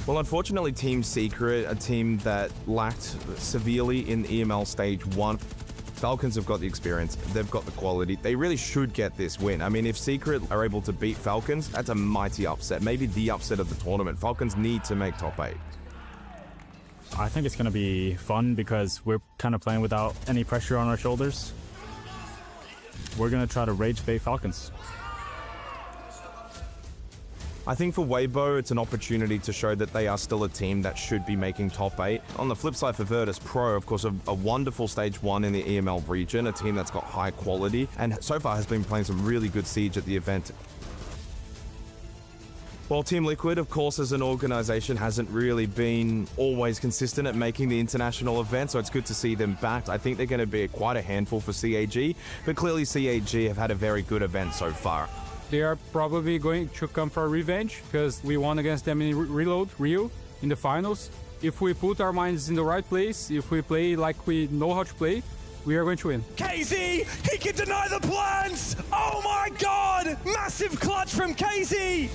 Well, unfortunately, Team Secret, a team that lacked severely in EML Stage 1, Falcons have got the experience, they've got the quality, they really should get this win. I mean, if Secret are able to beat Falcons, that's a mighty upset, maybe the upset of the tournament. Falcons need to make top 8. I think it's going to be fun because we're kind of playing without any pressure on our shoulders. We're going to try to rage bait Falcons. I think for Weibo, it's an opportunity to show that they are still a team that should be making top 8. On the flip side for Virtus Pro, of course, a wonderful Stage 1 in the EML region, a team that's got high quality, and so far has been playing some really good Siege at the event. While Team Liquid, of course, as an organization, hasn't really been always consistent at making the international event, so it's good to see them back. I think they're going to be quite a handful for CAG, but clearly CAG have had a very good event so far. They are probably going to come for revenge because we won against them in Reload, Rio, in the finals. If we put our minds in the right place, if we play like we know how to play, we are going to win. KZ, he can deny the plans! Oh my god! Massive clutch from KZ!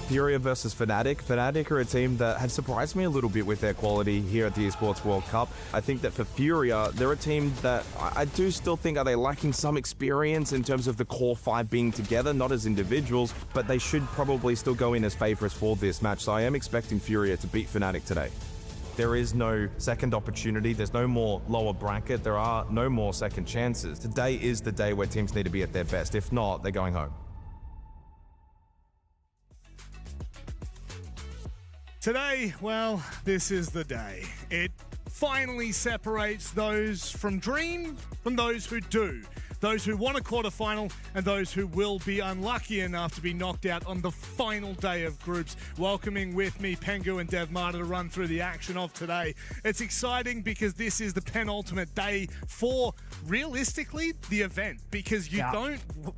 Furia versus Fnatic. Fnatic are a team that have surprised me a little bit with their quality here at the Esports World Cup. I think that for Furia, they're a team that I do still think are they lacking some experience in terms of the core 5 being together, not as individuals, but they should probably still go in as favorites for this match. So I am expecting Furia to beat Fnatic today. There is no second opportunity. There's no more lower bracket. There are no more second chances. Today is the day where teams need to be at their best. If not, they're going home. Today, well, this is the day. It finally separates those from dream from those who do. Those who want a quarterfinal and those who will be unlucky enough to be knocked out on the final day of groups. Welcoming with me Pengu and DevMarta to run through the action of today. It's exciting because this is the penultimate day for, realistically, the event. Because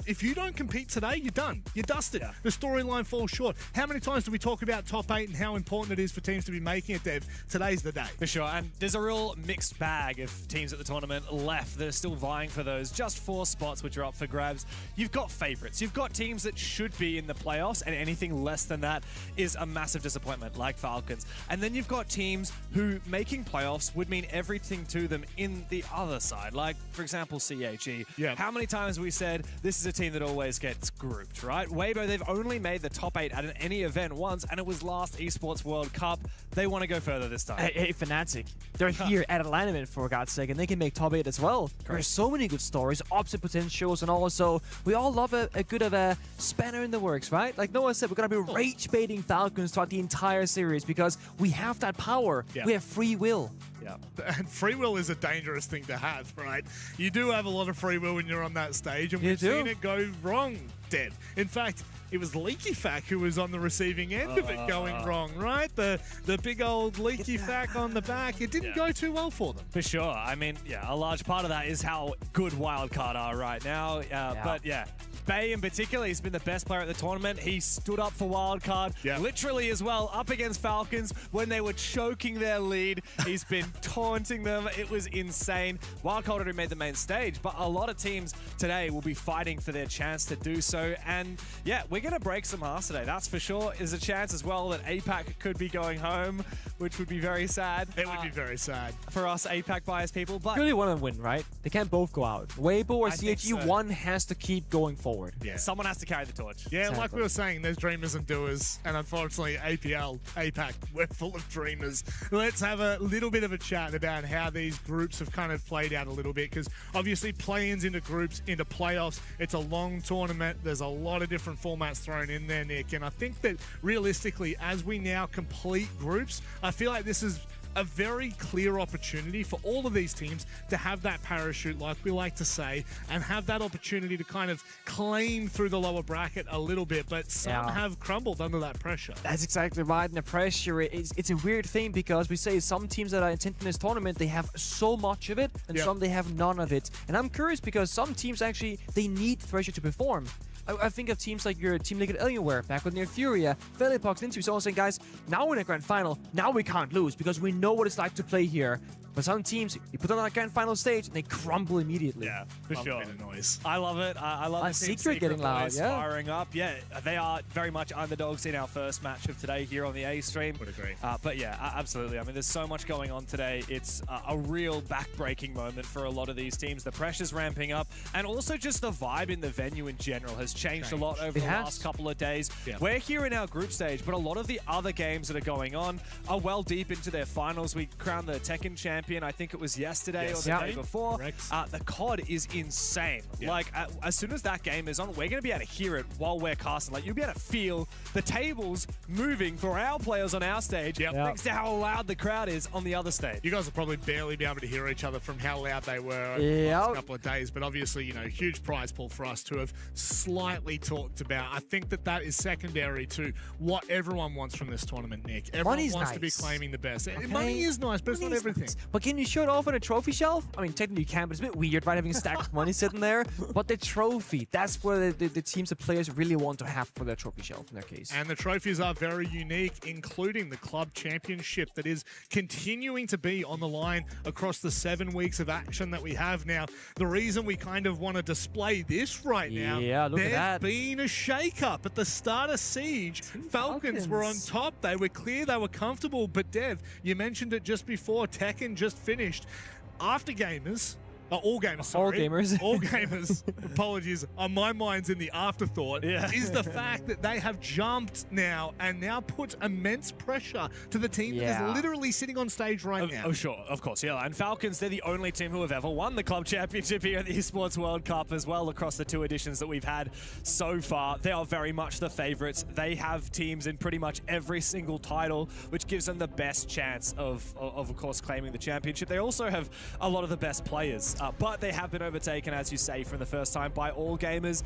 if you don't compete today, you're done. You're dusted. Yeah. The storyline falls short. How many times do we talk about top 8 and how important it is for teams to be making it, Dev? Today's the day. For sure, and there's a real mixed bag of teams at the tournament left that are still vying for those just 4 spots which are up for grabs. You've got favorites. You've got teams that should be in the playoffs, and anything less than that is a massive disappointment, like Falcons. And then you've got teams who making playoffs would mean everything to them in the other side, like, for example, CAG. Yeah. How many times have we said this is a team that always gets grouped, right? Weibo, they've only made the top 8 at any event once, and it was last Esports World Cup. They want to go further this time. Hey, Fnatic, they're here at Atlanta event, for God's sake, and they can make top 8 as well. There's so many good stories, opposite potentials, and also we all love a good of a spanner in the works, right? Like Noah said, we're going to be rage baiting Falcons throughout the entire series because we have that power. Yeah. We have free will. Yeah, and free will is a dangerous thing to have, right? You do have a lot of free will when you're on that stage, and we've seen it go wrong, Dead. In fact, it was Leaky Fack who was on the receiving end of it going wrong, right? The big old Leaky Fack on the back. It didn't go too well for them. For sure. I mean, yeah, a large part of that is how good Wildcard are right now. But yeah, Bay in particular, he's been the best player at the tournament. He stood up for Wildcard, literally as well, up against Falcons when they were choking their lead. He's been taunting them. It was insane. Wildcard already made the main stage, but a lot of teams today will be fighting for their chance to do so. And yeah, we're going to break some hearts today, that's for sure. There's a chance as well that APAC could be going home, which would be very sad. It would be very sad. For us APAC biased people, but... Really want to win, right? They can't both go out. Weibo or CAG, one has to keep going forward. Yeah. Someone has to carry the torch. Yeah, exactly. Like we were saying, there's dreamers and doers, and unfortunately, APAC, we're full of dreamers. Let's have a little bit of a chat about how these groups have kind of played out a little bit, because obviously play-ins into groups, into playoffs, it's a long tournament. There's a lot of different formats thrown in there, Nick, and I think that realistically, as we now complete groups, I feel like this is a very clear opportunity for all of these teams to have that parachute, like we like to say, and have that opportunity to kind of claim through the lower bracket a little bit, but some have crumbled under that pressure. That's exactly right, and the pressure, it's a weird thing because we say some teams that are intent in this tournament, they have so much of it, and some they have none of it. And I'm curious because some teams actually, they need pressure to perform. I think of teams like your Team Liquid Alienware, back with Near Furia, Velipox into, so saying, guys, now we're in a grand final, now we can't lose because we know what it's like to play here. But some teams, you put them on that grand final stage and they crumble immediately. Yeah, for Love sure. a bit of noise. I love it. I love the Team Secret getting loud, boys yeah. firing up. Yeah, they are very much underdogs in our first match of today here on the A stream. Would agree. But yeah, absolutely. I mean, there's so much going on today. It's a real back-breaking moment for a lot of these teams. The pressure's ramping up, and also just the vibe in the venue in general has changed a lot over the last couple of days. Yeah. We're here in our group stage, but a lot of the other games that are going on are well deep into their finals. We crowned the Tekken champion, I think it was yesterday or the day before. The COD is insane. Yeah. Like, as soon as that game is on, we're going to be able to hear it while we're casting. Like, you'll be able to feel the tables moving for our players on our stage, thanks to how loud the crowd is on the other stage. You guys will probably barely be able to hear each other from how loud they were over the last couple of days, but obviously, you know, huge prize pool for us to have slightly talked about. I think that is secondary to what everyone wants from this tournament, Nick. Everyone Money's wants to be nice. claiming the best. Okay. Money is nice, but it's not everything. But can you show it off on a trophy shelf? I mean, technically you can, but it's a bit weird, right? Having a stack of money sitting there. But the trophy, that's where the teams of players really want to have for their trophy shelf in their case. And the trophies are very unique, including the club championship that is continuing to be on the line across the 7 weeks of action that we have now. The reason we kind of want to display this right now, look at that. there's been a shake-up at the start of Siege. Falcons were on top. They were clear. They were comfortable. But Dev, you mentioned it just before. Tekken just finished. After gamers... all gamers, sorry. All gamers. All gamers, apologies. My mind's in the afterthought. Is the fact that they have jumped now and now put immense pressure to the team that is literally sitting on stage right now. Oh, sure. Of course, yeah. And Falcons, they're the only team who have ever won the club championship here at the Esports World Cup as well across the 2 editions that we've had so far. They are very much the favorites. They have teams in pretty much every single title, which gives them the best chance of course, claiming the championship. They also have a lot of the best players. But they have been overtaken, as you say, from the first time by all gamers.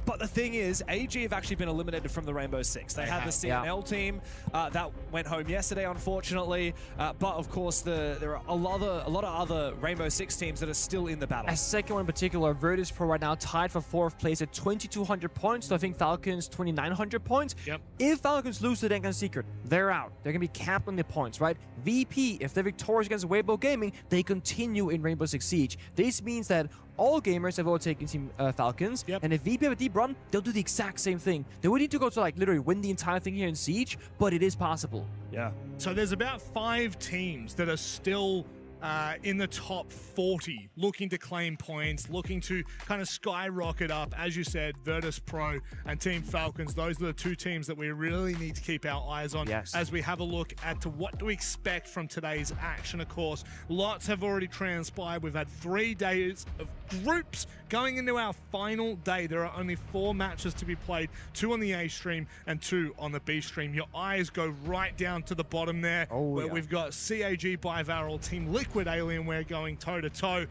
But the thing is, AG have actually been eliminated from the Rainbow Six. They had the CNL team that went home yesterday, unfortunately. But of course, there are a lot of other Rainbow Six teams that are still in the battle. A second one in particular, Virtus Pro right now tied for 4th place at 2,200 points. So I think Falcons 2,900 points. If Falcons lose to Denkan Secret, they're out. They're going to be capped on the points, right? VP, if they're victorious against Weibo Gaming, they continue in Rainbow Six Siege. This means that all gamers have overtaken Team Falcons, and if VP have a deep run, they'll do the exact same thing. They would need to go to like literally win the entire thing here in Siege, but it is possible. So there's about 5 teams that are still in the top 40, looking to claim points, looking to kind of skyrocket up. As you said, Virtus Pro and Team Falcons, those are the 2 teams that we really need to keep our eyes on as we have a look at to what do we expect from today's action. Of course, lots have already transpired. We've had 3 days of groups going into our final day. There are only 4 matches to be played, 2 on the A stream and 2 on the B stream. Your eyes go right down to the bottom there, where we've got CAG Bivaral, Team Liquid Alienware going toe-to-toe.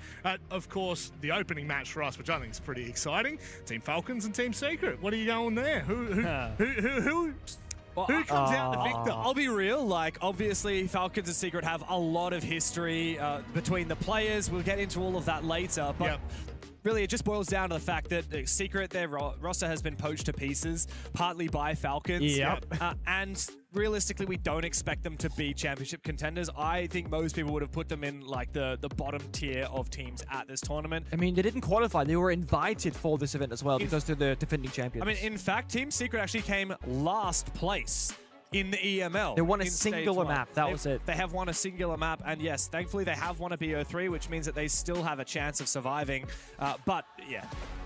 Of course, the opening match for us, which I think is pretty exciting, Team Falcons and Team Secret. What are you going there? Who comes out the victor? I'll be real, like, obviously, Falcons and Secret have a lot of history between the players. We'll get into all of that later, but really, it just boils down to the fact that Secret, their roster has been poached to pieces, partly by Falcons. And realistically, we don't expect them to be championship contenders. I think most people would have put them in like the bottom tier of teams at this tournament. I mean, they didn't qualify. They were invited for this event as well because they're the defending champions. I mean, in fact, Team Secret actually came last place in the EML. They won a singular map. That was it. They have won a singular map, and yes, thankfully they have won a BO3, which means that they still have a chance of surviving. But yeah,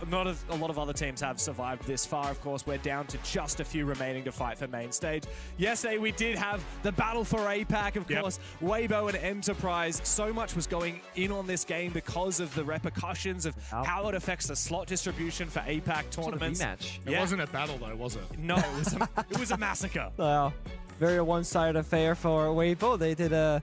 not a lot of other teams have survived this far. Of course, we're down to just a few remaining to fight for main stage. Yesterday, we did have the battle for APAC, of course. Weibo and Enterprise. So much was going in on this game because of the repercussions of how it affects the slot distribution for APAC tournaments. It wasn't a battle, though, was it? No, it was a massacre. Very one-sided affair for Weibo. They did a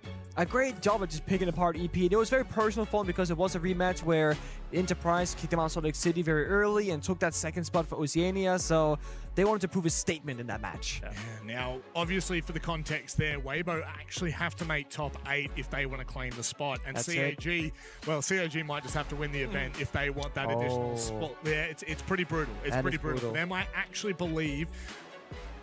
great job at just picking apart EP. It was very personal for them because it was a rematch where Enterprise kicked them out of Salt Lake City very early and took that second spot for Oceania, so they wanted to prove a statement in that match. Now, obviously, for the context there, Weibo actually have to make top 8 if they want to claim the spot. And CAG, well, CAG might just have to win the event if they want that additional spot. Yeah, it's pretty brutal. It's pretty brutal. They might actually believe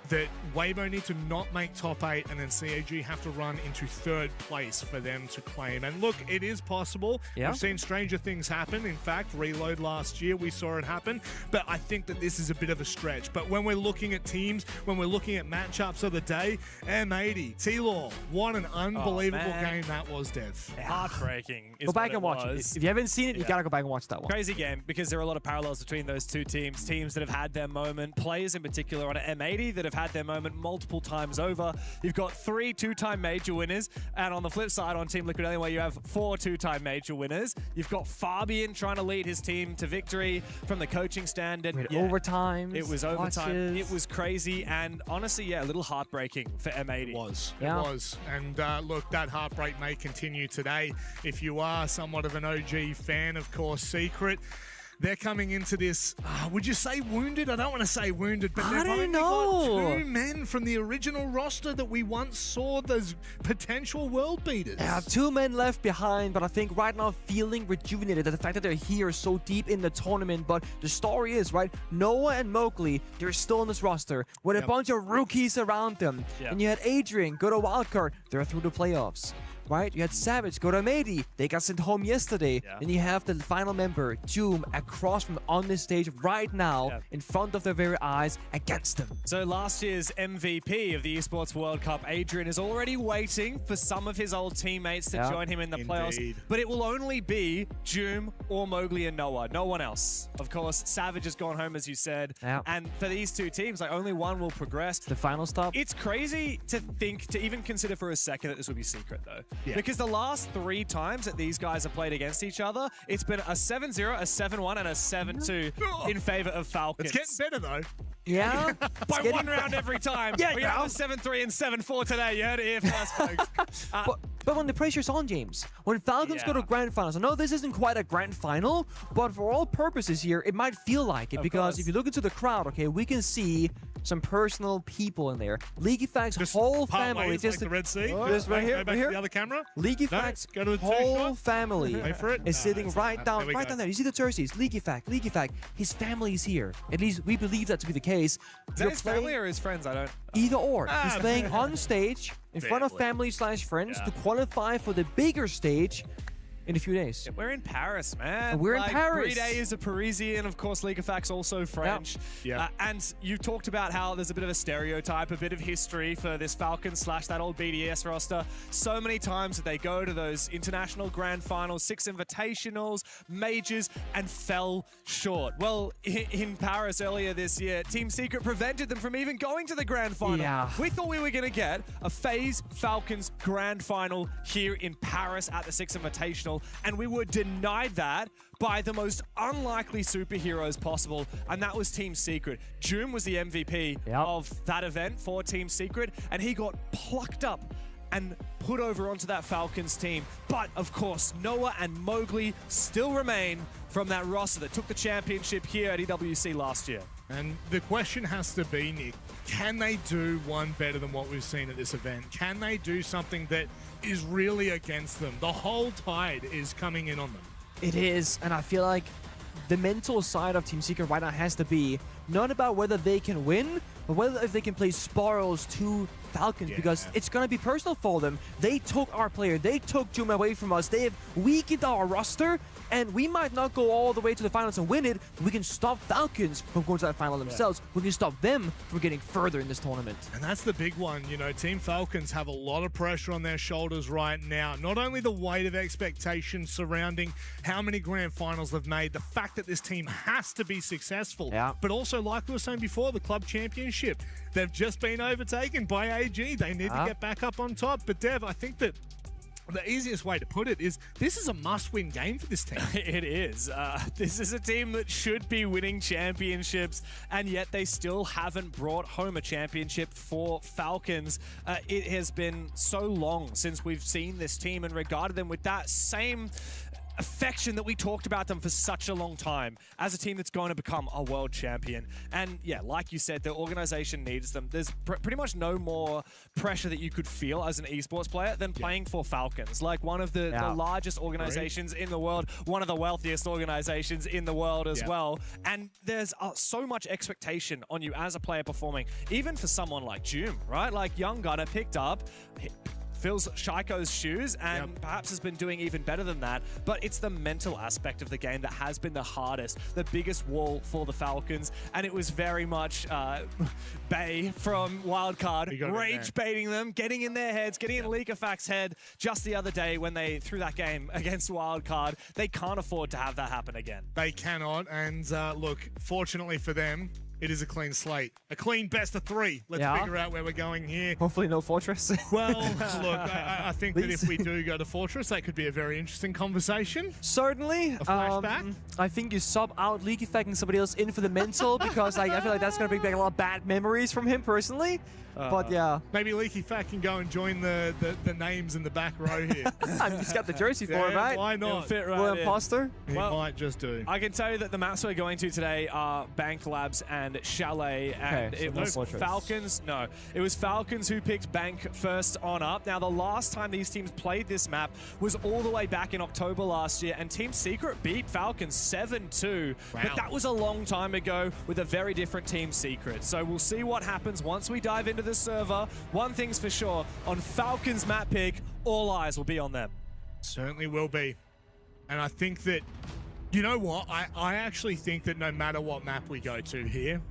that Weibo need to not make top 8 and then CAG have to run into 3rd place for them to claim. And look, it is possible. Yeah. We've seen stranger things happen. In fact, Reload last year, we saw it happen. But I think that this is a bit of a stretch. But when we're looking at teams, when we're looking at matchups of the day, M80, T-Law, what an unbelievable game that was, Dev. Heartbreaking. Go back and watch it. If you haven't seen it, you gotta go back and watch that one. Crazy game, because there are a lot of parallels between those two teams. Teams that have had their moment, players in particular on M80 that have had their moment multiple times over. You've got 3 two-time major winners, and on the flip side, on Team Liquid anyway, you have 4 two-time major winners. You've got Fabian trying to lead his team to victory from the coaching stand. And Overtime. It was overtime. It was crazy, and honestly, yeah, a little heartbreaking for M80. It was. Yeah. It was. And look, that heartbreak may continue today. If you are somewhat of an OG fan, of course, Secret, they're coming into this, would you say wounded? I don't want to say wounded, but they've only got 2 men from the original roster that we once saw as potential world beaters. Yeah, 2 men left behind, but I think right now feeling rejuvenated at the fact that they're here so deep in the tournament. But the story is, right, Noah and Mowgli, they're still in this roster with a bunch of rookies around them. And you had Adrian go to wildcard, they're through the playoffs. Right? You had Savage go to Mady. They got sent home yesterday. And you have the final member, Doom, across from on this stage right now in front of their very eyes against them. So last year's MVP of the Esports World Cup, Adrian, is already waiting for some of his old teammates to join him in the playoffs. But it will only be Doom or Mowgli and Noah. No one else. Of course, Savage has gone home, as you said. And for these 2 teams, like, only one will progress. The final stop. It's crazy to think, to even consider for a second that this would be Secret, though. Because the last 3 times that these guys have played against each other, it's been a 7-0, a 7-1, and a 7-2 in favor of Falcons. It's getting better, though. Yeah. By 1 round every time. We have a 7-3 and 7-4 today. You heard it here first, folks. But when the pressure's on, James, when Falcons go to grand finals, I know this isn't quite a grand final, but for all purposes here, it might feel like it. Because if you look into the crowd, okay, we can see some personal people in there. League Effect's whole family. Just like the Red Sea. Just right here, go back to the other camera. League Effect's whole family is sitting right down there. You see the jerseys. League Effect. His family is here. At least we believe that to be the case. Is that his family or his friends? I don't. Either or. He's playing on stage in front of family/friends to qualify for the bigger stage in a few days. We're in Paris, man. We're in Paris. Bride is a Parisian, of course. League of Facts also French. And you talked about how there's a bit of a stereotype, a bit of history for this Falcons / that old BDS roster. So many times that they go to those international grand finals, 6 invitationals, majors, and fell short. Well, in Paris earlier this year, Team Secret prevented them from even going to the grand final. We thought we were going to get a FaZe Falcons grand final here in Paris at the 6 invitational. And we were denied that by the most unlikely superheroes possible, and that was Team Secret. Joom was the MVP of that event for Team Secret, and he got plucked up and put over onto that Falcons team. But, of course, Noah and Mowgli still remain from that roster that took the championship here at EWC last year. And the question has to be, Nick, can they do one better than what we've seen at this event? Can they do something that is really against them? The whole tide is coming in on them. It is, and I feel like the mental side of Team Secret right now has to be not about whether they can win, but whether if they can play Sparrows to Falcons, because it's going to be personal for them. They took our player. They took Joom away from us. They have weakened our roster, and we might not go all the way to the finals and win it, but we can stop Falcons from going to that final themselves. We can stop them from getting further in this tournament. And that's the big one. You know, Team Falcons have a lot of pressure on their shoulders right now. Not only the weight of expectation surrounding how many grand finals they've made, the fact that this team has to be successful, but also, like we were saying before, the club championship. They've just been overtaken by AG. They need to get back up on top. But Dev, I think that the easiest way to put it is this is a must-win game for this team. It is. This is a team that should be winning championships, and yet they still haven't brought home a championship for Falcons. It has been so long since we've seen this team and regarded them with that same affection that we talked about them for such a long time as a team that's going to become a world champion. And yeah, like you said, the organization needs them. There's pretty much no more pressure that you could feel as an esports player than playing for Falcons, like one of the largest organizations in the world, one of the wealthiest organizations in the world as well. And there's so much expectation on you as a player performing, even for someone like Joom, right? Like Young Gunner picked up, fills Shaiko's shoes and perhaps has been doing even better than that. But it's the mental aspect of the game that has been the hardest, the biggest wall for the Falcons. And it was very much Bay from Wildcard rage baiting them, getting in their heads, getting in Leakafac's head just the other day when they threw that game against Wildcard. They can't afford to have that happen again. They cannot. And look, fortunately for them, it is a clean slate. A clean best of 3. Let's figure out where we're going here. Hopefully no Fortress. Well, look, I think that if we do go to Fortress, that could be a very interesting conversation. Certainly. A flashback. I think you sub out Leaky Fact and somebody else in for the mental because I feel like that's going to bring back a lot of bad memories from him personally. But yeah. Maybe Leaky Fat can go and join the names in the back row here. I mean, he's got the jersey for it, right? Why not? It'll fit right William in. Poster. He might just do. I can tell you that the maps we're going to today are Bank Labs and Chalet, and Okay, so it no was Fortress. Falcons. No, it was Falcons who picked Bank first on up. Now, the last time these teams played this map was all the way back in October last year, and Team Secret beat Falcons 7-2. Wow. But that was a long time ago with a very different Team Secret. So we'll see what happens once we dive into the server. One thing's for sure, on Falcons map pick, all eyes will be on them. Certainly will be. And I think that, you know what? I actually think that no matter what map we go to here,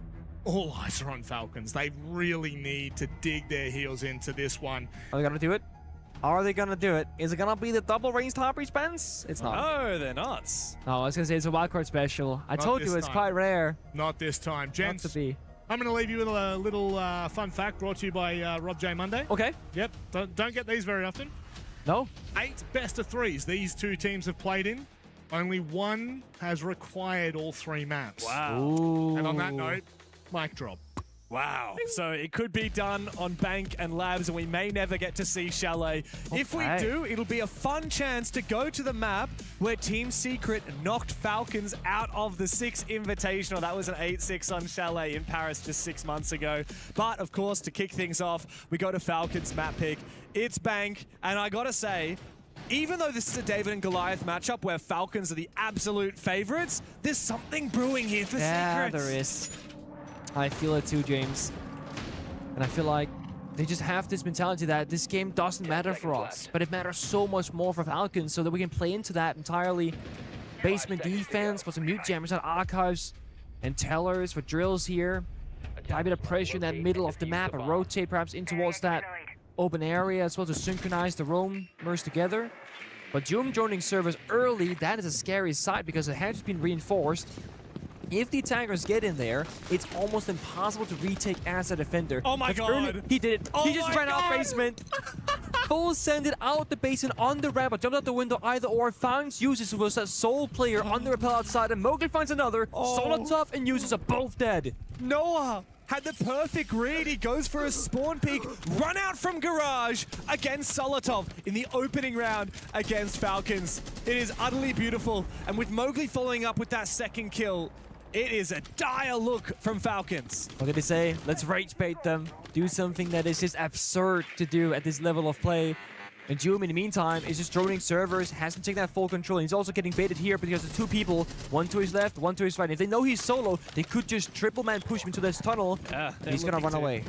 all eyes are on Falcons. They really need to dig their heels into this one. Are they going to do it? Are they going to do it? Is it going to be the double ranged Harpy Spence? It's not. No, they're not. No, I was going to say it's a wildcard special. I Not told this you it's time. quite rare. Not this time. Not Gents, to be. I'm going to leave you with a little fun fact brought to you by Rob J. Monday. Okay. Yep, don't get these very often. No. 8 best of 3s these two teams have played in. Only one has required all 3 maps. Wow. Ooh. And on that note, mic drop. Wow. So it could be done on Bank and Labs, and we may never get to see Chalet. If we Okay. do, it'll be a fun chance to go to the map where Team Secret knocked Falcons out of the 6 Invitational. That was an 8-6 on Chalet in Paris just 6 months ago. But, of course, to kick things off, we go to Falcons map pick. It's Bank, and I gotta say, even though this is a David and Goliath matchup where Falcons are the absolute favorites, there's something brewing here for Yeah, Secrets. there is. I feel it too, James. And I feel like they just have this mentality that this game doesn't matter for us, but it matters so much more for Falcons so that we can play into that entirely. Basement defense, put some mute jammers on archives and tellers for drills here. Apply a bit of pressure in that middle of the map and rotate perhaps in towards that open area as well to synchronize the roamers together. But Joom joining servers early, that is a scary sight because it has been reinforced. If the attackers get in there, it's almost impossible to retake as a defender. Oh my That's God. early. He did it. Oh He just my ran out God. basement. Full send it out the basement on the ramp, jumped out the window either or. Finds uses was that sole player on the rappel outside, and Mowgli finds another. Solotov and uses are both dead. Noah had the perfect read. He goes for a spawn peek, run out from garage against Solotov in the opening round against Falcons. It is utterly beautiful. And with Mowgli following up with that second kill, it is a dire look from Falcons. What did he say? Let's rage bait them. Do something that is just absurd to do at this level of play. And Joom, in the meantime, is just droning servers, hasn't taken that full control. He's also getting baited here because there's 2 people, one to his left, one to his right. If they know he's solo, they could just triple man push him into this tunnel. Yeah, and he's gonna run away.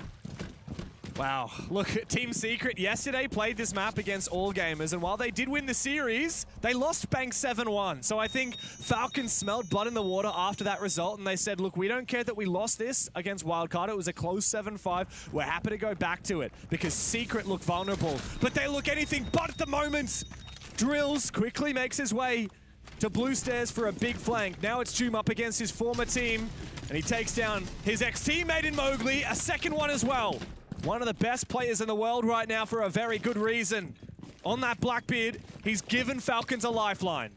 Wow. Look, Team Secret yesterday played this map against All Gamers, and while they did win the series, they lost Bank 7-1. So I think Falcons smelled blood in the water after that result, and they said, look, we don't care that we lost this against Wildcard. It was a close 7-5. We're happy to go back to it because Secret look vulnerable, but they look anything but at the moment. Drills quickly makes his way to Blue Stairs for a big flank. Now it's Joom up against his former team, and he takes down his ex-teammate in Mowgli, a second one as well. One of the best players in the world right now for a very good reason. On that Blackbeard, he's given Falcons a lifeline.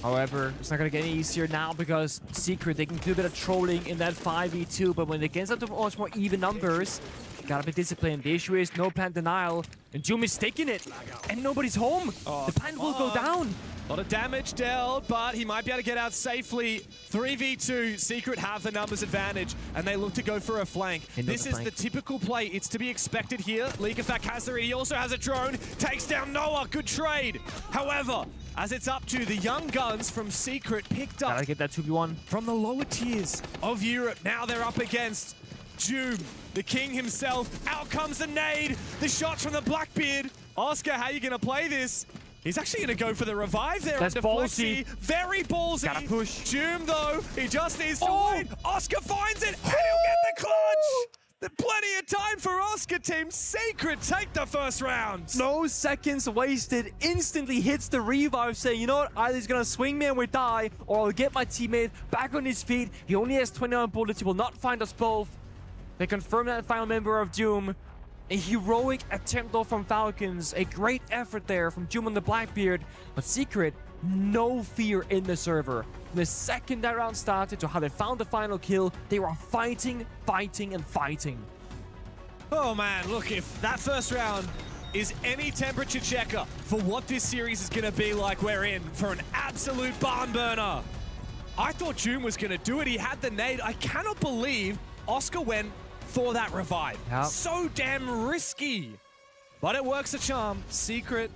However, it's not gonna get any easier now because Secret, they can do a bit of trolling in that 5v2, but when it gets up to much more even numbers, gotta be disciplined. The issue is no plant denial. And Doom is taking it. And nobody's home. The plant will go down. A lot of damage dealt, but he might be able to get out safely. 3v2, Secret have the numbers advantage, and they look to go for a flank. This is the typical play. It's to be expected here. Leakafak has the read. He also has a drone. Takes down Noah. Good trade. However, as it's up to the young guns from Secret, picked up Gotta get that 2v1. from the lower tiers of Europe. Now they're up against Doom, the king himself. Out comes the nade. The shots from the Blackbeard. Oscar, how are you going to play this? He's actually going to go for the revive there. That's ballsy. Very ballsy. Gotta push. Doom, though, he just needs to wait. Oscar finds it, and he'll get the clutch. There's plenty of time for Oscar. Team Secret take the first round. No seconds wasted. Instantly hits the revive, saying, you know what? Either he's gonna swing me and we die, or I'll get my teammate back on his feet. He only has 29 bullets. He will not find us both. They confirm that final member of Doom. A heroic attempt though from Falcons. A great effort there from Doom and the Blackbeard. But Secret, no fear in the server. From the second that round started to how they found the final kill, they were fighting, fighting, and fighting. Oh man, look, if that first round is any temperature checker for what this series is going to be like, we're in for an absolute barn burner. I thought Doom was going to do it. He had the nade. I cannot believe Oscar went for that revive. Yep. So damn risky. But it works a charm. Secret.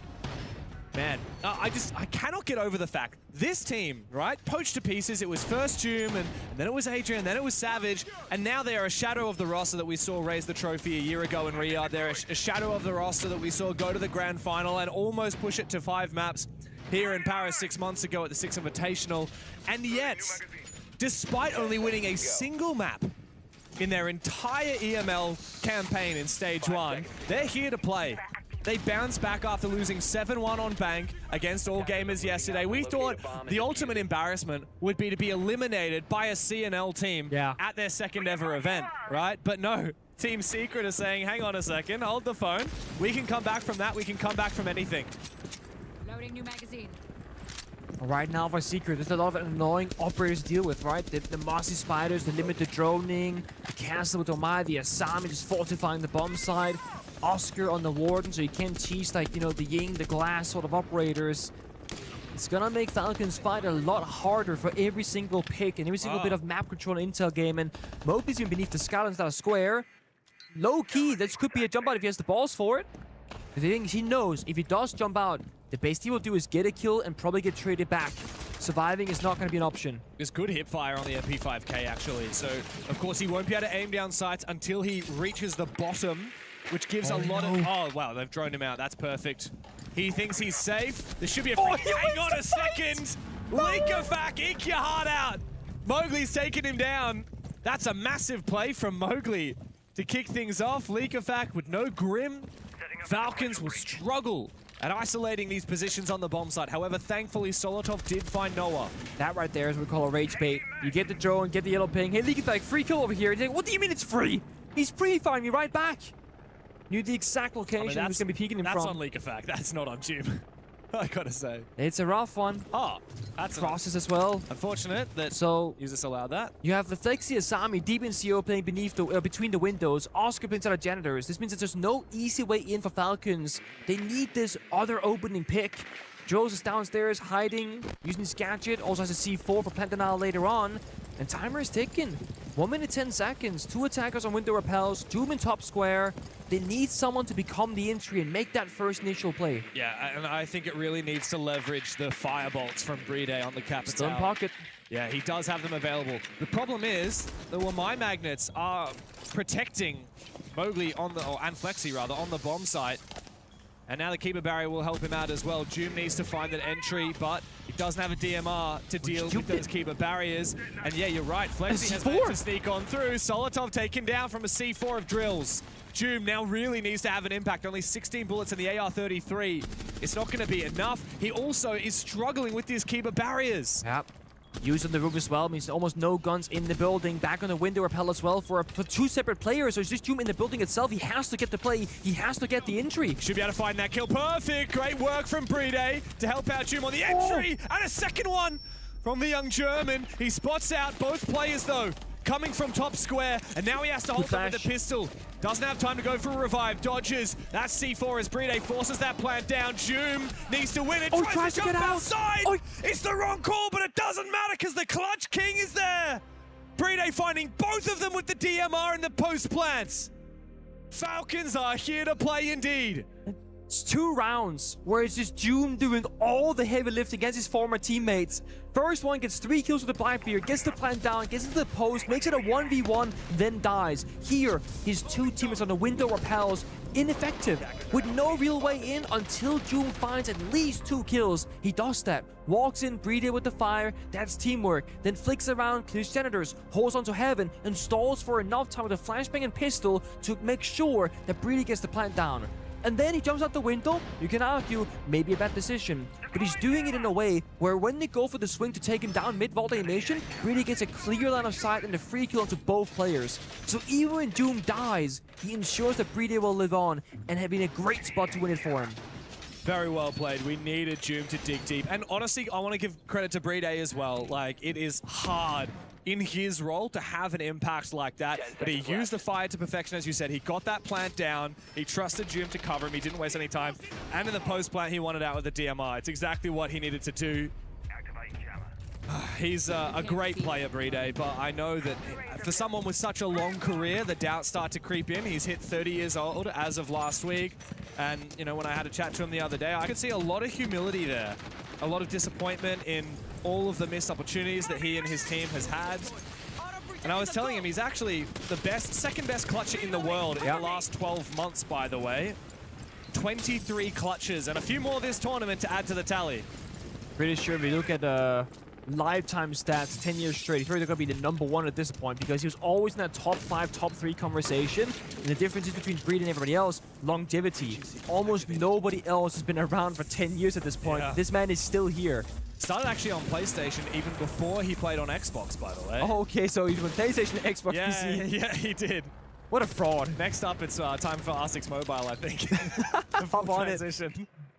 Man, I cannot get over the fact this team, right, poached to pieces. It was first Doom, and then it was Adrian, then it was Savage, and now they are a shadow of the roster that we saw raise the trophy a year ago in Riyadh. They're a shadow of the roster that we saw go to the grand final and almost push it to 5 maps here in Paris 6 months ago at the Six Invitational. And yet, despite only winning a single map in their entire EML campaign in Stage 1, they're here to play. They bounced back after losing 7-1 on Bank against All Gamers yesterday. We thought the ultimate embarrassment would be to be eliminated by a CNL team at their second ever event, right? But no, Team Secret are saying, hang on a second, hold the phone. We can come back from that, we can come back from anything. Loading new magazine. Right now for Secret, there's a lot of annoying operators to deal with, right? The mossy spiders, the limited droning, the castle with Omai, the Asami just fortifying the bomb side, Oscar on the warden, so you can't tease like, you know, the Ying, the glass sort of operators. It's gonna make Falcons fight a lot harder for every single pick and every single bit of map control and intel game, and Mowgli's even beneath the scout instead of square. Low key, this could be a jump out if he has the balls for it. The thing is, he knows if he does jump out, the best he will do is get a kill and probably get traded back. Surviving is not going to be an option. There's good hip fire on the MP5K actually, so of course he won't be able to aim down sights until he reaches the bottom, which gives a lot of... Oh wow, they've droned him out, that's perfect. He thinks he's safe. There should be a... Hang on a second! Leakafak, eke your heart out! Mowgli's taking him down. That's a massive play from Mowgli to kick things off. Leakafak with no Grim. Falcons will struggle at isolating these positions on the bomb site. However, thankfully, Solotov did find Noah. That right there is what we call a rage bait. You get the drone, get the yellow ping. Hey, Leakafak, free kill over here. Like, what do you mean it's free? He's pre-firing me right back. Knew the exact location he was going to be peeking him from. That's on Leakafak. That's not on Doom. I gotta say. It's a rough one. Oh, that's crosses as well. Unfortunate that users allowed that. You have the Flexi Asami deep in CO playing beneath the between the windows. Oscar plays out of janitors. This means that there's no easy way in for Falcons. They need this other opening pick. Joes is downstairs hiding, using his gadget. Also has a C4 for plant denial later on. And timer is ticking. 1 minute 10 seconds. 2 attackers on window repels. Doom in top square. They need someone to become the entry and make that first initial play. Yeah, and I think it really needs to leverage the firebolts from Bride on the Capital. Still in pocket. Yeah, he does have them available. The problem is the Wamai magnets are protecting Mowgli on the, and Flexi rather, on the bomb site. And now the Keeper Barrier will help him out as well. Doom needs to find an entry, but he doesn't have a DMR to deal with those Keeper Barriers. And yeah, you're right, Flexi has managed to sneak on through. Solotov taken down from a C4 of drills. Doom now really needs to have an impact. Only 16 bullets in the AR-33. It's not going to be enough. He also is struggling with these Keeper Barriers. Yep. Used on the roof as well, means almost no guns in the building. Back on the window repel as well for 2 separate players. So it's just Doom in the building itself. He has to get the play. He has to get the entry. Should be able to find that kill. Perfect. Great work from Bride to help out Doom on the entry. And a second one from the young German. He spots out both players though. coming from top square, and now he has to hold them with the pistol. Doesn't have time to go for a revive. Dodges. That's C4 as Brede forces that plant down. Joom needs to win it. Tries to jump outside. It's the wrong call, but it doesn't matter because the Clutch King is there. Brede finding both of them with the DMR in the post plants. Falcons are here to play indeed. It's 2 rounds where it's just Joom doing all the heavy lift against his former teammates. First one gets 3 kills with the Blackbeard, gets the plant down, gets into the post, makes it a 1v1, then dies. Here, his 2 teammates on the window repels, ineffective, with no real way in until Joom finds at least 2 kills. He does that, walks in, Brede with the fire, that's teamwork, then flicks around, clears Janitors, holds onto Heaven, and stalls for enough time with a flashbang and pistol to make sure that Brede gets the plant down. And then he jumps out the window. You can argue, maybe a bad decision. But he's doing it in a way where when they go for the swing to take him down mid-vault animation, Brede gets a clear line of sight and a free kill onto both players. So even when Joom dies, he ensures that Brede will live on and have been a great spot to win it for him. Very well played. We needed Joom to dig deep. And honestly, I want to give credit to Brede as well. Like, it is hard in his role to have an impact like that. But he used the fire to perfection, as you said. He got that plant down. He trusted Joom to cover him. He didn't waste any time. And in the post plant, he won it out with the DMR. It's exactly what he needed to do. He's a great player, Brede, but I know that for someone with such a long career, the doubts start to creep in. He's hit 30 years old as of last week. And, you know, when I had a chat to him the other day, I could see a lot of humility there. A lot of disappointment in all of the missed opportunities that he and his team has had. And I was telling him he's actually the second best clutcher in the world in the last 12 months, by the way. 23 clutches and a few more this tournament to add to the tally. Pretty sure if we look at lifetime stats 10 years straight, he's probably going to be the #1 at this point because he was always in that top 5, top 3 conversation. And the difference is between Brede and everybody else, longevity. Almost nobody else has been around for 10 years at this point. Yeah. This man is still here. Started actually on PlayStation even before he played on Xbox, by the way. Oh, okay, so he's on PlayStation, Xbox, PC. Yeah, he did. What a fraud. Next up, it's time for R6 Mobile, I think. Hop on it.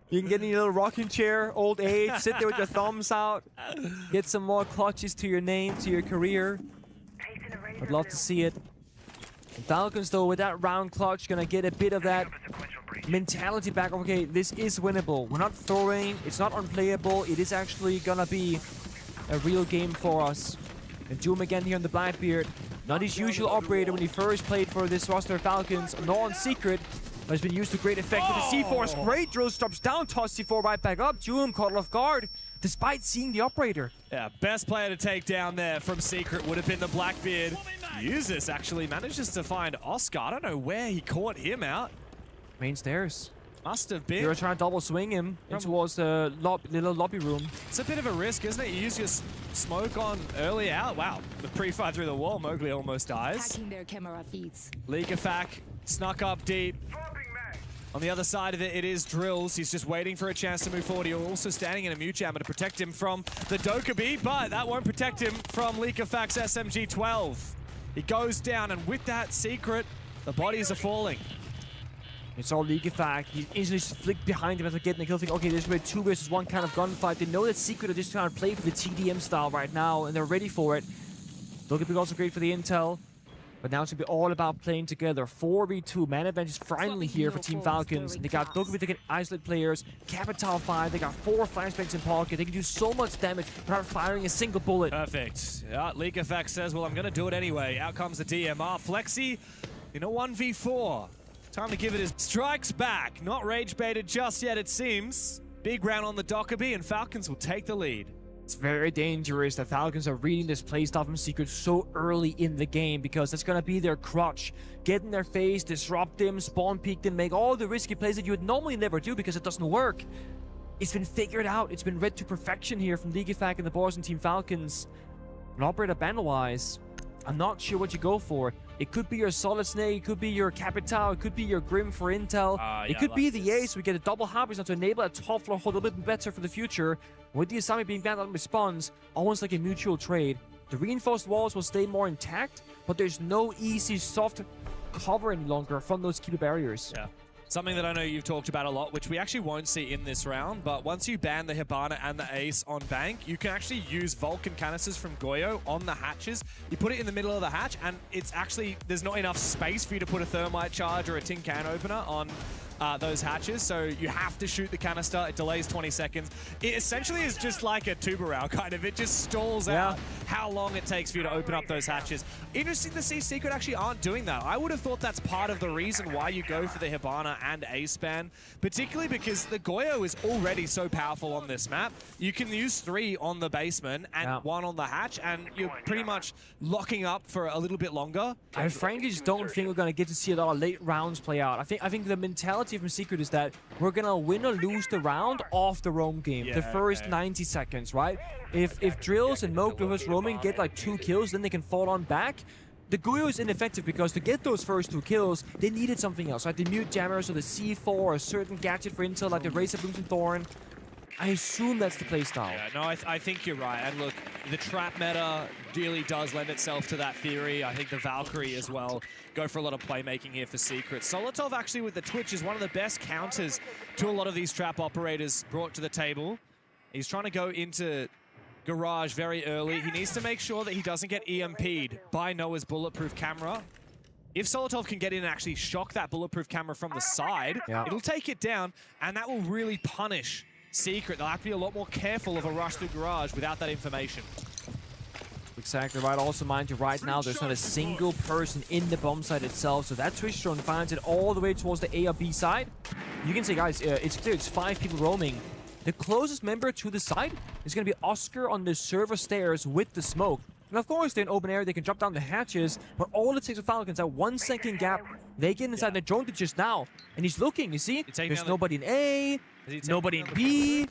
You can get in your little rocking chair, old age, sit there with your thumbs out, get some more clutches to your name, to your career. I'd love to see it. The Falcons, though, with that round clutch, gonna get a bit of that mentality back. Okay, this is winnable. We're not throwing, it's not unplayable. It is actually gonna be a real game for us. And Joom again here on the Blackbeard. Not his usual operator when he first played for this roster of Falcons, nor on Secret. But has been used to great effect with the C4's great drill stops down, toss C4 right back up. Joom caught off guard despite seeing the operator. Yeah, best player to take down there from Secret would have been the Blackbeard. Usus actually manages to find Oscar. I don't know where he caught him out. Main stairs. Must have been. They were trying to double swing him in towards the little lobby room. It's a bit of a risk, isn't it? You use your smoke on early out. Wow, the pre-fire through the wall. Mowgli almost dies. Hacking their camera feeds. Leakafak snuck up deep. On the other side of it, it is Drills. He's just waiting for a chance to move forward. He's also standing in a mute jammer to protect him from the Dokkaebi, but that won't protect him from Leakafak's SMG-12. He goes down, and with that Secret, the bodies are falling. It's all Leakafak. He easily flicked behind him after getting the kill. Think, okay, this will be a 2 versus 1 kind of gunfight. They know that Secret are just trying to play for the TDM style right now, and they're ready for it. Dokkaebi also great for the intel. But now it's going to be all about playing together. 4v2. Man advantage finally here for Team Falcons. They got Dokkaebi that can isolate players. Capital 5. They got 4 flashbangs in pocket. They can do so much damage without firing a single bullet. Perfect. Yeah, Leakafak says, well, I'm going to do it anyway. Out comes the DMR. Flexi in a 1v4. Time to give it his strikes back. Not rage baited just yet, it seems. Big round on the Dokkaebi, and Falcons will take the lead. It's very dangerous that Falcons are reading this playstyle from Secret so early in the game because that's going to be their crutch. Get in their face, disrupt them, spawn peek them, make all the risky plays that you would normally never do because it doesn't work. It's been figured out. It's been read to perfection here from Leakafak and the boys and Team Falcons. And operator banner-wise, I'm not sure what you go for. It could be your Solid Snake, it could be your Capital, it could be your Grim for intel. It could be the Ace. We get a double harvest to enable a top floor hold a little bit better for the future. With the assignment being banned on response, almost like a mutual trade. The reinforced walls will stay more intact, but there's no easy soft cover any longer from those keeper barriers. Yeah. Something that I know you've talked about a lot, which we actually won't see in this round, but once you ban the Hibana and the Ace on Bank, you can actually use Vulcan canisters from Goyo on the hatches. You put it in the middle of the hatch, and it's actually, there's not enough space for you to put a thermite charge or a tin can opener on those hatches, so you have to shoot the canister. It delays 20 seconds. It essentially is just like a tubarão, kind of. It just stalls out how long it takes for you to open up those hatches. Interesting to see Secret actually aren't doing that. I would have thought that's part of the reason why you go for the Hibana and Ace ban, particularly because the Goyo is already so powerful on this map. You can use 3 on the basement and 1 on the hatch, and you're pretty much locking up for a little bit longer. I frankly just don't think we're going to get to see a lot of late rounds play out. I think the mentality from Secret is that we're gonna win or lose the round off the roam game, the first 90 seconds, right? If Drills and Moke with us roaming get like 2 kills, then they can fall on back. The Goyo is ineffective because to get those first 2 kills, they needed something else, like the mute jammers or the C4 or a certain gadget for intel like the Razor Blooms and Thorn. I assume that's the playstyle. Yeah, no, I think you're right. And look, the trap meta really does lend itself to that theory. I think the Valkyrie as well go for a lot of playmaking here for Secret. Solotov actually with the Twitch is one of the best counters to a lot of these trap operators brought to the table. He's trying to go into Garage very early. He needs to make sure that he doesn't get EMP'd by Noah's bulletproof camera. If Solotov can get in and actually shock that bulletproof camera from the side, it'll take it down, and that will really punish Secret. They'll have to be a lot more careful of a rush through Garage without that information. Exactly right. Also, mind you, right now, there's not a single person in the bomb site itself, so that Twitch drone finds it all the way towards the A or B side. You can say, guys, it's clear it's 5 people roaming. The closest member to the side is going to be Oscar on the server stairs with the smoke. And of course, they're in open area, they can drop down the hatches, but all it takes for Falcons, that 1 second gap, they get inside the drone to just now. And he's looking, you see? There's nobody in A, nobody in B.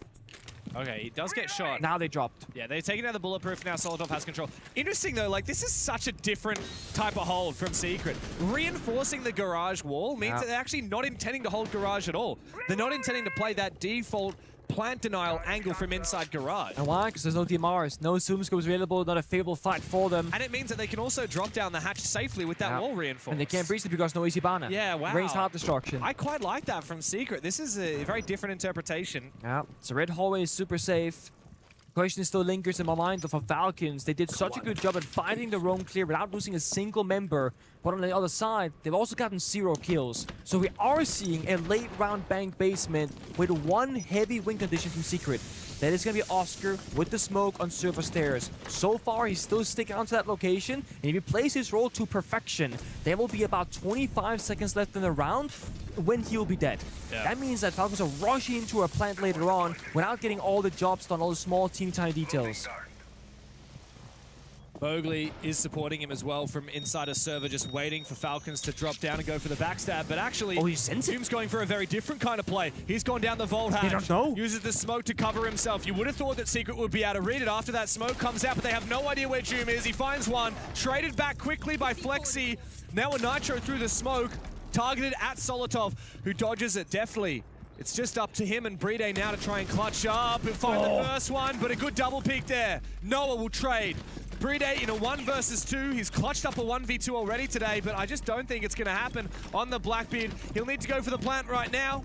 Okay, he does get shot. Now they dropped. Yeah, they're taking out the bulletproof. Now Solotov has control. Interesting, though, like, this is such a different type of hold from Secret. Reinforcing the Garage wall means that they're actually not intending to hold Garage at all. They're not intending to play that default plant denial angle from inside Garage. And why? Because there's no DMRs, no Zoom scopes available, not a favorable fight for them. And it means that they can also drop down the hatch safely with that wall reinforced. And they can't breach it because no easy banner. Yeah, wow. Range heart destruction. I quite like that from Secret. This is a very different interpretation. Yeah, so red hallway is super safe. Question still lingers in my mind, but for Falcons, they did such a good job at fighting the roam clear without losing a single member. But on the other side, they've also gotten 0 kills. So we are seeing a late round bank basement with 1 heavy win condition from Secret. That is going to be Oscar with the smoke on server stairs. So far, he's still sticking onto that location. And if he plays his role to perfection, there will be about 25 seconds left in the round when he'll be dead. Yeah. That means that Falcons are rushing into a plant later on without getting all the jobs done, all the small, teeny tiny details. Bogley is supporting him as well from inside a server, just waiting for Falcons to drop down and go for the backstab. But actually, Doom's going for a very different kind of play. He's gone down the vault hatch. They don't know. Uses the smoke to cover himself. You would have thought that Secret would be able to read it after that smoke comes out, but they have no idea where Doom is. He finds one, traded back quickly by Flexi. Now a Nitro through the smoke, targeted at Solotov, who dodges it deftly. It's just up to him and Bride now to try and clutch up and find the first one, but a good double peek there. Noah will trade. Bride in a 1 versus 2. He's clutched up a 1v2 already today, but I just don't think it's going to happen on the Blackbeard. He'll need to go for the plant right now.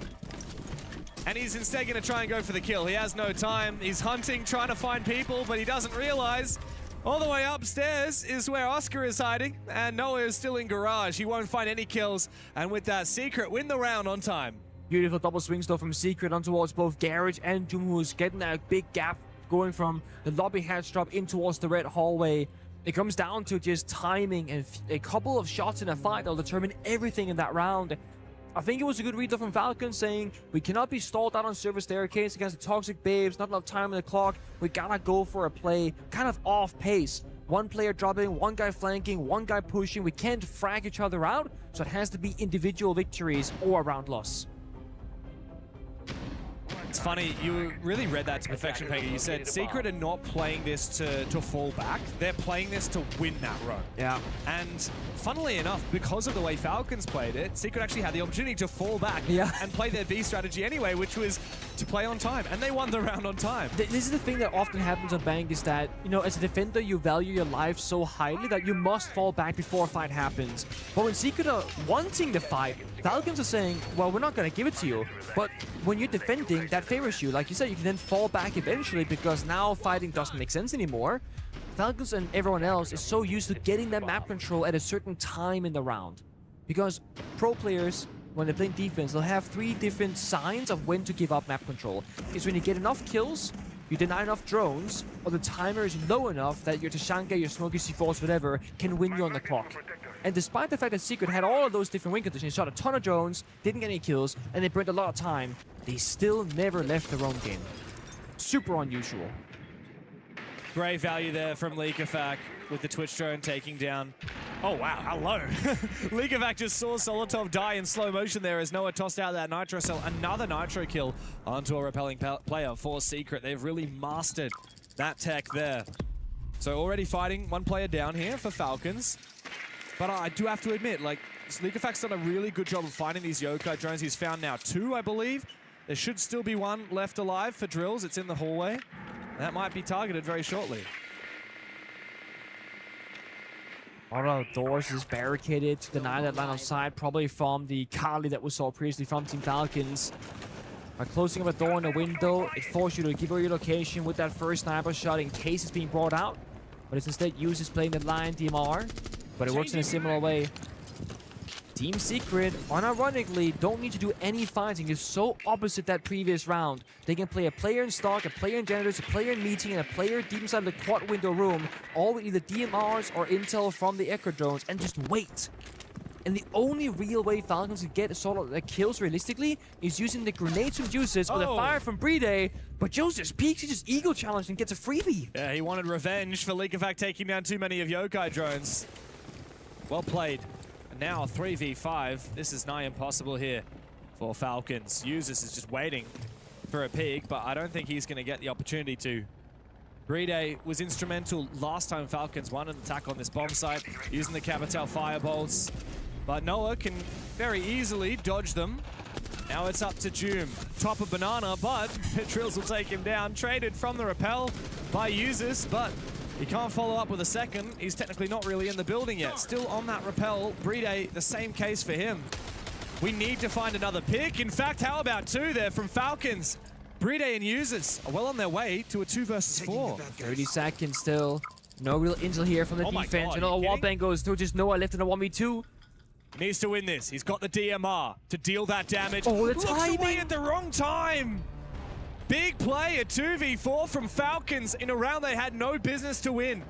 And he's instead going to try and go for the kill. He has no time. He's hunting, trying to find people, but he doesn't realize all the way upstairs is where Oscar is hiding, and Noah is still in Garage. He won't find any kills, and with that, Secret win the round on time. Beautiful double swing though from Secret on towards both Garage and Doom, who's getting that big gap going from the lobby hatch drop in towards the red hallway. It comes down to just timing and a couple of shots in a fight that'll determine everything in that round. I think it was a good read though from Falcon saying, we cannot be stalled out on server staircase against the toxic babes, not enough time on the clock. We gotta go for a play kind of off pace. 1 player dropping, 1 guy flanking, 1 guy pushing. We can't frag each other out, so it has to be individual victories or a round loss. It's funny, you really read that to perfection, Peggy. You said Secret are not playing this to fall back. They're playing this to win that run. Yeah. And funnily enough, because of the way Falcons played it, Secret actually had the opportunity to fall back and play their B strategy anyway, which was to play on time. And they won the round on time. This is the thing that often happens on Bank is that, you know, as a defender, you value your life so highly that you must fall back before a fight happens. But when Secret are wanting the fight, Falcons are saying, well, we're not going to give it to you. But when you're defending, that favors you. Like you said, you can then fall back eventually because now fighting doesn't make sense anymore. Falcons and everyone else is so used to getting that map control at a certain time in the round. Because pro players, when they're playing defense, they'll have 3 different signs of when to give up map control. It's when you get enough kills, you deny enough drones, or the timer is low enough that your Tashanka, your Smoky C4s, whatever, can win you on the clock. And despite the fact that Secret had all of those different win conditions, shot a ton of drones, didn't get any kills, and they burned a lot of time, they still never left their own game. Super unusual. Great value there from Leakafak with the Twitch drone taking down. Oh, wow, hello. Leakafak just saw Solotov die in slow motion there as Noah tossed out that Nitro Cell. Another Nitro kill onto a repelling player for Secret. They've really mastered that tech there. So already fighting 1 player down here for Falcons. But I do have to admit, like, Leakafak's done a really good job of finding these Yokai drones. He's found now 2, I believe. There should still be 1 left alive for Drills. It's in the hallway. That might be targeted very shortly. One of the doors is barricaded to deny that line of sight, probably from the Kali that we saw previously from Team Falcons. By closing up a door in a window, it forces you to give away your location with that first sniper shot in case it's being brought out. But it's instead uses playing the line DMR. But it works in a similar way. Team Secret, unironically, don't need to do any fighting. It's so opposite that previous round. They can play a player in stock, a player in generators, a player in meeting, and a player deep inside the quad window room, all with either DMRs or intel from the Echo drones, and just wait. And the only real way Falcons can get sort of the kills realistically is using the grenades from Juices or the fire from Bride. But Joe's just peeks, he just ego challenged and gets a freebie. Yeah, he wanted revenge for Leakafak taking down too many of Yokai drones. Well played. And now 3v5. This is nigh impossible here for Falcons. Uses is just waiting for a peek, but I don't think he's going to get the opportunity to. Bride was instrumental last time Falcons won an attack on this bomb site using the Capital Firebolts. But Noah can very easily dodge them. Now it's up to Joom. Top of Banana, but Petrills will take him down. Traded from the rappel by Users, but he can't follow up with a second. He's technically not really in the building yet. Still on that rappel. Bride, the same case for him. We need to find another pick. In fact, how about 2 there from Falcons? Bride and Users are well on their way to a 2 versus 4. 30 seconds still. No real intel here from the defense. Another wallbang goes through. Just Noah left in a 1v2. Needs to win this. He's got the DMR to deal that damage. Oh, the Looks timing! away at the wrong time. Big play, a 2v4 from Falcons in a round they had no business to win.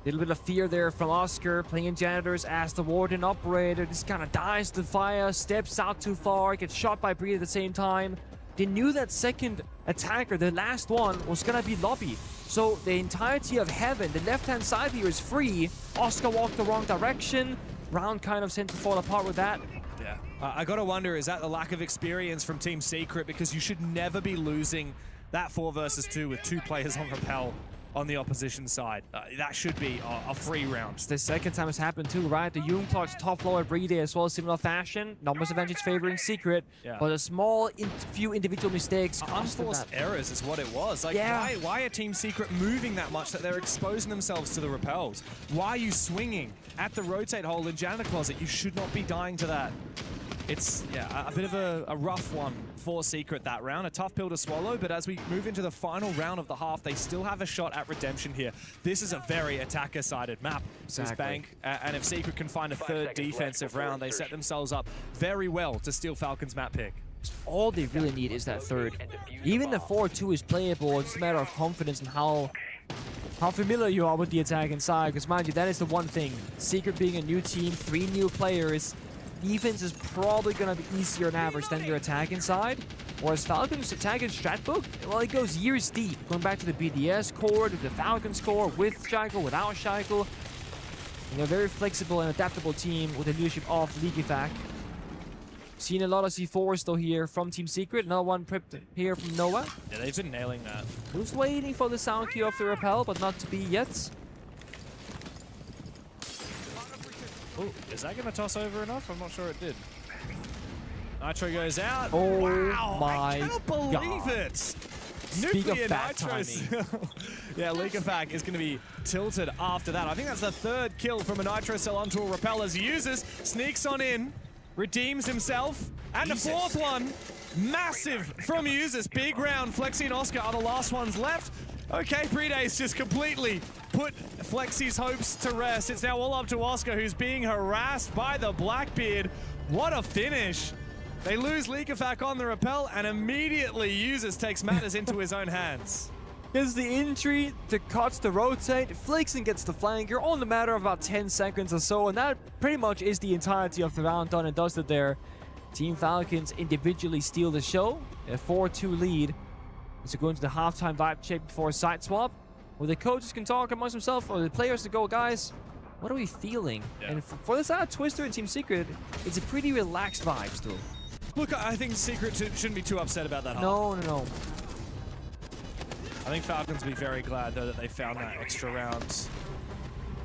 Little bit of fear there from Oscar, playing janitors as the warden operator. Just kind of dies to fire, steps out too far, gets shot by Bree at the same time. They knew that second attacker, the last one, was gonna be Lobby. So the entirety of Heaven, the left-hand side here is free. Oscar walked the wrong direction. Round kind of sent to fall apart with that. Yeah, I gotta wonder, is that the lack of experience from Team Secret? Because you should never be losing that 4 versus 2 with 2 players on rappel on the opposition side. That should be a free round. It's the second time it's happened too, right? The Yoon Clock's top floor every day as well, similar fashion. Numbers advantage favoring Secret, but a small few individual mistakes. Unforced errors is what it was. Like, why are Team Secret moving that much that they're exposing themselves to the rappels? Why are you swinging at the rotate hole in Janitor Closet? You should not be dying to that. It's, a bit of a rough one for Secret that round. A tough pill to swallow, but as we move into the final round of the half, they still have a shot at redemption here. This is a very attacker-sided map. This bank, and if Secret can find a 3rd defensive round, they set themselves up very well to steal Falcon's map pick. All they really need is that 3rd. Even the 4-2 is playable. It's just a matter of confidence and how familiar you are with the attacking side. Because mind you, that is the one thing. Secret being a new team, 3 new players, defense is probably going to be easier on average than your attacking side. Whereas Falcons' attacking strat book, well, it goes years deep. Going back to the BDS core, to the Falcons core, with Shackle, without Shackle. And they're a very flexible and adaptable team with the leadership of Leakyfac. Seen a lot of C4s though here from Team Secret. Another one prepped here from Noah. Yeah, they've been nailing that. Who's waiting for the sound cue of the rappel, but not to be yet. Oh, is that going to toss over enough? I'm not sure it did. Nitro goes out. Oh, wow, my I cannot believe God. it. Speak of bad timing. Yeah, Leakafak is going to be tilted after that. I think that's the 3rd kill from a Nitro Cell onto a rappel as he uses, sneaks on in. redeems himself. And the fourth one, massive from Users. Big round. Flexi and Oscar are the last ones left. Okay, Predate's just completely put Flexi's hopes to rest. It's now all up to Oscar, who's being harassed by the Blackbeard. What a finish. They lose Leakafak on the rappel, and immediately Users takes matters into his own hands. Gets the entry, the cuts to rotate, Flixen gets the flanker all in a matter of about 10 seconds or so, and that pretty much is the entirety of the round done and dusted there. Team Falcons individually steal the show, a 4-2 lead. As we go into the halftime vibe check before a side swap, where the coaches can talk amongst themselves, or the players to go, guys, what are we feeling? Yeah. And for the side of Twister and Team Secret, it's a pretty relaxed vibe still. Look, I think Secret shouldn't be too upset about that half. No. I think Falcons will be very glad, though, that they found that extra round.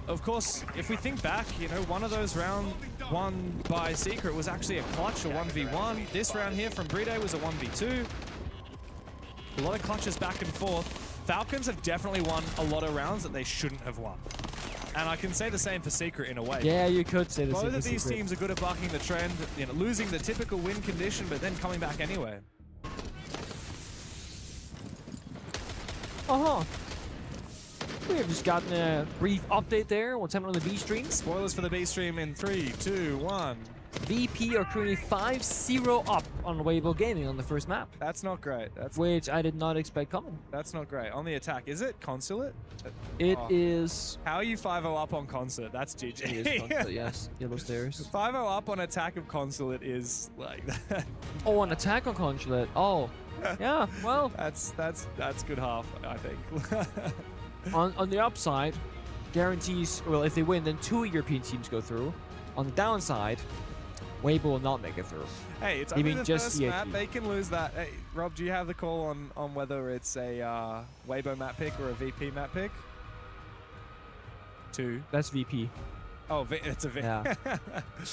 Of course, if we think back, you know, one of those round won by Secret was actually a clutch, a 1v1. This round here from Bride was a 1v2. A lot of clutches back and forth. Falcons have definitely won a lot of rounds that they shouldn't have won. And I can say the same for Secret in a way. Yeah, you could say the same. Both of these Secret. teams are good at bucking the trend, you know, losing the typical win condition, but then coming back anyway. We have just gotten a brief update there. What's happening on the B stream? Spoilers for the B stream in 3, 2, 1. VP are currently 5-0 up on Weibo Gaming on the first map, That's not great. which I did not expect coming. That's not great. On the attack, is it Consulate? It is. How are you 5-0 up on Consulate? That's GG. It is Consulate, yes. Yellow stairs. 5-0 up on attack of Consulate is like that. Oh, an attack on Consulate. Oh, yeah. Well, That's good half, I think. on the upside, guarantees. Well, if they win, then 2 European teams go through. On the downside, Weibo will not make it through. Hey, it's You only mean the just first CHG? map. They can lose that. Hey, Rob, do you have the call on whether it's a Weibo map pick or a VP map pick? 2. That's VP. Oh, it's a V. Yeah.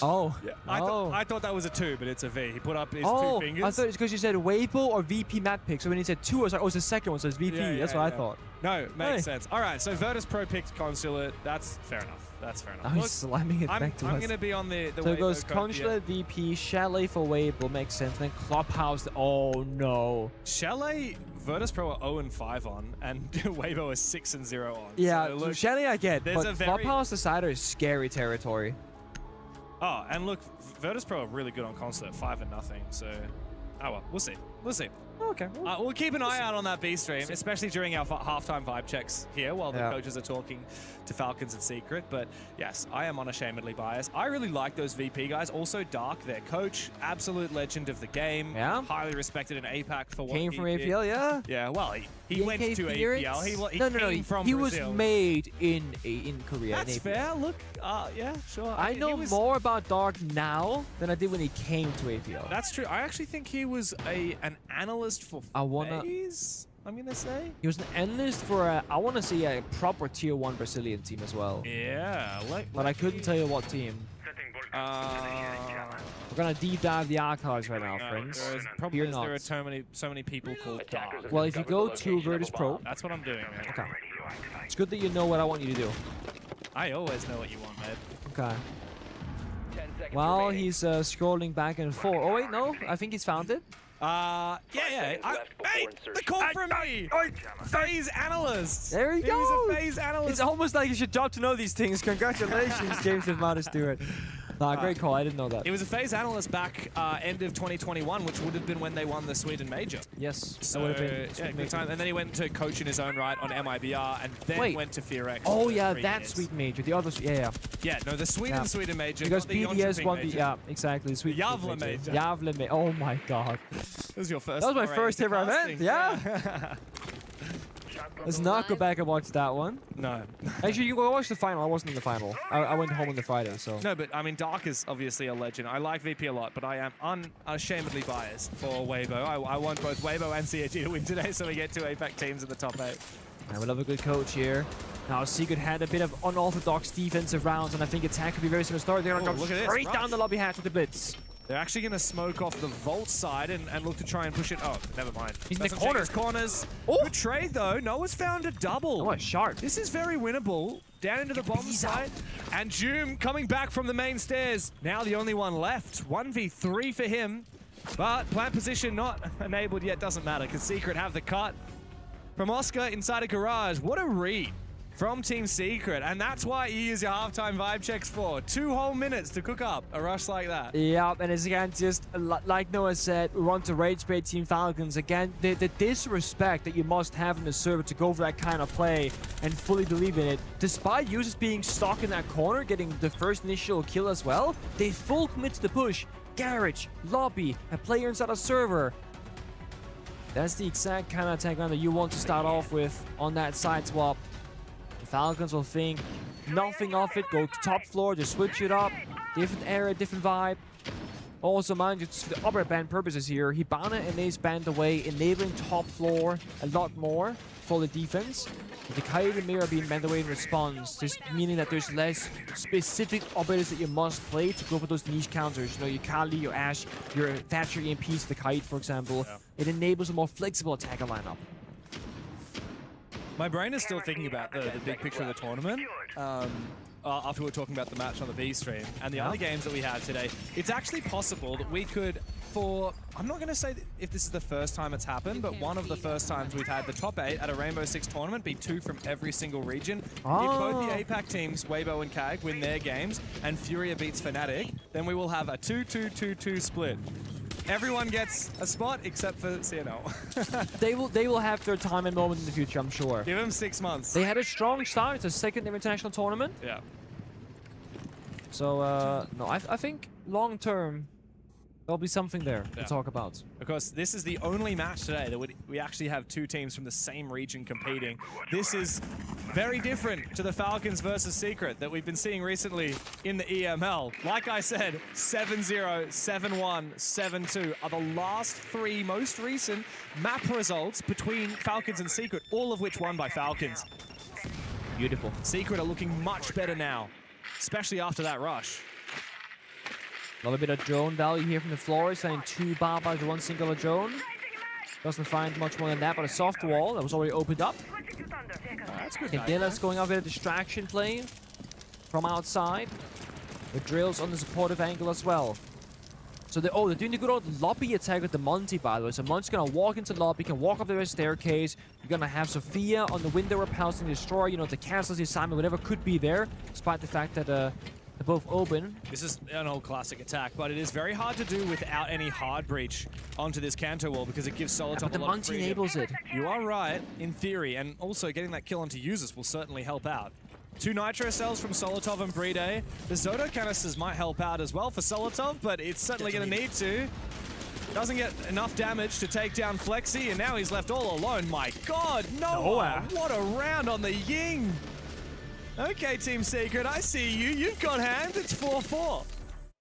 Oh. Yeah. Oh. I thought that was a 2, but it's a V. He put up his 2 Oh, fingers. I thought it's because you said Weibo or VP map pick. So when he said 2, I was like, oh, it's the second one, so it's VP. Yeah, That's yeah, what I yeah. thought. No, makes Hey. sense. All right, so Virtus Pro picked Consulate. That's fair enough. That's fair enough. Now he's slamming it I'm back to us. going to be on the So Weibo it goes code, Consulate, VP, Chalet for Weibo, makes sense. And then Clubhouse, oh no. Chalet, Virtus Pro are 0-5 on, and Weibo is 6-0 on. Yeah, so look, Chalet I get, there's but a very- Clubhouse Decider is scary territory. Oh, and look, Virtus Pro are really good on Consulate, 5-0. So, oh well, we'll see. We'll see. Okay. We'll keep an eye out on that B stream, especially during our halftime vibe checks here while the Yeah. coaches are talking to Falcons and Secret. But yes, I am unashamedly biased. I really like those VP guys. Also, Dark, their coach, absolute legend of the game. Yeah. Highly respected in APAC for what Came he from did. APL, yeah. Yeah, well, he went to appearance? APL. He no, came from he Brazil. was made in Korea. That's in APL. fair. Look, yeah, sure. I mean, know he was, more about Dark now than I did when he came to APL. That's true. I actually think he was an analyst for FaZe, I'm going to say. He was an analyst for, I want to say, a proper Tier 1 Brazilian team as well. Yeah. But I couldn't tell you what team. We're going to deep dive the archives right now, friends. Problem Fear is not. there are so many people called Dark. Well, if you go to Virtus Pro, That's what I'm doing, man. okay. It's good that you know what I want you to do. I always know what you want, man. Okay. While he's scrolling back and forth. Oh, wait, no. I think he's found it. Yeah. Hey, the call from me! FaZe analyst! There he He was goes. a FaZe analyst. It's almost like you should job to know these things. Congratulations, James and Stewart. Nah, great call. I didn't know that. He was a FaZe analyst back end of 2021, which would have been when they won the Sweden Major. Yes. So, that would have been yeah, good time. And then he went to coach in his own right on MIBR, and then Wait. went to FearX. Oh, for yeah, 3 that years. Sweden major. The other, yeah. Yeah, no, the Sweden Major. Because not the BDS Jönköping won the, Major. yeah, exactly. Sweden Gävle major. Gävle major. Oh my god. This was your first. That was my foray first into ever event, casting. yeah. Let's not go back and watch that one. No. Actually, you can go watch the final. I wasn't in the final. I went home on the Friday, so. No, but I mean, Dark is obviously a legend. I like VP a lot, but I am unashamedly biased for Weibo. I want both Weibo and CAG to win today, so we get 2 APAC teams in the top 8. And we love a good coach here. Now, Secret had a bit of unorthodox defensive rounds, and I think attack could be very similar start. They're going to look go at this, straight rush. down the lobby hatch with the blitz. They're actually going to smoke off the vault side and look to try and push it. Oh, never mind. He's in the Doesn't check corner. his corners. Oh. Good trade, though. Noah's found a double. Oh, a shark. This is very winnable. Down into the bomb side. And Doom coming back from the main stairs. Now the only one left. 1v3 for him. But plant position not enabled yet. Doesn't matter because Secret have the cut. From Oscar inside a garage. What a read from Team Secret. And that's why you use your halftime vibe checks for. 2 whole minutes to cook up a rush like that. Yeah, and it's again just like Noah said, we want to rage bait Team Falcons. Again, the disrespect that you must have in the server to go for that kind of play and fully believe in it. Despite users being stuck in that corner, getting the first initial kill as well, they full commit to the push. Garage, lobby, a player inside a server. That's the exact kind of attack that you want to start off with on that side swap. The Falcons will think nothing of it, go to top floor, just switch it up. Different area, different vibe. Also, mind you, for the upper band purposes here, Hibana and Ace band away, enabling top floor a lot more for the defense. The Coyote and Mirror being banned away in response, just meaning that there's less specific operators that you must play to go for those niche counters. You know, your Kali, your Ashe, your Thatcher EMPs, the Kite, for example. Yeah. It enables a more flexible attacker lineup. My brain is still thinking about the big picture of the tournament. After we were talking about the match on the B stream and the other games that we had today, it's actually possible that we could, I'm not going to say if this is the first time it's happened, but one of the first times we've had the top 8 at a Rainbow Six tournament be 2 from every single region. If both the APAC teams, Weibo and KAG, win their games and Furia beats Fnatic, then we will have a 2-2-2-2 split. Everyone gets a spot except for CNO. They will have their time and moment in the future, I'm sure. Give them 6 months. They had a strong start. It's a second international tournament. Yeah. So, no, I think long term, there'll be something there to talk about. Of course, this is the only match today that we actually have 2 teams from the same region competing. This is very different to the Falcons versus Secret that we've been seeing recently in the EML. Like I said, 7-0, 7-1, 7-2 are the last 3 most recent map results between Falcons and Secret, all of which won by Falcons. Beautiful. Secret are looking much better now, especially after that rush. Love a bit of drone value here from the floor. Sending 2 barbars to 1 singular drone. Doesn't find much more than that, but a soft wall that was already opened up. That's good. Dilla's going out with a distraction play from outside. With drills on the supportive angle as well. So they're doing the good old lobby attack with the Monty, by the way. So Monty's gonna walk into lobby, can walk up the staircase. You're gonna have Sophia on the window repulsing the destroyer, you know, to cancel the assignment, whatever could be there, despite the fact that they're both open. This is an old classic attack, but it is very hard to do without any hard breach onto this Canto wall because it gives Solotov a lot of freedom. But the Monty enables it. You are right, in theory, and also getting that kill onto users will certainly help out. 2 Nitro cells from Solotov and Bride. The Zoto canisters might help out as well for Solotov, but it's certainly going to need to. Doesn't get enough damage to take down Flexi, and now he's left all alone. My God, Noah! What a round on the Ying! Okay, Team Secret, I see you. You've got hands. It's 4-4.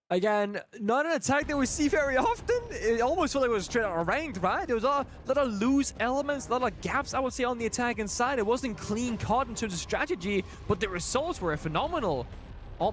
Again, not an attack that we see very often. It almost felt like it was straight out of ranked, right? There was a lot of loose elements, a lot of gaps, I would say, on the attack inside. It wasn't clean cut in terms of strategy, but the results were phenomenal.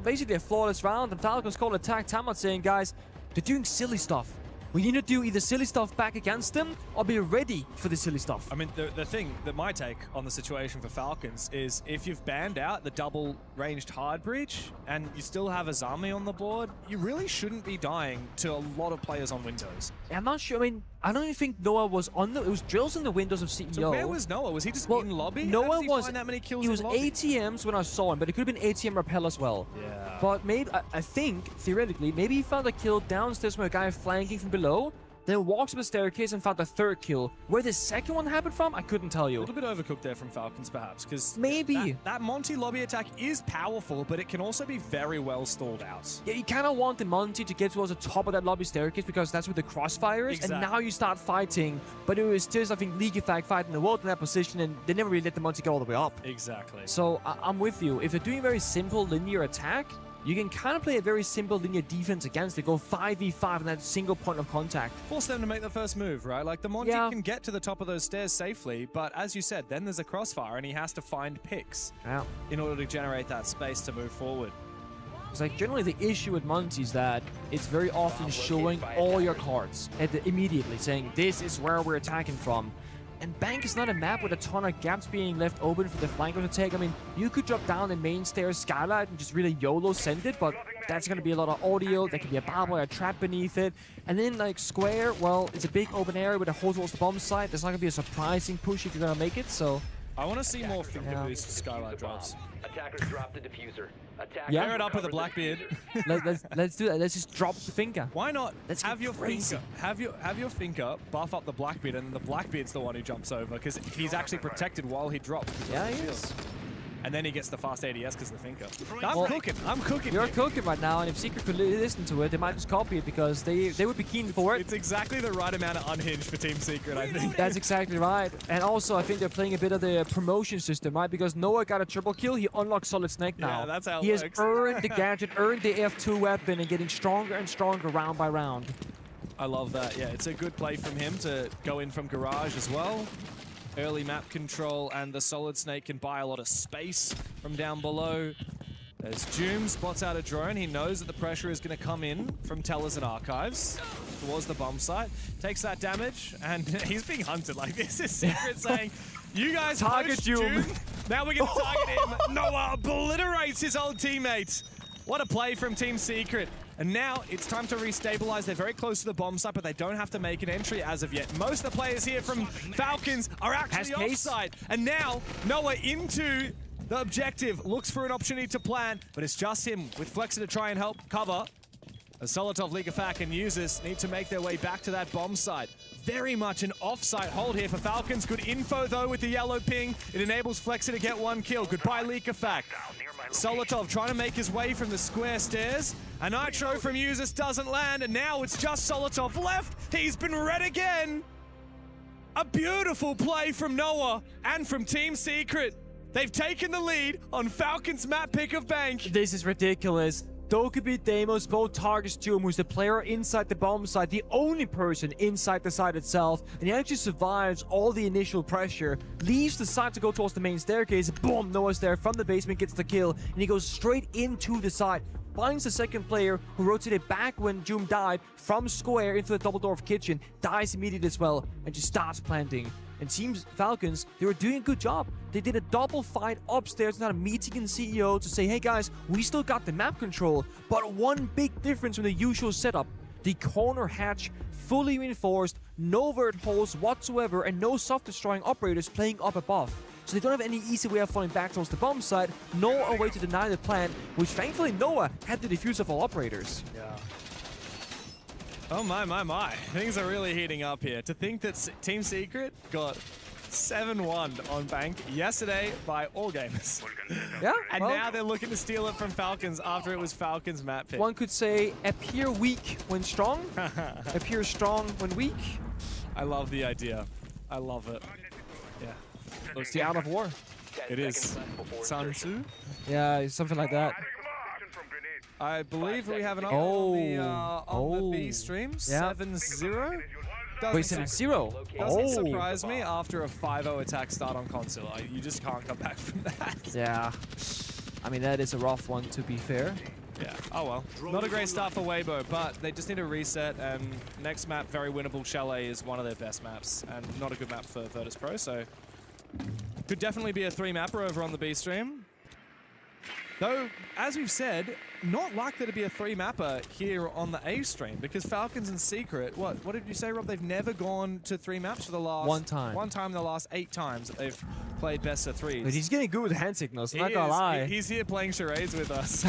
Basically a flawless round, and Falcons called attack timeout saying, guys, they're doing silly stuff. We need to do either silly stuff back against them or be ready for the silly stuff. I mean, the thing that my take on the situation for Falcons is if you've banned out the double ranged hard breach and you still have Azami on the board, you really shouldn't be dying to a lot of players on Windows. I'm not sure. I mean, I don't even think Noah was on it was drills in the windows of CEO. So where was Noah? Was he just in lobby? Noah was that many kills he was in lobby? ATMs when I saw him, but it could have been ATM rappel as well. Yeah. But maybe I think theoretically, maybe he found a kill downstairs from a guy flanking from below. Then walks up the staircase and found the 3rd kill. Where the second one happened from, I couldn't tell you. A little bit overcooked there from Falcons, perhaps, because maybe that Monty lobby attack is powerful, but it can also be very well stalled out. Yeah, you kind of want the Monty to get towards the top of that lobby staircase because that's where the crossfire is, and now you start fighting. But it was just, I think, League Effect fighting the world in that position, and they never really let the Monty go all the way up. Exactly. So I'm with you. If they're doing a very simple linear attack, you can kind of play a very simple linear defense against it. Go 5v5 in that single point of contact. Force them to make the first move, right? Like, the Monty can get to the top of those stairs safely, but as you said, then there's a crossfire, and he has to find picks in order to generate that space to move forward. It's like generally the issue with Monty is that it's very often showing all your cards immediately, saying this is where we're attacking from. And Bank is not a map with a ton of gaps being left open for the flanker to take. I mean, you could drop down the main stairs skylight and just really YOLO send it, but that's going to be a lot of audio. There could be a barbed wire trap beneath it. And then, like, Square, well, it's a big open area with a hole towards the bomb site. There's not going to be a surprising push if you're going to make it, so... I want to see more finger boost skylight drops. Attackers drop the diffuser. Yeah. Pair it up with a Blackbeard. let's do that. Let's just drop the finger. Why not Let's have get your crazy. finger, have your finger buff up the Blackbeard, and the Blackbeard's the one who jumps over because he's actually protected while he drops. Yeah, he is. And then he gets the fast ADS because of the finger. Well, I'm cooking. You're here. cooking right now, and if Secret could listen to it, they might just copy it because they would be keen for it. It's exactly the right amount of unhinged for Team Secret, I think. That's exactly right. And also, I think they're playing a bit of the promotion system, right? Because Noah got a triple kill, he unlocks Solid Snake now. Yeah, that's how it He has works. earned the gadget, earned the F2 weapon, and getting stronger and stronger round by round. I love that. Yeah, it's a good play from him to go in from Garage as well. Early map control, and the Solid Snake can buy a lot of space from down below. As Doom spots out a drone, he knows that the pressure is going to come in from Tellers and Archives towards the bomb site. Takes that damage, and he's being hunted. Like, this is Secret saying, you guys Target push Doom. Now we're going to target him. Noah obliterates his old teammates. What a play from Team Secret. And now it's time to restabilize. They're very close to the bomb site, but they don't have to make an entry as of yet. Most of the players here from Falcons are actually offside. And now Noah into the objective, looks for an opportunity to plant, but it's just him with Flexer to try and help cover. As Solotov, Ligafak, and Users need to make their way back to that bomb site. Very much an off-site hold here for Falcons. Good info, though, with the yellow ping. It enables Flexer to get one kill. Goodbye, Ligafak. Solotov trying to make his way from the square stairs. A Nitro from Users doesn't land, and now it's just Solotov left. He's been red again. A beautiful play from Noah and from Team Secret. They've taken the lead on Falcons' map pick of Bank. This is ridiculous. Dokkaebi Deimos both targets Doom, who's the player inside the bomb site, the only person inside the site itself, and he actually survives all the initial pressure, leaves the site to go towards the main staircase. Boom, Noah's there from the basement, gets the kill, and he goes straight into the site, finds the second player who rotated back when Doom died from square into the double door of kitchen, dies immediately as well, and just starts planting. And Team Falcons, they were doing a good job. They did a double fight upstairs, not a meeting in CEO to say, hey guys, we still got the map control, but one big difference from the usual setup. The corner hatch, fully reinforced, no vert holes whatsoever, and no self-destroying operators playing up above. So they don't have any easy way of falling back towards the bomb site, nor a way to deny the plant, which thankfully Noah had to defuse of all operators. Yeah. Oh my. Things are really heating up here. To think that Team Secret got 7-1 on Bank yesterday by all gamers. Yeah, And well, now they're looking to steal it from Falcons after it was Falcons' map pick. one could say appear weak when strong, appear strong when weak. I love the idea. I love it. Yeah. It's the art of war. It is. Sun Tzu? Yeah, something like that. I believe we have an up Oh. on the B stream. Yeah. 7-0. Wait, 7-0? Doesn't surprise me after a 5-0 attack start on console. You just can't come back from that. Yeah. I mean, that is a rough one, to be fair. Yeah. Oh well. Not a great start for Weibo, but they just need to reset. And next map, very winnable. Chalet is one of their best maps, and not a good map for Virtus Pro. So could definitely be a 3-mapper over on the B stream. Though, as we've said, not likely to be a 3-mapper here on the A stream, because Falcons and Secret, what did you say, Rob? They've never gone to 3 maps for the last... One time. One time in the last 8 times that they've played best of 3s. But he's getting good with hand signals, I'm not He gonna is. lie. He's here playing charades with us.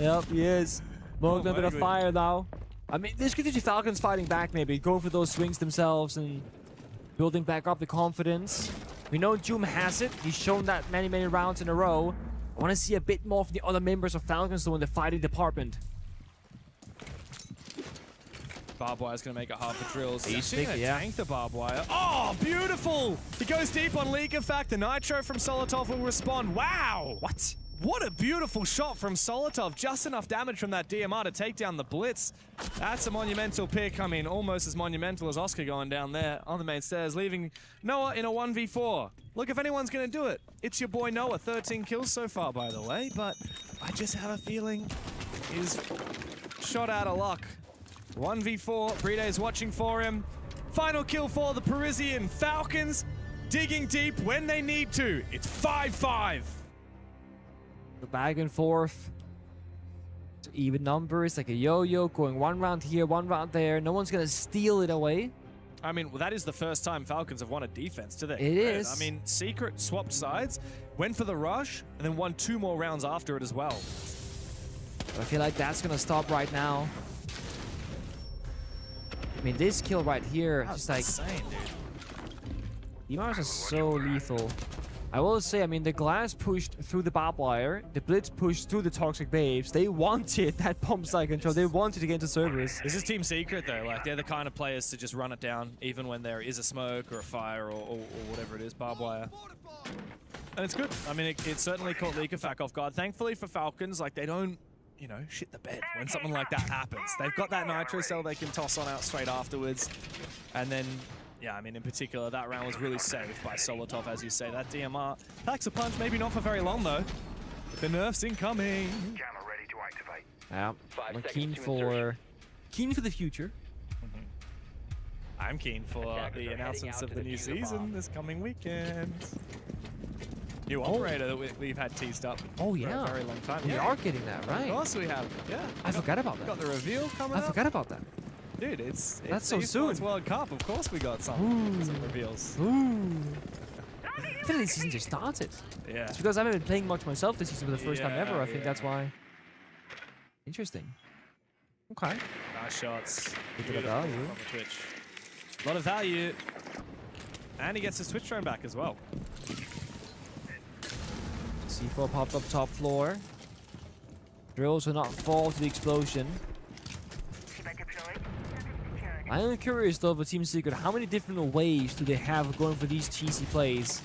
Yep, he is. Smoking a bit of my fire now. I mean, this could be Falcons fighting back maybe, going for those swings themselves and building back up the confidence. We know Doom has it. He's shown that many rounds in a row. I want to see a bit more from the other members of Falcons though in the fighting department. Barbed wire's going to make it hard for drills. He's actually going to sticky, yeah. tank the barbed wire. Oh, beautiful! He goes deep on Leak Effect. The Nitro from Solotov will respond. Wow! What? What a beautiful shot from Solotov. Just enough damage from that DMR to take down the Blitz. That's a monumental pick. I mean, almost as monumental as Oscar going down there on the main stairs, leaving Noah in a 1v4. Look, if anyone's going to do it, it's your boy Noah. 13 kills so far, by the way, but I just have a feeling he's shot out of luck. 1v4, Breday's watching for him. Final kill for the Parisian Falcons, digging deep when they need to. It's 5-5. The back and forth. It's even numbers, like a yo-yo, going one round here, one round there. No one's gonna steal it away. I mean, well, that is the first time Falcons have won a defense to their It credit. is. I mean, Secret swapped sides, went for the rush, and then won 2 more rounds after it as well. But I feel like that's gonna stop right now. I mean, this kill right here, That's just like, insane, dude. DMRs are so lethal. I will say, I mean, the Glass pushed through the barbed wire, the Blitz pushed through the Toxic Babes. They wanted that bomb site control. They wanted to get into service. This is Team Secret, though. Like, they're the kind of players to just run it down, even when there is a smoke or a fire or whatever it is, barbed wire. And it's good. I mean, it certainly caught Leakafak off guard. Thankfully for Falcons, like, they don't, you know, shit the bed when something like that happens. They've got that Nitro Cell they can toss on out straight afterwards. And then, yeah, I mean, in particular, that round was really saved by Solotov, as you say. That DMR packs a punch, maybe not for very long, though. But the nerf's incoming. Jammer ready to activate. Yeah, 5 we're seconds keen to for the future. I'm keen for Attackers the are announcements heading of out the to new defuse the bomb. season this coming weekend. New operator that we've had teased up Oh, for yeah. a very long time. We Yeah, are getting that, of right? course we have. Yeah. I forgot about Got that. the reveal coming I up. forgot about that. Dude, it's That's so esports soon. World Cup. Of course we got some reveals. Ooh. I feel like this season just started. Yeah. It's because I haven't been playing much myself this season for the first time ever. I think Yeah. that's why. Interesting. Okay. Nice shots. Look at the Beautiful value. from the Twitch. A lot of value. And he gets his Twitch drone back as well. C4 popped up top floor. Drills will not fall to the explosion. I am curious though for Team Secret, how many different ways do they have going for these cheesy plays?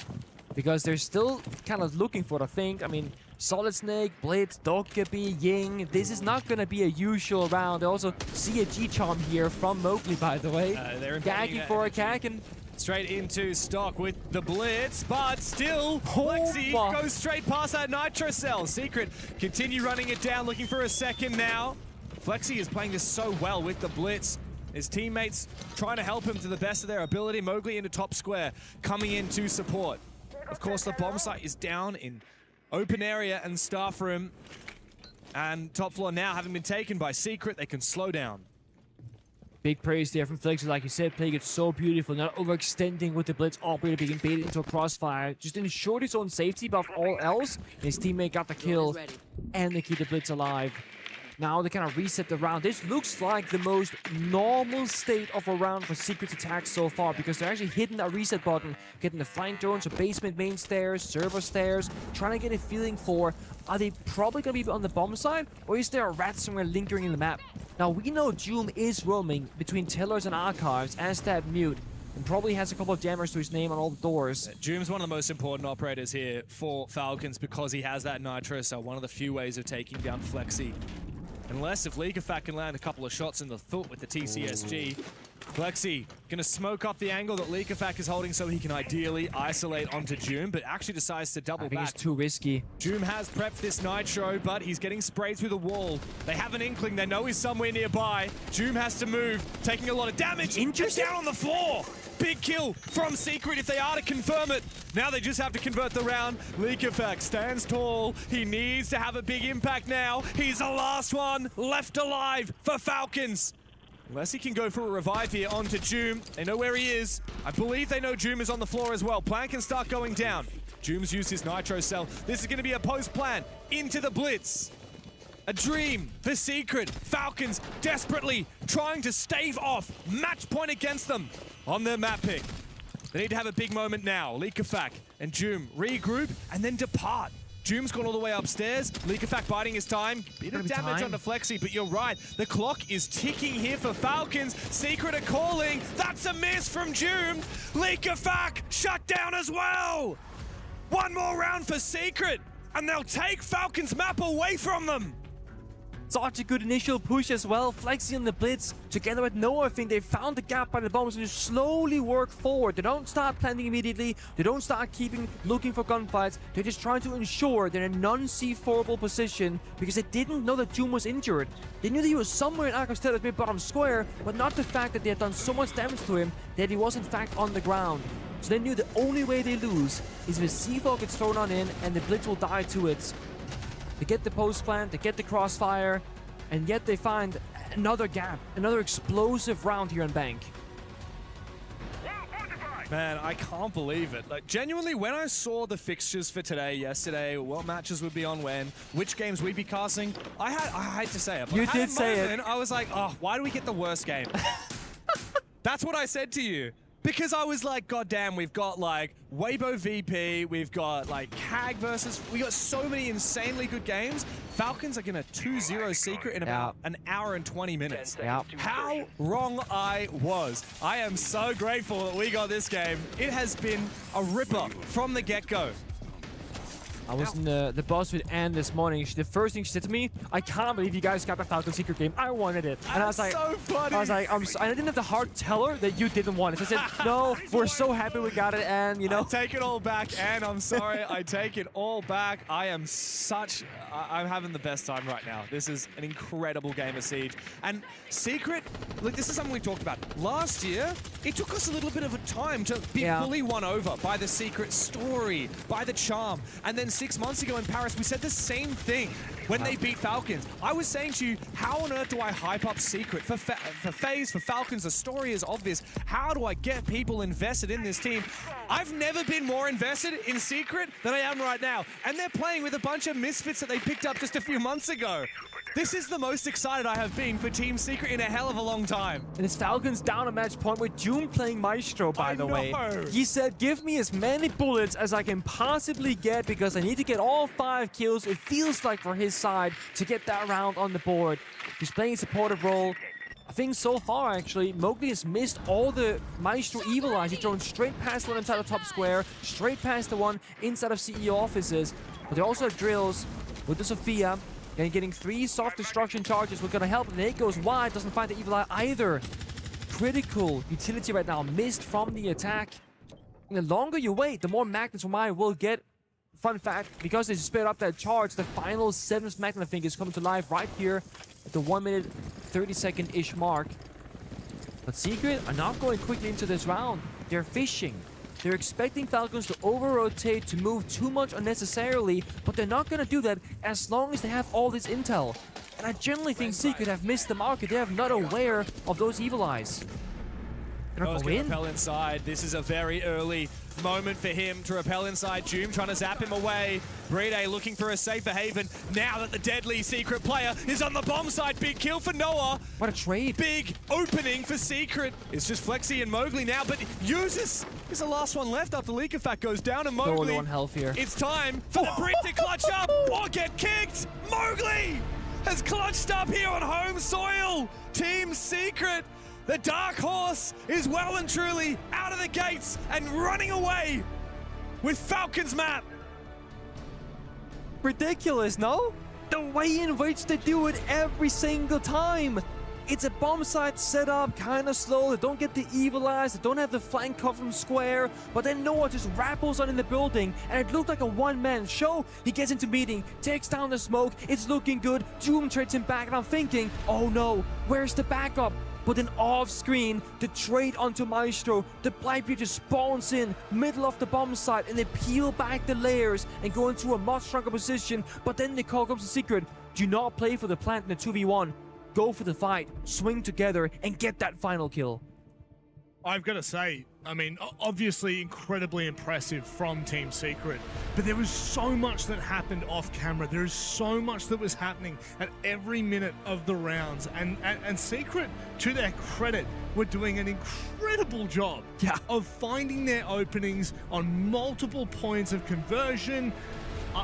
Because they're still kind of looking for it, I think. I mean, Solid Snake, Blitz, Dokkaebi, Ying. This is not going to be a usual round. They also see a G-Charm here from Mowgli, by the way. They're embodying Gagging that for a energy. cack and Straight into stock with the Blitz, but still, Oh Flexi my. goes straight past that Nitro Cell. Secret continue running it down, looking for a second now. Flexi is playing this so well with the Blitz. His teammates trying to help him to the best of their ability. Mowgli into top square, coming in to support. Of course, the bomb site is down in open area and staff room. And top floor now having been taken by Secret, they can slow down. big praise there from Flexi, like you said, playing it so beautiful, not overextending with the Blitz operator being baited into a crossfire. Just ensured his own safety above all else. His teammate got the kill, and they keep the Blitz alive. Now they kind of reset the round. This looks like the most normal state of a round for Secret's attacks so far, because they're actually hitting that reset button, getting the flying drones, so basement main stairs, server stairs, trying to get a feeling for, are they probably going to be on the bomb side, or is there a rat somewhere lingering in the map? Now we know Doom is roaming between Tillers and Archives as that mute, and probably has a couple of jammers to his name on all the doors. Doom's one of the most important operators here for Falcons because he has that Nitro, so one of the few ways of taking down Flexi. Unless if Leakafak can land a couple of shots in the foot with the TCSG. Flexi gonna smoke up the angle that Leakafak is holding so he can ideally isolate onto Doom, but actually decides to double I think back. it's too risky. Doom has prepped this Nitro, but he's getting sprayed through the wall. They have an inkling, they know he's somewhere nearby. Doom has to move, taking a lot of damage. Interesting. Down on the floor! Big kill from Secret if they are to confirm it. Now they just have to convert the round. Leakafak stands tall. He needs to have a big impact now. He's the last one left alive for Falcons. Unless he can go for a revive here onto Doom. They know where he is. I believe they know Doom is on the floor as well. Plan can start going down. Doom's used his Nitro Cell. This is going to be a post plan into the Blitz. A dream for Secret. Falcons desperately trying to stave off match point against them on their map pick. They need to have a big moment now. Leakafak and Doom regroup and then depart. Doom's gone all the way upstairs. Leakafak biding his time. Bit of damage onto Flexi, but you're right. The clock is ticking here for Falcons. Secret are calling. That's a miss from Doom. Leakafak shut down as well. One more round for Secret. and they'll take Falcons map away from them. Such a good initial push as well. Flexi on the blitz. Together with Noah, I think they found the gap by the bombs and just slowly work forward. They don't start planting immediately. They don't start looking for gunfights. They're just trying to ensure they're in a non-C4able position because they didn't know that Doom was injured. They knew that he was somewhere in Arcostella's mid-bottom square, but not the fact that they had done so much damage to him that he was in fact on the ground. So they knew the only way they lose is if C4 gets thrown on in and the blitz will die to it. They get the post plant, they get the crossfire, and yet they find another gap, another explosive round here on Bank. Man, I can't believe it. Like, genuinely, when I saw the fixtures for today, yesterday, what matches would be on when, which games we'd be casting, I hate to say it, but you I had did a say moment, I was like, oh, why do we get the worst game? That's what I said to you. Because I was like, God damn, we've got like Weibo VP, we've got like CAG versus, we got so many insanely good games. Falcons are gonna 2-0 Secret in about an hour and 20 minutes. How wrong I was. I am so grateful that we got this game. It has been a ripper from the get-go. I was in the bus with Anne this morning. The first thing she said to me, I can't believe you guys got the Falcon Secret game. I wanted it. And I was like, so funny. I was like, I didn't have the heart to tell her that you didn't want it. So I said, no, we're so happy we got it, Anne, you know. I take it all back, Anne. I'm sorry. I take it all back. I'm having the best time right now. This is an incredible game of Siege. And Secret, look, this is something we talked about. Last year, it took us a little bit of a time to be fully won over by the Secret story, by the charm. And then 6 months ago in Paris, we said the same thing when they beat Falcons. I was saying to you, how on earth do I hype up Secret? For FaZe, for Falcons, the story is obvious. How do I get people invested in this team? I've never been more invested in Secret than I am right now. And they're playing with a bunch of misfits that they picked up just a few months ago. This is the most excited I have been for Team Secret in a hell of a long time. And it's Falcons down a match point with Doom playing Maestro, by the way. He said, give me as many bullets as I can possibly get because I need to get all 5 kills, it feels like, for his side to get that round on the board. He's playing a supportive role. I think so far, actually, Mowgli has missed all the Maestro Evil Eyes. He's thrown straight past one inside the top square, straight past the one inside of CEO offices. But they also have drills with the Sophia. And getting 3 soft destruction charges was going to help. And Nate goes wide, doesn't find the Evil Eye either. Critical utility right now, missed from the attack. And the longer you wait, the more magnets from Maya will get. Fun fact, because they sped up that charge, the final 7th magnet, I think, is coming to life right here at the 1 minute 30-second-ish mark. But Secret are not going quickly into this round. They're fishing. They're expecting Falcons to over-rotate, to move too much unnecessarily, but they're not going to do that as long as they have all this intel. And I generally think Secret have missed the market. They are not aware of those Evil Eyes. They're not going to repel inside. This is a very early moment for him to repel inside. Doom trying to zap him away. Brede looking for a safer haven. Now that the deadly Secret player is on the bomb side. Big kill for Noah. What a trade. Big opening for Secret. It's just Flexi and Mowgli now, but uses is the last one left after Leak Effect goes down, and Mowgli. On health here. It's time for the Brit to clutch up or get kicked. Mowgli has clutched up here on home soil. Team Secret. The Dark Horse is well and truly out of the gates and running away with Falcons map. Ridiculous, no? The way in which they do it every single time. It's a bomb site setup, kind of slow. They don't get the Evil Eyes. They don't have the flank cover from Square. But then Noah just rappels on in the building, and it looked like a one-man show. He gets into meeting, takes down the smoke. It's looking good. Doom trades him back, and I'm thinking, oh no, where's the backup? But then off-screen, the trade onto Maestro, the Blightbeard just spawns in, middle of the bomb site, and they peel back the layers and go into a much stronger position. But then the call comes to Secret. Do not play for the plant in the 2v1. Go for the fight, swing together, and get that final kill. I've got to say, I mean, obviously incredibly impressive from Team Secret, but there was so much that happened off camera. There is so much that was happening at every minute of the rounds, and Secret, to their credit, were doing an incredible job of finding their openings on multiple points of conversion.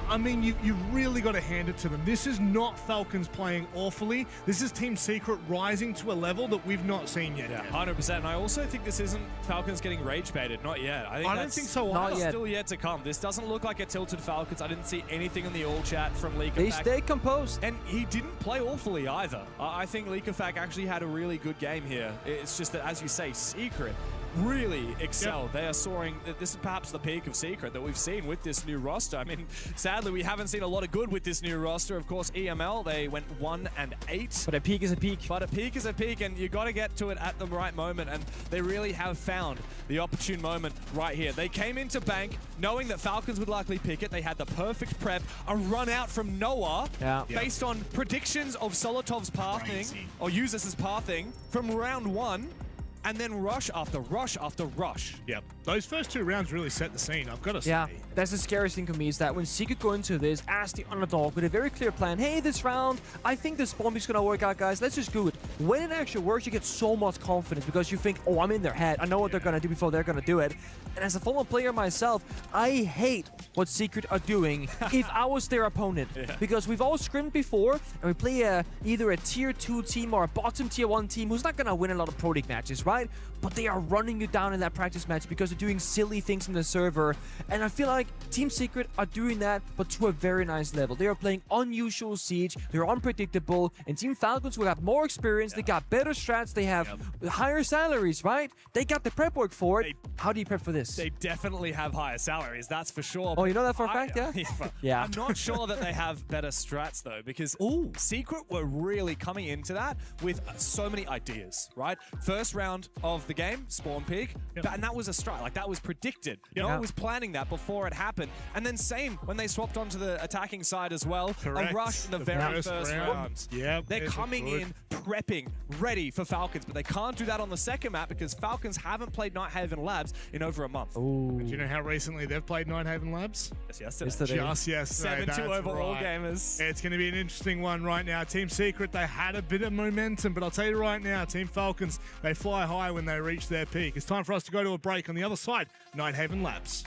I mean, you've really got to hand it to them. This is not Falcons playing awfully. This is Team Secret rising to a level that we've not seen yet. Yeah, 100%. And I also think this isn't Falcons getting rage baited. Not yet. I don't think so Not either. yet. Still yet to come. This doesn't look like a tilted Falcons. I didn't see anything in the all chat from Leaker. They stay composed. And he didn't play awfully either. I think Leakerfac actually had a really good game here. It's just that, as you say, Secret really excelled. They are soaring. This is perhaps the peak of Secret that we've seen with this new roster. I mean, sadly, we haven't seen a lot of good with this new roster. Of course, EML, they went 1-8. But a peak is a peak. But a peak is a peak, and you got to get to it at the right moment, and they really have found the opportune moment right here. They came into Bank knowing that Falcons would likely pick it. They had the perfect prep, a run out from Noah based on predictions of Solotov's pathing, or Usis' pathing from round 1. And then rush after rush after rush. Yep. Those first 2 rounds really set the scene, I've got to say. Yeah, that's the scariest thing for me is that when Secret go into this as the underdog with a very clear plan, hey, this round, I think this bomb is going to work out, guys. Let's just do it. When it actually works, you get so much confidence because you think, oh, I'm in their head. I know what they're going to do before they're going to do it. And as a former player myself, I hate what Secret are doing if I was their opponent. Because we've all scrimmed before, and we play either a tier 2 team or a bottom tier 1 team who's not going to win a lot of Pro League matches, right? But they are running you down in that practice match because they're doing silly things in the server. And I feel like Team Secret are doing that, but to a very nice level. They are playing unusual Siege, they're unpredictable, and Team Falcons will have more experience, they got better strats, they have higher salaries, right? They got the prep work for it. How do you prep for this? They definitely have higher salaries, that's for sure. Oh, you know that for a fact, yeah? Yeah. I'm not sure that they have better strats, though, because Secret were really coming into that with so many ideas, right? First round of the game, spawn peak, and that was a strat. Like, that was predicted. No one was planning that before it happened. And then same when they swapped onto the attacking side as well. Correct. A rush in the very first round. They're coming in, prepping, ready for Falcons, but they can't do that on the second map because Falcons haven't played Nighthaven Labs in over a month. Do you know how recently they've played Nighthaven Labs? Just yesterday. Just yesterday. 7-2 over all gamers. It's going to be an interesting one right now. Team Secret, they had a bit of momentum, but I'll tell you right now, Team Falcons, they fly high when they reach their peak. It's time for us to go to a break. On the other side, Nighthaven Labs.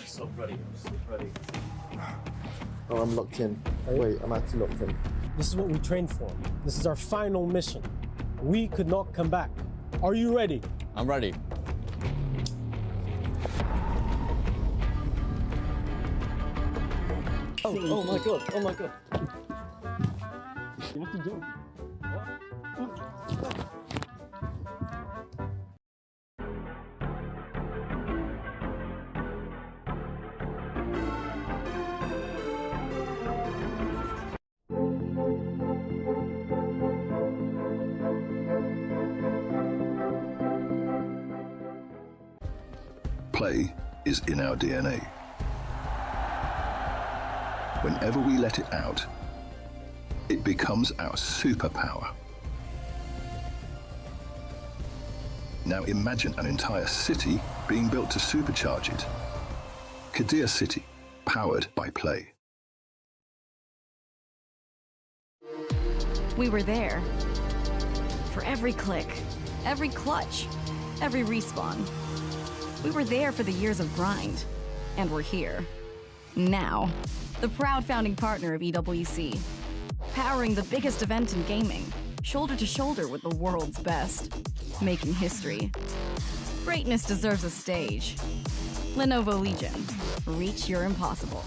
So ready. Oh, I'm locked in. Wait, I'm actually locked in. This is what we trained for. This is our final mission. We could not come back. Are you ready? I'm ready. Oh my god, oh my god. You have to do it. Play is in our DNA. Whenever we let it out, it becomes our superpower. Now imagine an entire city being built to supercharge it. Kadir City, powered by Play. We were there. For every click, every clutch, every respawn. We were there for the years of grind. And we're here. Now. The proud founding partner of EWC. Powering the biggest event in gaming. Shoulder to shoulder with the world's best. Making history. Greatness deserves a stage. Lenovo Legion. Reach your impossible.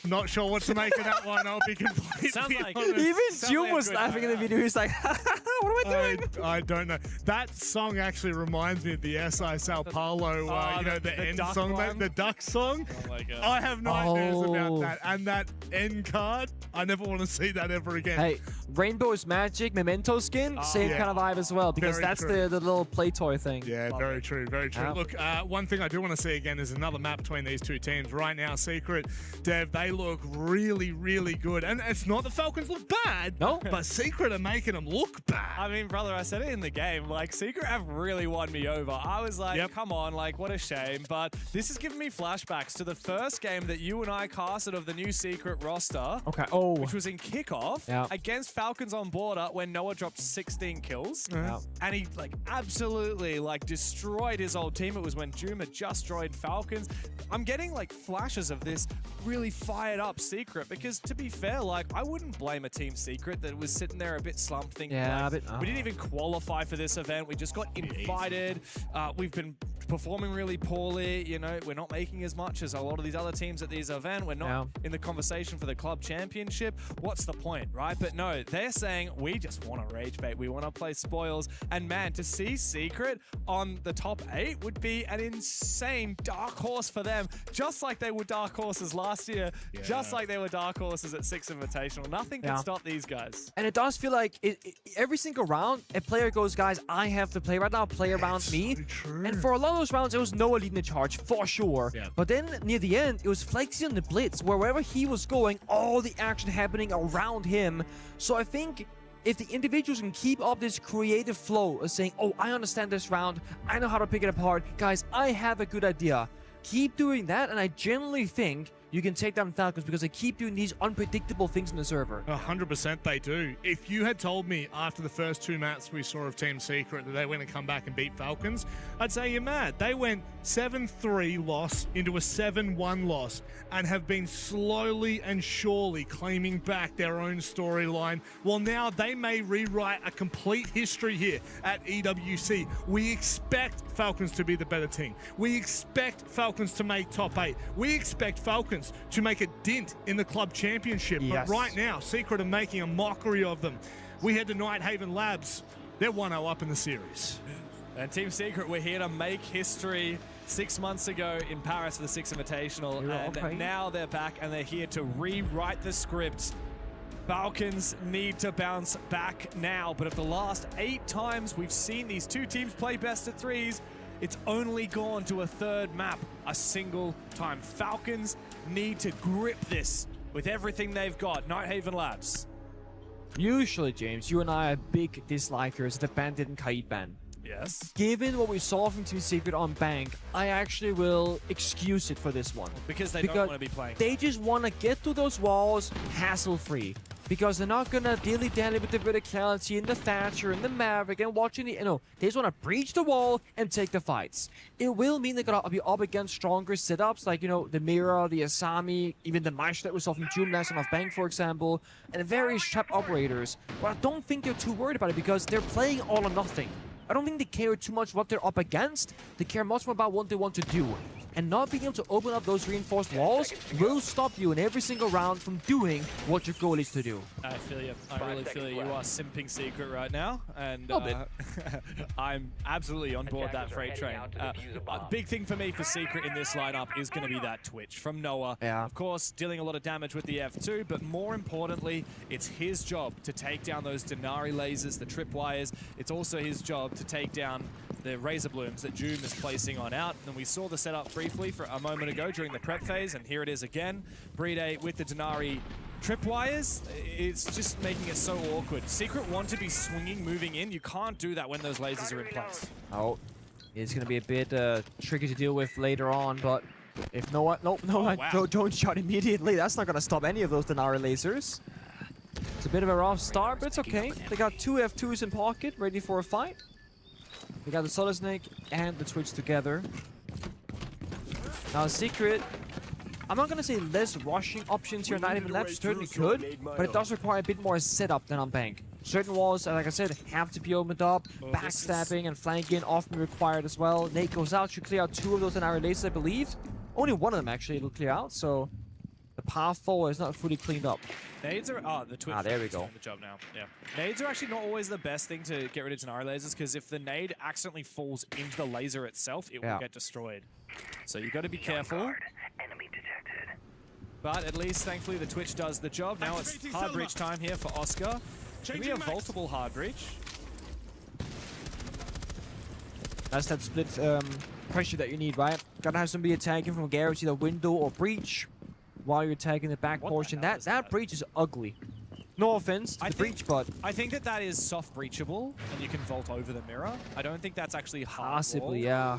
Not sure what to make of that one. I'll be completely Sounds like- honest. Even Sounds June like a was good laughing in the night video. He's like, what am I doing? I don't know. That song actually reminds me of the SI Sao Paulo, you know, the end duck song, one? the duck song. Oh my God. I have nightmares Oh. about that. And that end card, I never want to see that ever again. Hey, Rainbow is Magic, Memento skin, same yeah. kind of vibe as well, because Very that's true. the little play toy thing. Yeah, very true, very true. Yeah. Look, one thing I do want to see again is another map between these two teams. Right now, Secret, Dev, they look really, really good. And it's not the Falcons look bad, No. but Secret are making them look bad. I mean, brother, I said it in the game. Like, Secret have really won me over. I was like, come on, like, what a shame. But this is giving me flashbacks to the first game that you and I casted of the new Secret roster. Okay. Oh. Which was in kickoff Yeah. against Falcons on Border when Noah dropped 16 kills. Yeah. And he, like, absolutely, like, destroyed his old team. It was when Doom had just joined Falcons. I'm getting, like, flashes of this really fired up Secret because, to be fair, like, I wouldn't blame a Team Secret that was sitting there a bit slumped thinking, Yeah, like, a bit- we didn't even qualify for this event. We just got invited. We've been performing really poorly. You know, we're not making as much as a lot of these other teams at these events. We're not in the conversation for the club championship. What's the point, right? But no, they're saying we just want to rage bait. We want to play spoils. And man, to see Secret on the top 8 would be an insane dark horse for them. Just like they were dark horses last year. Just like they were dark horses at Six Invitational. Nothing can stop these guys. And it does feel like every single round, a player goes, guys, I have to play right now, play around me. And for a lot of those rounds, it was Noah leading the charge, for sure. But then near the end, it was Flexi on the blitz, where wherever he was going, all the action happening around him. So I think if the individuals can keep up this creative flow of saying, oh, I understand this round, I know how to pick it apart, guys, I have a good idea. Keep doing that, and I genuinely think you can take down Falcons because they keep doing these unpredictable things in the server. 100% they do. If you had told me after the first 2 maps we saw of Team Secret that they were going to come back and beat Falcons, I'd say you're mad. They went 7-3 loss into a 7-1 loss and have been slowly and surely claiming back their own storyline. Well, now they may rewrite a complete history here at EWC. We expect Falcons to be the better team. We expect Falcons to make top 8. We expect Falcons to make a dent in the club championship. Yes. But right now, Secret are making a mockery of them. We head to Nighthaven Labs. They're 1-0 up in the series. And Team Secret, we're here to make history. 6 months ago in Paris for the Six Invitational, and now they're back and they're here to rewrite the script. Falcons need to bounce back now, but of the last 8 times we've seen these two teams play best of 3s, it's only gone to a third map a single time. Falcons need to grip this with everything they've got. Nighthaven Labs. Usually, James, you and I are big dislikers of the Bandit and Kaid ban. Yes. Given what we saw from Team Secret on Bank, I actually will excuse it for this one. Because they don't want to be playing. They just want to get through those walls hassle-free. Because they're not going to dilly-dally with the verticality and the Thatcher and the Maverick and watching the... they just want to breach the wall and take the fights. It will mean they're going to be up against stronger setups like, the Mira, the Asami, even the Maish that we saw from June last on off Bank, for example, and various trap operators. But I don't think they're too worried about it because they're playing all or nothing. I don't think they care too much what they're up against. They care much more about what they want to do. And not being able to open up those reinforced walls will stop you in every single round from doing what your goal is to do. I feel you. I really feel you. You are simping Secret right now. And I'm absolutely on board that freight train. A big thing for me for Secret in this lineup is going to be that Twitch from Noah. Yeah. Of course, dealing a lot of damage with the F2, but more importantly, it's his job to take down those Denari lasers, the tripwires. It's also his job to take down the Razor Blooms that Doom is placing on out. And we saw the setup briefly for a moment ago during the prep phase, and here it is again. Brede with the Denari tripwires. It's just making it so awkward. Secret want to be swinging, moving in. You can't do that when those lasers are in place. Oh, it's going to be a bit tricky to deal with later on, but if no one... Nope, wow. don't shot immediately. That's not going to stop any of those Denari lasers. It's a bit of a rough start, but it's okay. They got 2 F2s in pocket, ready for a fight. They got the Solid Snake and the Twitch together. Now, Secret... I'm not going to say less rushing options here, not even left. Certainly could, but it does require a bit more setup than on Bank. Certain walls, like I said, have to be opened up. Backstabbing and flanking often required as well. Nate goes out, should clear out 2 of those Denari lasers, I believe. Only one of them, actually, it'll clear out, so... The path forward is not fully cleaned up. Nades are... Oh, the Twitch there we is go. doing the job now. Yeah. Nades are actually not always the best thing to get rid of Denari lasers, because if the nade accidentally falls into the laser itself, it will get destroyed. So you got to be careful. Enemy detected. But at least, thankfully, the Twitch does the job. Now it's hard breach time here for Oscar. Can we have multiple hard breach? That's that split pressure that you need, right? Gotta have somebody attacking from garage, either window or breach, while you're attacking the back portion. That breach is ugly. No offense to the breach, but... I think that is soft breachable, and you can vault over the mirror. I don't think that's actually hard Possibly, wall. yeah.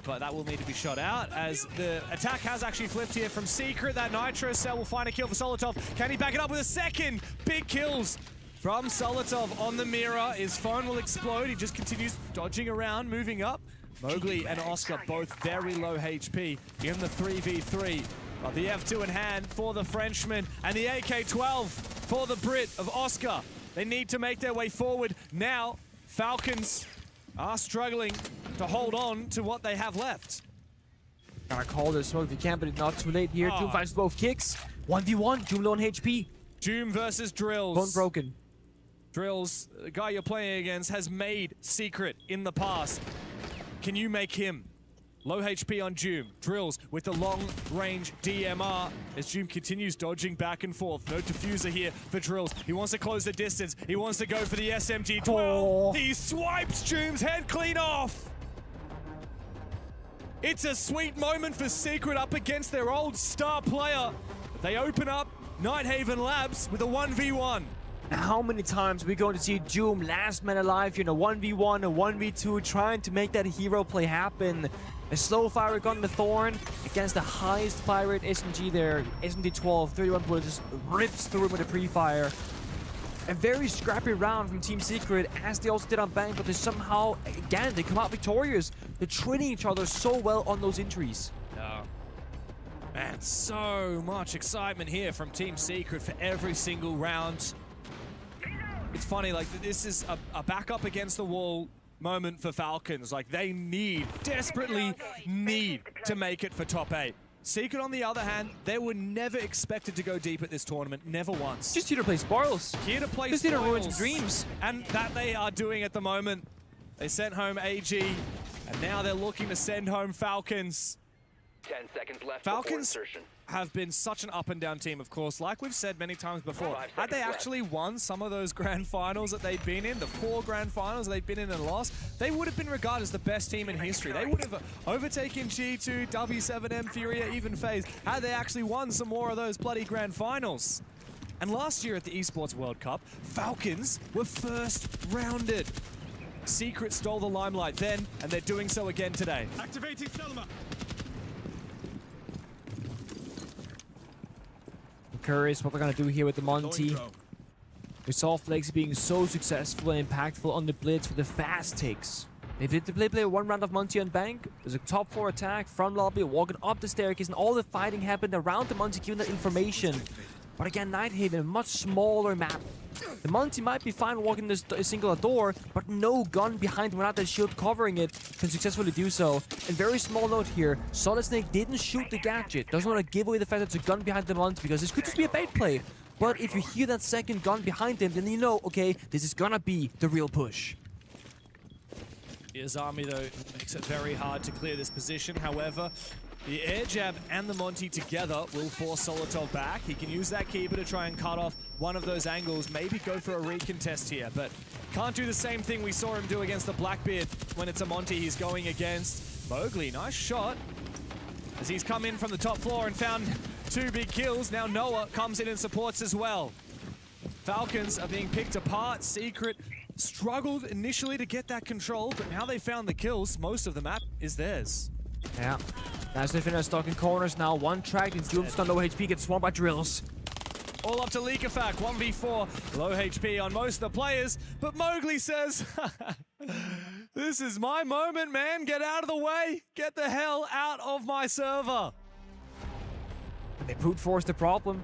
But that will need to be shot out, as the attack has actually flipped here from Secret. That Nitro Cell will find a kill for Solitov. Can he back it up with a second? Big kills from Solitov on the mirror. His phone will explode. He just continues dodging around, moving up. Mowgli and Oscar both very low HP in the 3v3. But the F2 in hand for the Frenchman, and the AK-12 for the Brit of Oscar. They need to make their way forward. Now, Falcons are struggling to hold on to what they have left. Gotta call this smoke if you can, but it's not too late here. Doom finds both kicks. 1v1, Doom low on HP. Doom versus Drills. Bone broken. Drills, the guy you're playing against, has made Secret in the past. Can you make him? Low HP on Doom. Drills with the long-range DMR as Doom continues dodging back and forth. No diffuser here for Drills. He wants to close the distance. He wants to go for the SMG-12. Oh. He swipes Doom's head clean off. It's a sweet moment for Secret up against their old star player. They open up Nighthaven Labs with a 1v1. How many times are we going to see Doom last man alive in a 1v1, a 1v2, trying to make that hero play happen? A slow fire gun, the Thorn, against the highest fire rate SMG there. SMG-12, 31 bullets, just rips through with a pre-fire. A very scrappy round from Team Secret, as they also did on Bank, but they somehow, again, they come out victorious. They're training each other so well on those injuries. Yeah. Man, so much excitement here from Team Secret for every single round. It's funny, like, this is a backup against the wall moment for Falcons. Like, they desperately need to make it for top 8. Secret, on the other hand, they were never expected to go deep at this tournament, never once. Just here to play spoils. Here to play Just spoils. here to ruin some dreams. And that they are doing at the moment. They sent home AG, and now they're looking to send home Falcons. 10 seconds left. Falcons have been such an up and down team, of course. Like we've said many times before, had they actually won some of those grand finals that they'd been in, the 4 grand finals they've been in and lost, they would have been regarded as the best team in history. They would have overtaken G2, W7M, Furia, even FaZe, had they actually won some more of those bloody grand finals. And last year at the Esports World Cup, Falcons were first rounded. Secret stole the limelight then, and they're doing so again today. Activating Selma. Curious what they're gonna do here with the Monty. We saw Flex being so successful and impactful on the Blitz with the fast takes. They did play 1 round of Monty on Bank. There's a top 4 attack, front lobby, walking up the staircase, and all the fighting happened around the Monty, giving that information. But again, Nighthaven, a much smaller map. The Monty might be fine walking this single door, but no gun behind him without that shield covering it can successfully do so. And very small note here, Solid Snake didn't shoot the gadget. Doesn't want to give away the fact that it's a gun behind the Monty, because this could just be a bait play. But if you hear that second gun behind him, then you know, okay, this is gonna be the real push. His army, though, makes it very hard to clear this position. However, The air jab and the Monty together will force Solotov back. He can use that keeper to try and cut off one of those angles, maybe go for a recontest here, but can't do the same thing we saw him do against the Blackbeard when it's a Monty he's going against. Mowgli, nice shot, as he's come in from the top floor and found 2 big kills. Now Noah comes in and supports as well. Falcons are being picked apart. Secret struggled initially to get that control, but now they found the kills. Most of the map is theirs. Yeah. As they finish stuck in corners now. One track, and Doom's on low HP, gets swamped by drills. All up to Leakafak, 1v4. Low HP on most of the players, but Mowgli says, this is my moment, man. Get out of the way. Get the hell out of my server. They brute force the problem.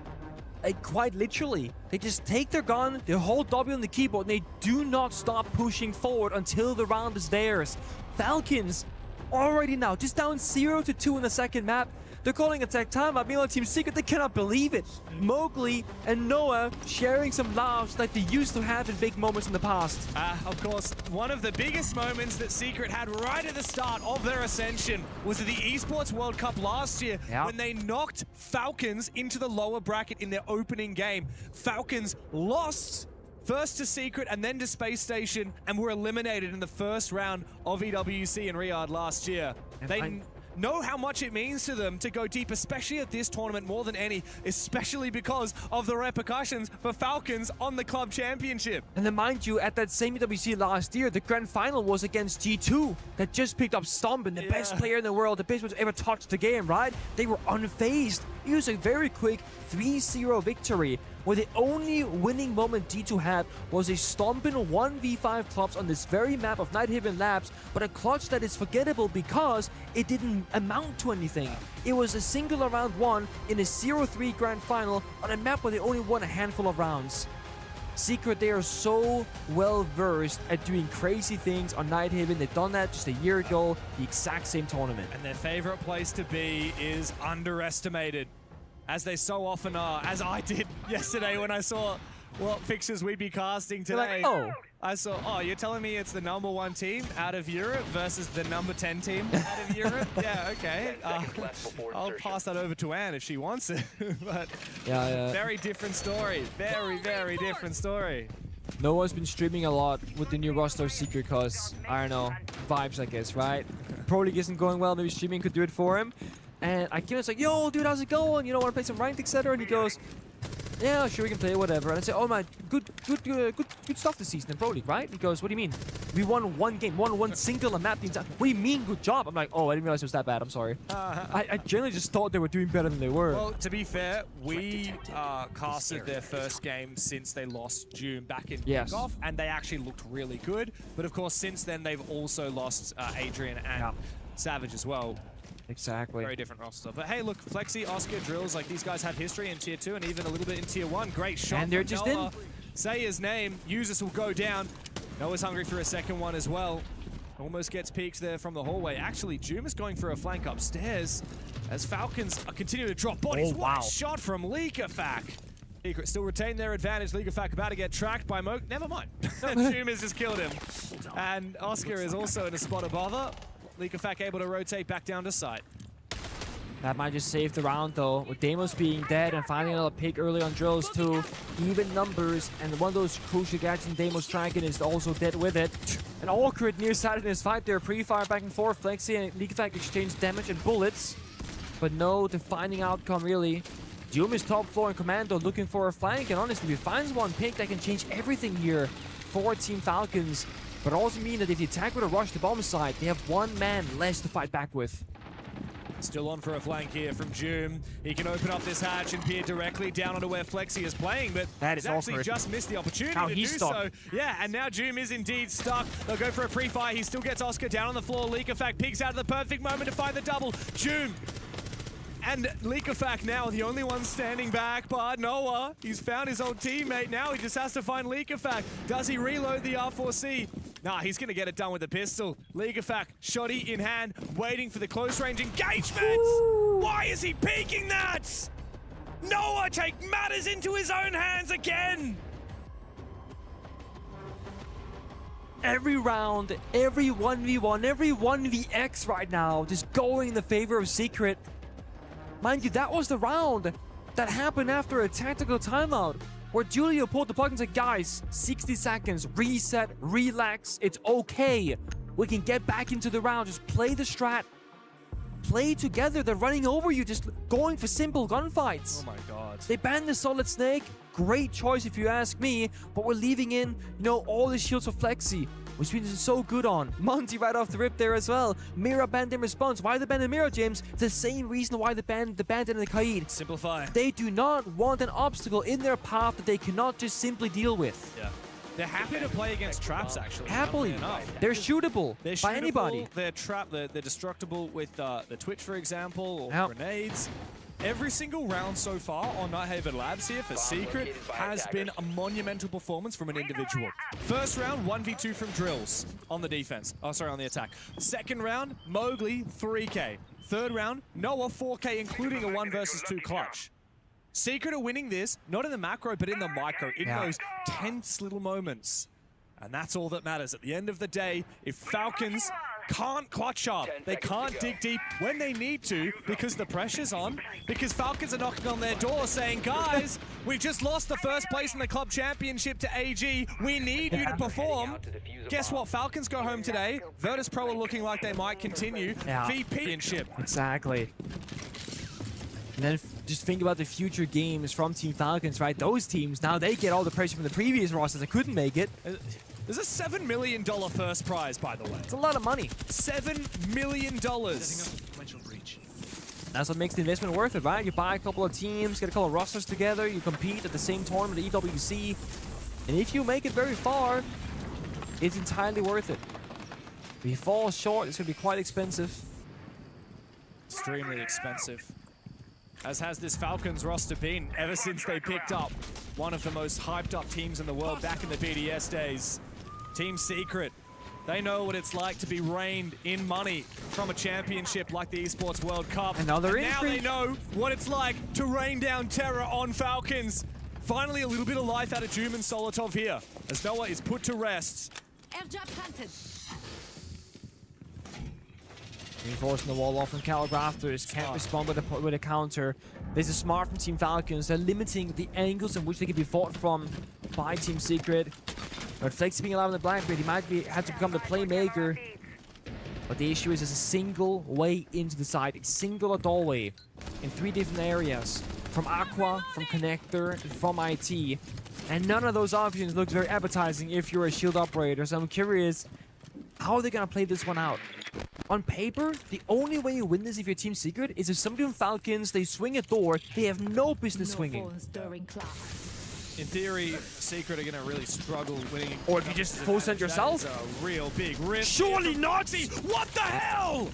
Quite literally. They just take their gun, they hold W on the keyboard, and they do not stop pushing forward until the round is theirs. Falcons, already now, just down 0-2 in the second map. They're calling attack time. I'm on Team Secret. They cannot believe it. Mowgli and Noah sharing some laughs like they used to have in big moments in the past. Of course, one of the biggest moments that Secret had right at the start of their ascension was at the Esports World Cup last year when they knocked Falcons into the lower bracket in their opening game. Falcons lost first to Secret and then to Space Station and were eliminated in the first round of EWC in Riyadh last year. They know how much it means to them to go deep, especially at this tournament more than any, especially because of the repercussions for Falcons on the club championship. And then mind you, at that same EWC last year, the grand final was against G2 that just picked up Stompin, the best player in the world, the best one to ever touch the game, right? They were unfazed. It was a very quick 3-0 victory, where the only winning moment G2 had was a stomping 1v5 clutch on this very map of Night Haven Labs, but a clutch that is forgettable because it didn't amount to anything. It was a single round 1 in a 0-3 grand final on a map where they only won a handful of rounds. Secret, they are so well versed at doing crazy things on Night Haven. They've done that just a year ago, the exact same tournament. And their favorite place to be is underestimated, as they so often are, as I did yesterday when I saw what fixtures we'd be casting today. Like, I saw, you're telling me it's the #1 team out of Europe versus the number 10 team out of Europe? Yeah, okay. I'll pass that over to Anne if she wants it. But very different story. Very, very different story. Noah's been streaming a lot with the new roster of Secret because, I don't know, vibes, I guess, right? Pro League isn't going well, maybe streaming could do it for him. And I give him, like, yo, dude, how's it going? You know, want to play some ranked, etc.? And he goes, yeah, sure, we can play, whatever. And I say, oh man, good stuff this season in Pro League, right? He goes, what do you mean? We won one game, won one single map the entire. What do you mean, good job? I'm like, oh, I didn't realize it was that bad. I'm sorry. I generally just thought they were doing better than they were. Well, to be fair, we casted their first game since they lost June back in kickoff, and they actually looked really good. But of course, since then, they've also lost Adrian and Savage as well. Exactly. Very different roster. But hey, look, Flexi, Oscar, Drills, like these guys have history in Tier 2 and even a little bit in Tier 1. Great shot. And they're just Noah. Say his name. Users will go down. Noah's hungry for a second one as well. Almost gets peeked there from the hallway. Actually, Jum is going for a flank upstairs as Falcons are continuing to drop bodies. Oh, wow. What a shot from Leakafak. Secret still retain their advantage. Leakafak about to get tracked by Moke. Never mind. Jum has just killed him. And Oscar is also in a spot of bother. Leakafak able to rotate back down to site. That might just save the round though, with Deimos being dead and finding another pick early on Drills too. Even numbers, and one of those crucial gadgets in Deimos Dragon is also dead with it. An awkward nearsightedness fight there, pre-fire back and forth. Flexi and Leakafak exchange damage and bullets, but no defining outcome really. Doom is top floor and Commando looking for a flank, and honestly, if he finds one pick, that can change everything here for Team Falcons. But also mean that if the attack were to rush the bomb side, they have one man less to fight back with. Still on for a flank here from Jum. He can open up this hatch and peer directly down onto where Flexi is playing, but he's actually just missed the opportunity to do so. Yeah, and now Jum is indeed stuck. They'll go for a pre-fire. He still gets Oscar down on the floor. Leakafak peeks out of the perfect moment to find the double. Jum and Leakafak now the only one standing back, but Noah, he's found his old teammate. Now he just has to find Leakafak. Does he reload the R4C? Nah, he's going to get it done with the pistol. Leakafak, shotty in hand, waiting for the close range engagement. Why is he peeking that? Noah take matters into his own hands again. every round, every 1v1, every 1vx right now just going in the favor of Secret. Mind you, that was the round that happened after a tactical timeout where Julio pulled the plug and said, guys, 60 seconds, reset, relax, it's okay. We can get back into the round, just play the strat. Play together, they're running over you, just going for simple gunfights. Oh my god. They banned the Solid Snake. Great choice if you ask me, but we're leaving in, all the shields for Flexi, which we've been so good on. Monty right off the rip there as well. Mira banned in response. Why they banned the Mira, James? It's the same reason why they banned the Bandit and the Kaid. Simplify. They do not want an obstacle in their path that they cannot just simply deal with. Yeah. They're happy to play against traps, actually. Happily. Enough. They're shootable by anybody. They're they're destructible with the Twitch, for example, or grenades. Every single round so far on Nighthaven Labs here for Secret has been a monumental performance from an individual. First round, 1v2 from Drills on the defense. Oh, sorry, on the attack. Second round, Mowgli, 3k. Third round, Noah, 4k, including a 1 versus 2 clutch. Secret are winning this, not in the macro, but in the micro, in those tense little moments. And that's all that matters. At the end of the day, if Falcons can't clutch up, they can't dig deep when they need to because the pressure's on, because Falcons are knocking on their door saying, guys, we've just lost the first place in the club championship to AG. We need you to perform. Guess what? Falcons go home today. Virtus Pro are looking like they might continue. VP and ship. Exactly. And then just think about the future games from Team Falcons, right? Those teams, now they get all the pressure from the previous rosters that couldn't make it. There's a $7 million first prize, by the way. It's a lot of money. $7 million. That's what makes the investment worth it, right? You buy a couple of teams, get a couple of rosters together, you compete at the same tournament, the EWC, and if you make it very far, it's entirely worth it. If you fall short, it's going to be quite expensive. Extremely expensive. As has this Falcons roster been ever since they picked up one of the most hyped up teams in the world back in the BDS days. Team Secret. They know what it's like to be rained in money from a championship like the Esports World Cup. And now they know what it's like to rain down terror on Falcons. Finally, a little bit of life out of Doom and Solotov here, as Noah is put to rest. Airdrop planted. Reinforcing the wall off from Calgrafters, can't respond with a counter. This is smart from Team Falcons. They're limiting the angles in which they can be fought from by Team Secret. But Flex being allowed in the Blackbeard, he might have to become the playmaker. But the issue is there's a single way into the site, a single doorway in 3 different areas. From Aqua, from Connector, and from IT. And none of those options looks very appetizing if you're a shield operator. So I'm curious, how are they gonna play this one out? On paper, the only way you win this if you're Team Secret is if somebody from Falcons, they swing a door they have no business swinging. In theory, Secret are going to really struggle winning. Or if you just full send yourself. That is a real big risk. Surely not! What the hell?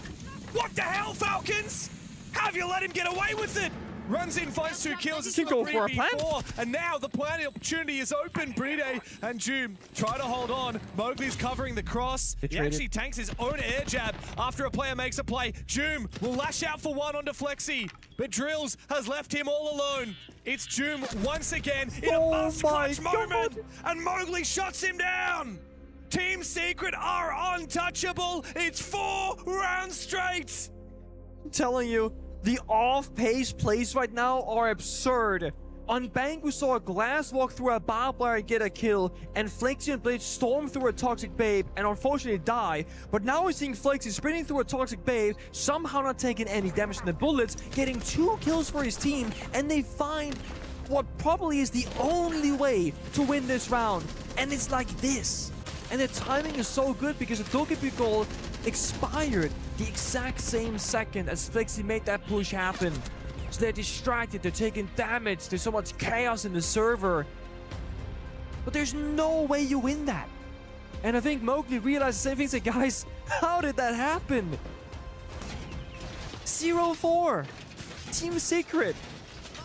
What the hell, Falcons? How have you let him get away with it? Runs in, finds 2 kills. It's can go for a plant. And now the plant opportunity is open. Bride and Doom try to hold on. Mowgli's covering the cross. He actually tanks his own air jab after a player makes a play. Doom will lash out for 1 onto Flexi, but Drills has left him all alone. It's Doom once again in a must-clutch moment, and Mowgli shuts him down. Team Secret are untouchable. It's 4 rounds straight. I'm telling you, the off-pace plays right now are absurd. On Bank, we saw a glass walk through a barbed wire and get a kill, and Flexi and Blade storm through a Toxic Babe and unfortunately die. But now we're seeing Flexi sprinting through a Toxic Babe, somehow not taking any damage from the bullets, getting 2 kills for his team, and they find what probably is the only way to win this round. And it's like this. And the timing is so good because the Togepi goal expired the exact same second as Flexi made that push happen. So they're distracted, they're taking damage, there's so much chaos in the server. But there's no way you win that. And I think Mowgli realized the same thing. Said, guys, how did that happen? 0-4. Team Secret.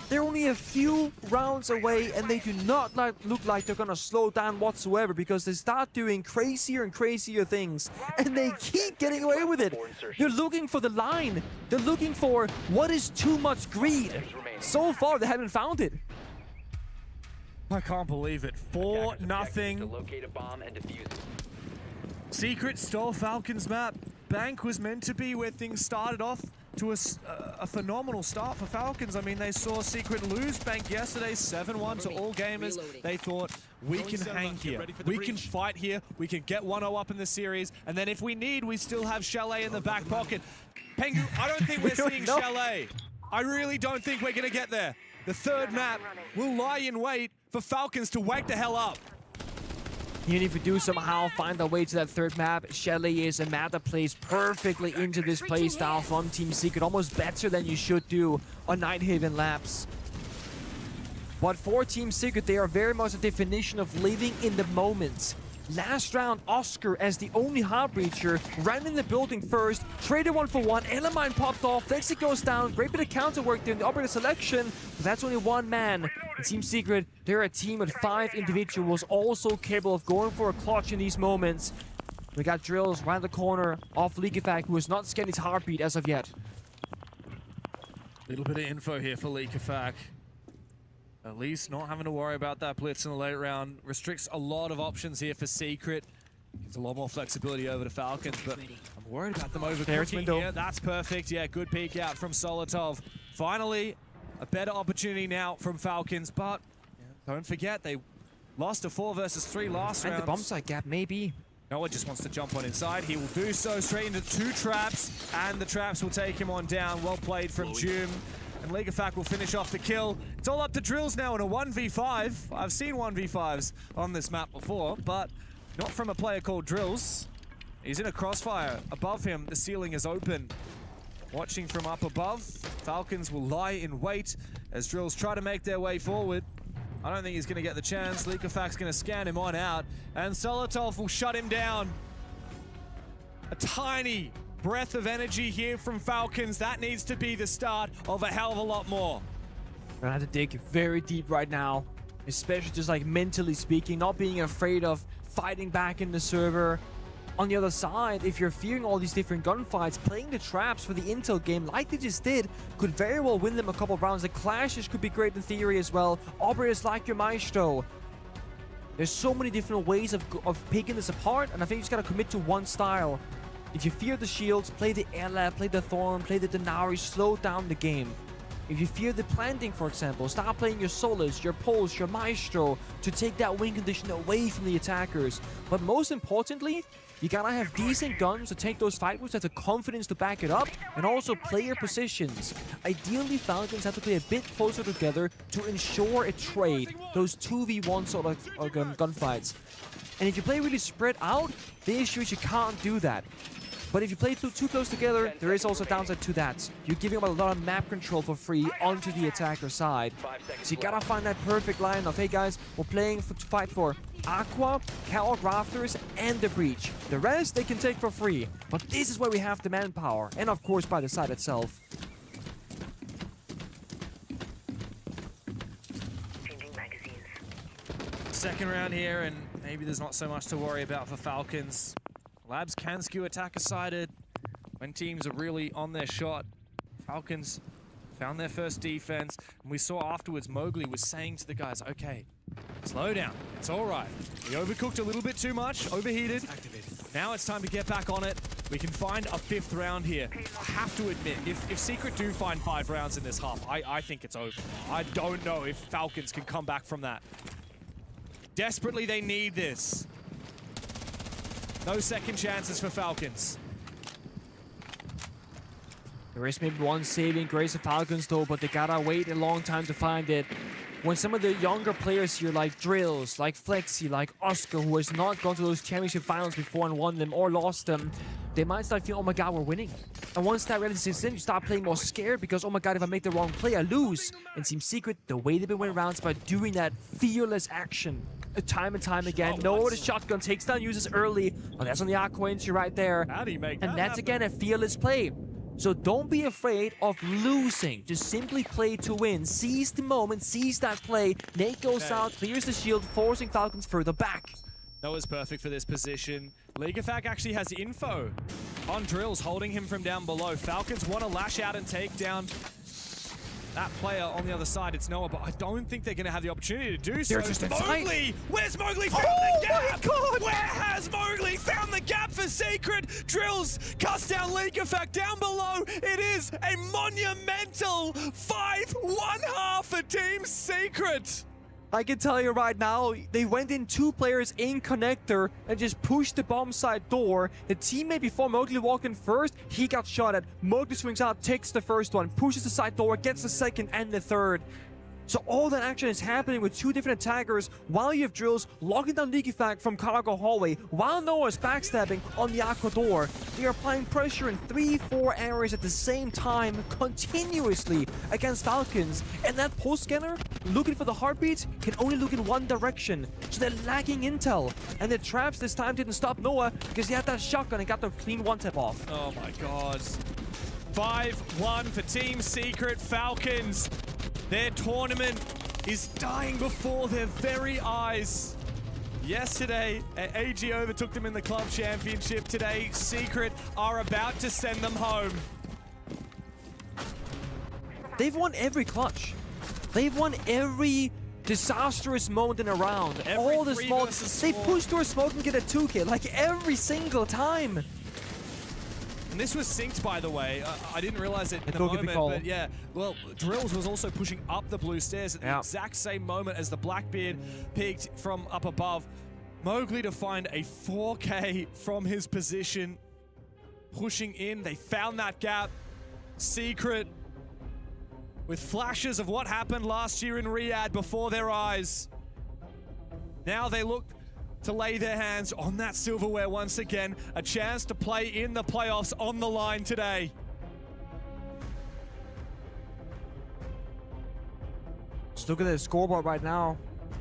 They're only a few rounds away, and they do not look like they're gonna slow down whatsoever because they start doing crazier and crazier things, and they keep getting away with it. They're looking for the line. They're looking for what is too much greed. So far, they haven't found it. I can't believe it. 4-0. Secret stole Falcons map. Bank was meant to be where things started off to a phenomenal start for Falcons. I mean, they saw Secret lose Bank yesterday, 7-1 to all gamers. They thought, we can hang here, we can fight here, we can get 1-0 up in the series, and then if we need, we still have Chalet in the back pocket. Pengu, I don't think we're seeing Chalet. I really don't think we're gonna get there. The third map will lie in wait for Falcons to wake the hell up. Even if we do somehow find our way to that third map, Chalet is a map that plays perfectly into this playstyle from Team Secret, almost better than you should do on Nighthaven laps. But for Team Secret, they are very much a definition of living in the moment. Last round, Oscar, as the only Heartbreacher, ran in the building first, traded 1-for-1, Elamine popped off, Flexi goes down, great bit of counter work there in the operator selection, but that's only one man. In Team Secret, they're a team with 5 individuals, also capable of going for a clutch in these moments. We got Drills right the corner off Leakefak, who has not scanned his heartbeat as of yet. Little bit of info here for Leakefak. At least not having to worry about that blitz in the late round. Restricts a lot of options here for Secret. Gives a lot more flexibility over to Falcons, but I'm worried about them overcooking here. That's perfect. Yeah, good peek out from Solotov. Finally, a better opportunity now from Falcons, but don't forget, they lost a 4 versus 3 last round. And the bomb site gap, maybe. Noah just wants to jump on inside. He will do so straight into 2 traps, and the traps will take him on down. Well played from Jum. And Leakefak will finish off the kill. It's all up to Drills now in a 1v5. I've seen 1v5s on this map before, but not from a player called Drills. He's in a crossfire. Above him, the ceiling is open. Watching from up above, Falcons will lie in wait as Drills try to make their way forward. I don't think he's going to get the chance. Leakefak's going to scan him on out, and Solotov will shut him down. A tiny breath of energy here from Falcons. That needs to be the start of a hell of a lot more. Gonna have to dig very deep right now, especially just like mentally speaking, not being afraid of fighting back in the server. On the other side, if you're fearing all these different gunfights, playing the traps for the intel game like they just did could very well win them a couple of rounds. The clashes could be great in theory as well. Operators like your Maestro. There's so many different ways of picking this apart, and I think you just gotta commit to one style. If you fear the shields, play the Ela, play the Thorn, play the Denari, slow down the game. If you fear the planting, for example, start playing your Solus, your Pulse, your Maestro to take that win condition away from the attackers. But most importantly, you gotta have decent guns to take those fight moves, have the confidence to back it up, and also play your positions. Ideally, Falcons have to play a bit closer together to ensure a trade, those 2v1 sort of gunfights. And if you play really spread out, the issue is you can't do that. But if you play too close together, there is also a downside to that. You're giving up a lot of map control for free onto the attacker side. So you gotta find that perfect line of, hey guys, we're playing to fight for Aqua, Catwalk Rafters, and the Breach. The rest they can take for free. But this is where we have the manpower, and of course by the side itself. Second round here, and maybe there's not so much to worry about for Falcons. Labs can skew attacker-sided when teams are really on their shot. Falcons found their first defense, and we saw afterwards Mowgli was saying to the guys, okay, slow down, it's all right. We overcooked a little bit too much, overheated. Now it's time to get back on it. We can find a 5th round here. I have to admit, if Secret do find 5 rounds in this half, I think it's over. I don't know if Falcons can come back from that. Desperately, they need this. No second chances for Falcons. There is maybe one saving grace of Falcons though, but they gotta wait a long time to find it. When some of the younger players here like Drills, like Flexi, like Oscar, who has not gone to those championship finals before and won them or lost them, they might start feeling, oh my god, we're winning. And once that reality sets in, you start playing more scared because, oh my god, if I make the wrong play, I lose. And Team Secret, the way they've been winning rounds by doing that fearless action. Time and time again. No, the shotgun takes down users early. Oh, that's on the Aqua entry right there. How do you make that And that's happen? again a fearless play. So don't be afraid of losing. Just simply play to win. Seize the moment, seize that play. Nate goes out, clears the shield, forcing Falcons further back. Noah's perfect for this position. Leakefak actually has info on Drills, holding him from down below. Falcons want to lash out and take down that player on the other side, it's Noah, but I don't think they're going to have the opportunity to do so. They're just inside. Mowgli! Where's Mowgli found the gap? God. Where has Mowgli found the gap for Secret? Drills, cuts down leak effect down below. It is a monumental 5-1-1 for Team Secret. I can tell you right now, they went in 2 players in connector and just pushed the bomb side door. The teammate before Mowgli walked in first, he got shot at. Mowgli swings out, takes the first one, pushes the side door, gets the second and the third. So all that action is happening with 2 different attackers while you have Drills locking down Leaky Fact from Cargo Hallway while Noah is backstabbing on the Aqua door. They are applying pressure in 3-4 areas at the same time continuously against Falcons. And that pulse scanner, looking for the heartbeats, can only look in one direction. So they're lacking intel. And the traps this time didn't stop Noah because he had that shotgun and got the clean 1-tap off. Oh my god. 5-1 for Team Secret. Falcons. Their tournament is dying before their very eyes. Yesterday, AG overtook them in the club championship. Today, Secret are about to send them home. They've won every clutch. They've won every disastrous moment in a round. All the smoke. They push through a smoke and get a 2K like every single time. And this was synced, by the way. I didn't realize it in the Don't get moment, the call. but yeah. Well, Drills was also pushing up the blue stairs at the exact same moment as the Blackbeard peeked from up above. Mowgli to find a 4K from his position, pushing in. They found that gap. Secret, with flashes of what happened last year in Riyadh before their eyes. Now they look to lay their hands on that silverware once again. A chance to play in the playoffs on the line today. Just look at the scoreboard right now.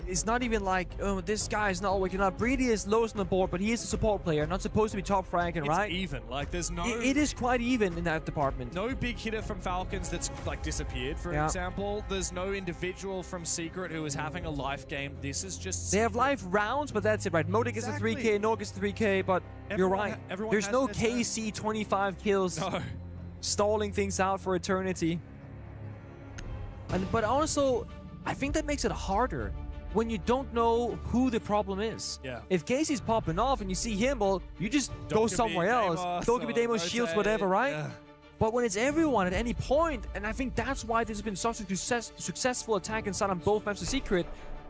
It's not even like, oh, this guy is not waking up. Breedy is lowest on the board, but he is a support player, not supposed to be top ranking, right? It's even. Like, there's no... It is quite even in that department. No big hitter from Falcons that's, like, disappeared, for example. There's no individual from Secret who is having a life game. This is just... They have life rounds, but that's it, right? Moda gets a 3K, Noah gets a 3K, but you're right. There's no KC 25 kills stalling things out for eternity. But also, I think that makes it harder when you don't know who the problem is. Yeah. If Casey's popping off and you see him, well, you just go somewhere else. Don't give me Demos, shields, whatever, right? Yeah. But when it's everyone at any point, and I think that's why this has been such a successful attack inside on both maps of Secret,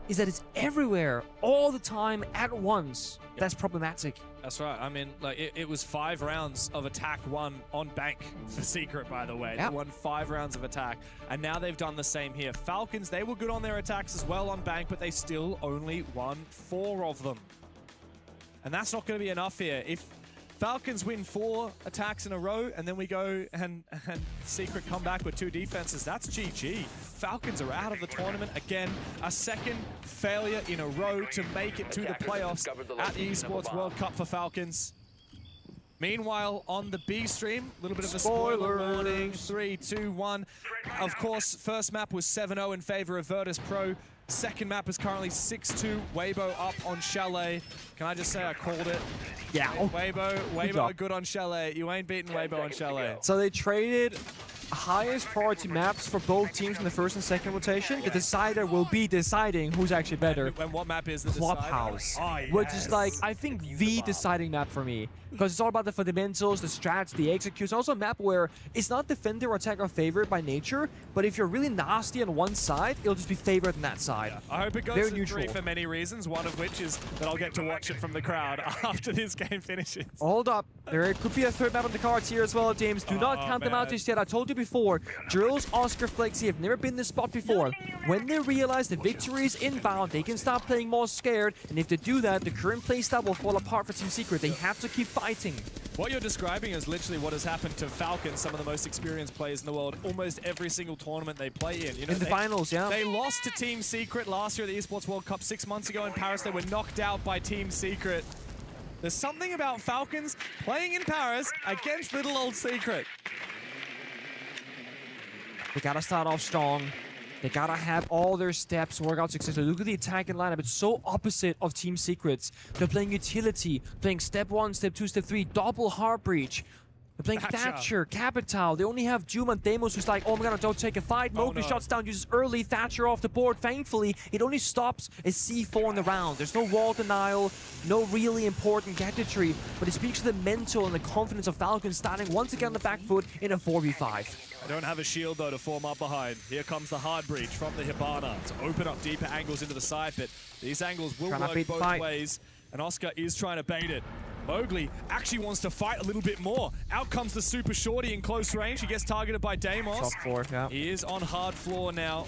is that it's everywhere, all the time, at once. Yep. That's problematic. That's right. I mean, like it was 5 rounds of attack won on bank for Secret, by the way. Yep. They won 5 rounds of attack, and now they've done the same here. Falcons, they were good on their attacks as well on bank, but they still only won 4 of them. And that's not going to be enough here. If Falcons win 4 attacks in a row, and then we go and Secret come back with 2 defenses, that's GG. Falcons are out of the tournament again. A second failure in a row to make it to the playoffs at the Esports World Cup for Falcons. Meanwhile, on the B stream, a little bit of a spoiler warning. 3, 2, 1. Of course, first map was 7-0 in favor of Virtus Pro. Second map is currently 6-2. Weibo up on Chalet. Can I just say I called it? Yeah. Weibo good on Chalet. You ain't beating Weibo on Chalet. So they traded highest priority maps for both teams in the first and second rotation. The decider will be deciding who's actually better. And what map is the Clubhouse, decider? which is like, I think, the deciding map for me. Because it's all about the fundamentals, the strats, the executes. Also a map where it's not defender or attacker favored by nature, but if you're really nasty on one side, it'll just be favored on that side. Yeah. I hope it goes to 3 for many reasons, one of which is that I'll get to watch it from the crowd after this game finishes. Hold up. There could be a third map on the cards here as well, James. Do not count them out just yet. I told you before, Drills, Oscar, Flexi have never been in this spot before. When they realize the victory is inbound, they can start playing more scared, and if they do that, the current playstyle will fall apart for Team Secret. They have to keep fighting. What you're describing is literally what has happened to Falcons, some of the most experienced players in the world, almost every single tournament they play in. You know, in the finals, yeah. They lost to Team Secret last year at the Esports World Cup 6 months ago in Paris. They were knocked out by Team Secret. There's something about Falcons playing in Paris against little old Secret. They gotta start off strong. They gotta have all their steps work out successfully. Look at the attack and lineup. It's so opposite of Team Secrets. They're playing utility, playing step 1, step 2, step 3, double heart breach. They're playing Thatcher, Capital. They only have Doom and Deimos who's like, oh my god, don't take a fight. Mowgli shuts down, uses early Thatcher off the board. Thankfully, it only stops a C4 in the round. There's no wall denial, no really important gadgetry, but it speaks to the mental and the confidence of Falcons starting once again on the back foot in a 4v5. I don't have a shield though to form up behind. Here comes the hard breach from the Hibana to open up deeper angles into the side, but these angles will work both ways, and Oscar is trying to bait it. Mowgli actually wants to fight a little bit more. Out comes the super shorty in close range. He gets targeted by Deimos. Top floor, yeah. He is on hard floor now.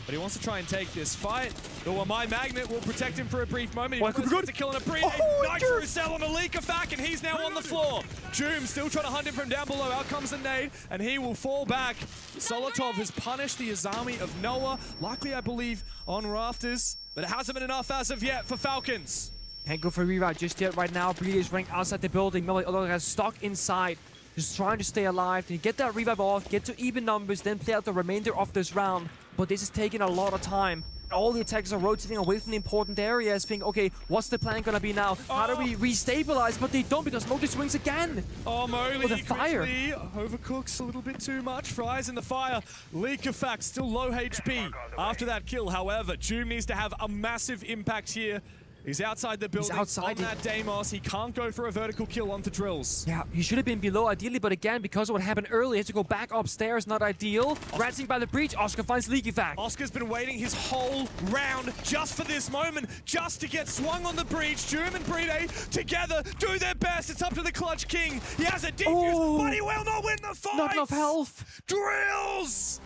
But he wants to try and take this fight. The My Magnet will protect him for a brief moment. He wants to kill an Abride. Nitro Cell on a Leakafac, and he's now on the floor. Joom still trying to hunt him from down below. Out comes the nade, and he will fall back. Solotov has punished the Azami of Noah, likely, I believe, on rafters. But it hasn't been enough as of yet for Falcons. Can't go for a reroute just yet right now. Breeder is running outside the building. Miller has stuck inside. Just trying to stay alive. Then get that revive off, get to even numbers, then play out the remainder of this round. But this is taking a lot of time. All the attackers are rotating away from the important areas, thinking, okay, what's the plan gonna be now? How do we restabilize? But they don't, because Mowgli swings again. Oh, Mowgli with a fire. Overcooks a little bit too much. Fries in the fire. Leakafac still low HP after that kill. However, Joom needs to have a massive impact here. He's outside the building, on that Deimos. He can't go for a vertical kill onto Drills. Yeah, he should have been below ideally, but again, because of what happened earlier, he had to go back upstairs, not ideal. Ratzing by the breach, Oscar finds Leakyfac. Oscar's been waiting his whole round just for this moment, just to get swung on the breach. Doom and Bride together do their best. It's up to the Clutch King. He has a defuse, but he will not win the fight. Not enough health. Drills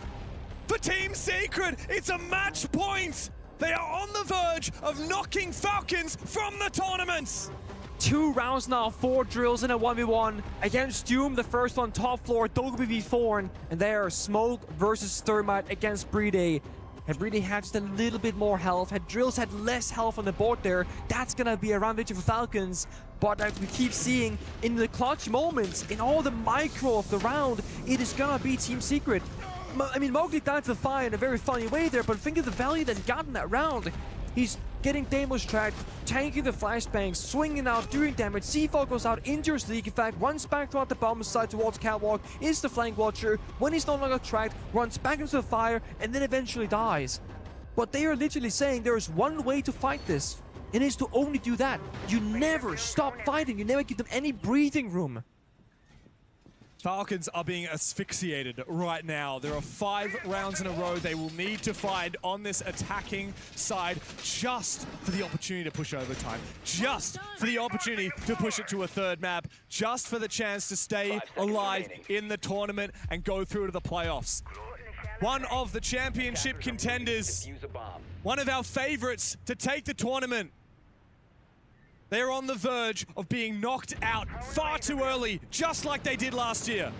for Team Secret. It's a match point. They are on the verge of knocking Falcons from the tournament. 2 rounds now, 4 drills in a 1v1 against Doom, the first one top floor, WV4, and they are Smoke versus Thermite against Bride. Had Bride had just a little bit more health, had Drills had less health on the board there, that's gonna be a round victory for Falcons. But like we keep seeing in the clutch moments, in all the micro of the round, it is gonna be Team Secret. I mean, Mowgli died to the fire in a very funny way there, but think of the value that he got in that round. He's getting Deimos tracked, tanking the flashbangs, swinging out, doing damage. C4 goes out, injures Leakyfac, runs back throughout the bottom side towards Catwalk, is the flank watcher. When he's no longer tracked, runs back into the fire, and then eventually dies. But they are literally saying there is one way to fight this, and it is to only do that. You never stop fighting, you never give them any breathing room. Falcons are being asphyxiated right now. There are 5 rounds in a row they will need to find on this attacking side just for the opportunity to push overtime, just for the opportunity to push it to a 3rd map, just for the chance to stay alive in the tournament and go through to the playoffs. One of the championship contenders, one of our favorites to take the tournament. They're on the verge of being knocked out far too early, just like they did last year.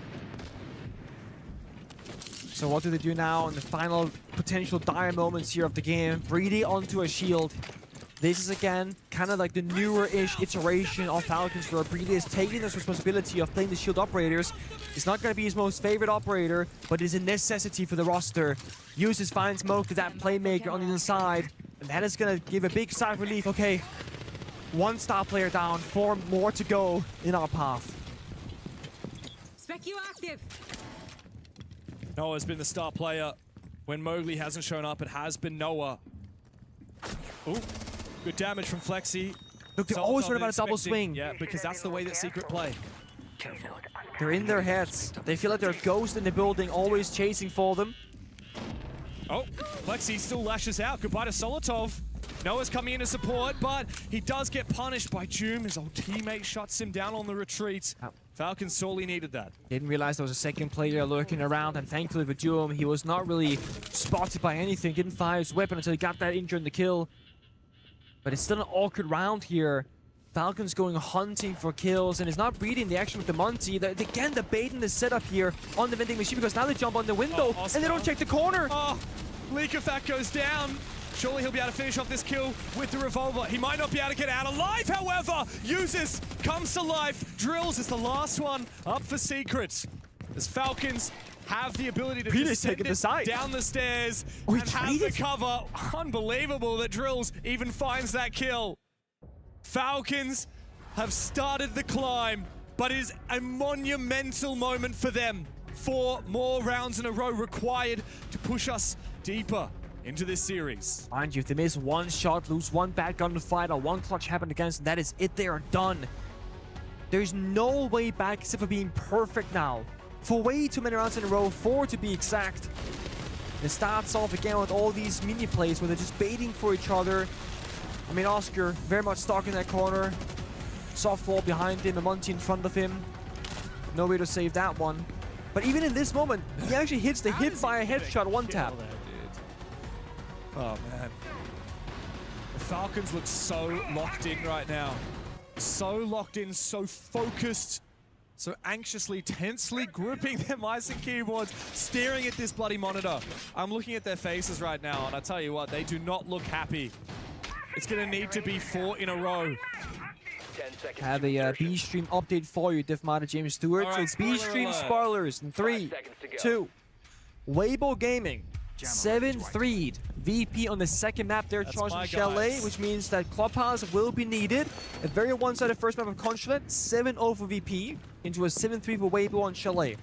So what do they do now in the final potential dire moments here of the game? Brady onto a shield. This is again kind of like the newer-ish iteration of Falcons where Brady is taking this responsibility of playing the shield operators. It's not going to be his most favorite operator, but it's a necessity for the roster. Uses fine smoke to that playmaker on the inside, and that is going to give a big sigh of relief. Okay. 1 star player down, 4 more to go in our path. Spec you active. Noah's been the star player. When Mowgli hasn't shown up, it has been Noah. Oh, good damage from Flexi. Look, they're always worried about a double swing. Yeah, because that's the way that Secret play. They're in their heads. They feel like they're a ghost in the building, always chasing for them. Oh, Flexi still lashes out. Goodbye to Solotov. Noah's coming in to support, but he does get punished by Joom. His old teammate shuts him down on the retreat. Falcons sorely needed that. Didn't realize there was a 2nd player lurking around, and thankfully for Joom, he was not really spotted by anything. Didn't fire his weapon until he got that injury in the kill. But it's still an awkward round here. Falcons going hunting for kills, and it's not breeding the action with the Monty. Again, the bait in the setup here on the vending machine, because now they jump on the window, and they don't check the corner. Oh, Leakyfac goes down. Surely he'll be able to finish off this kill with the revolver. He might not be able to get out alive, however. Uses, comes to life. Drills is the last one up for Secret. As Falcons have the ability to just send it down the stairs and have the cover. Unbelievable that Drills even finds that kill. Falcons have started the climb. but it is a monumental moment for them. 4 more rounds in a row required to push us deeper into this series. Mind you, if they miss one shot, lose one bad gun to fight, or one clutch happened against them, that is it. They are done. There's no way back except for being perfect now. For way too many rounds in a row, 4 to be exact. It starts off again with all these mini plays where they're just baiting for each other. I mean, Oscar very much stuck in that corner. Soft wall behind him, Monty in front of him. No way to save that one. But even in this moment, he actually hits the hit by a headshot one tap. Oh, man. The Falcons look so locked in right now. So locked in, so focused, so anxiously, tensely gripping their mice and keyboards, staring at this bloody monitor. I'm looking at their faces right now, and I tell you what, they do not look happy. It's going to need to be 4 in a row. Have a B stream update for you, Diffmata James Stewart. Right, so B stream spoilers in 3, 2. Weibo Gaming 7-3'd VP on the second map there, charging Chalet, which means that Clubhouse will be needed. A very one-sided first map of Consulate, 7-0 for VP into a 7-3 for Weibo on Chalet.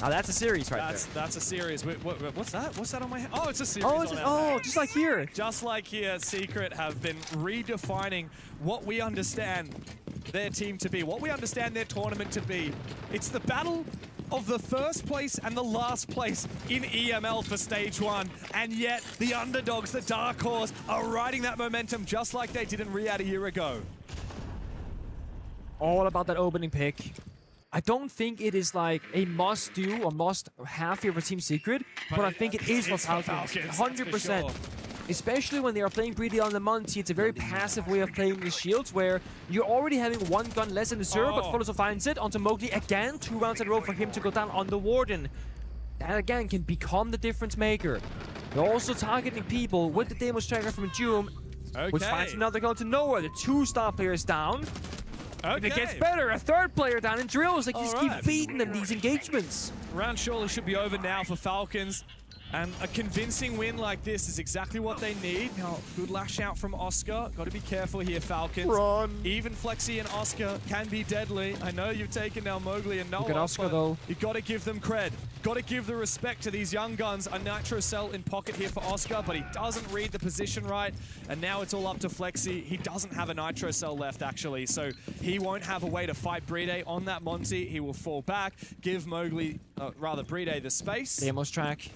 Now that's a series right there. That's a series. What's that? What's that on my head? Oh, it's a series. Just like here. Just like here, Secret have been redefining what we understand their team to be, what we understand their tournament to be. It's the battle of the first place and the last place in EML for stage 1. And yet, the underdogs, the Dark Horse, are riding that momentum just like they did in Riyadh a year ago. All about that opening pick. I don't think it is like a must-do or must-have here for Team Secret, but I think it is for Falcons. 100%. Sure. Especially when they are playing greedy on the Monty, it's a very passive way of playing the shields where you're already having one gun less in the server, but Follows finds it onto Mowgli again, 2 rounds in a row for him to go down on the Warden. That again can become the difference maker. They're also targeting people with the Demos tracker from Doom, which finds another gun to nowhere. The 2 star players down. And it gets better, a 3rd player down in drills. Like, just keep feeding them these engagements. Round surely should be over now for Falcons. And a convincing win like this is exactly what they need. Now, good lash out from Oscar. Got to be careful here, Falcons. Run. Even Flexi and Oscar can be deadly. I know you've taken now Mowgli and Noah. Look at Oscar, though. You got to give them cred. Got to give the respect to these young guns. A nitro cell in pocket here for Oscar, but he doesn't read the position right. And now it's all up to Flexi. He doesn't have a nitro cell left, actually, so he won't have a way to fight Bride on that Monty. He will fall back, give Mowgli, rather Bride, the space. Demos track.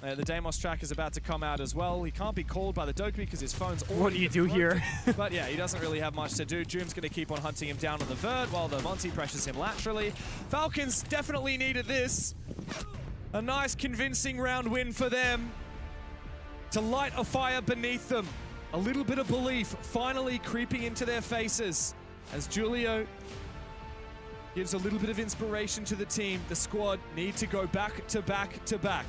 The Deimos track is about to come out as well. He can't be called by the Dokkaebi because his phone's already... What do you do here? But yeah, he doesn't really have much to do. Doom's going to keep on hunting him down on the vert while the Monty pressures him laterally. Falcons definitely needed this. A nice convincing round win for them to light a fire beneath them. A little bit of belief finally creeping into their faces as Julio gives a little bit of inspiration to the team. The squad need to go back to back to back.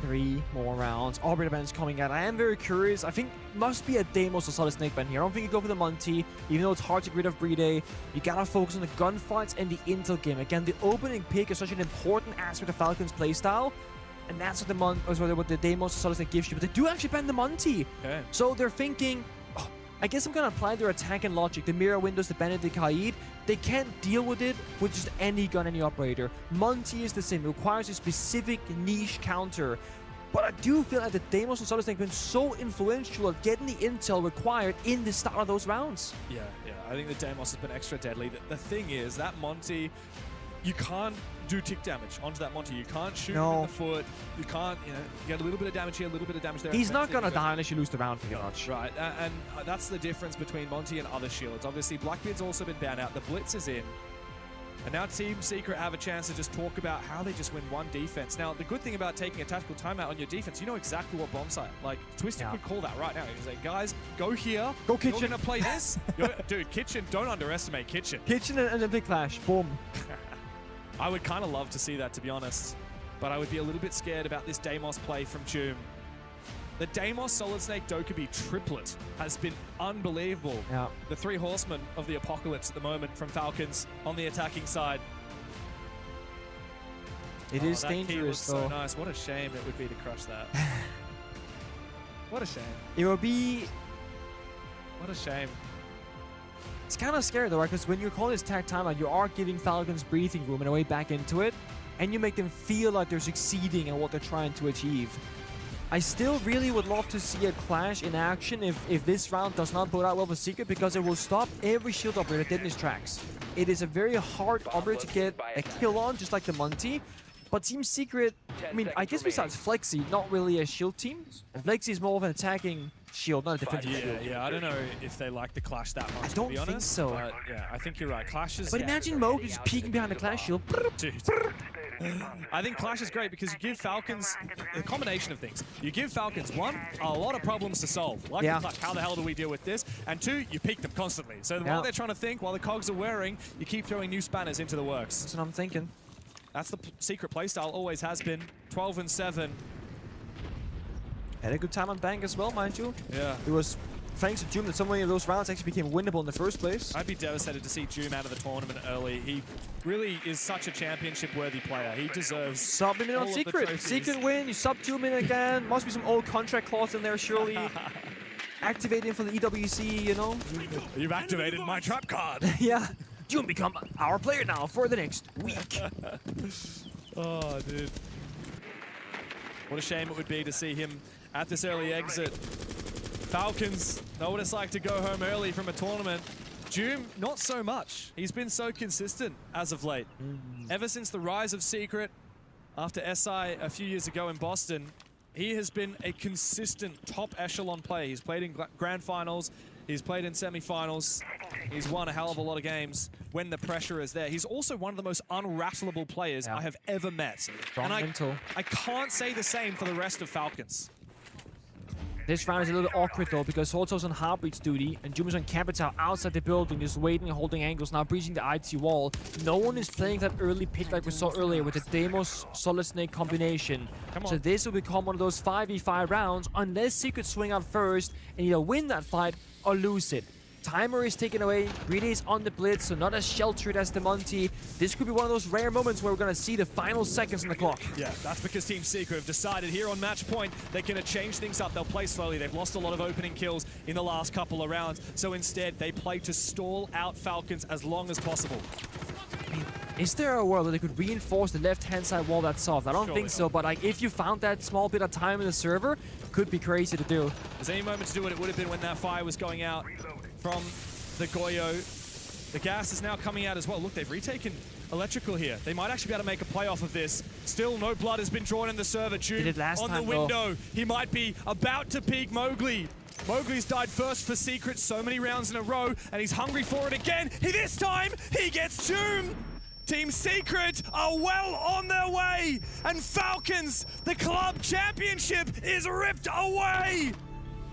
3 more rounds. Arbiter Band's coming out. I am very curious. I think must be a Deimos or Solid Snake Band here. I don't think you go for the Monty, even though it's hard to get rid of Bride. You gotta focus on the gunfights and the intel game. Again, the opening pick is such an important aspect of Falcon's playstyle, and that's what the Deimos or Solid Snake gives you. But they do actually ban the Monty. Okay. So they're thinking, I guess I'm gonna apply their attack and logic. The Mirror Windows, the Benedict Haid, they can't deal with it with just any gun, any operator. Monty is the same. It requires a specific niche counter. But I do feel like the Deimos and Solid Snake have been so influential at getting the intel required in the start of those rounds. Yeah. I think the Deimos has been extra deadly. The thing is, that Monty, you can't do tick damage onto that Monty. You can't shoot him in the foot. You can't, you get a little bit of damage here, a little bit of damage there. He's not going to die unless you lose the round pretty much. Right, and that's the difference between Monty and other shields. Obviously, Blackbeard's also been banned out. The Blitz is in. And now Team Secret have a chance to just talk about how they just win one defense. Now, the good thing about taking a tactical timeout on your defense, you know exactly what bomb site. Like, Twisted could call that right now. He could say, guys, go here. Go Kitchen. You're going to play this. Dude, Kitchen, don't underestimate Kitchen. Kitchen and a big flash. Boom. I would kind of love to see that, to be honest. But I would be a little bit scared about this Deimos play from Doom. The Deimos Solid Snake Dokkaebi triplet has been unbelievable. Yeah. The 3 horsemen of the apocalypse at the moment from Falcons on the attacking side. It is dangerous, though. So nice. What a shame it would be to crush that. What a shame. It will be... What a shame. It's kind of scary though, right? Because when you're calling this tag timeout, you are giving Falcons breathing room and a way back into it, and you make them feel like they're succeeding in what they're trying to achieve. I still really would love to see a clash in action if this round does not put out well for Secret, because it will stop every shield operator dead in his tracks. It is a very hard operator to get a kill on, just like the Monty. But Team Secret, I mean, I guess besides Flexi, not really a shield team. Flexi is more of an attacking shield, not a defensive shield. Yeah, I don't know if they like the Clash that much, I don't to be honest, think so. But yeah, I think you're right. Clash is... But imagine Moog just peeking behind the Clash shield. Dude. I think Clash is great because you give Falcons a combination of things. You give Falcons, one, a lot of problems to solve. Like the Clash, how the hell do we deal with this? And two, you peek them constantly. So while they're trying to think, while the cogs are whirring, you keep throwing new spanners into the works. That's what I'm thinking. That's the Secret playstyle, always has been. 12-7. Had a good time on Bank as well, mind you. Yeah. It was thanks to Doom that so many of those rounds actually became winnable in the first place. I'd be devastated to see Doom out of the tournament early. He really is such a championship-worthy player. He deserves Sub him in on Secret. Secret win, you sub Doom in again. Must be some old contract clause in there, surely. Activating for the EWC, you know? You've activated my trap card. Yeah. Doom become our player now for the next week. Oh, dude. What a shame it would be to see him at this early exit. Falcons know what it's like to go home early from a tournament. Doom, not so much. He's been so consistent as of late. Ever since the rise of Secret, after SI a few years ago in Boston, he has been a consistent top echelon player. He's played in grand finals, he's played in semifinals, he's won a hell of a lot of games when the pressure is there. He's also one of the most unrattleable players I have ever met. And I can't say the same for the rest of Falcons. This round is a little bit awkward though, because Holto's on Heartbeat's duty and Doom is on Capitao outside the building, just waiting and holding angles, now breaching the IT wall. No one is playing that early pick like we saw earlier with the Deimos Solid Snake combination. So this will become one of those 5v5 rounds unless Secret swing out first and either win that fight or lose it. Timer is taken away, Brede is on the blitz, so not as sheltered as the Monty. This could be one of those rare moments where we're going to see the final seconds on the clock. Yeah, that's because Team Secret have decided here on match point they're going to change things up. They'll play slowly. They've lost a lot of opening kills in the last couple of rounds, so instead they play to stall out Falcons as long as possible. I mean, is there a world that they could reinforce the left-hand side wall that's soft? I don't think so, but like if you found that small bit of time in the server, could be crazy to do. If there's any moment to do it, it would have been when that fire was going out from the Goyo. The gas is now coming out as well. Look, they've retaken electrical here. They might actually be able to make a play off of this. Still, no blood has been drawn in the server. Doom on the window. He might be about to peek Mowgli. Mowgli's died first for Secret so many rounds in a row, and he's hungry for it again. This time, he gets Doom. Team Secret are well on their way, and Falcons, the club championship, is ripped away.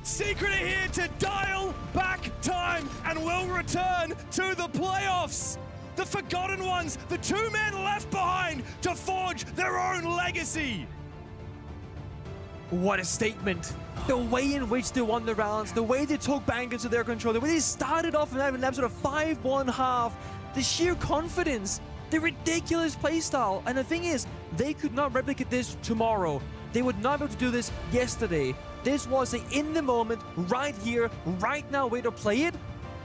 Secret are here to dial back time and will return to the playoffs. The Forgotten Ones, the two men left behind to forge their own legacy. What a statement. The way in which they won the rounds, the way they took Bank into their control, the way they started off in that sort of 5-1 half, the sheer confidence, the ridiculous playstyle. And the thing is, they could not replicate this tomorrow. They would not be able to do this yesterday. This was a in the moment, right here, right now way to play it.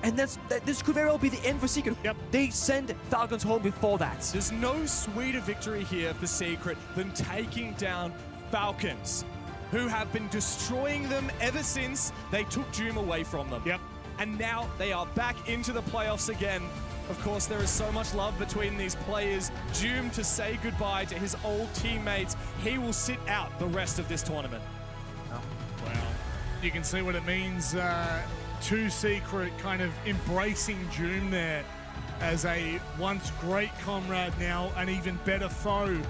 And this could very well be the end for Secret. Yep. They send Falcons home before that. There's no sweeter victory here for Secret than taking down Falcons, who have been destroying them ever since they took Doom away from them. Yep. And now they are back into the playoffs again. Of course, there is so much love between these players. Doom to say goodbye to his old teammates. He will sit out the rest of this tournament. Wow. You can see what it means to Secret kind of embracing Doom there as a once great comrade, now an even better foe.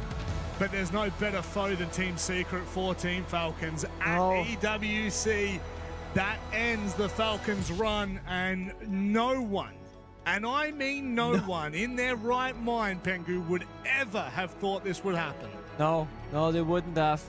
But there's no better foe than Team Secret for Team Falcons at EWC. That ends the Falcons run, and no one, and I mean no one in their right mind, Pengu, would ever have thought this would happen. No, they wouldn't have.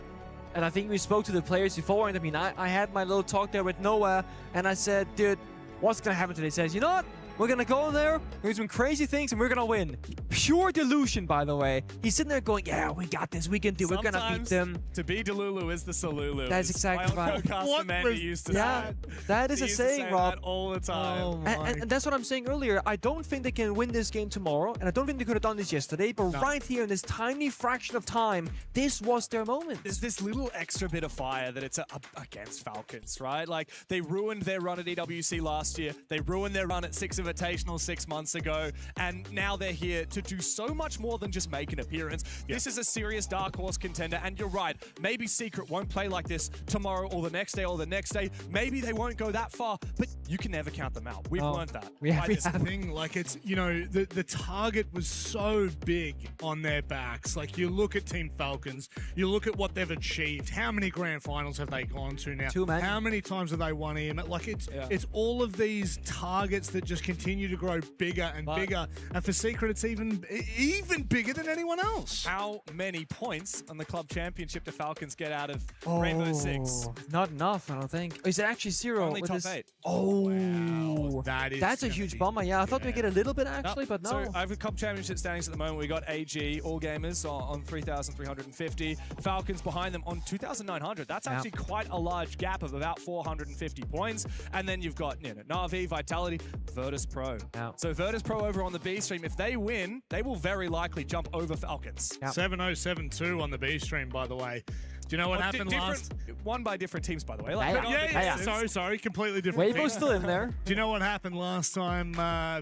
And I think we spoke to the players before, and I mean, I had my little talk there with Noah, and I said, dude, what's going to happen today? He says, you know what? We're gonna go there, we're doing crazy things, and we're gonna win. Pure delusion, by the way. He's sitting there going, yeah, we got this, we can do it, we're gonna beat them. To be Delulu is the Salulu. That's exactly right. What used to say. That is a saying, Rob. All the time. Oh and that's what I'm saying earlier. I don't think they can win this game tomorrow, and I don't think they could have done this yesterday, but right here in this tiny fraction of time, this was their moment. There's this little extra bit of fire that it's against Falcons, right? Like, they ruined their run at EWC last year. They ruined their run at Six Invitational 6 months ago, and now they're here to do so much more than just make an appearance. This is a serious dark horse contender, and you're right. Maybe Secret won't play like this tomorrow or the next day or the next day. Maybe they won't go that far, but you can never count them out. We've learned that. That's the thing. Like, it's, you know, the target was so big on their backs. Like, you look at Team Falcons, you look at what they've achieved. How many grand finals have they gone to now? Too many. How many times have they won EM? Like, it's all of these targets that just continue to grow bigger and bigger. And for Secret, it's even bigger than anyone else. How many points on the club championship do Falcons get out of Rainbow Six? Not enough, I don't think. Is it actually 0? Only top 8. Oh, wow. That's a huge bummer. Yeah, I thought we'd get a little bit actually, but no. So I have a club championship standings at the moment. We got AG, All Gamers on 3,350. Falcons behind them on 2,900. That's actually quite a large gap of about 450 points. And then you've got Na'Vi, Vitality, Virtus Pro. So Virtus Pro over on the B stream, if they win, they will very likely jump over Falcons. 7072 on the B stream, by the way. Do you know what happened last? Won by different teams, by the way. Sorry, completely different. Weibo's still in there. Do you know what happened last time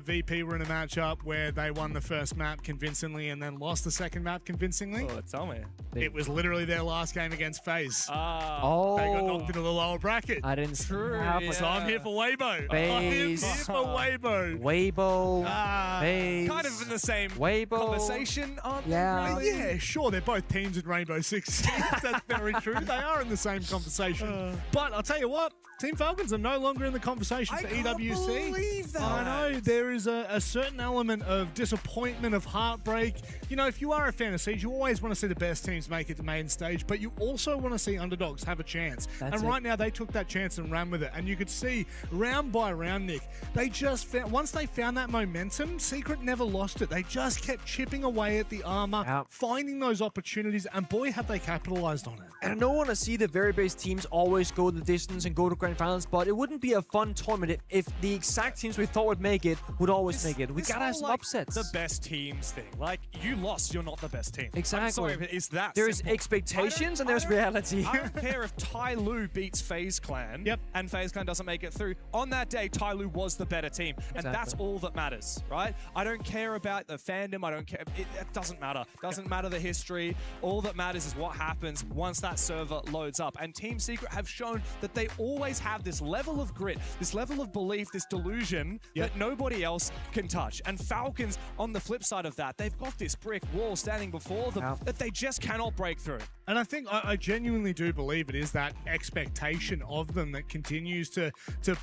VP were in a matchup where they won the first map convincingly and then lost the second map convincingly? Oh, tell me. It was literally their last game against FaZe. They Oh. got knocked into the lower bracket. I didn't see that So happen. I'm here for Weibo. FaZe. I'm here for Weibo. Weibo. FaZe. Kind of in the same Weibo. conversation, aren't they? Yeah. Really? Yeah, sure. They're both teams in Rainbow Six. That's very true. They are in the same conversation. But I'll tell you what, Team Falcons are no longer in the conversation for EWC. I believe that. I know. There is a certain element of disappointment, of heartbreak. You know, if you are a fan of Siege, you always want to see the best teams make it to main stage, but you also want to see underdogs have a chance. That's right now, they took that chance and ran with it. And you could see, round by round, Nick, they just found, once they found that momentum, Secret never lost it. They just kept chipping away at the armor, finding those opportunities, and boy, have they capitalized on it. And I don't want to see the very best teams always go the distance and go to grand finals, but it wouldn't be a fun tournament if the exact teams we thought would make it would always make it. We gotta have some upsets. The best teams thing. Like, you lost, you're not the best team. Exactly. I'm sorry, but it's that There's simple. expectations and there's reality. I don't care if Ty Lue beats FaZe Clan and FaZe Clan doesn't make it through. On that day, Ty Lue was the better team. And that's all that matters, right? I don't care about the fandom. I don't care. It doesn't matter. Doesn't matter the history. All that matters is what happens once that server loads up. And Team Secret have shown that they always have this level of grit, this level of belief, this delusion that nobody else can touch. And Falcons, on the flip side of that, they've got this brick wall standing before them that they just cannot break through. And I think I genuinely do believe it is that expectation of them that continues to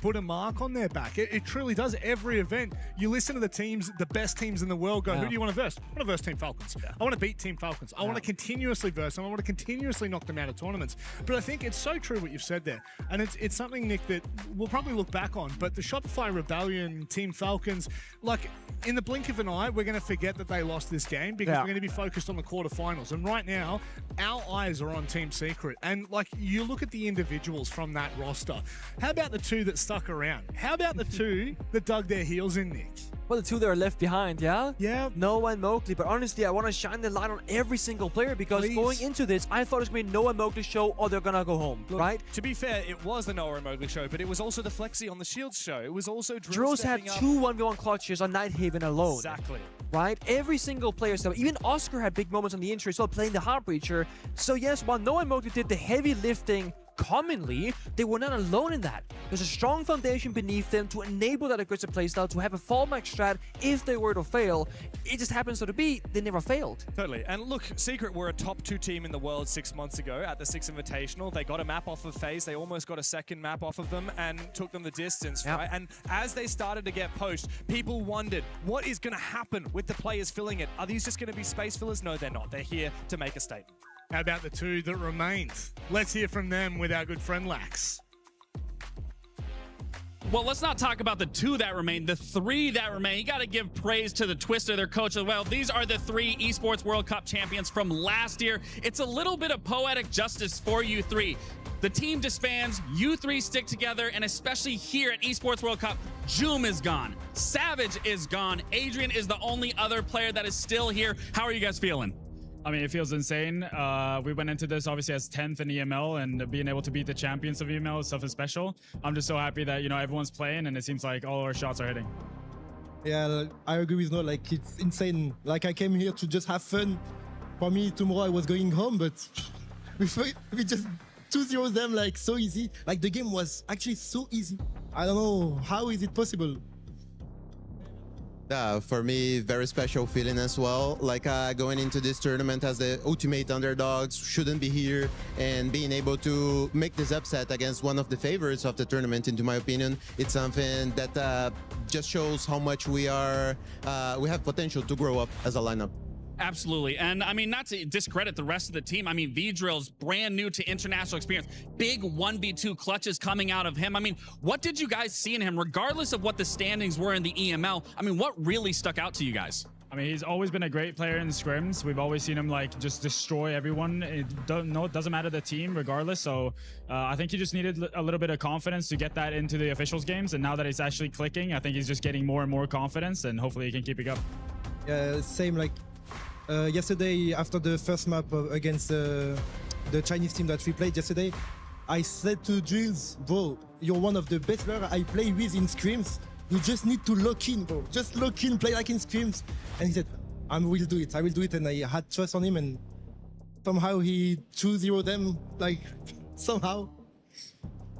put a mark on their back. It truly does. Every event, you listen to the teams, the best teams in the world go, who do you want to verse? I want to verse Team Falcons. I want to beat Team Falcons. I want to continuously verse them. I want to continuously knock them out of tournaments. But I think it's so true what you've said there. And it's something, Nick, that we'll probably look back on. But the Shopify Rebellion, Team Falcons, like, in the blink of an eye, we're going to forget that they lost this game because we're going to be focused on the quarterfinals. And right now, our eyes are on Team Secret. And, like, you look at the individuals from that roster. How about the two that stuck around? How about the two that dug their heels in, Nick? Well, the two that are left behind, yeah? Yeah. Noah and Mowgli. But honestly, I want to shine the light on every single player because going into this, I thought it was going to be Noah and Mowgli's show or they're going to go home, right? To be fair, it was the Noah and Mowgli show, but it was also the Flexi on the Shields show. It was also Droz had two 1v1 clutches on Nighthaven alone. Exactly. Right? Every single player. So even Oscar had big moments on the intro as well, playing the Heartbreacher. So yes, while Noah and Mowgli did the heavy lifting commonly, they were not alone in that. There's a strong foundation beneath them to enable that aggressive playstyle, to have a fallback strat if they were to fail. It just happens so to be, they never failed. Totally. And look, Secret were a top 2 team in the world 6 months ago at the Six Invitational. They got a map off of FaZe. They almost got a second map off of them and took them the distance, right? And as they started to get poached, people wondered, what is going to happen with the players filling it? Are these just going to be space fillers? No, they're not. They're here to make a statement. How about the two that remained? Let's hear from them with our good friend Lax. Well, let's not talk about the 2 that remain, the 3 that remain. You got to give praise to the Twister, their coach as well. These are the 3 Esports World Cup champions from last year. It's a little bit of poetic justice for you 3. The team disbands, you 3 stick together, and especially here at Esports World Cup, Joom is gone. Savage is gone. Adrian is the only other player that is still here. How are you guys feeling? I mean, it feels insane. We went into this obviously as 10th in EML, and being able to beat the champions of EML is something special. I'm just so happy that, you know, everyone's playing, and it seems like all our shots are hitting. Yeah, I agree with Noah. Like, it's insane. Like, I came here to just have fun. For me, tomorrow I was going home, but we just 2-0 them, like, so easy. Like, the game was actually so easy. I don't know, how is it possible? Yeah, for me, very special feeling as well. Like going into this tournament as the ultimate underdogs, shouldn't be here, and being able to make this upset against one of the favorites of the tournament, into my opinion, it's something that just shows how much we have potential to grow up as a lineup. Absolutely. And I mean, not to discredit the rest of the team. I mean, V-Drill's brand new to international experience. Big 1v2 clutches coming out of him. I mean, what did you guys see in him, regardless of what the standings were in the EML? I mean, what really stuck out to you guys? I mean, he's always been a great player in scrims. We've always seen him like just destroy everyone. It doesn't matter the team regardless. So I think he just needed a little bit of confidence to get that into the officials games. And now that it's actually clicking, I think he's just getting more and more confidence, and hopefully he can keep it up. Yeah, same like yesterday after the first map against the Chinese team that we played yesterday, I said to Drills, bro, you're one of the best players I play with in scrims. You just need to lock in, bro. Just lock in, play like in scrims. And he said, I will do it. I will do it. And I had trust on him, and somehow he 2-0 them, like somehow.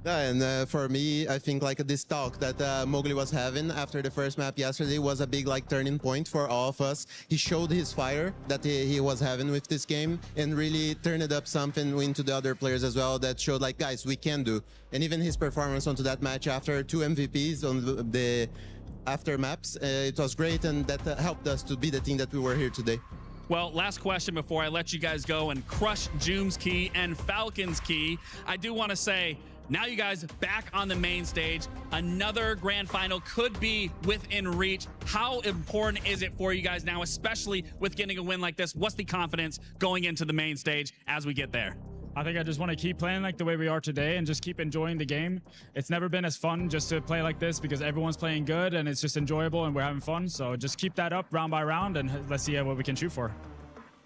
Yeah, and for me, I think like this talk that Mowgli was having after the first map yesterday was a big like turning point for all of us. He showed his fire that he was having with this game, and really turned it up something into the other players as well, that showed like, guys, we can do. And even his performance onto that match after 2 MVPs on the after maps, it was great, and that helped us to be the team that we were here today. Well, last question before I let you guys go and crush Joom's key and Falcon's key. I do want to say, now you guys back on the main stage. Another grand final could be within reach. How important is it for you guys now, especially with getting a win like this? What's the confidence going into the main stage as we get there? I think I just want to keep playing like the way we are today and just keep enjoying the game. It's never been as fun just to play like this because everyone's playing good and it's just enjoyable and we're having fun. So just keep that up round by round, and let's see what we can shoot for.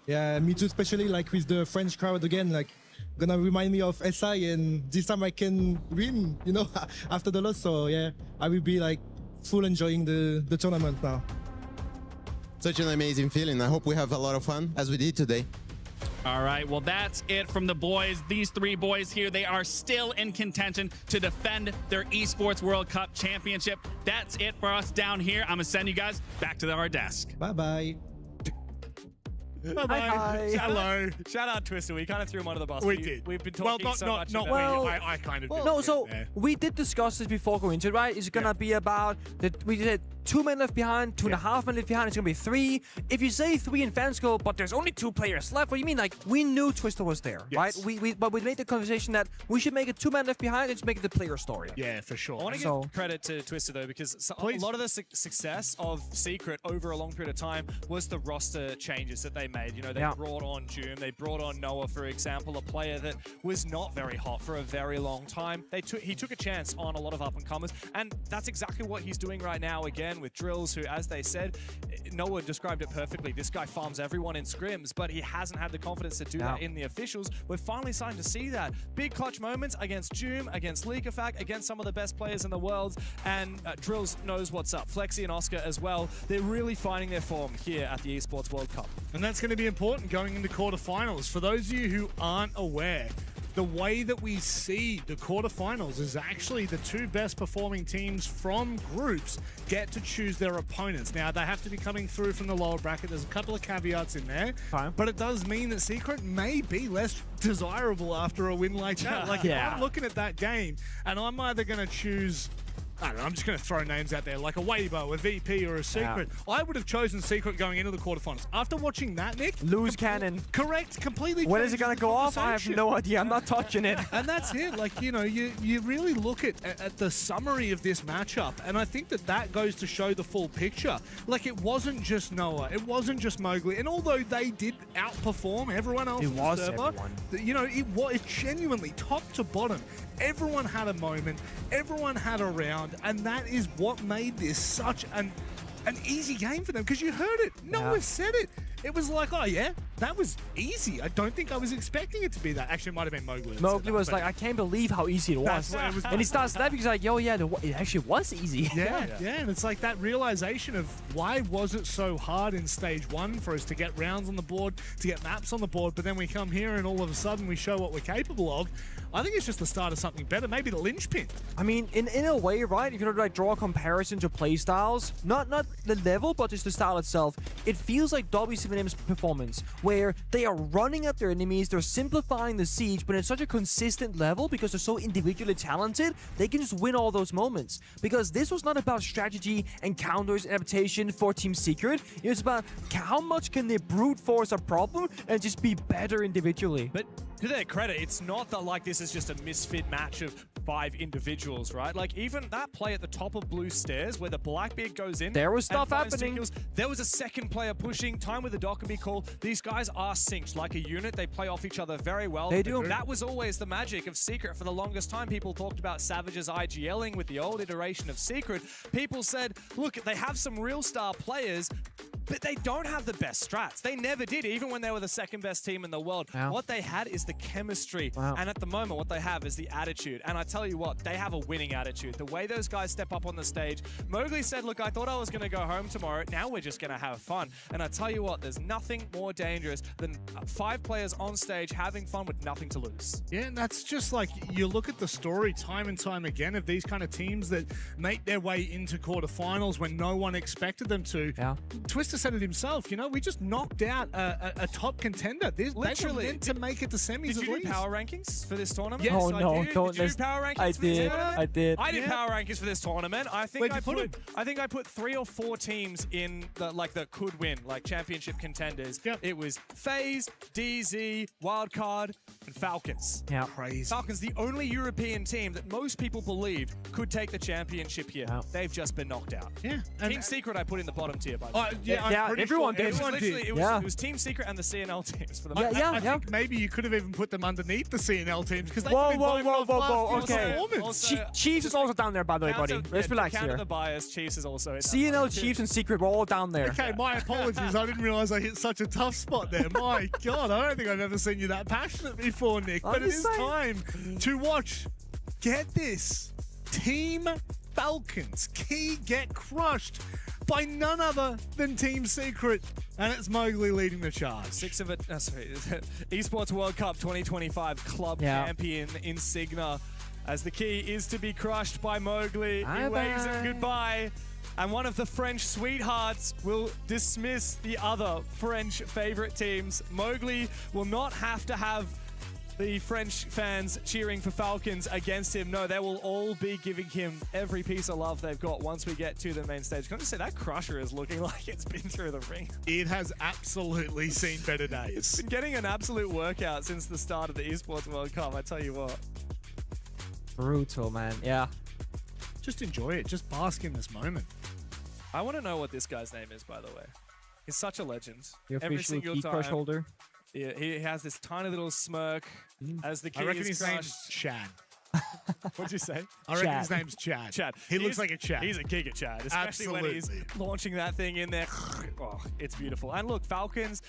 Yeah, me too, especially like with the French crowd again, like gonna remind me of SI, and this time I can win, you know, after the loss. So yeah, I will be like full enjoying the tournament now. Such an amazing feeling. I hope we have a lot of fun as we did today. All right, well, that's it from the boys. These 3 boys here, they are still in contention to defend their Esports World Cup Championship. That's it for us down here. I'm gonna send you guys back to our desk. Bye-bye. Bye-bye. Hi. Hello. Shout out Twister. We kind of threw him under the bus. We did. We've been talking so much not about we. I kind of did. No, so there. we did discuss this before going into it, right? It's gonna be about that we did 2 men left behind, 2.5 men left behind. It's gonna be 3. If you say 3 in Fansco, but there's only 2 players left, what do you mean? Like, we knew Twister was there, right? But we made the conversation that we should make it 2 men left behind and just make it the player story. Yeah, for sure. I want to give credit to Twister though, because a lot of the success of Secret over a long period of time was the roster changes that they made. You know, they brought on Joom, they brought on Noah, for example, a player that was not very hot for a very long time. He took a chance on a lot of up-and-comers, and that's exactly what he's doing right now again with Drills, who, as they said, Noah described it perfectly. This guy farms everyone in scrims, but he hasn't had the confidence to do that in the officials. We're finally starting to see that. Big clutch moments against Joom, against Leakafak, against some of the best players in the world, and Drills knows what's up. Flexi and Oscar as well. They're really finding their form here at the Esports World Cup. And that's going to be important going into quarterfinals. For those of you who aren't aware, the way that we see the quarterfinals is actually the 2 best performing teams from groups get to choose their opponents. Now, they have to be coming through from the lower bracket. There's a couple of caveats in there, but it does mean that Secret may be less desirable after a win like that. Like, if I'm looking at that game, and I'm either going to choose I don't know, I'm just going to throw names out there like a Weibo, a VP, or a Secret. I would have chosen Secret going into the quarterfinals. After watching that, Nick, lose cannon. Correct, completely. When is it going to go off? I have no idea. I'm not touching it. And that's it. Like, you know, you really look at the summary of this matchup, and I think that goes to show the full picture. Like, it wasn't just Noah, it wasn't just Mowgli, and although they did outperform everyone else on the server, you know, it genuinely top to bottom. Everyone had a moment, everyone had a round, and that is what made this such an easy game for them, because you heard it. Noah said it. It was like, oh yeah, that was easy. I don't think I was expecting it to be that. Actually, it might have been Mowgli. Mowgli was like, I can't believe how easy it was. And he starts laughing. He's like, yo, yeah, it actually was easy. Yeah, and it's like that realization of why was it so hard in stage 1 for us to get rounds on the board, to get maps on the board, but then we come here and all of a sudden we show what we're capable of. I think it's just the start of something better, maybe the linchpin. I mean, in a way, right, if you like draw a comparison to playstyles, not the level, but just the style itself, it feels like W7M's performance, where they are running at their enemies, they're simplifying the siege, but at such a consistent level, because they're so individually talented, they can just win all those moments. Because this was not about strategy and counters and adaptation for Team Secret, it was about how much can they brute force a problem and just be better individually. But to their credit, it's not that like this is just a misfit match of 5 individuals, right? Like even that play at the top of blue stairs where the Blackbeard goes in. There was stuff happening. There was a second player pushing, time with the Dokkaebi call. These guys are synced like a unit. They play off each other very well. They do. That was always the magic of Secret. For the longest time, people talked about Savage's IGLing with the old iteration of Secret. People said, look, they have some real star players, but they don't have the best strats. They never did, even when they were the second best team in the world. Wow. What they had is the chemistry. Wow. And at the moment, what they have is the attitude. And I tell you what, they have a winning attitude. The way those guys step up on the stage. Mowgli said, look, I thought I was going to go home tomorrow. Now we're just going to have fun. And I tell you what, there's nothing more dangerous than 5 players on stage having fun with nothing to lose. Yeah, and that's just like, you look at the story time and time again of these kind of teams that make their way into quarterfinals when no one expected them to. Yeah. Twister said it himself, you know, we just knocked out a top contender. They were meant to make it to semis. Did you do power rankings for this tournament? Yes, oh no, I did. don't. Did you do power rankings I for this did. tournament? I did. I did power rankings for this tournament. I think Where'd you I put 3 or 4 teams in that could win, like championship contenders. Yep. It was FaZe, DZ, Wildcard, and Falcons. Yeah. Crazy. Falcons, the only European team that most people believed could take the championship here. Wow. They've just been knocked out. Yeah. Team Secret I put in the bottom tier, by the way. Yeah, everyone did. It was Team Secret and the CNL teams for the most I think maybe you could have even put them underneath the CNL teams because they could have been whoa. last year's performance. Chiefs is also down there, by the way, buddy. Let's relax counter here. the bias, Chiefs is also in that CNL, one, too. Chiefs, and Secret were all down there. Okay, my apologies. I didn't realize I hit such a tough spot there. My God, I don't think I've ever seen you that passionate before, Nick. But it is time to watch, get this, Team Falcons Key get crushed by none other than Team Secret. And it's Mowgli leading the charge. Esports World Cup 2025 club champion Insignia, as the Key is to be crushed by Mowgli. He waves him goodbye. And one of the French sweethearts will dismiss the other French favorite teams. Mowgli will not have to have the French fans cheering for Falcons against him. No, they will all be giving him every piece of love they've got once we get to the main stage. Can I just say that Crusher is looking like it's been through the ring. It has absolutely seen better days. It's been getting an absolute workout since the start of the Esports World Cup, I tell you what. Brutal, man. Yeah. Just enjoy it. Just bask in this moment. I want to know what this guy's name is, by the way. He's such a legend. The Every official single Key time. Crush holder. Yeah, he has this tiny little smirk as the Key I reckon is his crushed. name's Chad. What'd you say? I reckon his name's Chad. Chad. He looks like a Chad. He's a giga Chad, especially when he's launching that thing in there. Oh, it's beautiful. And look, Falcons,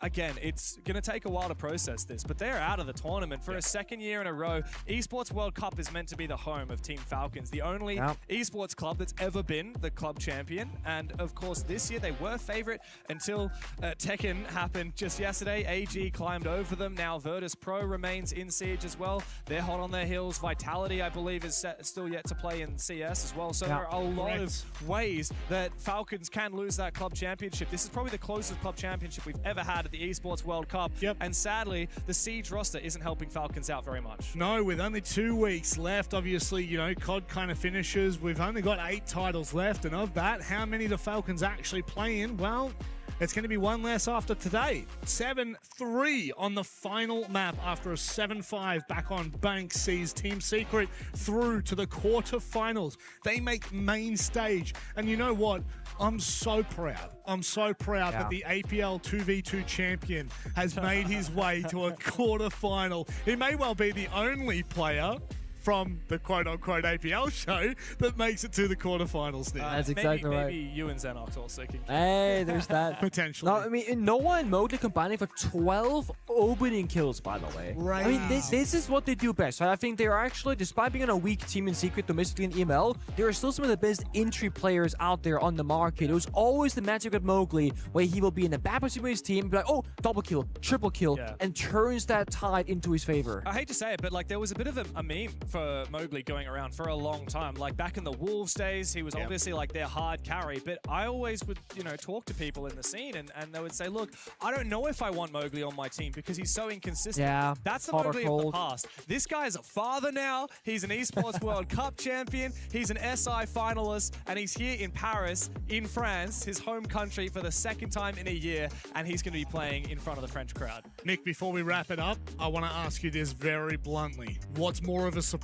again, it's going to take a while to process this, but they're out of the tournament for a second year in a row. Esports World Cup is meant to be the home of Team Falcons, the only esports club that's ever been the club champion. And of course, this year they were favorite until Tekken happened just yesterday. AG climbed over them. Now Virtus Pro remains in siege as well. They're hot on their heels. Vitality Vitality, I believe, is still yet to play in CS as well. So Yeah. there are a lot of ways that Falcons can lose that club championship. This is probably the closest club championship we've ever had at the Esports World Cup. And sadly, the Siege roster isn't helping Falcons out very much. No, with only 2 weeks left, obviously, you know, COD kind of finishes. We've only got 8 titles left, and of that, how many do Falcons actually play in? Well, it's going to be one less after today. 7-3 on the final map after a 7-5 back on Bank sees Team Secret through to the quarterfinals. They make main stage. And you know what? I'm so proud. I'm so proud that the APL 2v2 champion has made his way to a quarterfinal. He may well be the only player from the quote-unquote APL show that makes it to the quarterfinals now. That's exactly right. Maybe you and Xenox also can. Hey, there's that. Potentially. No, I mean, Noah and Mowgli combining for 12 opening kills, by the way. Right. I mean, this is what they do best. I think they are actually, despite being on a weak team in Secret, domestically in EML, they are still some of the best entry players out there on the market. It was always the magic with Mowgli, where he will be in the bad position with his team, be like, oh, double kill, triple kill, and turns that tide into his favor. I hate to say it, but like there was a bit of a meme for Mowgli going around for a long time. Like back in the Wolves days, he was obviously like their hard carry, but I always would, you know, talk to people in the scene and they would say, look, I don't know if I want Mowgli on my team because he's so inconsistent. Yeah, that's the hot or Mowgli of the cold. past. This guy is a father now. He's an Esports World Cup champion. He's an SI finalist, and he's here in Paris, in France, his home country, for the 2nd time in a year, and he's going to be playing in front of the French crowd. Nick, before we wrap it up, I want to ask you this very bluntly. What's more of a surprise?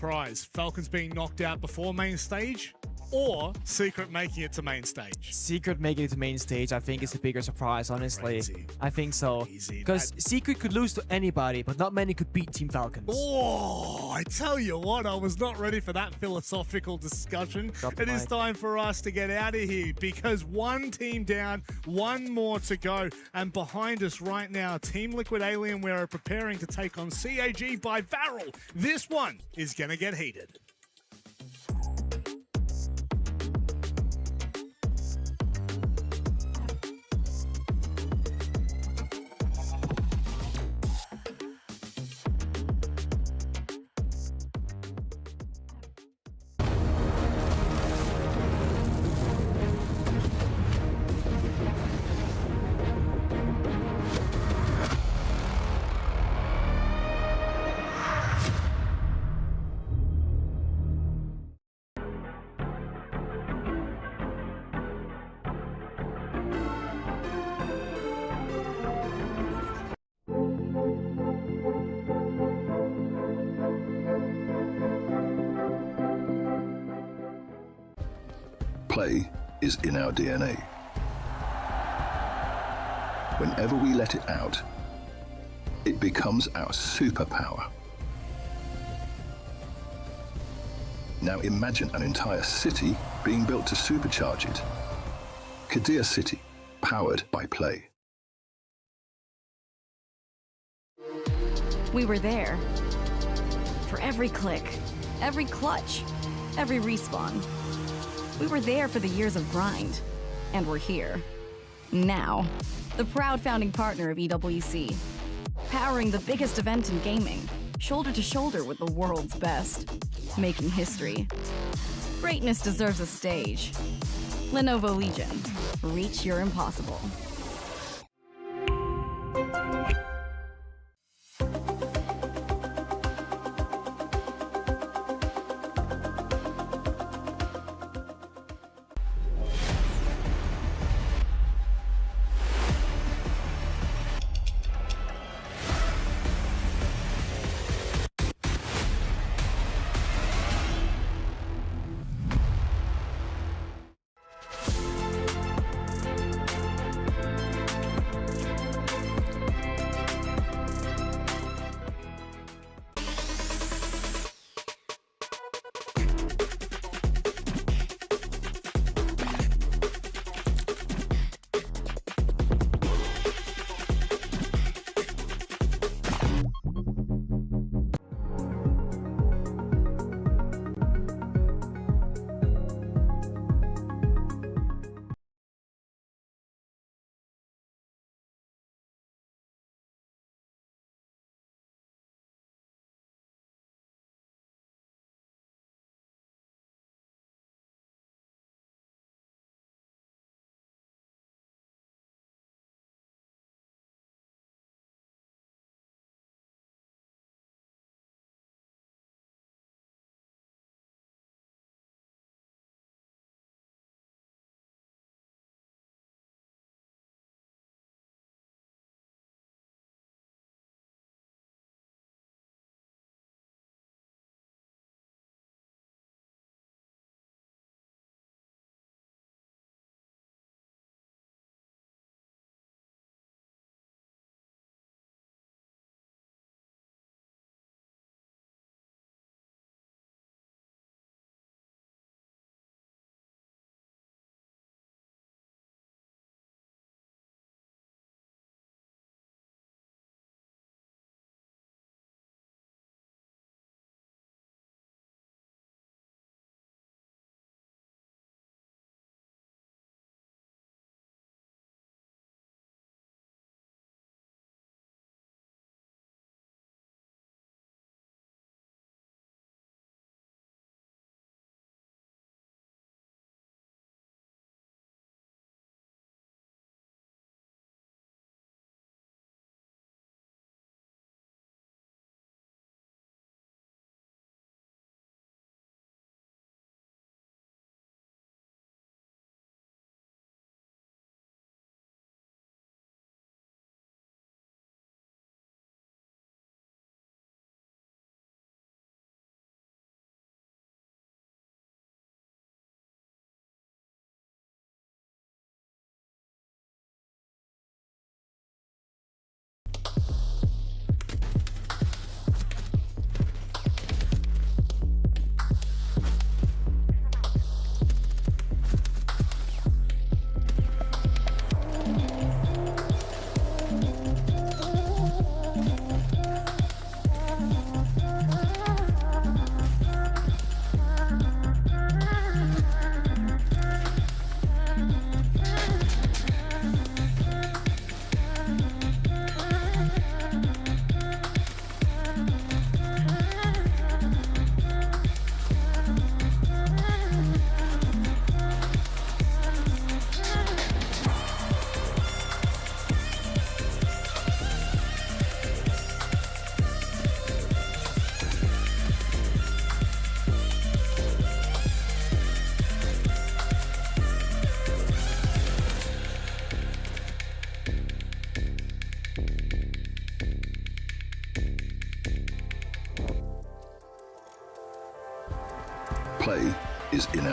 Falcons being knocked out before main stage, or Secret making it to main stage? Secret making it to main stage, I think, is a bigger surprise, honestly. Crazy. I think so. Because Secret could lose to anybody, but not many could beat Team Falcons. Oh, I tell you what, I was not ready for that philosophical discussion. It is time for us to get out of here because one team down, one more to go. And behind us right now, Team Liquid Alienware are preparing to take on CAG by Varel. This one is going to get heated. Play is in our DNA. Whenever we let it out, it becomes our superpower. Now imagine an entire city being built to supercharge it. Kadir City, powered by play. We were there. For every click, every clutch, every respawn. We were there for the years of grind. And we're here. Now. The proud founding partner of EWC. Powering the biggest event in gaming. Shoulder to shoulder with the world's best. Making history. Greatness deserves a stage. Lenovo Legion. Reach your impossible.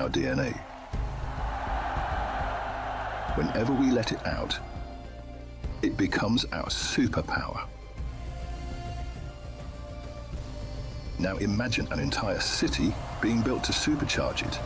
our DNA. Whenever we let it out, it becomes our superpower. Now imagine an entire city being built to supercharge it.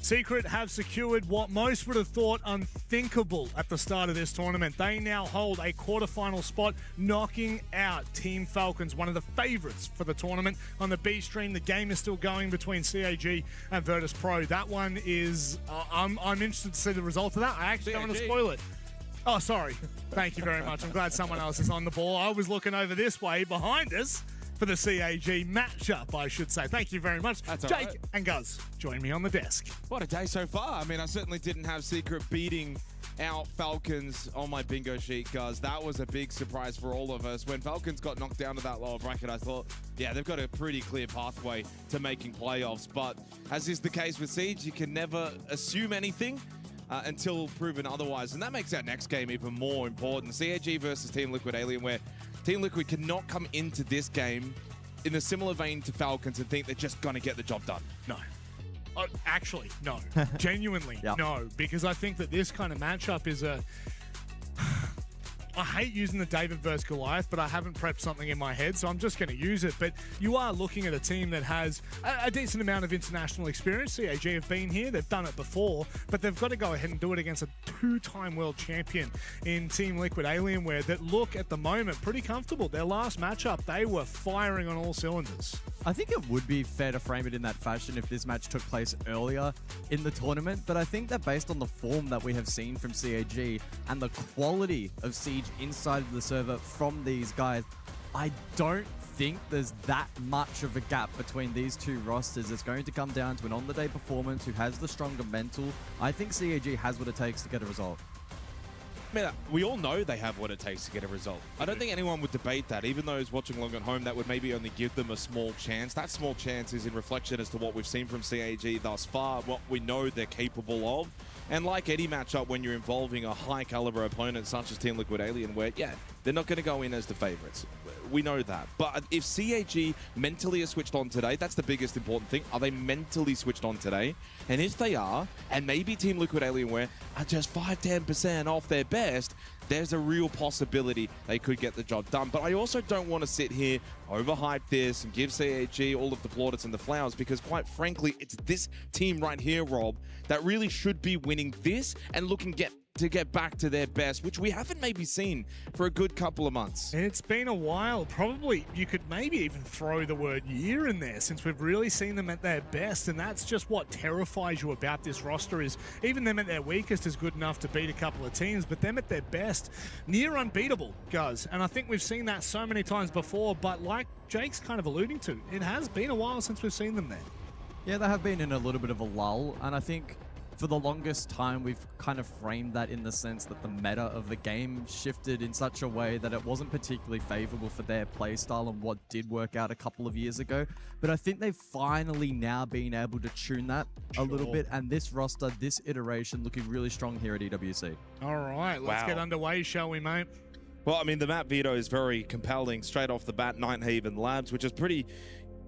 Secret have secured what most would have thought unthinkable at the start of this tournament. They now hold a quarterfinal spot, knocking out Team Falcons, one of the favourites for the tournament. On the B stream, the game is still going between CAG and Virtus Pro. That one is, I'm interested to see the result of that. I actually don't want to spoil it. Oh, sorry. Thank you very much. I'm glad someone else is on the ball. I was looking over this way behind us for the CAG matchup, I should say. Thank you very much. That's Jake right. and Guz, join me on the desk. What a day so far. I mean, I certainly didn't have Secret beating out Falcons on my bingo sheet, Guz. That was a big surprise for all of us. When Falcons got knocked down to that lower bracket, I thought, yeah, they've got a pretty clear pathway to making playoffs. But as is the case with Siege, you can never assume anything until proven otherwise. And that makes our next game even more important. CAG versus Team Liquid Alien, where Team Liquid cannot come into this game in a similar vein to Falcons and think they're just going to get the job done. No. Actually, no. Genuinely, no. Because I think that this kind of matchup is a... I hate using the David versus Goliath, but I haven't prepped something in my head, so I'm just going to use it. But you are looking at a team that has a decent amount of international experience. CAG have been here, they've done it before, but they've got to go ahead and do it against a two-time world champion in Team Liquid Alienware that look at the moment pretty comfortable. Their last matchup, they were firing on all cylinders. I think it would be fair to frame it in that fashion if this match took place earlier in the tournament, but I think that based on the form that we have seen from CAG and the quality of Siege inside of the server from these guys, I don't think there's that much of a gap between these two rosters. It's going to come down to an on-the-day performance, who has the stronger mental. I think CAG has what it takes to get a result. I mean, we all know they have what it takes to get a result. I don't think anyone would debate that. Even those watching along at home, that would maybe only give them a small chance. That small chance is in reflection as to what we've seen from CAG thus far, what we know they're capable of. And like any matchup, when you're involving a high-caliber opponent such as Team Liquid Alienware, yeah, they're not going to go in as the favorites. We know that. But if CAG mentally are switched on today, that's the biggest important thing. Are they mentally switched on today? And if they are, and maybe Team Liquid Alienware are just 5-10% off their best, there's a real possibility they could get the job done. But I also don't want to sit here, overhype this, and give CAG all of the plaudits and the flowers, because quite frankly, it's this team right here, Rob, that really should be winning this and looking to get back to their best, which we haven't maybe seen for a good couple of months. It's been a while. Probably you could maybe even throw the word year in there, since we've really seen them at their best, and that's just what terrifies you about this roster. Is even them at their weakest is good enough to beat a couple of teams, but them at their best, near unbeatable, guys. And I think we've seen that so many times before, but like Jake's kind of alluding to, it has been a while since we've seen them there. Yeah, they have been in a little bit of a lull, and I think for the longest time, we've kind of framed that in the sense that the meta of the game shifted in such a way that it wasn't particularly favorable for their playstyle and what did work out a couple of years ago. But I think they've finally now been able to tune that a little bit, and this roster, this iteration, looking really strong here at EWC. All right, let's get underway, shall we, mate? Well, I mean, the map veto is very compelling straight off the bat. Nighthaven Labs, which is pretty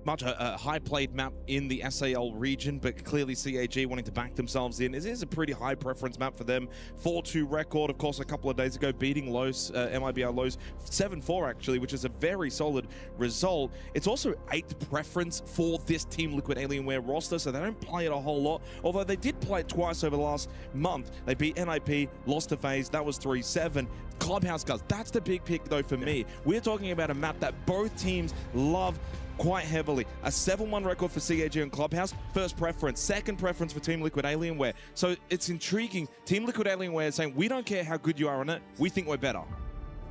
much a high-played map in the SAL region, but clearly CAG wanting to back themselves in. It is a pretty high preference map for them. 4-2 record, of course, a couple of days ago, beating Los, MIBR Los 7-4, actually, which is a very solid result. It's also 8th preference for this Team Liquid Alienware roster, so they don't play it a whole lot, although they did play it twice over the last month. They beat NIP, lost to FaZe, that was 3-7. Clubhouse, guys, that's the big pick, though, for me. We're talking about a map that both teams love quite heavily. A 7-1 record for CAG and Clubhouse, first preference. Second preference for Team Liquid Alienware. So it's intriguing. Team Liquid Alienware is saying, we don't care how good you are on it, we think we're better.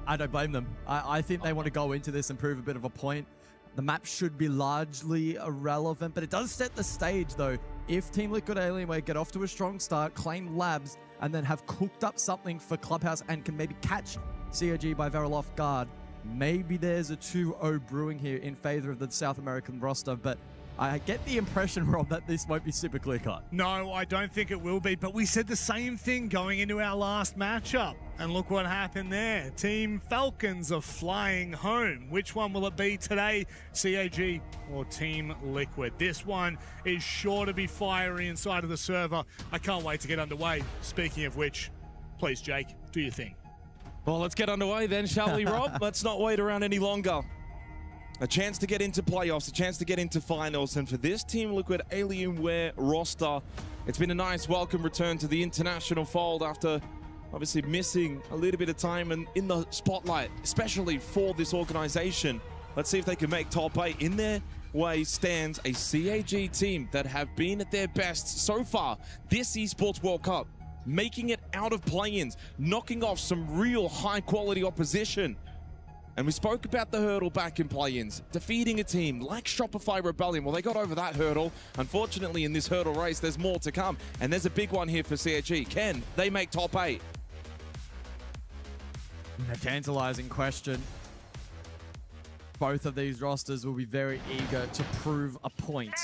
I don't blame them. I think they want to go into this and prove a bit of a point. The map should be largely irrelevant, but it does set the stage, though. If Team Liquid Alienware get off to a strong start, claim Labs, and then have cooked up something for Clubhouse and can maybe catch CAG by very off guard, maybe there's a 2-0 brewing here in favor of the South American roster, but I get the impression, Rob, that this won't be super clear-cut. No, I don't think it will be, but we said the same thing going into our last matchup. And look what happened there. Team Falcons are flying home. Which one will it be today, CAG or Team Liquid? This one is sure to be fiery inside of the server. I can't wait to get underway. Speaking of which, please, Jake, do your thing. Well, let's get underway then, shall we, Rob? Let's not wait around any longer. A chance to get into playoffs, a chance to get into finals, and for this Team Liquid Alienware roster, it's been a nice welcome return to the international fold after obviously missing a little bit of time in the spotlight, especially for this organization. Let's see if they can make top 8. In their way stands a CAG team that have been at their best so far this Esports World Cup, making it out of play-ins, knocking off some real high-quality opposition. And we spoke about the hurdle back in play-ins, defeating a team like Shopify Rebellion. Well, they got over that hurdle. Unfortunately, in this hurdle race, there's more to come. And there's a big one here for CAG. Can they make top 8? A tantalizing question. Both of these rosters will be very eager to prove a point.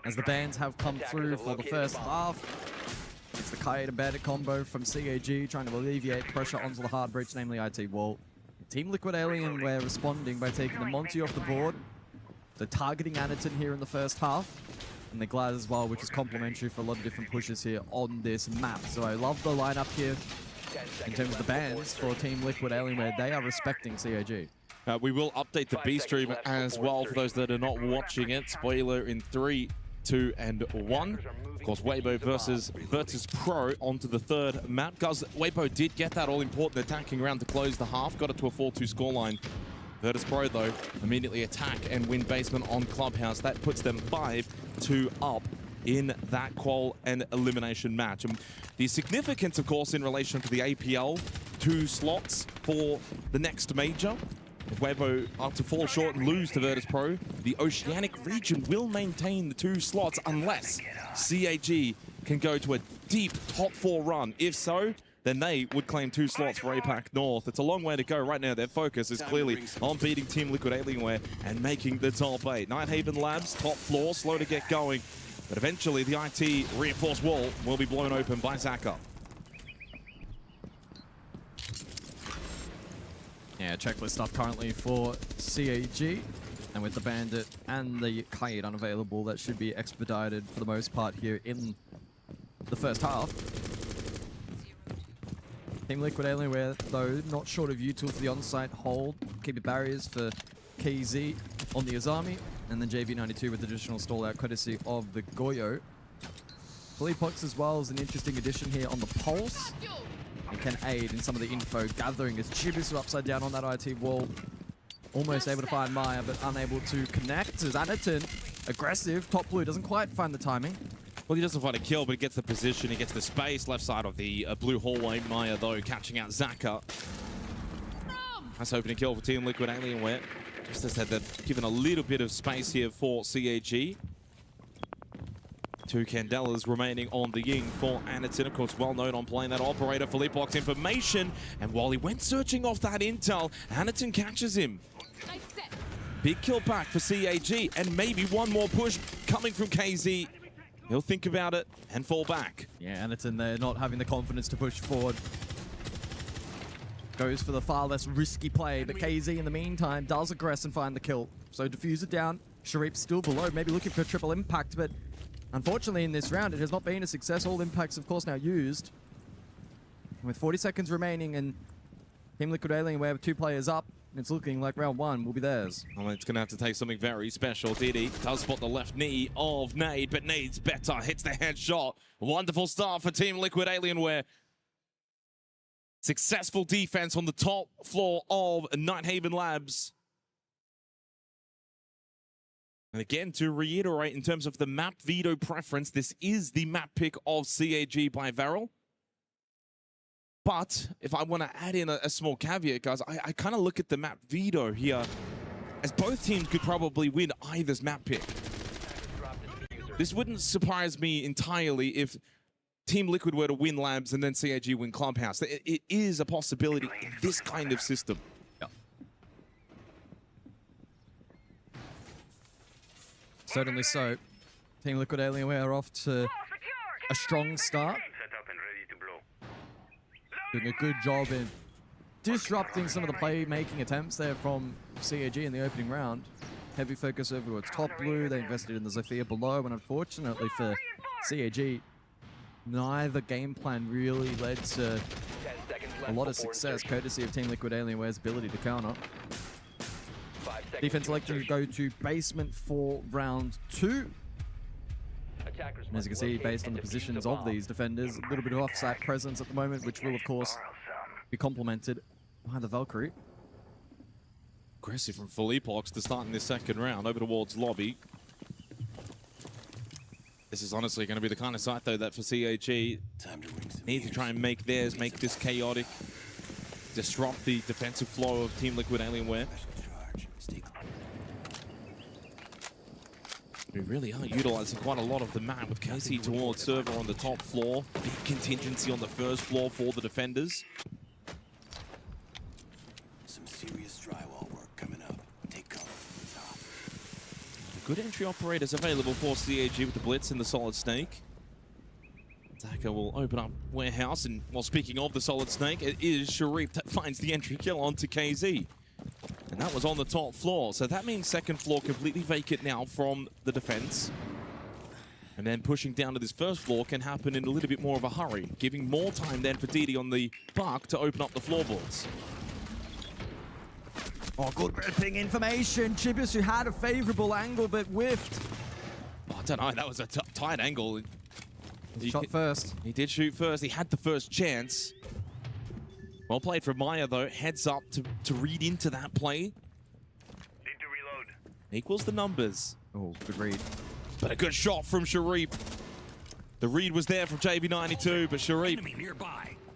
As the bans have come through for the first half, it's the Kite and Bandit combo from CAG trying to alleviate pressure onto the hard breach, namely IT Wall. Team Liquid Alienware responding by taking the Monty off the board. They're targeting Anaton here in the first half. And the Glad as well, which is complementary for a lot of different pushes here on this map. So I love the lineup here. In terms of the bans for Team Liquid Alienware, they are respecting CAG. We will update the B stream as well for those that are not watching it. Spoiler in 3, 2, and 1. Of course, Weibo versus Virtus Pro onto the third map. Guys, Weibo did get that all-important attacking round to close the half. Got it to a 4-2 scoreline. Virtus Pro, though, immediately attack and win basement on Clubhouse. That puts them 5-2 up in that qual and elimination match. And the significance, of course, in relation to the APL, 2 slots for the next major. If Weibo are to fall short and lose to Virtus Pro, the Oceanic region will maintain the 2 slots unless CAG can go to a deep top 4 run. If so, then they would claim 2 slots for APAC North. It's a long way to go. Right now, their focus is clearly on beating Team Liquid Alienware and making the top 8. Nighthaven Labs, top floor, slow to get going. But eventually, the IT reinforced wall will be blown open by Zaka. Yeah, checklist stuff currently for CAG. And with the Bandit and the Kite unavailable, that should be expedited for the most part here in the first half. Team Liquid Alienware, though, not short of util for the on-site hold. Keep the barriers for KZ on the Azami. And then JV92 with additional stall-out courtesy of the Goyo. Fleetpox as well is an interesting addition here on the Pulse. And can aid in some of the info gathering as Chibisu upside down on that IT wall. Almost able to find Maya, but unable to connect as Anaton, aggressive. Top blue doesn't quite find the timing. Well, he doesn't find a kill, but he gets the position, he gets the space. Left side of the blue hallway. Maya, though, catching out Zaka. Nice opening kill for Team Liquid Alienware. Just as they've given a little bit of space here for CAG. 2 Candelas remaining on the Ying for Anaton. Of course, well known on playing that operator. Philippe blocks information. And while he went searching off that intel, Anaton catches him. Big kill back for CAG. And maybe one more push coming from KZ. He'll think about it and fall back. Yeah, Anaton there not having the confidence to push forward. Goes for the far less risky play, but KZ in the meantime does aggress and find the kill. So diffuser down, Sharif still below, maybe looking for a triple impact, but unfortunately in this round it has not been a success. All impacts of course now used. And with 40 seconds remaining and Team Liquid Alien, we have 2 players up. It's looking like round 1 will be theirs. Well, it's going to have to take something very special. Didi does spot the left knee of Nade, but Nade's better. Hits the headshot. Wonderful start for Team Liquid Alienware. Successful defense on the top floor of Nighthaven Labs. And again, to reiterate, in terms of the map veto preference, this is the map pick of CAG by Varel. But if I want to add in a small caveat, guys, I kind of look at the map veto here as both teams could probably win either's map pick. This wouldn't surprise me entirely if Team Liquid were to win Labs and then CAG win Clubhouse. It is a possibility in this kind of system. Yep. Certainly so. Team Liquid Alienware are off to a strong start. Doing a good job in disrupting some of the playmaking attempts there from CAG in the opening round. Heavy focus over towards top blue. They invested in the Zofia below, and unfortunately for CAG, neither game plan really led to a lot of success, courtesy of Team Liquid Alienware's ability to counter. Defense electing to go to basement for round 2. And as you can see, based on the positions of these defenders, a little bit of offside presence at the moment, which will, of course, be complemented by the Valkyrie. Aggressive from Philippox to start in this second round, over towards Lobby. This is honestly going to be the kind of site, though, that for CAG need to try and make theirs, make this chaotic, disrupt the defensive flow of Team Liquid Alienware. We really are utilizing quite a lot of the map with KC towards server on the top floor. Big contingency on the first floor for the defenders. Some serious drywall work coming up. Take cover from the top. Good entry operators available for CAG with the Blitz and the Solid Snake. Zaka will open up Warehouse, and while speaking of the Solid Snake, it is Sharif that finds the entry kill onto KZ. And that was on the top floor, so that means second floor completely vacant now from the defense. And then pushing down to this first floor can happen in a little bit more of a hurry, giving more time then for Didi on the Buck to open up the floorboards. Oh, good ripping information. Chibisu had a favorable angle, but whiffed. Oh, I don't know, that was a tight angle. He shot first. He did shoot first, he had the first chance. Well played from Maya, though. Heads up to read into that play. Need to reload. Equals the numbers. Oh, good read. But a good shot from Sharif. The read was there from JV92, but Sharif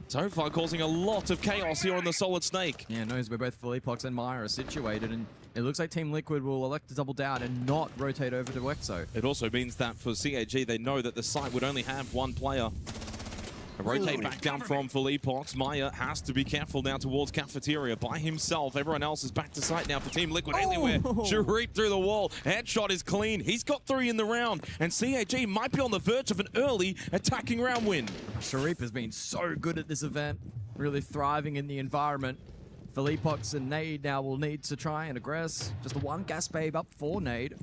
so far causing a lot of chaos here on the Solid Snake. Yeah, knows where both Philippox and Maya are situated, and it looks like Team Liquid will elect to double down and not rotate over to Exo. It also means that for CAG, they know that the site would only have one player. A rotate back down from Philippox. Maya has to be careful now towards Cafeteria by himself. Everyone else is back to sight now for Team Liquid. Alienware, Sharif through the wall. Headshot is clean. He's got 3 in the round. And CAG might be on the verge of an early attacking round win. Sharif has been so good at this event, really thriving in the environment. Philippox and Nade now will need to try and aggress. Just the one gas babe up for Nade.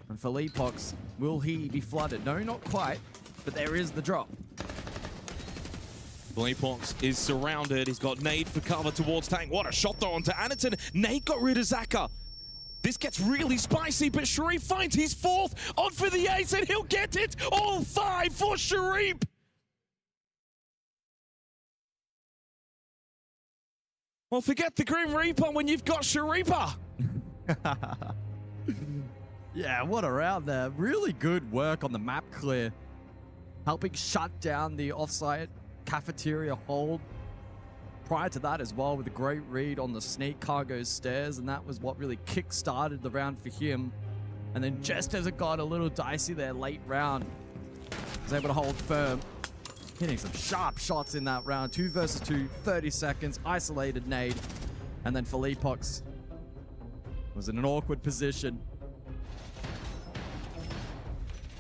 And Philippox, will he be flooded? No, not quite, but there is the drop. Philippox is surrounded. He's got Nade for cover towards Tank. What a shot though onto Aniton. Nade got rid of Zaka. This gets really spicy, but Sharif finds his 4th on for the ace, and he'll get it. All 5 for Sharif. Well, forget the Grim Reaper when you've got Sharipa. Yeah, what a round there. Really good work on the map clear. Helping shut down the offsite Cafeteria hold. Prior to that as well, with a great read on the Snake Cargo stairs, and that was what really kick-started the round for him. And then just as it got a little dicey there late round, was able to hold firm. Hitting some sharp shots in that round. 2 versus 2, 30 seconds, isolated Nade. And then Philippox was in an awkward position.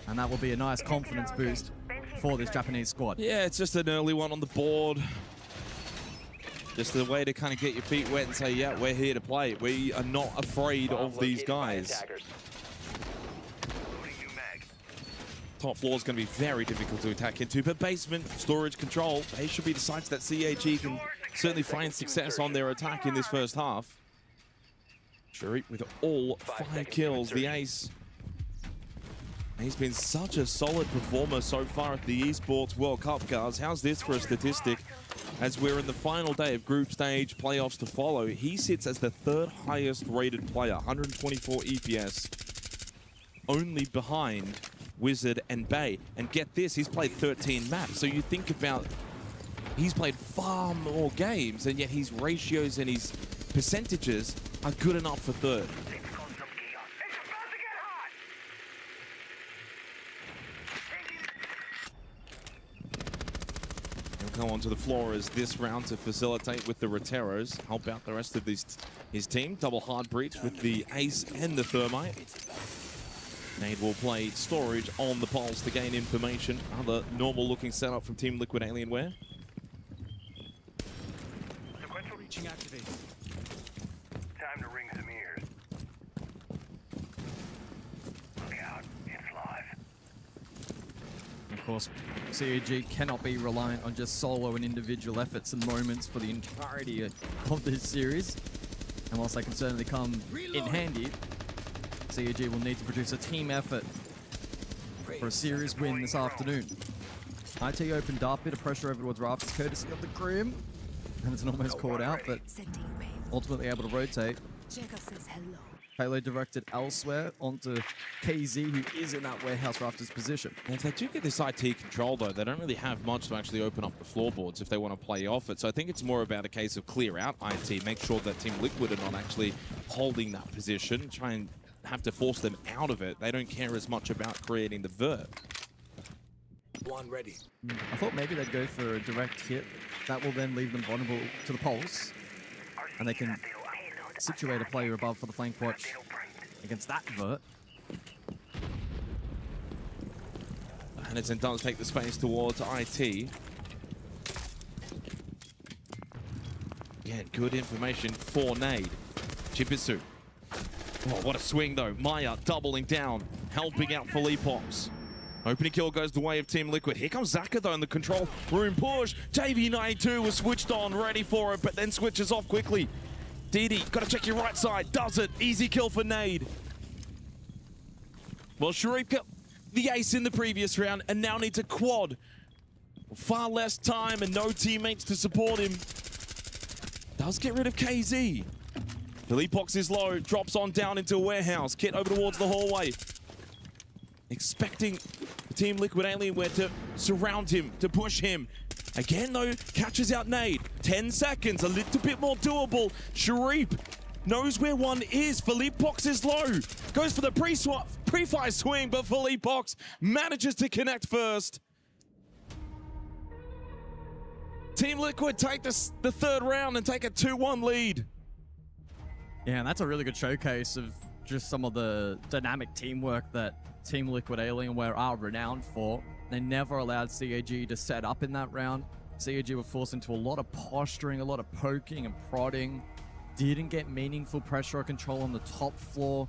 And that will be a nice confidence boost for this Japanese squad. Yeah, it's just an early one on the board. Just a way to kind of get your feet wet and say, yeah, we're here to play. We are not afraid of these guys. Top floor is going to be very difficult to attack into, but basement, storage, control, they should be the sites that CAG can certainly find success on their attack in this first half. Sharif with all 5 kills, the ace. He's been such a solid performer so far at the Esports World Cup, guys. How's this for a statistic? As we're in the final day of group stage playoffs to follow, he sits as the 3rd highest rated player, 124 EPS, only behind Wizard and Bay. And get this, he's played 13 maps. So you think about, he's played far more games, and yet his ratios and his percentages are good enough for 3rd. Go onto the floor as this round to facilitate with the Roteros, help out the rest of his team. Double hard breach with the ace and the thermite. Nade will play storage on the pulse to gain information. Another normal looking setup from Team Liquid Alienware. Sequential reaching activate. Time to ring some ears. Look out, it's live. Of course, CAG cannot be reliant on just solo and individual efforts and moments for the entirety of this series. And whilst they can certainly come in handy, CAG will need to produce a team effort for a series win this afternoon. IT opened up, bit of pressure over towards Rafters, courtesy of the Grim. And it's almost caught out, but ultimately able to rotate. Payload directed elsewhere onto KZ, who is in that warehouse rafters position. And if they do get this IT control, though, they don't really have much to actually open up the floorboards if they want to play off it. So I think it's more about a case of clear out IT, make sure that Team Liquid are not actually holding that position, try and have to force them out of it. They don't care as much about creating the vert. One ready. I thought maybe they'd go for a direct hit. That will then leave them vulnerable to the pulse. And they can situate a player above for the flank watch against that vert. Henderson does take the space towards IT. Again, good information for Nade. Chibisu. Oh, what a swing though. Maya doubling down, helping out Philippox. Opening kill goes the way of Team Liquid. Here comes Zaka though in the control room push. JV92 was switched on, ready for it, but then switches off quickly. Didi, gotta check your right side. Does it. Easy kill for Nade. Well, Sharif got the ace in the previous round and now needs a quad. Far less time and no teammates to support him. Does get rid of KZ. Philippox is low, drops on down into a warehouse. Kit over towards the hallway. Expecting Team Liquid Alienware to surround him, to push him. Again, though, catches out Nade. 10 seconds, a little bit more doable. Sharif knows where one is. Philippox is low. Goes for the pre-fire swing, but Philippox manages to connect first. Team Liquid take the third round and take a 2-1 lead. Yeah, and that's a really good showcase of just some of the dynamic teamwork that Team Liquid Alienware are renowned for. They never allowed CAG to set up in that round. CAG were forced into a lot of posturing, a lot of poking and prodding. Didn't get meaningful pressure or control on the top floor.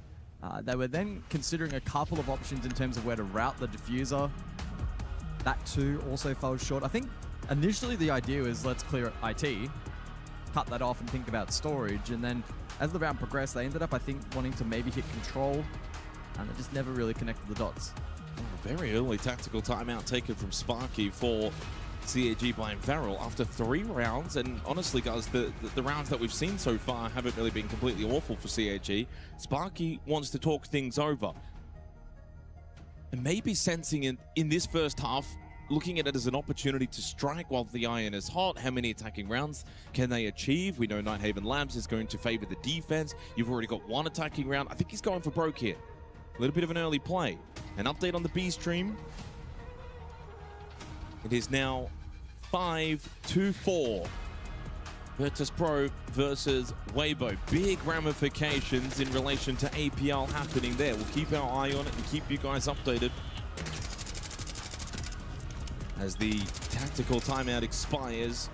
They were then considering a couple of options in terms of where to route the diffuser. That too also fell short. I think initially the idea was let's clear IT, cut that off and think about storage. And then as the round progressed, they ended up, I think, wanting to maybe hit control. And they just never really connected the dots. Very early tactical timeout taken from Sparky for CAG by Varel after 3 rounds. And honestly, guys, the rounds that we've seen so far haven't really been completely awful for CAG. Sparky wants to talk things over. And maybe sensing in this first half, looking at it as an opportunity to strike while the iron is hot. How many attacking rounds can they achieve? We know Nighthaven Labs is going to favor the defense. You've already got 1 attacking round. I think he's going for broke here. A little bit of an early play. An update on the B stream. It is now 5-4. Virtus Pro versus Weibo. Big ramifications in relation to APL happening there. We'll keep our eye on it and keep you guys updated as the tactical timeout expires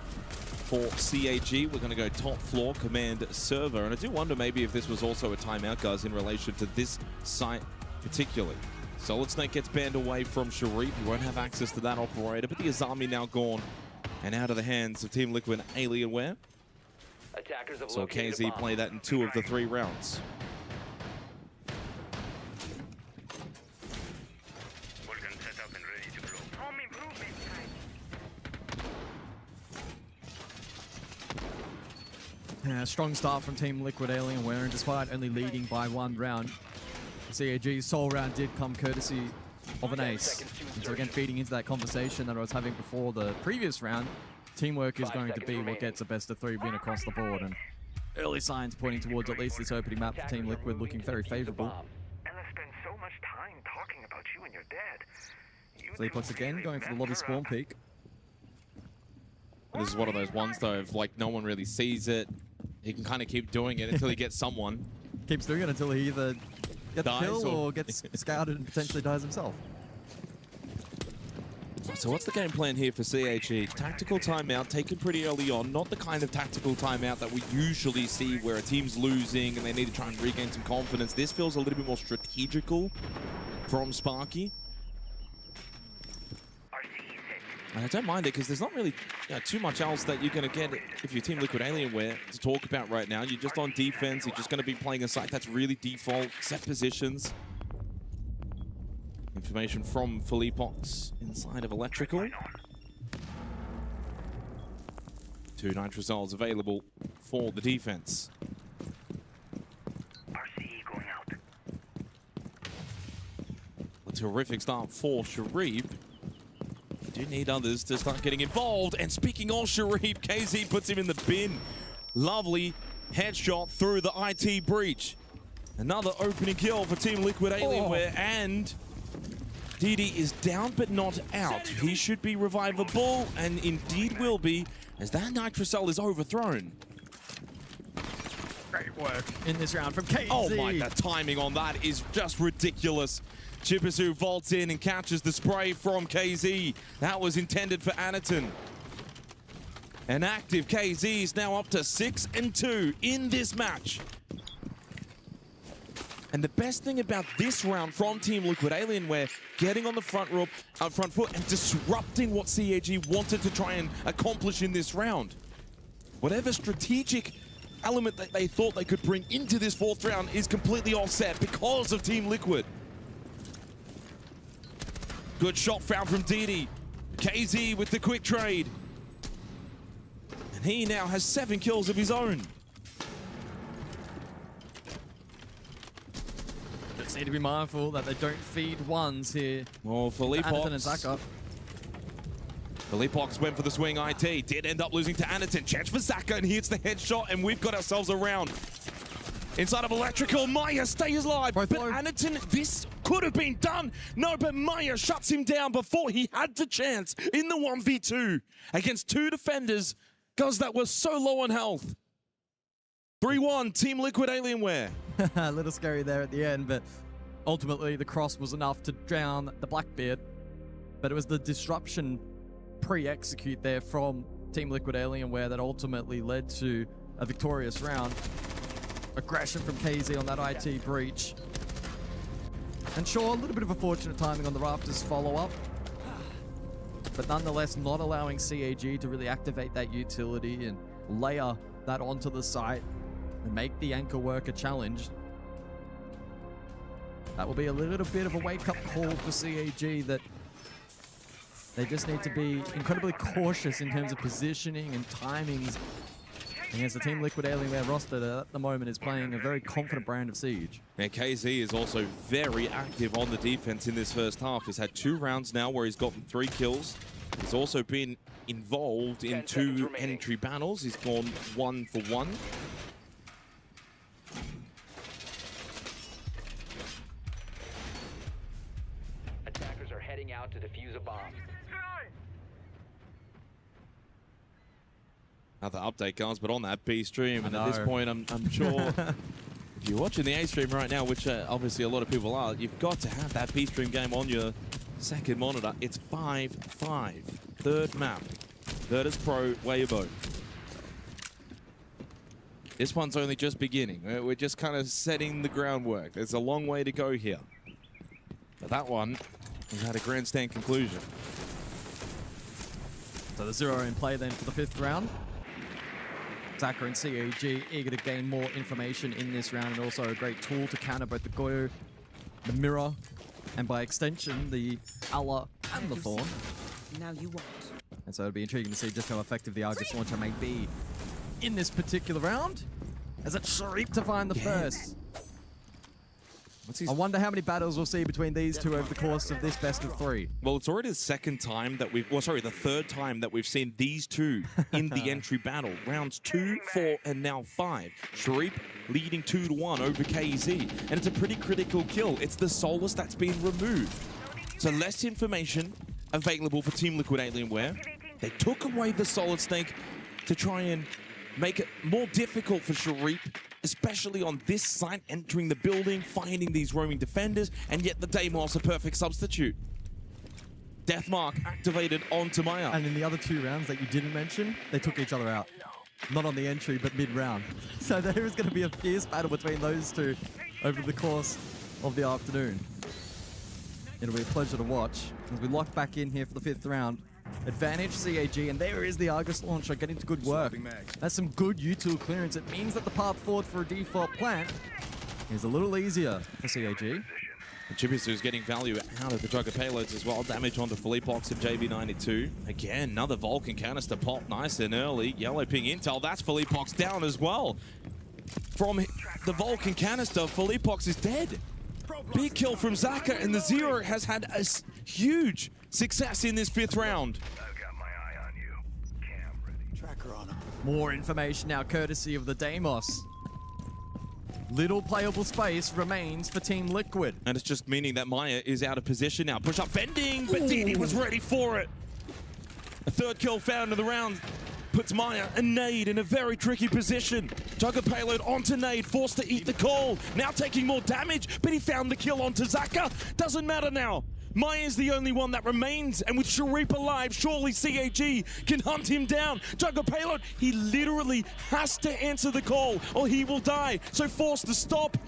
for CAG. We're going to go top floor command server. And I do wonder maybe if this was also a timeout, guys, in relation to this site particularly. Solid Snake gets banned away from Sharif. He won't have access to that operator, but the Azami now gone and out of the hands of Team Liquid Alienware. So KZ play that in 2 of the 3 rounds. Yeah, strong start from Team Liquid Alienware, and despite only leading by 1 round, CAG's sole round did come courtesy of an ace. And so again, feeding into that conversation that I was having before the previous round, teamwork is going to be what gets a best of 3 win across the board, and early signs pointing towards at least this opening map for Team Liquid looking very favorable. Sleepbox again going for the lobby spawn peak. This is one of those ones though, of like no one really sees it. He can kind of keep doing it until he gets someone. Keeps doing it until he either gets dies killed or gets scouted and potentially dies himself. So what's the game plan here for CAG? Tactical timeout taken pretty early on. Not the kind of tactical timeout that we usually see where a team's losing and they need to try and regain some confidence. This feels a little bit more strategical from Sparky. And I don't mind it because there's not really too much else that you're going to get if you're Team Liquid Alienware to talk about right now. You're just on defense. You're just going to be playing a site that's really default, set positions. Information from Philippox inside of Electrical. 2 nitrosols available for the defense. A terrific start for Sharif. Do need others to start getting involved. And speaking of Sharif, KZ puts him in the bin. Lovely headshot through the IT breach. Another opening kill for Team Liquid Alienware. And Didi is down but not out. He should be revivable, and indeed will be, as that nitrocell is overthrown. Great work in this round from KZ. Oh my, the timing on that is just ridiculous. Chipisu vaults in and catches the spray from KZ. That was intended for Anaton. An active KZ is now up to 6-2 in this match. And the best thing about this round from Team Liquid Alienware, getting on the front foot and disrupting what CAG wanted to try and accomplish in this round. Whatever strategic element that they thought they could bring into this 4th round is completely offset because of Team Liquid. Good shot found from Didi. KZ with the quick trade. And he now has 7 kills of his own. Just need to be mindful that they don't feed ones here. Oh, Philippox. Philippox went for the swing IT. Did end up losing to Anaton. Chance for Zaka, and he hits the headshot, and we've got ourselves a round. Inside of Electrical, Maya stays alive. But Anderton, this could have been done. No, but Maya shuts him down before he had the chance in the 1v2 against two defenders, guys that were so low on health. 3-1, Team Liquid Alienware. A little scary there at the end, but ultimately the cross was enough to drown the Blackbeard. But it was the disruption pre-execute there from Team Liquid Alienware that ultimately led to a victorious round. Aggression from KZ on that IT breach. And sure, a little bit of a fortunate timing on the Raptors follow-up. But nonetheless, not allowing CAG to really activate that utility and layer that onto the site and make the anchor work a challenge. That will be a little bit of a wake-up call for CAG that they just need to be incredibly cautious in terms of positioning and timings against the Team Liquid Alienware roster that at the moment is playing a very confident brand of Siege. And KZ is also very active on the defense in this first half. He's had 2 rounds now where he's gotten 3 kills. He's also been involved in 2 entry battles. He's gone 1 for 1. Attackers are heading out to defuse a bomb. Another update, guys, but on that B stream, and at this point, I'm sure if you're watching the A stream right now, which obviously a lot of people are, you've got to have that B stream game on your second monitor. It's 5-5, third map, Virtus Pro Weibo. This one's only just beginning. We're just kind of setting the groundwork. There's a long way to go here. But that one has had a grandstand conclusion. So the 0 in play then for the 5th round. Zaka and CAG eager to gain more information in this round, and also a great tool to counter both the Goyo, the Mirror, and by extension, the Allah and the Thorn. Now you won't. And so it'll be intriguing to see just how effective the Argus launcher may be in this particular round, as it's Sharif to find the first. I wonder how many battles we'll see between these two over the course of this best of 3. Well, it's already the second time that we've, well, sorry, the third time that we've seen these two in the entry battle. Rounds 2, 4, and now 5. Sharif leading 2-1 over KZ. And it's a pretty critical kill. It's the Solus that's been removed. So less information available for Team Liquid Alienware. They took away the Solid Snake to try and make it more difficult for Sharif, especially on this site, entering the building, finding these roaming defenders, and yet the Deimos a perfect substitute. Deathmark activated onto Maya. And in the other 2 rounds that you didn't mention, they took each other out. Not on the entry, but mid-round. So there is going to be a fierce battle between those two over the course of the afternoon. It'll be a pleasure to watch as we lock back in here for the 5th round. Advantage CAG, and there is the Argus launcher getting to good work. That's some good util clearance. It means that the path forward for a default plant is a little easier for CAG. Chibisu's getting value out of the Jugger payloads as well. Damage onto Philippox and JB92. Again, another Vulcan canister pop nice and early. Yellow ping intel, that's Philippox down as well. From the Vulcan canister, Philippox is dead. Big kill from Zaka, and the 0 has had a huge success in this 5th round. Tracker on him. More information now courtesy of the Deimos. Little playable space remains for Team Liquid. And it's just meaning that Maya is out of position now. Push up bending, but Dini was ready for it. A 3rd kill found in the round puts Maya and Nade in a very tricky position. Jugger payload onto Nade, forced to eat the call. Now taking more damage, but he found the kill onto Zaka. Doesn't matter now. Maya is the only one that remains, and with Sharif alive, surely CAG can hunt him down. Jugger payload, he literally has to answer the call or he will die. So forced to stop,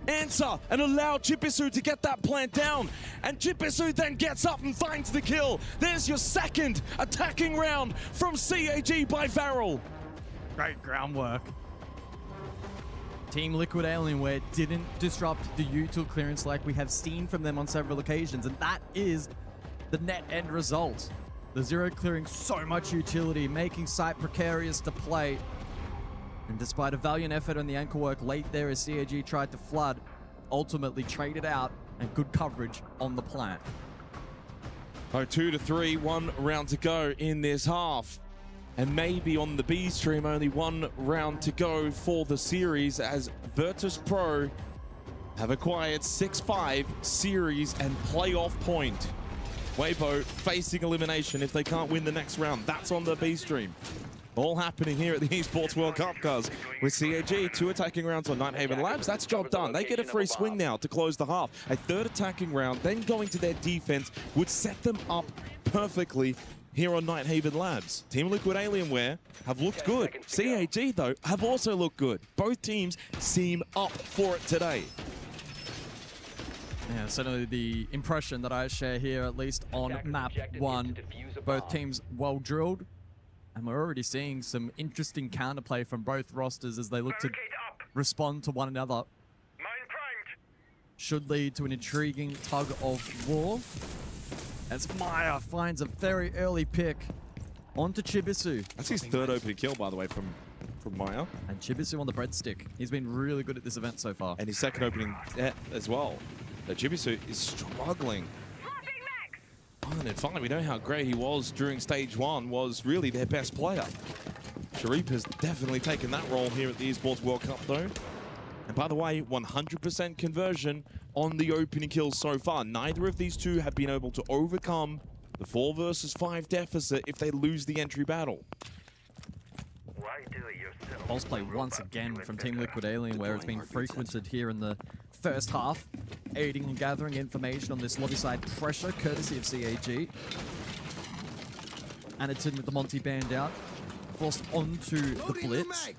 answer, and allow Chipisu to get that plant down. And Chipisu then gets up and finds the kill. There's your 2nd attacking round from CAG by Varel. Great groundwork. Team Liquid Alienware didn't disrupt the util clearance like we have seen from them on several occasions, and that is the net end result. The 0 clearing so much utility, making site precarious to play. And despite a valiant effort on the anchor work late there as CAG tried to flood, ultimately traded out and good coverage on the plant. Oh, 2-3, 1 round to go in this half. And maybe on the B stream, only one round to go for the series as Virtus Pro have acquired 6-5 series and playoff point. Weibo facing elimination if they can't win the next round. That's on the B stream. All happening here at the Esports World Cup, guys. With CAG, 2 attacking rounds on Nighthaven Labs. That's job done. They get a free swing now to close the half. A 3rd attacking round, then going to their defense would set them up perfectly here on Nighthaven Labs. Team Liquid Alienware have looked good. CAG, though, have also looked good. Both teams seem up for it today. Yeah, certainly the impression that I share here, at least on map 1. Both teams well drilled, and we're already seeing some interesting counterplay from both rosters as they look to respond to one another. Should lead to an intriguing tug of war, as Maya finds a very early pick onto Chibisu. That's his 3rd opening kill, by the way, from Maya. And Chibisu on the breadstick. He's been really good at this event so far. And his 2nd opening as well. Chibisu is struggling. And finally, we know how great he was during stage 1, was really their best player. Sharif has definitely taken that role here at the Esports World Cup, though. And by the way, 100% conversion on the opening kills so far. Neither of these two have been able to overcome the 4 versus 5 deficit if they lose the entry battle. Pulse play once again from Team Liquid Alien, where it's been frequented here in the first half, aiding and gathering information on this lobby side pressure, courtesy of CAG. And it's in with the Monty band out, forced onto the Blitz.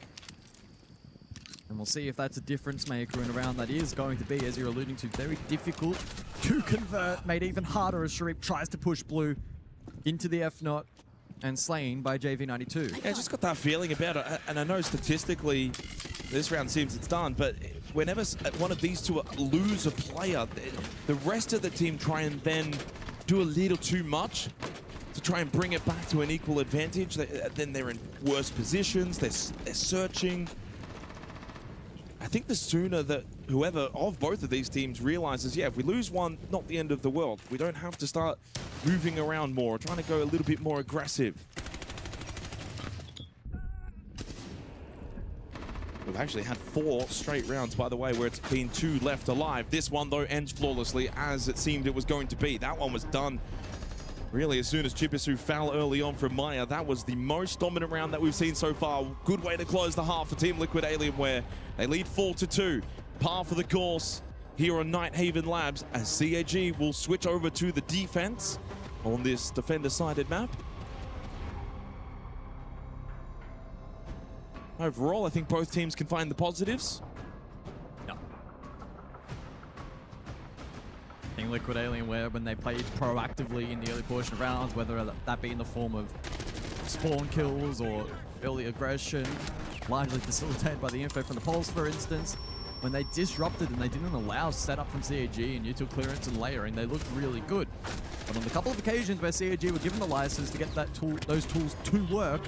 And we'll see if that's a difference maker in a round that is going to be, as you're alluding to, very difficult to convert, made even harder as Sharif tries to push Blue into the F0 and slain by JV92. Yeah, I just got that feeling about it, and I know statistically this round seems it's done, but whenever one of these two lose a player, the rest of the team try and then do a little too much to try and bring it back to an equal advantage. Then they're in worse positions, they're searching. I think the sooner that whoever of both of these teams realizes, yeah, if we lose one, not the end of the world. We don't have to start moving around more, trying to go a little bit more aggressive. We've actually had 4 straight rounds, by the way, where it's been 2 left alive. This one, though, ends flawlessly, as it seemed it was going to be. That one was done really as soon as Chibisu fell early on from Maya. That was the most dominant round that we've seen so far. Good way to close the half for Team Liquid Alienware. They lead 4-2. Par for the course here on Nighthaven Labs, as CAG will switch over to the defense on this defender-sided map. Overall, I think both teams can find the positives. No. Team Liquid Alienware, when they played proactively in the early portion of rounds, whether that be in the form of spawn kills or early aggression, largely facilitated by the info from the Pulse, for instance, when they disrupted and they didn't allow setup from CAG and neutral clearance and layering, they looked really good. But on the couple of occasions where CAG were given the license to get those tools to work,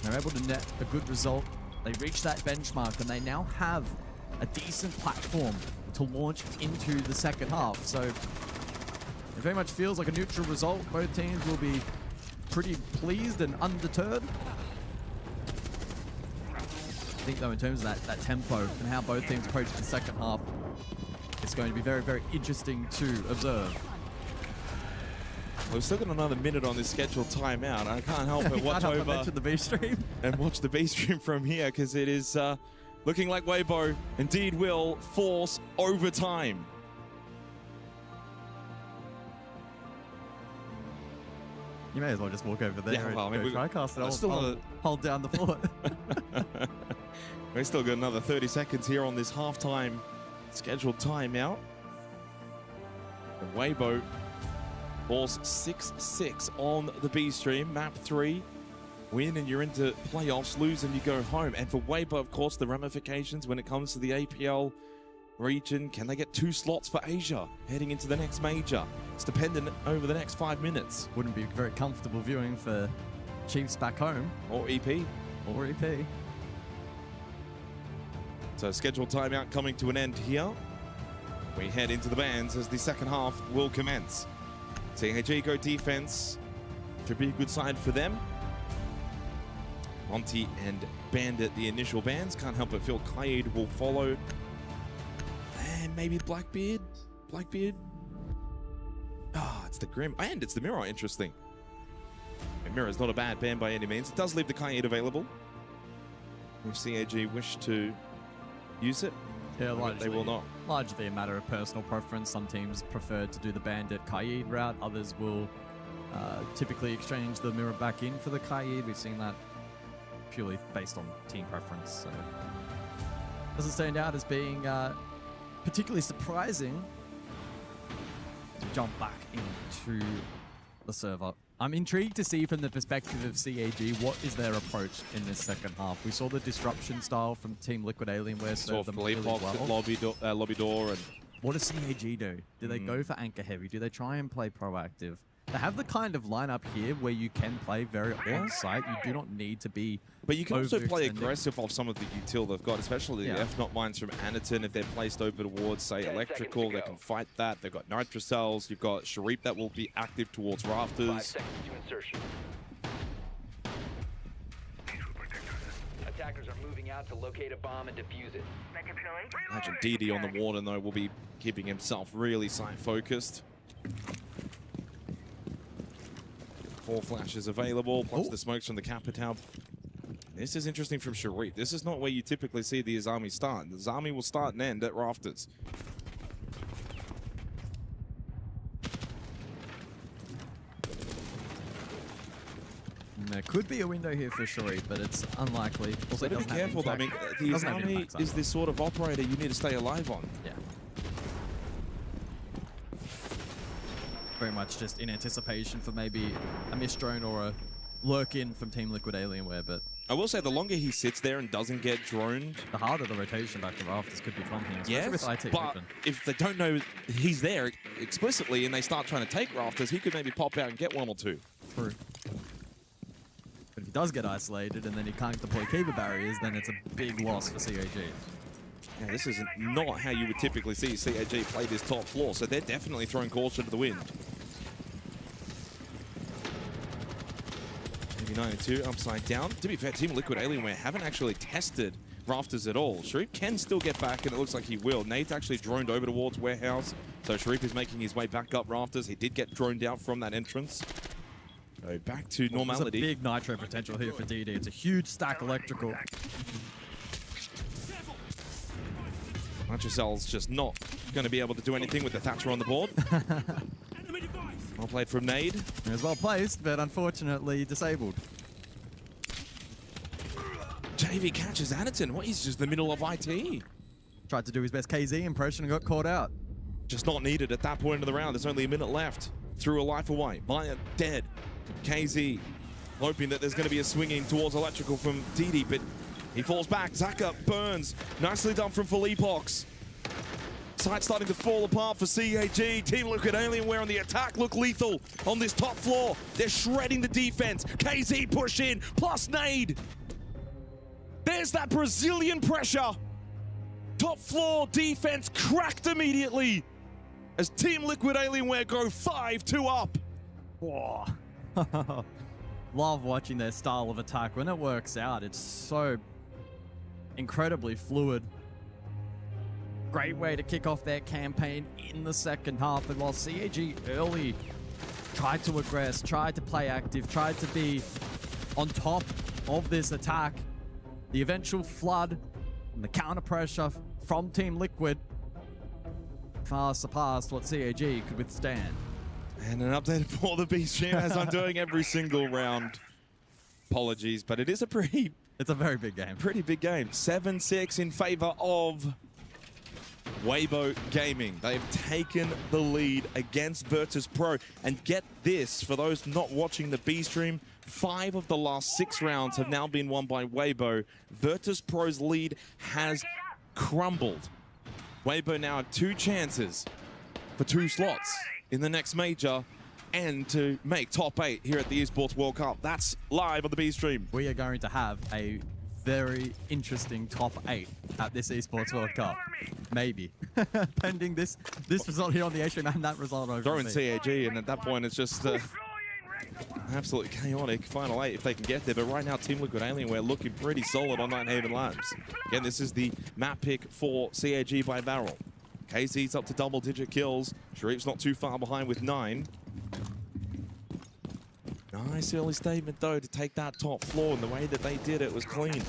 they're able to net a good result. They reach that benchmark and they now have a decent platform to launch into the second half. So it very much feels like a neutral result. Both teams will be pretty pleased and undeterred. I think, though, in terms of that tempo and how both teams approach the second half, it's going to be very, very interesting to observe. We've still got another minute on this scheduled timeout. I can't help but watch over the B stream and watch the B stream from here, because it is looking like Weibo indeed will force overtime. You may as well just walk over there and try cast it. I'll hold down the fort. We've still got another 30 seconds here on this halftime scheduled timeout. And Weibo falls 6-6 on the B stream. Map 3, win and you're into playoffs, lose and you go home. And for Weibo, of course, the ramifications when it comes to the APL region. Can they get 2 slots for Asia heading into the next major? It's dependent over the next 5 minutes. Wouldn't be very comfortable viewing for Chiefs back home. Or EP. Or EP. So scheduled timeout coming to an end here. We head into the bands as the second half will commence. CAG go defense. Should be a good side for them. Monty and Bandit, the initial bans. Can't help but feel Kaid will follow. And maybe Blackbeard? Blackbeard? Ah, it's the Grim. And it's the Mirror, interesting. And Mirror is not a bad ban by any means. It does leave the Kaid available. If CAG wish to use it, yeah, largely, they will not. Largely a matter of personal preference. Some teams prefer to do the Bandit Kaid route. Others will typically exchange the Mirror back in for the Kaid. We've seen that purely based on team preference. So doesn't stand out as being particularly surprising to jump back into the server. I'm intrigued to see from the perspective of CAG what is their approach in this second half. We saw the disruption style from Team Liquid Alienware serve them really well. Lobby door, and what does CAG do? Do they go for anchor heavy? Do they try and play proactive? They have the kind of lineup here where you can play very on-site. You do not need to be But you can also play aggressive off some of the util they've got, especially the F-Not mines from Aniton. If they're placed over towards, say, Electrical, they can fight that. They've got Nitrocells. You've got Sharif that will be active towards Rafters. 5 seconds to insertion. Attackers are moving out to locate a bomb and defuse it. Imagine DD on the water, though, will be keeping himself really site-focused. 4 flashes available, plus the smokes from the Capital. This is interesting from Sharif. This is not where you typically see the Azami start. The Azami will start and end at Rafters. And there could be a window here for Sharif, but it's unlikely. Also, be careful, though. I mean, the Azami is this sort of operator you need to stay alive on. Yeah. Very much just in anticipation for maybe a miss drone or a lurk in from Team Liquid Alienware, but I will say the longer he sits there and doesn't get droned, the harder the rotation back to Rafters could become here, especially with IT but open. if they don't know he's there explicitly and they start trying to take Rafters, he could maybe pop out and get 1 or 2. True. But if he does get isolated and then he can't deploy Kiva barriers, then it's a big loss for CAG. Yeah, this is not how you would typically see CAG play this top floor, so they're definitely throwing caution to the wind. 92 upside down. To be fair, Team Liquid Alienware haven't actually tested Rafters at all. Sharif can still get back, and it looks like he will. Nate actually droned over towards Warehouse, so Sharif is making his way back up Rafters. He did get droned out from that entrance. So back to normality. There's a big nitro potential here for DD. It's a huge stack electrical. Nitrocel's just not going to be able to do anything with the Thatcher on the board. Well played from Nade. It was well placed, but unfortunately disabled. JV catches Aniton. What, he's just in the middle of IT. Tried to do his best KZ impression and got caught out. Just not needed at that point of the round. There's only a minute left. Threw a life away. Maya dead. KZ hoping that there's going to be a swinging towards Electrical from DD, but he falls back. Zaka burns. Nicely done from Felipox. Site starting to fall apart for CAG. Team Liquid Alienware on the attack look lethal on this top floor. They're shredding the defense. KZ push in, plus nade. There's that Brazilian pressure. Top floor defense cracked immediately as Team Liquid Alienware go 5-2 up. Whoa. Love watching their style of attack. When it works out, it's so incredibly fluid. Great way to kick off their campaign in the second half. And while CAG early tried to aggress, tried to play active, tried to be on top of this attack, the eventual flood and the counter pressure from Team Liquid far surpassed what CAG could withstand. And an update for the B stream as I'm doing every single round. Apologies, but it is a it's a very big game. Pretty big game. 7-6 in favor of Weibo Gaming. They've taken the lead against Virtus Pro. And get this, for those not watching the B stream, 5 of the last 6 rounds have now been won by Weibo. Virtus Pro's lead has crumbled. Weibo now have 2 chances for 2 slots in the next major and to make top 8 here at the Esports World Cup. That's live on the B stream. We are going to have a very interesting top 8 at this Esports World Cup. Maybe. Pending this result here on the A stream and that result over. Throwing CAG, and at that point it's just Absolutely chaotic final 8 if they can get there, but right now Team Liquid Alienware looking pretty solid on Nighthaven Labs. Again, this is the map pick for CAG by Varel. KZ's up to double-digit kills. Sharif's not too far behind with 9. Nice early statement, though, to take that top floor, and the way that they did it was clean.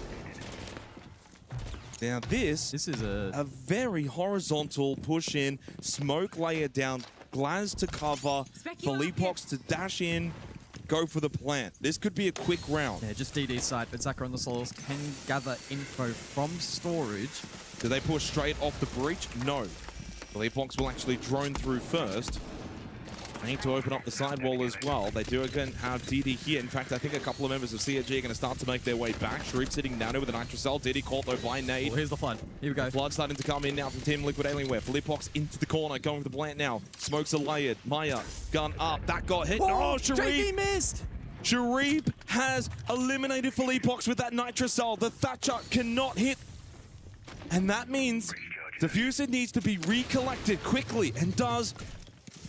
Now this is a very horizontal push in, smoke layer down, Glaz to cover, Philippox to dash in, go for the plant. This could be a quick round. Yeah, just DD side, but Zaka on the solos can gather info from storage. Do they push straight off the breach? No. Philippox will actually drone through first. They need to open up the sidewall as well. They do again have DD here. In fact, I think a couple of members of CAG are going to start to make their way back. Sharif sitting down here with a Nitrocell. DD caught though by Nade. Well, here's the flood. Here we go. The flood starting to come in now from Team Liquid Alienware. Philippox into the corner, going for the plant now. Smokes are layered. Maya, gun up. That got hit. Whoa, Oh, Sharif JV missed. Sharif has eliminated Philippox with that Nitrocell. The Thatcher cannot hit. And that means Diffuser needs to be recollected quickly, and does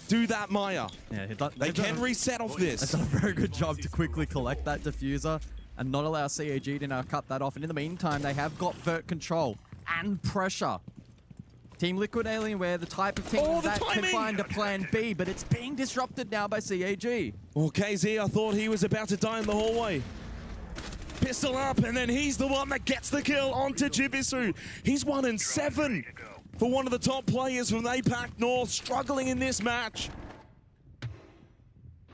do that, Maya. Yeah, they can reset off this. They've done a very good job to quickly collect that diffuser and not allow CAG to now cut that off. And in the meantime, they have got vert control and pressure. Team Liquid Alienware, the type of team that can find a plan B, but it's being disrupted now by CAG. Well, KZ, I thought he was about to die in the hallway. Pistol up, and then he's the one that gets the kill onto Jibisu. He's 1 in 7 for one of the top players from APAC North, struggling in this match.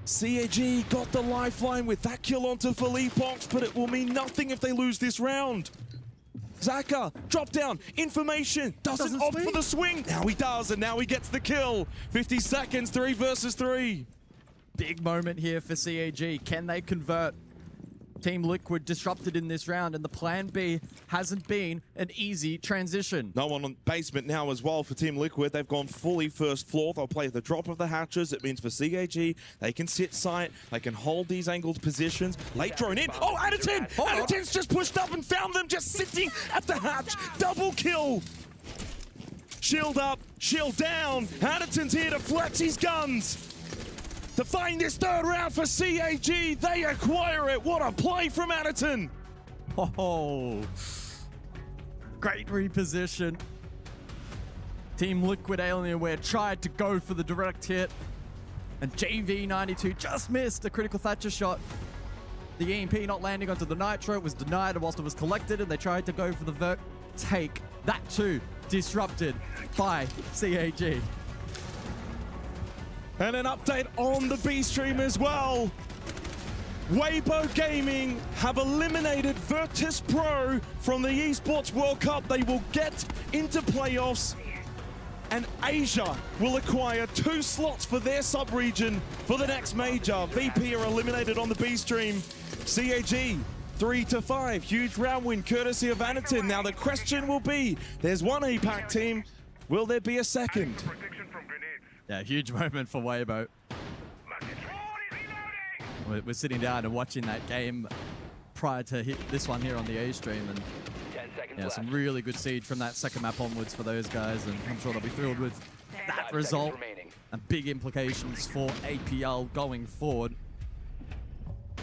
CAG got the lifeline with that kill onto Philippox, but it will mean nothing if they lose this round. Zaka, drop down, information, doesn't opt for the swing. Now he does, and now he gets the kill. 50 seconds, 3 versus 3. Big moment here for CAG. Can they convert? Team Liquid disrupted in this round, and the plan B hasn't been an easy transition. No one on basement now as well for Team Liquid. They've gone fully first floor. They'll play the drop of the hatches. It means for CAG, they can sit site. They can hold these angled positions. Late drone in. Oh, Adderton! Adderton's just pushed up and found them just sitting at the hatch. Double kill. Shield up, shield down. Adderton's here to flex his guns. To find this third round for CAG, they acquire it. What a play from Adderton. Oh, great reposition. Team Liquid Alienware tried to go for the direct hit, and JV92 just missed a critical Thatcher shot. The EMP not landing onto the Nitro was denied whilst it was collected, and they tried to go for the vert take. That too disrupted by CAG. And an update on the B stream as well. Weibo Gaming have eliminated Virtus Pro from the Esports World Cup. They will get into playoffs, and Asia will acquire 2 slots for their sub-region for the next major. VP are eliminated on the B stream. CAG 3-5, huge round win courtesy of Adderton. Now the question will be, there's one APAC team, will there be a second? Yeah, huge moment for Weibo. We're sitting down and watching that game prior to this one here on the A stream, and yeah, some really good siege from that second map onwards for those guys, and I'm sure they'll be thrilled with that result and big implications for APL going forward.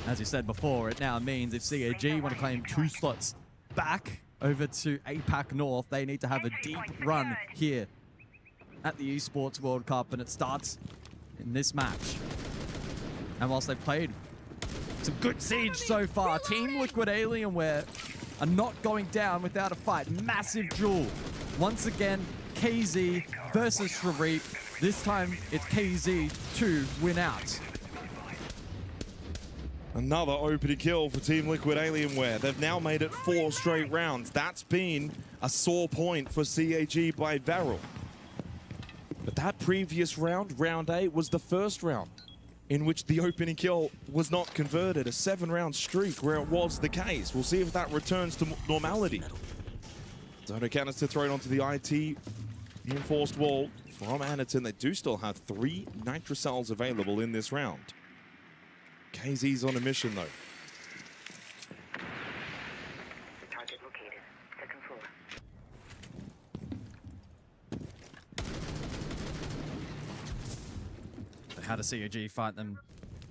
As you said before, it now means if CAG want to claim 2 slots back over to APAC North, they need to have a deep run here at the Esports World Cup, and it starts in this match. And whilst they've played some good siege so far, Team Liquid Alienware are not going down without a fight. Massive duel. Once again, KZ versus Sharif. This time, it's KZ to win out. Another opening kill for Team Liquid Alienware. They've now made it 4 straight rounds. That's been a sore point for CAG by Varel. But that previous round, round 8, was the first round in which the opening kill was not converted. A 7-round streak where it was the case. We'll see if that returns to normality. Zono counters to throw it onto the IT reinforced wall from Adderton. They do still have 3 Nitrocells available in this round. KZ's on a mission though. Target located. 2nd floor. How does CAG fight them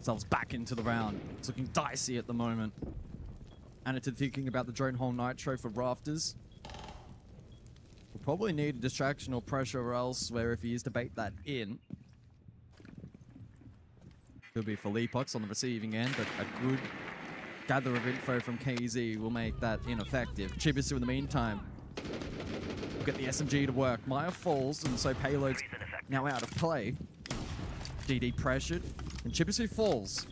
themselves back into the round. It's looking dicey at the moment. Anaton thinking about the drone hole nitro for Rafters. We'll probably need a distraction or pressure or elsewhere if he is to bait that in. Could be for Leapox on the receiving end, but a good gather of info from KZ will make that ineffective. Chibisu in the meantime will get the SMG to work. Maya falls, and so payload's now out of play. DD pressured, and Chibisu falls.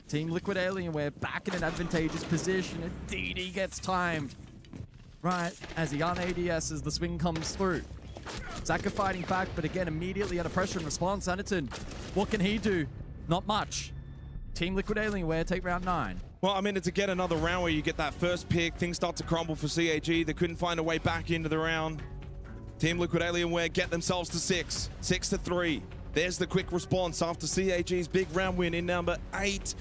Team Liquid Alienware back in an advantageous position, and DD gets timed. Right, as he un-ADS as the swing comes through. Zaka fighting back, but again, immediately under pressure in response. Anaton, what can he do? Not much. Team Liquid Alienware take round 9. Well, I mean, it's again another round where you get that first pick. Things start to crumble for CAG. They couldn't find a way back into the round. Team Liquid Alienware get themselves to 6. 6-3. There's the quick response after CAG's big round win in number 8.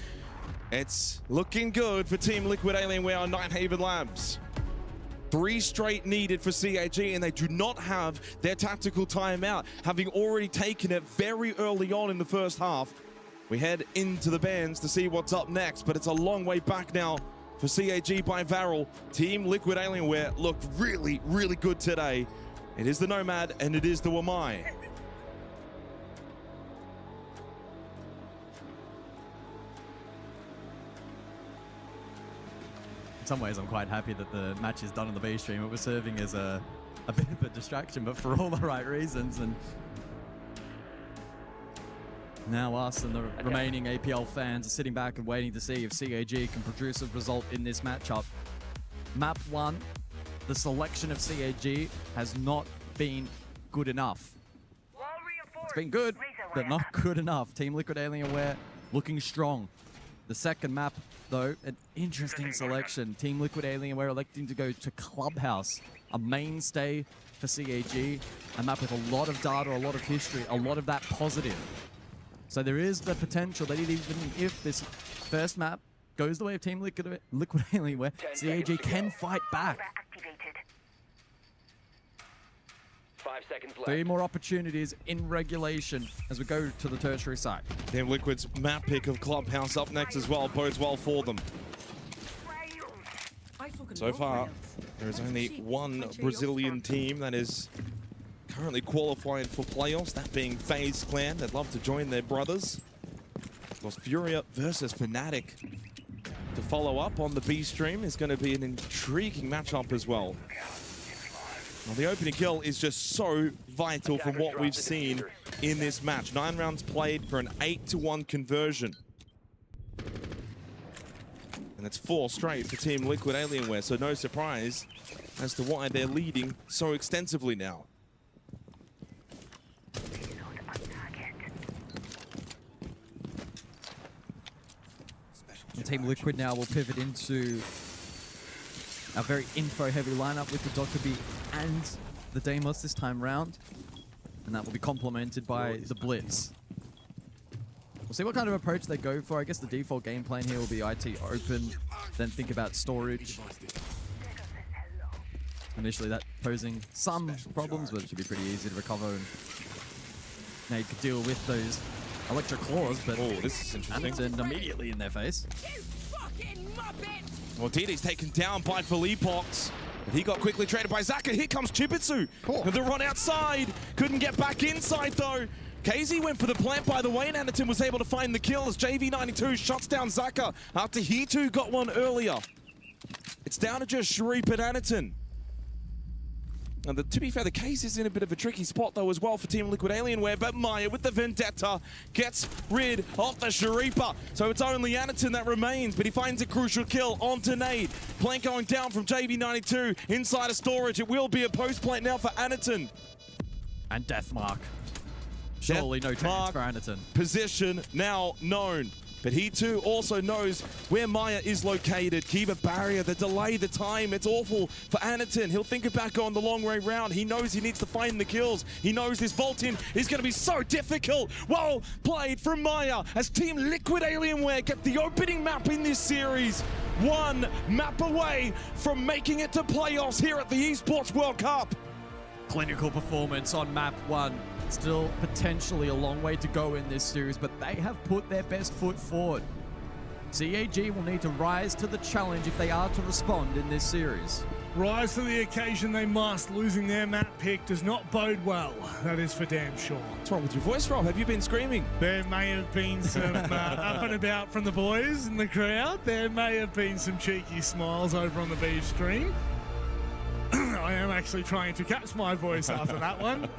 It's looking good for Team Liquid Alienware on Nighthaven Labs. 3 straight needed for CAG, and they do not have their tactical timeout, having already taken it very early on in the first half. We head into the bands to see what's up next, but it's a long way back now for CAG by Varel. Team Liquid Alienware looked really, really good today. It is the Nomad, and it is the Wamai. In some ways, I'm quite happy that the match is done on the B stream. It was serving as a bit of a distraction, but for all the right reasons. And now us and the remaining APL fans are sitting back and waiting to see if CAG can produce a result in this matchup. Map 1, the selection of CAG has not been good enough. It's been good, but not good enough. Team Liquid Alienware looking strong. The second map, though, an interesting selection. Team Liquid Alienware electing to go to Clubhouse, a mainstay for CAG, a map with a lot of data, a lot of history, a lot of that positive. So there is the potential that even if this first map goes the way of Team Liquid Alienware, CAG can fight back. 5 seconds left. 3 more opportunities in regulation as we go to the tertiary site. Team Liquid's map pick of Clubhouse up next as well bodes well for them. So far, there is only one Brazilian team that is currently qualifying for playoffs, that being FaZe Clan. They'd love to join their brothers. Of course, Furia versus Fnatic to follow up on the B stream is going to be an intriguing matchup as well. Well, the opening kill is just so vital from what we've seen in this match. 9 rounds played for an 8-1 conversion. And it's 4 straight for Team Liquid Alienware, so no surprise as to why they're leading so extensively now. And Team Liquid now will pivot into a very info-heavy lineup with the Dr. B and the Deimos this time round. And that will be complemented by the Blitz. We'll see what kind of approach they go for. I guess the default game plan here will be IT open, then think about storage. Initially that posing some problems, but it should be pretty easy to recover. And now you could deal with those electric claws, but this is interesting. Anaton immediately in their face. Well, DD's taken down by Felipox. He got quickly traded by Zaka. Here comes Chibitsu. The run outside. Couldn't get back inside, though. KZ went for the plant, by the way, and Anaton was able to find the kill as JV92 shuts down Zaka after he too got one earlier. It's down to just Sharip and Anaton. And to be fair, the case is in a bit of a tricky spot, though, as well for Team Liquid Alienware, but Maya with the Vendetta gets rid of the Sharipa. So it's only Anaton that remains, but he finds a crucial kill onto Nade. Plant going down from JV92 inside of storage. It will be a post plant now for Anaton. And Deathmark. Surely no chance for Anaton. Position now known. But he too also knows where Maya is located. Kiva barrier, the delay, the time, it's awful for Anaton. He'll think about going the long way round. He knows he needs to find the kills. He knows this vault in is going to be so difficult. Well played from Maya as Team Liquid Alienware get the opening map in this series. 1 map away from making it to playoffs here at the Esports World Cup. Clinical performance on map 1. Still potentially a long way to go in this series, but they have put their best foot forward. CAG will need to rise to the challenge if they are to respond in this series. Rise to the occasion they must. Losing their map pick does not bode well. That is for damn sure. What's wrong with your voice, Rob? Have you been screaming? There may have been some up and about from the boys in the crowd. There may have been some cheeky smiles over on the B stream. I am actually trying to catch my voice after that one.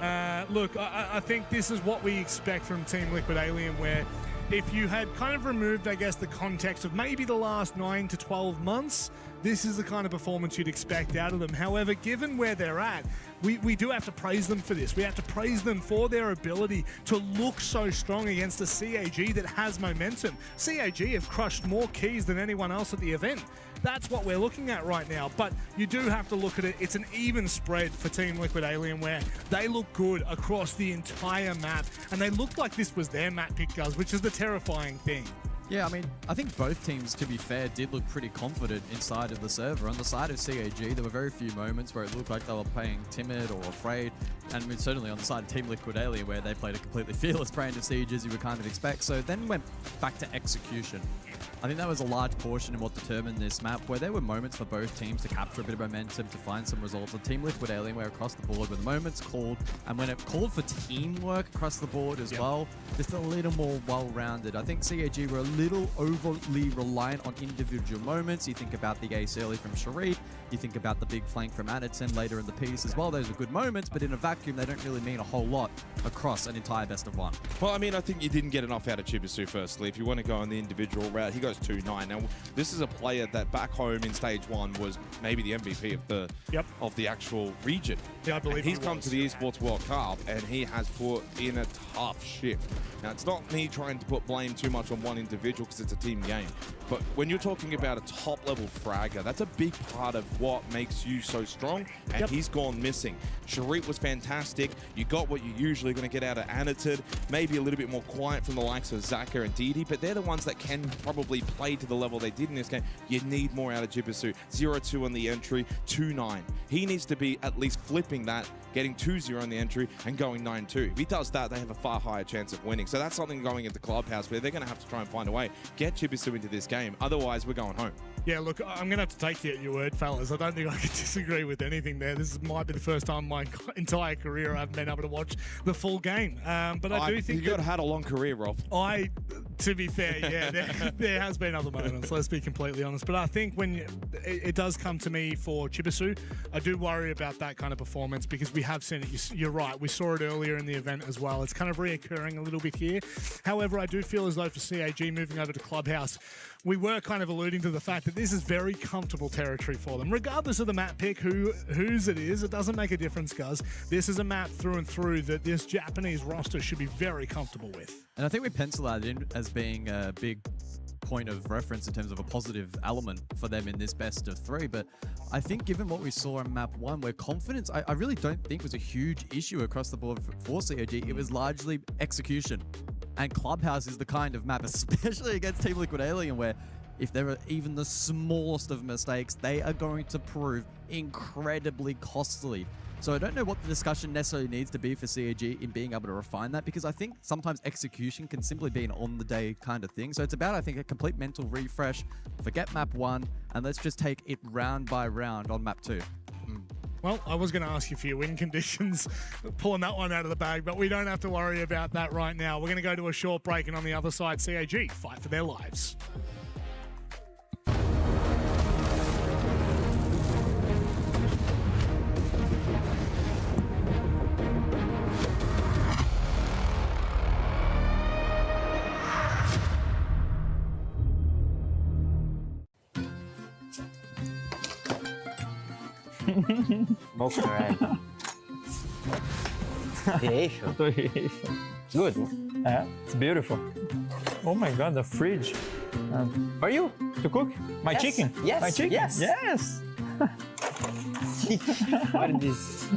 Look, I think this is what we expect from Team Liquid Alien, where if you had kind of removed, I guess, the context of maybe the last 9 to 12 months, this is the kind of performance you'd expect out of them. However, given where they're at, we do have to praise them for this. We have to praise them for their ability to look so strong against a CAG that has momentum. CAG have crushed more keys than anyone else at the event. That's what we're looking at right now. But you do have to look at it. It's an even spread for Team Liquid Alien, where they look good across the entire map. And they looked like this was their map pick, guys, which is the terrifying thing. Yeah, I mean, I think both teams, to be fair, did look pretty confident inside of the server. On the side of CAG, there were very few moments where it looked like they were playing timid or afraid. And I mean, certainly on the side of Team Liquid Alien, where they played a completely fearless brand of Siege, as you would kind of expect. So then went back to execution. I think that was a large portion of what determined this map, where there were moments for both teams to capture a bit of momentum, to find some results. On Team Liquid Alien, where across the board, where the moments called, and when it called for teamwork across the board as well, just a little more well-rounded. I think CAG were a little overly reliant on individual moments. You think about the ace early from Sharif, you think about the big flank from Anderton later in the piece as well. Those are good moments, but in a vacuum, they don't really mean a whole lot across an entire best of one. Well, I mean, I think you didn't get enough out of Chibisu, firstly. If you want to go on the individual route, he goes 2-9. Now, this is a player that back home in stage 1 was maybe the MVP of the actual region. Yeah, I believe he's come to the Esports World Cup, and he has put in a tough shift. Now, it's not me trying to put blame too much on one individual, because it's a team game. But when you're talking about a top-level fragger, that's a big part of what makes you so strong, and he's gone missing. Sharif was fantastic. You got what you're usually going to get out of Anited, maybe a little bit more quiet from the likes of Zaka and Didi, but they're the ones that can probably play to the level they did in this game. You need more out of Jibisu. 0-2 on the entry, 2-9. He needs to be at least flipping that, getting 2-0 on the entry and going 9-2. If he does that, they have a far higher chance of winning. So that's something going into Clubhouse, where they're going to have to try and find a way, get Jibisu into this game. Otherwise, we're going home. Yeah, look, I'm going to have to take you at your word, fellas. I don't think I can disagree with anything there. This might be the first time in my entire career I've been able to watch the full game. But I do think you've had a long career, Rob. To be fair, yeah, there has been other moments, let's be completely honest. But I think when it does come to me for Chibisu, I do worry about that kind of performance, because we have seen it. You're right, we saw it earlier in the event as well. It's kind of reoccurring a little bit here. However, I do feel as though for CAG moving over to Clubhouse, we were kind of alluding to the fact that this is very comfortable territory for them. Regardless of the map pick, whose it is, it doesn't make a difference, guys. This is a map through and through that this Japanese roster should be very comfortable with. And I think we pencil that in as being a big point of reference in terms of a positive element for them in this best of 3. But I think given what we saw in map 1, where confidence, I really don't think was a huge issue across the board for CAG. It was largely execution. And Clubhouse is the kind of map, especially against Team Liquid Alien, where if there are even the smallest of mistakes, they are going to prove incredibly costly. So I don't know what the discussion necessarily needs to be for CAG in being able to refine that, because I think sometimes execution can simply be an on-the-day kind of thing. So it's about, I think, a complete mental refresh. Forget map 1, and let's just take it round by round on map 2. Well, I was going to ask you for your win conditions, pulling that one out of the bag, but we don't have to worry about that right now. We're going to go to a short break, and on the other side, CAG fight for their lives. Most right. The Eiffel. Good. Yeah, it's beautiful. Oh my god, the fridge. For you? To cook? My Yes. chicken? Yes. My chicken? Yes. Yes. What is this?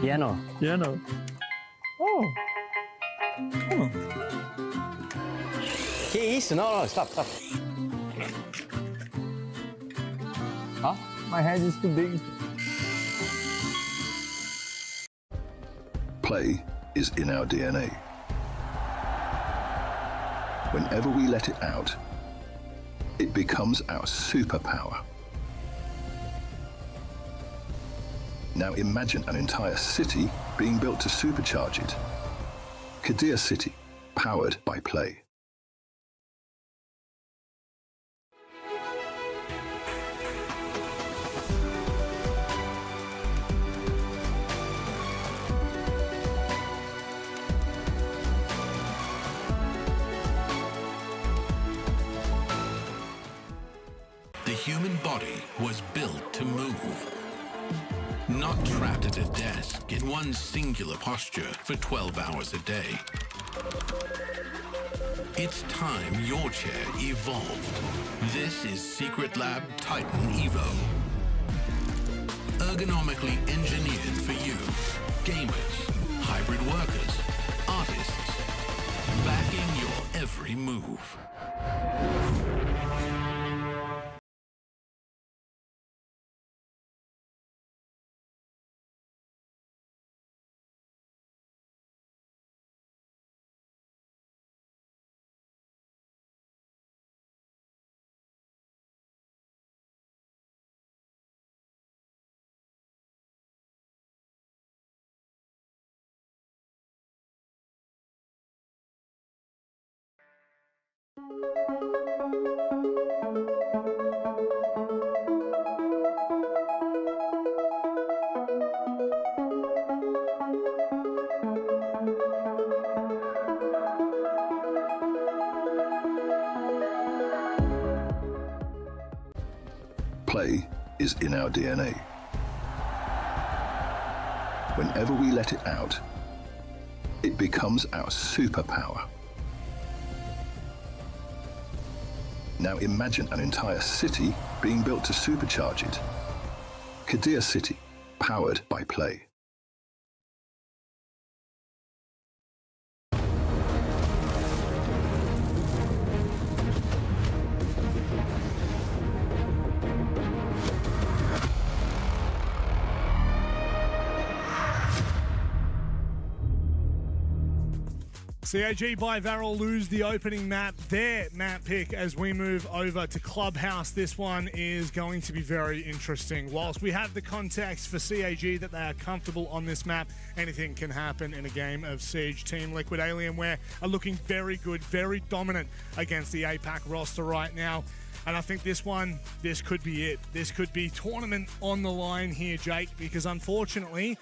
Piano. Piano. Oh. Que isso? No, stop. Huh? My head is too big. Play is in our DNA. Whenever we let it out, it becomes our superpower. Now imagine an entire city being built to supercharge it. Qiddiya City, powered by play. The human body was built to move. Not trapped at a desk in one singular posture for 12 hours a day. It's time your chair evolved. This is Secret Lab Titan Evo. Ergonomically engineered for you, gamers, hybrid workers, artists, backing your every move. Play is in our DNA. Whenever we let it out, it becomes our superpower. Now imagine an entire city being built to supercharge it. Qiddiya City, powered by play. CAG by Varel lose the opening map, their map pick, as we move over to Clubhouse. This one is going to be very interesting. Whilst we have the context for CAG that they are comfortable on this map, anything can happen in a game of Siege. Team Liquid Alienware are looking very good, very dominant against the APAC roster right now. And I think this could be it. This could be tournament on the line here, Jake, because unfortunately,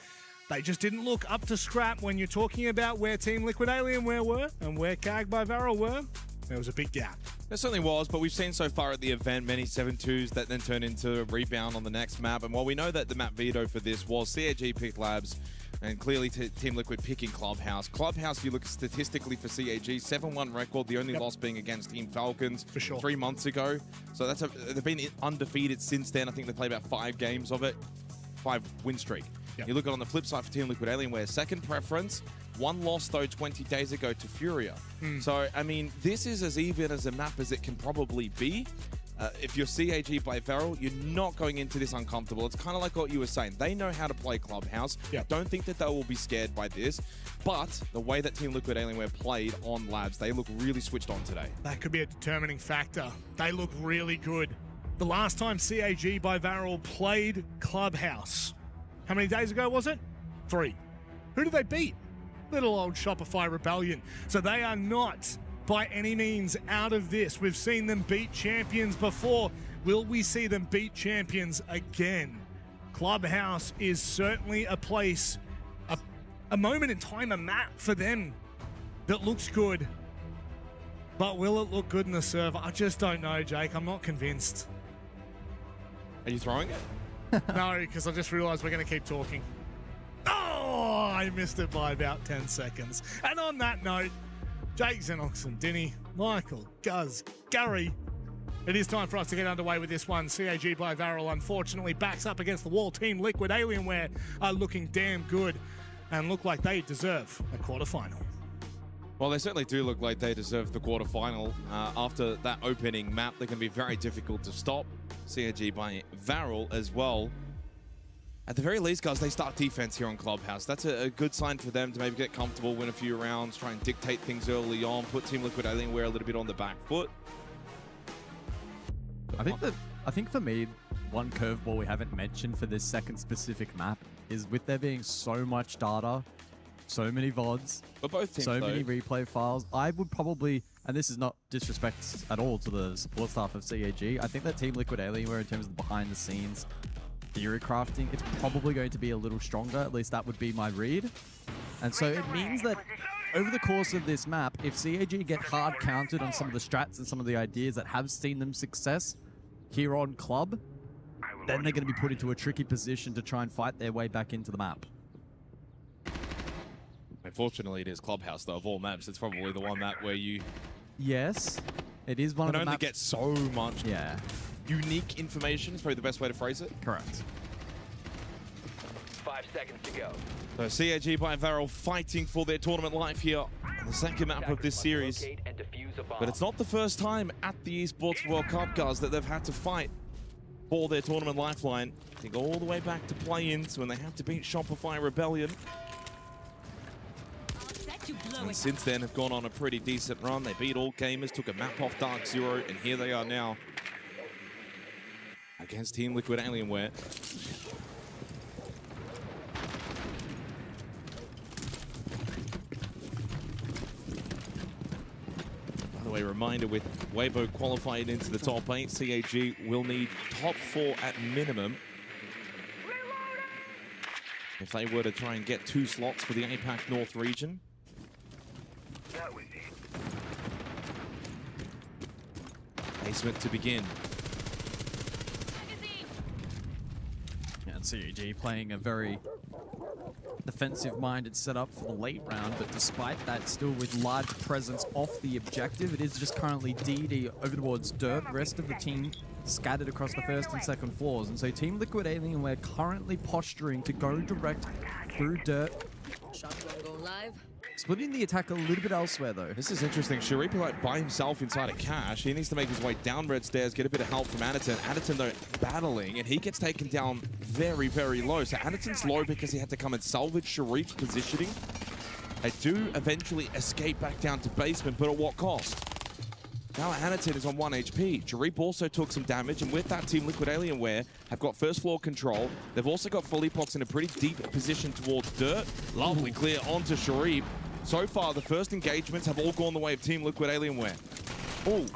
they just didn't look up to scrap when you're talking about where Team Liquid Alienware were and where CAG by Varel were. There was a big gap. There certainly was, but we've seen so far at the event many 7-2s that then turn into a rebound on the next map. And while we know that the map veto for this was CAG picked Labs and clearly Team Liquid picking Clubhouse. Clubhouse, if you look statistically for CAG, 7-1 record, the only loss being against Team Falcons for sure 3 months ago. So they've been undefeated since then. I think they played about 5 games of it, 5 win streak. Yep. You look at on the flip side for Team Liquid Alienware, second preference, 1 loss though 20 days ago to Furia. So, I mean, this is as even as a map as it can probably be. If you're CAG by Varel, you're not going into this uncomfortable. It's kind of like what you were saying. They know how to play Clubhouse. Yep. Don't think that they will be scared by this. But the way that Team Liquid Alienware played on Labs, they look really switched on today. That could be a determining factor. They look really good. The last time CAG by Varel played Clubhouse, how many days ago was it? 3. Who did they beat? Little old Shopify Rebellion. So they are not by any means out of this. We've seen them beat champions before. Will we see them beat champions again? Clubhouse is certainly a place, a moment in time, a map for them that looks good. But will it look good in the server? I just don't know, Jake. I'm not convinced. Are you throwing it? No, because I just realized we're going to keep talking. Oh, I missed it by about 10 seconds. And on that note, Jake, Xenox, and Dinny, Michael, Guz, Gary, it is time for us to get underway with this one. CAG by Varel unfortunately backs up against the wall. Team Liquid Alienware are looking damn good and look like they deserve a quarterfinal. Well, they certainly do look like they deserve the quarterfinal. After that opening map, they can be very difficult to stop. CAG by Varel as well. at the very least, guys, they start defense here on Clubhouse. That's a good sign for them to maybe get comfortable, win a few rounds, try and dictate things early on, put Team Liquid Alienware a little bit on the back foot. I think for me, one curveball we haven't mentioned for this second specific map is with there being so much data, so many VODs, but both teams, so many replay files. I would probably, and this is not disrespect at all to the support staff of CAG, I think that Team Liquid Alienware in terms of the behind the scenes theory crafting, it's probably going to be a little stronger. At least that would be my read. And so it means that over the course of this map, if CAG get hard counted on some of the strats and some of the ideas that have seen them success here on Club, then they're going to be put into a tricky position to try and fight their way back into the map. Unfortunately, it is Clubhouse, though. Of all maps, it's probably the one map where you... Yes, it is one of the only maps... get so much unique information, is probably the best way to phrase it. Correct. 5 seconds to go. So CAG by Varel fighting for their tournament life here on the second map of this series. But it's not the first time at the Esports World Cup, guys, that they've had to fight for their tournament lifeline. I think all the way back to play-ins when they had to beat Shopify Rebellion. And since then have gone on a pretty decent run. They beat all gamers, took a map off Dark Zero, and here they are now against Team Liquid Alienware. By the way, reminder, with Weibo qualified into the top 8, CAG will need top 4 at minimum if they were to try and get 2 slots for the APAC North region. Basement to begin. And CAG playing a very defensive-minded setup for the late round, but despite that, still with large presence off the objective. It is just currently DD over towards Dirt. Rest of the team scattered across the first and second floors. And so Team Liquid Alienware currently posturing to go direct through Dirt. Shotgun go live. Splitting the attack a little bit elsewhere, though. This is interesting. Sharif like by himself inside a cache. He needs to make his way down red stairs, get a bit of help from Anaton. Anaton, though, battling, and he gets taken down very, very low. So Anaton's low because he had to come and salvage Sharif's positioning. They do eventually escape back down to basement, but at what cost? Now Anaton is on 1 HP. Sharif also took some damage, and with that, Team Liquid Alienware have got first floor control. They've also got Philippox in a pretty deep position towards Dirt. Lovely clear onto Sharif. So far, the first engagements have all gone the way of Team Liquid Alienware. Oh,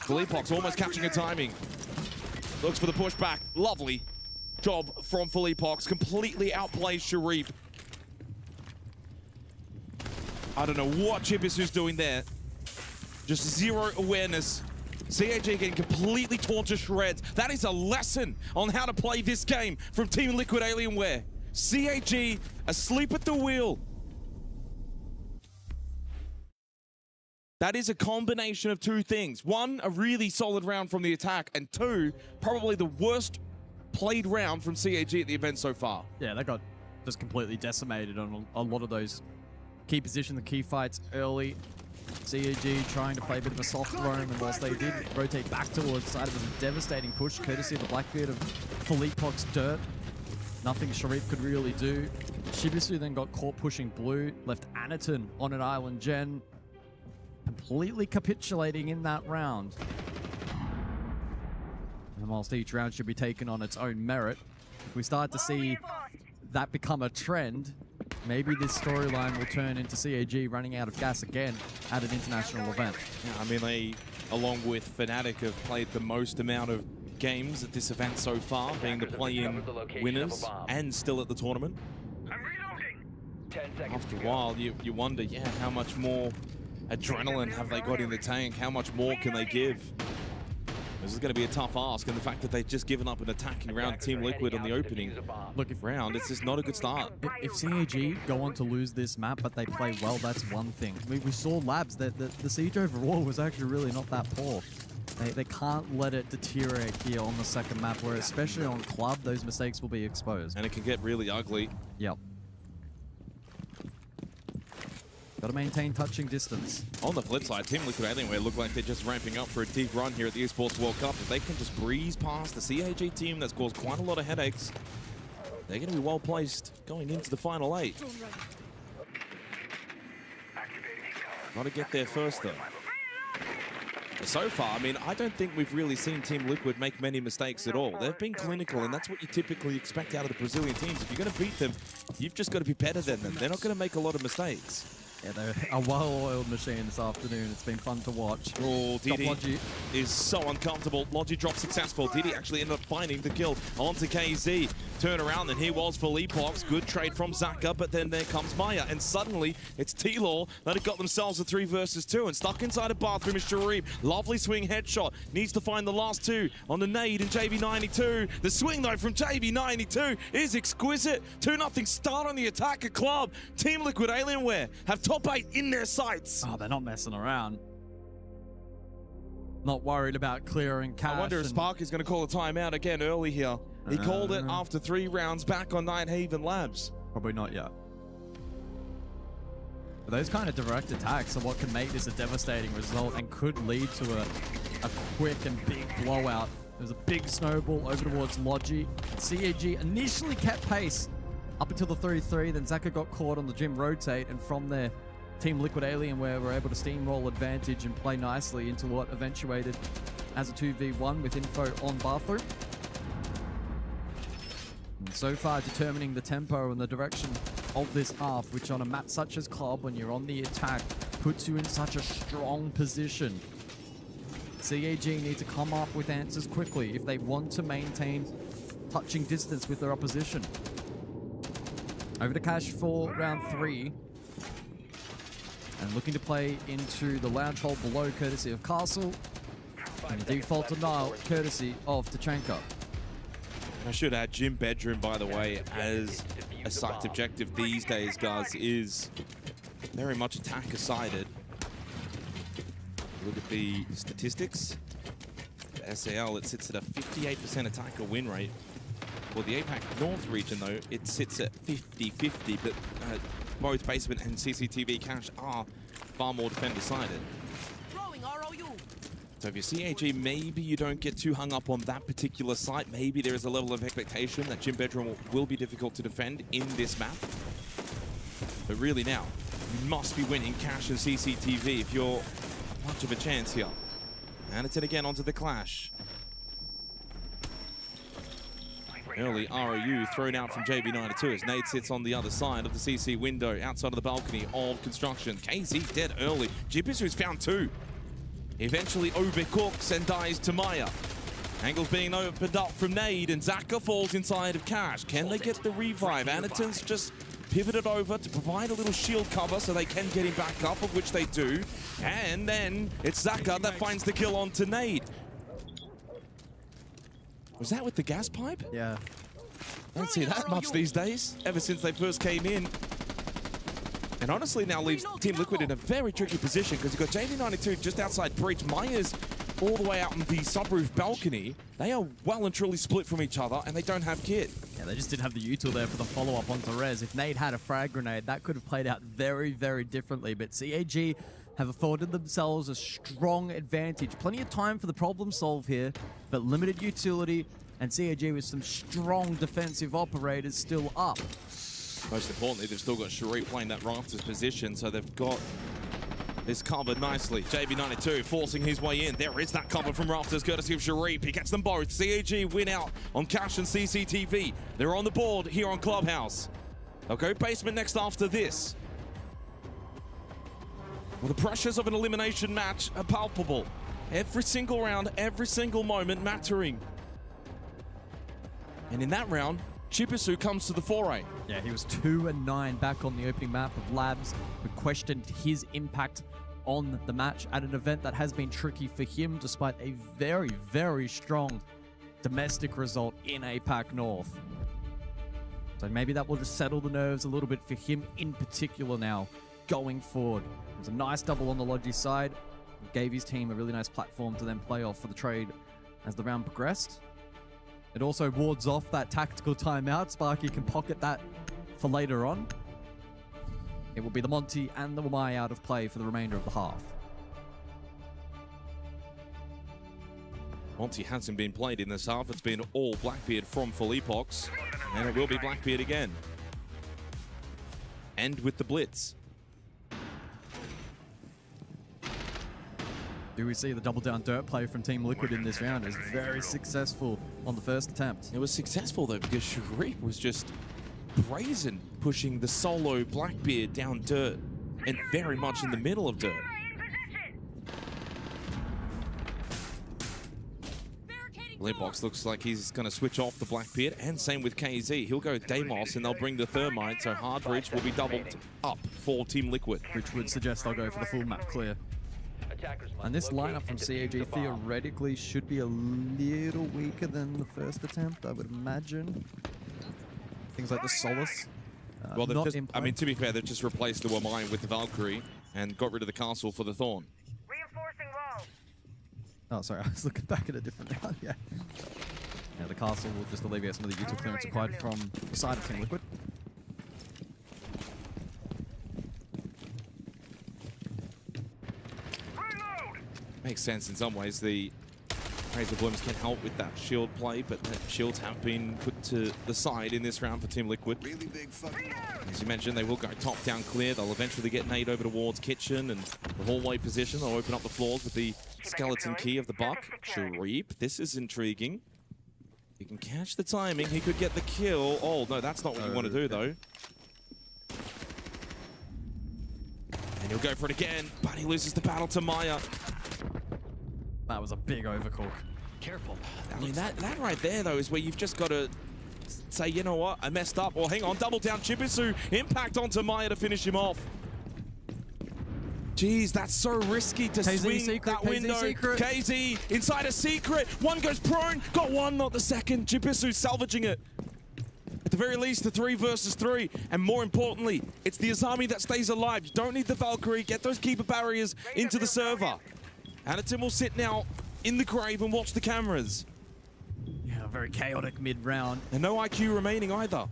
Philippox almost catching a timing. Looks for the pushback. Lovely job from Philippox. Completely outplays Sharif. I don't know what Chibisu's doing there. Just zero awareness. CAG getting completely torn to shreds. That is a lesson on how to play this game from Team Liquid Alienware. CAG asleep at the wheel. That is a combination of two things. One, a really solid round from the attack, and two, probably the worst played round from CAG at the event so far. Yeah, they got just completely decimated on a lot of those key positions, the key fights early. CAG trying to play a bit of a soft roam, and whilst they did rotate back towards the side, it was a devastating push, courtesy of the Blackbeard of Philippox Dirt. Nothing Sharif could really do. Shibisu then got caught pushing blue, left Anaton on an island gen, completely capitulating in that round. And whilst each round should be taken on its own merit, if we start to see that become a trend, maybe this storyline will turn into CAG running out of gas again at an international event. Yeah, I mean, they, along with Fnatic, have played the most amount of games at this event so far, being the play-in winners and still at the tournament. After a while, you wonder, yeah, how much more adrenaline have they got in the tank? How much more can they give? This is going to be a tough ask, and the fact that they've just given up an attacking round to Team Liquid on the opening round, it's just not a good start. If CAG go on to lose this map, but they play well, that's one thing. We saw Labs that the siege overall was actually really not that poor. They can't let it deteriorate here on the second map, where especially on Club, those mistakes will be exposed. And it can get really ugly. Yep. Got to maintain touching distance. On the flip side, Team Liquid Alienware look like they're just ramping up for a deep run here at the Esports World Cup. If they can just breeze past the CAG team that's caused quite a lot of headaches, they're going to be well placed going into the final 8. Got to get there first, though. So far, I mean, I don't think we've really seen Team Liquid make many mistakes at all. They've been clinical, and that's what you typically expect out of the Brazilian teams. If you're going to beat them, you've just got to be better than them. They're not going to make a lot of mistakes. Yeah, they're a well-oiled machine this afternoon. It's been fun to watch. Oh, Didi is so uncomfortable. Logi dropped successful. Didi actually ended up finding the kill onto KZ. Turn around, and here was for Leapox. Good trade from Zaka, but then there comes Maya. And suddenly, it's T-Law that have got themselves a 3 versus 2. And stuck inside a bathroom is Sharif. Lovely swing headshot. Needs to find the last 2 on the nade in JB92. The swing, though, from JB92 is exquisite. 2-0 start on the Attacker Club. Team Liquid Alienware have top 8 in their sights. Oh, they're not messing around. Not worried about clearing cash. I wonder if Spark is going to call a timeout again early here. He called it after 3 rounds back on Nighthaven Labs. Probably not yet. But those kind of direct attacks are what can make this a devastating result and could lead to a quick and big blowout. There's a big snowball over towards Logi. CAG initially kept pace up until the 33, then Zaka got caught on the gym rotate, and from there, Team Liquid Alienware were able to steamroll advantage and play nicely into what eventuated as a 2v1 with info on bathroom. And so far, determining the tempo and the direction of this half, which on a map such as Club, when you're on the attack, puts you in such a strong position. CAG need to come up with answers quickly if they want to maintain touching distance with their opposition. Over to Cash for round 3. And looking to play into the lounge hole below, courtesy of Castle. And the default denial, courtesy of Tachenko. I should add, Gym Bedroom, by the way, as a site objective these days, guys, is very much attacker-sided. Look at the statistics. The SAL, it sits at a 58% attacker win rate. For the APAC North region, though, it sits at 50-50, but both Basement and CCTV Cash are far more defender-sided. So if you're CAG, maybe you don't get too hung up on that particular site. Maybe there is a level of expectation that Gym Bedroom will be difficult to defend in this map. But really now, you must be winning Cash and CCTV if you're much of a chance here. And it's in again onto the Clash. Early ROU thrown out from JB92 as Nade sits on the other side of the CC window outside of the balcony of construction. KZ dead early. Jibisu's found 2. Eventually overcooks and dies to Maya. Angles being opened up from Nade and Zaka falls inside of Cash. Can they get the revive? Anaton's just pivoted over to provide a little shield cover so they can get him back up, of which they do. And then it's Zaka that finds the kill onto Nade. Was that with the gas pipe? Yeah. I don't see that much these days, ever since they first came in. And honestly now leaves Team Liquid in a very tricky position because you've got JD92 just outside breach. Maya's all the way out on the subroof balcony. They are well and truly split from each other and they don't have kit. Yeah, they just didn't have the util there for the follow-up onto Rez. If Nade had a frag grenade, that could have played out very, very differently. But CAG have afforded themselves a strong advantage. Plenty of time for the problem solve here, but limited utility, and CAG with some strong defensive operators still up. Most importantly, they've still got Sharif playing that Rafters position, so they've got this covered nicely. JB92 forcing his way in. There is that cover from Rafters, courtesy of Sharif. He gets them both. CAG win out on Cash and CCTV. They're on the board here on Clubhouse. They'll go basement next after this. Well, the pressures of an elimination match are palpable. Every single round, every single moment mattering. And in that round, Chibisu comes to the foray. Yeah, he was 2-9 back on the opening map of Labs. We questioned his impact on the match at an event that has been tricky for him despite a very, very strong domestic result in APAC North. So maybe that will just settle the nerves a little bit for him in particular now going forward. It was a nice double on the Logi side. It gave his team a really nice platform to then play off for the trade as the round progressed. It also wards off that tactical timeout. Sparky can pocket that for later on. It will be the Monty and the Wamai out of play for the remainder of the half. Monty hasn't been played in this half. It's been all Blackbeard from Philippox, and it will be Blackbeard again. And with the blitz. Do we see the double down dirt play from Team Liquid in this round? Is very successful on the first attempt. It was successful though because Sharif was just brazen, pushing the solo Blackbeard down dirt and very much in the middle of dirt. Philippox looks like he's going to switch off the Blackbeard, and same with KZ. He'll go Deimos and they'll bridge the Thermite, so Hardbridge will be doubled up for Team Liquid. Which would suggest they'll go for the full map clear. And this lineup from CAG theoretically should be a little weaker than the first attempt, I would imagine. Things like the Solace. Well, I mean, to be fair, they've just replaced the Wamai with the Valkyrie and got rid of the Castle for the Thorn. Oh, sorry, I was looking back at a different round, yeah. Yeah, the Castle will just alleviate some of the util clearance required from the side of Team Liquid. Makes sense in some ways. The Razor Blooms can help with that shield play, but the shields have been put to the side in this round for Team Liquid. Really big fucking as you mentioned, they will go top down clear. They'll eventually get nade over towards Kitchen and the hallway position. They'll open up the floors with the skeleton key of the Buck. Sharif, this is intriguing. He can catch the timing. He could get the kill. Oh, no, that's not what you want to do, though. And he'll go for it again, but he loses the battle to Maya. That was a big overcook. Careful. I mean, that right there, though, is where you've just got to say, you know what, I messed up. Or hang on, double down Chibisu. Impact onto Maya to finish him off. Jeez, that's so risky to swing that window. KZ inside a secret. One goes prone. Got one, not the second. Chibisu salvaging it. At the very least, the 3 versus 3. And more importantly, it's the Azami that stays alive. You don't need the Valkyrie. Get those keeper barriers into the server. Anatim will sit now in the grave and watch the cameras. Yeah, very chaotic mid-round. And no IQ remaining either.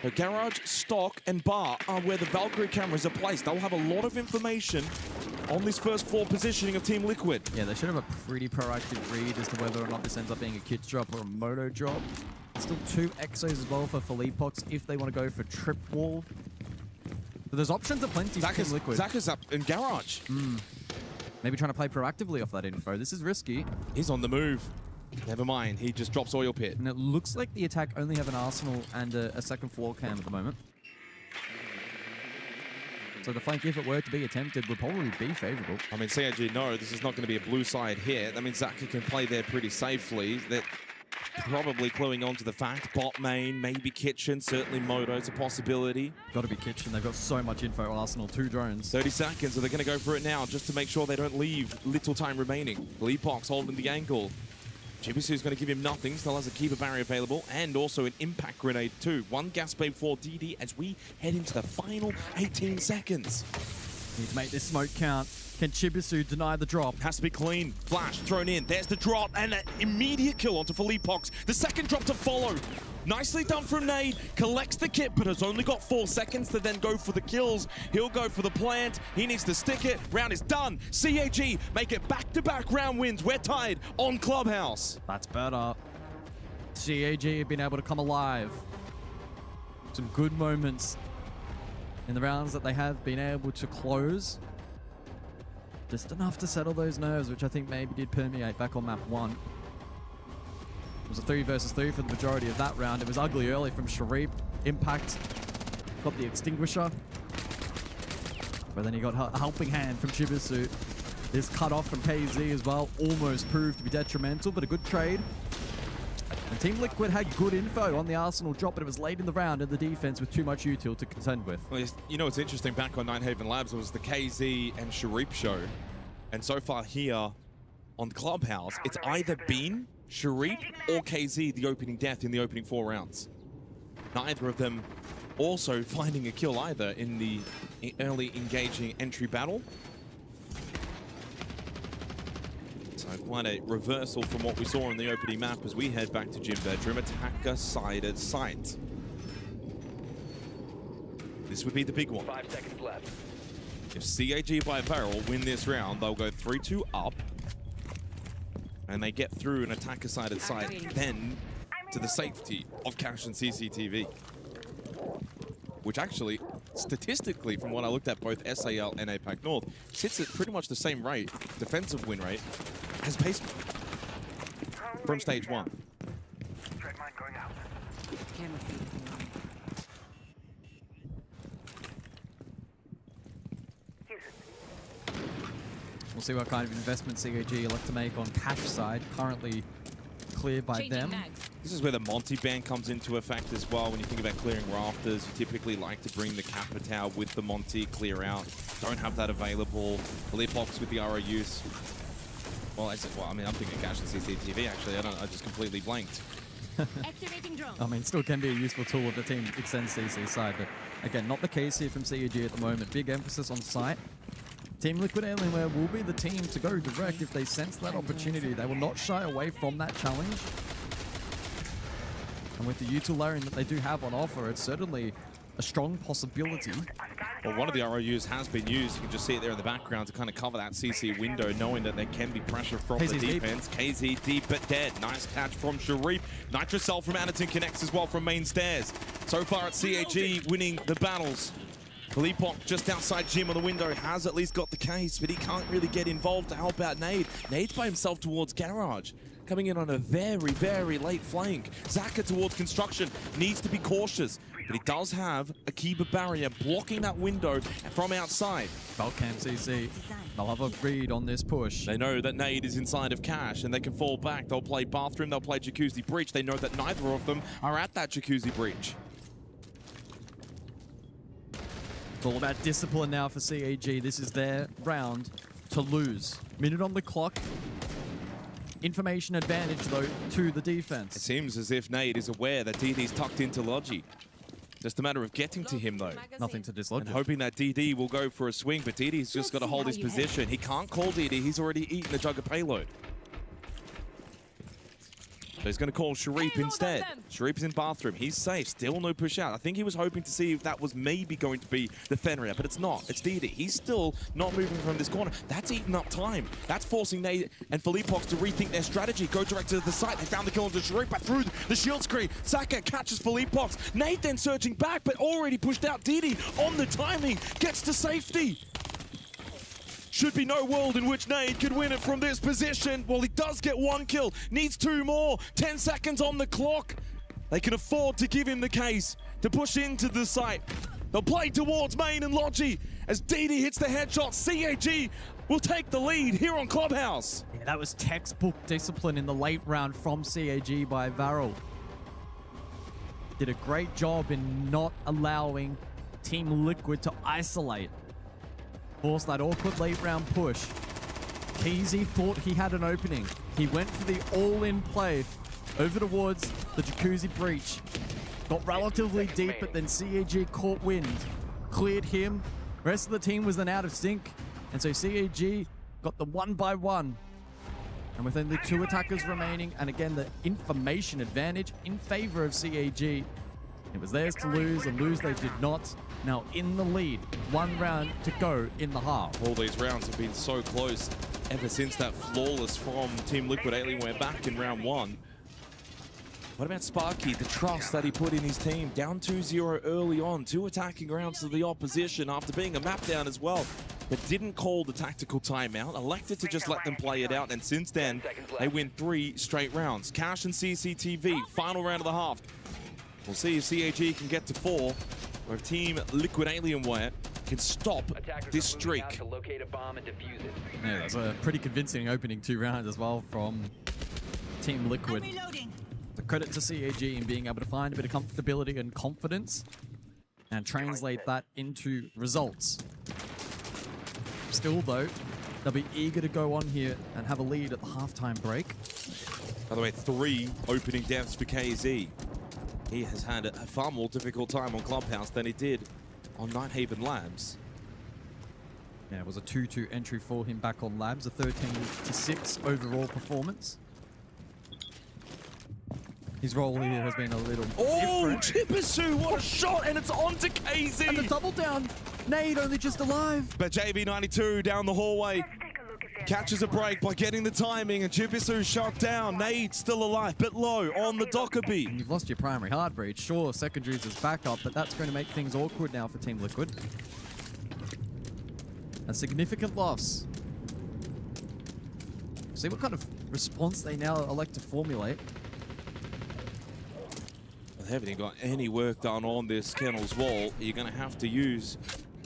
So Garage, Stock, and Bar are where the Valkyrie cameras are placed. They'll have a lot of information on this first floor positioning of Team Liquid. Yeah, they should have a pretty proactive read as to whether or not this ends up being a kit drop or a moto drop. Still 2 Exos as well for Philippox if they want to go for trip wall. But there's options aplenty for Team Liquid. Zach is up in Garage. Maybe trying to play proactively off that info. This is risky. He's on the move. Never mind, he just drops Oil Pit. And it looks like the attack only have an Arsenal and a second floor cam at the moment. So the flank, if it were to be attempted, would probably be favorable. I mean, CAG, no, this is not going to be a blue side here. That means Zaka can play there pretty safely. They're probably cluing on to the fact. Bot main, maybe Kitchen, certainly Moto's a possibility. Got to be Kitchen. They've got so much info on Arsenal. 2 drones. 30 seconds, so they're going to go for it now just to make sure they don't leave little time remaining. Philippox holding the angle. Jibisu's going to give him nothing, still has a keeper barrier available, and also an impact grenade too. 1 gas babe for DD as we head into the final 18 seconds. Need to make this smoke count. Can Chibisu deny the drop? Has to be clean. Flash thrown in. There's the drop and an immediate kill onto Philippox. The second drop to follow. Nicely done from Nade. Collects the kit, but has only got 4 seconds to then go for the kills. He'll go for the plant. He needs to stick it. Round is done. CAG make it back-to-back round wins. We're tied on Clubhouse. That's better. CAG have been able to come alive. Some good moments in the rounds that they have been able to close. Just enough to settle those nerves, which I think maybe did permeate back on map 1. It was a 3 versus 3 for the majority of that round. It was ugly early from Sharif. Impact got the extinguisher. But then he got a helping hand from Chibisu. This cut off from KZ as well almost proved to be detrimental, but a good trade. And Team Liquid had good info on the Arsenal drop, but it was late in the round and the defense with too much util to contend with. Well, you know what's interesting, back on Ninehaven Labs, it was the KZ and Sharif show. And so far here on Clubhouse, it's either been Sharif or KZ the opening death in the opening 4 rounds. Neither of them also finding a kill either in the early engaging entry battle. So quite a reversal from what we saw in the opening map as we head back to Gym Bedroom. Attacker-sided site. This would be the big one. 5 seconds left. If CAG by barrel win this round, they'll go 3-2 up. and they get through an attacker-sided site, then to the safety of Cash and CCTV. Which actually, statistically, from what I looked at both SAL and APAC North, sits at pretty much the same rate, defensive win rate, as Basement from stage 1. We'll see what kind of investment CAG elect to make on Cash side, currently cleared by them. This is where the Monty ban comes into effect as well. When you think about clearing rafters, you typically like to bring the Kappa Tower with the Monty, clear out. Don't have that available. Leapbox with the ROUs. Well, I mean, I'm thinking Cash and CCTV actually. I just completely blanked. I mean, still can be a useful tool if the team extends CC side, but again, not the case here from CAG at the moment. Big emphasis on site. Team Liquid Alienware will be the team to go direct if they sense that opportunity. They will not shy away from that challenge. And with the utilarian that they do have on offer, it's certainly a strong possibility. Well, one of the ROUs has been used. You can just see it there in the background to kind of cover that CC window, knowing that there can be pressure from the defense. KZ deep but dead. Nice catch from Sharif. Nitrocell from Anderton connects as well from main stairs. So far it's CAG winning the battles. Leapok just outside Jim on the window has at least got the case, but he can't really get involved to help out Nade. Nade's by himself towards Garage, coming in on a very, very late flank. Zaka towards construction, needs to be cautious, but he does have a Kiba barrier blocking that window from outside. Valcam CC, they'll have a read on this push. They know that Nade is inside of Cash and they can fall back. They'll play Bathroom, they'll play Jacuzzi Breach. They know that neither of them are at that Jacuzzi Breach. It's all about discipline now for CAG. This is their round to lose. Minute on the clock. Information advantage, though, to the defense. It seems as if Nade is aware that DD's tucked into Logi. Just a matter of getting to him, though. Nothing to dislodge. And hoping that DD will go for a swing, but DD's just got to hold his position. He can't call DD. He's already eaten a jug of payload. So he's going to call Sharif instead. Sharif's in Bathroom. He's safe. Still no push out. I think he was hoping to see if that was maybe going to be the Fenrir, but it's not. It's DD. He's still not moving from this corner. That's eating up time. That's forcing Nade and Philippox to rethink their strategy. Go direct to the site. They found the kill onto Sharif, but through the shield screen. Saka catches Philippox. Nade then surging back, but already pushed out. DD on the timing. Gets to safety. Should be no world in which Nade could win it from this position. Well, he does get one kill. Needs two more. 10 seconds on the clock. They can afford to give him the case to push into the site. They'll play towards main and Logi as DD hits the headshot. CAG will take the lead here on Clubhouse. Yeah, that was textbook discipline in the late round from CAG by Varel. Did a great job in not allowing Team Liquid to isolate. Forced that awkward late round push. KZ thought he had an opening. He went for the all-in play over towards the Jacuzzi Breach. Got relatively deep, but then CAG caught wind. Cleared him. Rest of the team was then out of sync. And so CAG got the 1-by-1. And with only 2 attackers remaining, and again, the information advantage in favor of CAG. It was theirs to lose, and lose they did not. Now in the lead, 1 round to go in the half. All these rounds have been so close ever since that flawless from Team Liquid Alienware back in round 1. What about Sparky, the trust that he put in his team? Down 2-0 early on, 2 attacking rounds to the opposition after being a map down as well, but didn't call the tactical timeout, elected to just let them play it out, and since then, they win 3 straight rounds. Cash and CCTV, final round of the half. We'll see if CAG can get to 4, or if Team Liquid Alienware can stop this streak. Yeah, that's a pretty convincing opening 2 rounds as well from Team Liquid. The credit to CAG in being able to find a bit of comfortability and confidence and translate that into results. Still though, they'll be eager to go on here and have a lead at the halftime break. By the way, 3 opening deaths for KZ. He has had a far more difficult time on Clubhouse than he did on Nighthaven Labs. Yeah, it was a 2-2 entry for him back on Labs, a 13-6 overall performance. His role here has been a little different. Chipisu, what a shot, and it's on to KZ. And the double down, Nade only just alive. But JV92 down the hallway. catches a break by getting the timing, and Jubisu shot down. Nade still alive, but low on the Dockerby. You've lost your primary hard breach. Sure, secondaries is backup, but that's going to make things awkward now for Team Liquid. A significant loss. See what kind of response they now elect to formulate. They haven't even got any work done on this Kennel's wall. You're going to have to use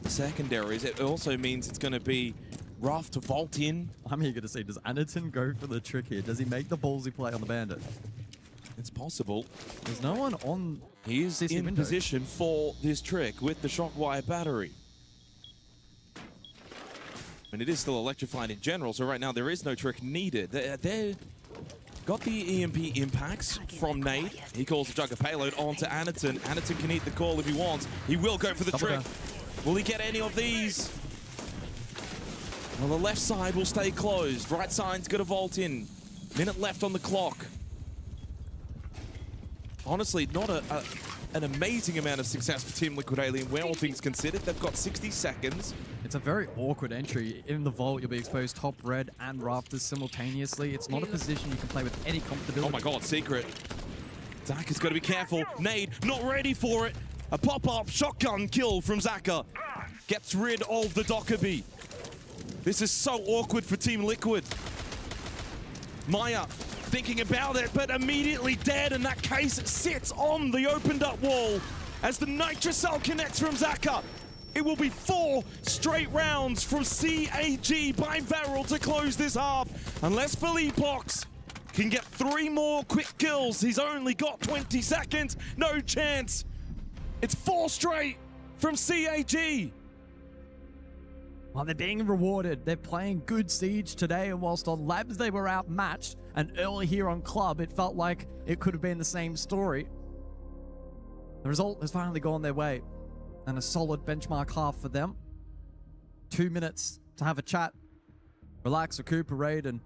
the secondaries. It also means it's going to be rough to vault in. I'm eager to see, does Anderton go for the trick here? Does he make the ballsy play on the Bandit? It's possible. There's no one on. He is in window. position for this trick with the Shockwire battery. And it is still electrified in general, so right now there is no trick needed. They got the EMP impacts from Nade. He calls the Jugger payload onto Anderton. Anderton can eat the call if he wants. He will go for the trick. Will he get any of these? Well, the left side will stay closed. Right side's going to vault in. Minute left on the clock. Honestly, not an amazing amount of success for Team Liquid Alien, where all things considered. They've got 60 seconds. It's a very awkward entry. In the vault, you'll be exposed top red and rafters simultaneously. It's not a position you can play with any comfortability. Oh my god, secret. Zach has got to be careful. Nade, not ready for it. A pop-up shotgun kill from Zaka. Gets rid of the Dockerby. This is so awkward for Team Liquid. Maya thinking about it, but immediately dead, and that case sits on the opened up wall as the Nitrocell connects from Zaka. It will be 4 straight rounds from CAG by Veril to close this half. Unless Philippox can get 3 more quick kills, he's only got 20 seconds. No chance. It's 4 straight from CAG. Well, they're being rewarded. They're playing good Siege today, and whilst on Labs they were outmatched, and early here on Club it felt like it could have been the same story. The result has finally gone their way, and a solid benchmark half for them. 2 minutes to have a chat, relax, recuperate, and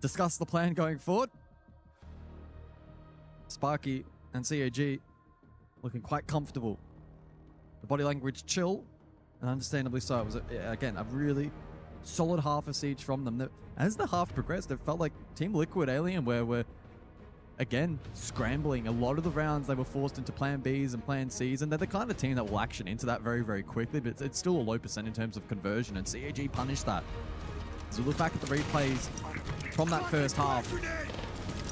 discuss the plan going forward. Sparky and CAG looking quite comfortable. The body language chill, and understandably so. It was, again, a really solid half of Siege from them. As the half progressed, it felt like Team Liquid Alienware were, again, scrambling. A lot of the rounds they were forced into plan Bs and plan Cs, and they're the kind of team that will action into that very, very quickly, but it's still a low % in terms of conversion, and CAG punished that. As we look back at the replays from that first half,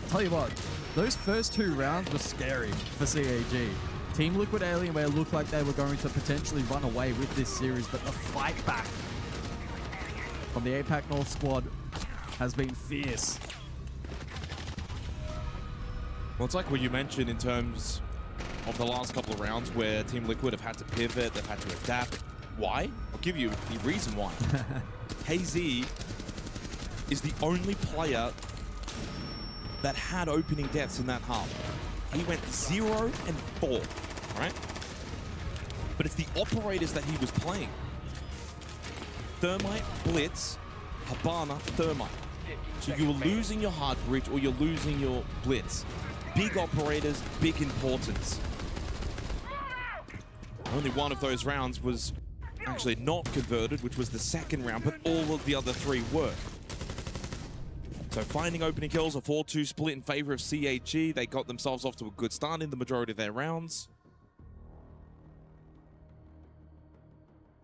tell you what, those first 2 rounds were scary for CAG. Team Liquid Alienware looked like they were going to potentially run away with this series, but the fight back from the APAC North squad has been fierce. Well, it's like what you mentioned in terms of the last couple of rounds where Team Liquid have had to pivot, they've had to adapt. Why? I'll give you the reason why. KZ is the only player that had opening deaths in that half. He went 0 and 4, right? But it's the operators that he was playing. Thermite, Blitz, Habana, Thermite. So you were losing your hard breach or you're losing your Blitz. Big operators, big importance. Only one of those rounds was actually not converted, which was the second round, but all of the other 3 were. So finding opening kills, a 4-2 split in favor of CAG. They got themselves off to a good start in the majority of their rounds.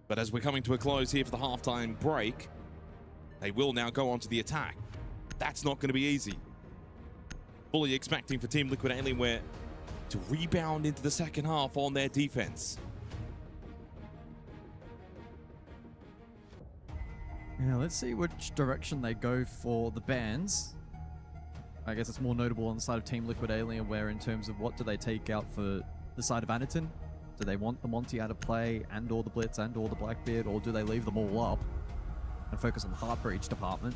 But as we're coming to a close here for the halftime break, they will now go on to the attack. That's not going to be easy. Fully expecting for Team Liquid Alienware to rebound into the second half on their defense. Yeah, let's see which direction they go for the bans. I guess it's more notable on the side of Team Liquid Alienware in terms of what do they take out for the side of Anaton. Do they want the Monty out of play and or the Blitz and or the Blackbeard, or do they leave them all up and focus on the Heart Breach department?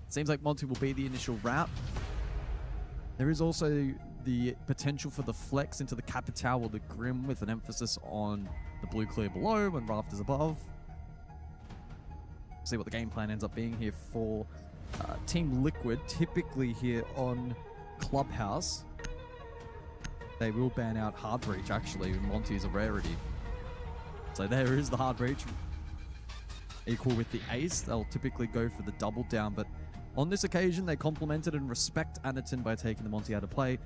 Seems like Monty will be the initial route. There is also the potential for the flex into the Capital or the Grim with an emphasis on the blue clear below and rafters above. See what the game plan ends up being here for Team Liquid. Typically here on Clubhouse, they will ban out Hard Breach, actually. Monty is a rarity. So there is the Hard Breach. equal with the ace, they'll typically go for the double down, but on this occasion, they complimented and respect Anaton by taking the Monty out of play.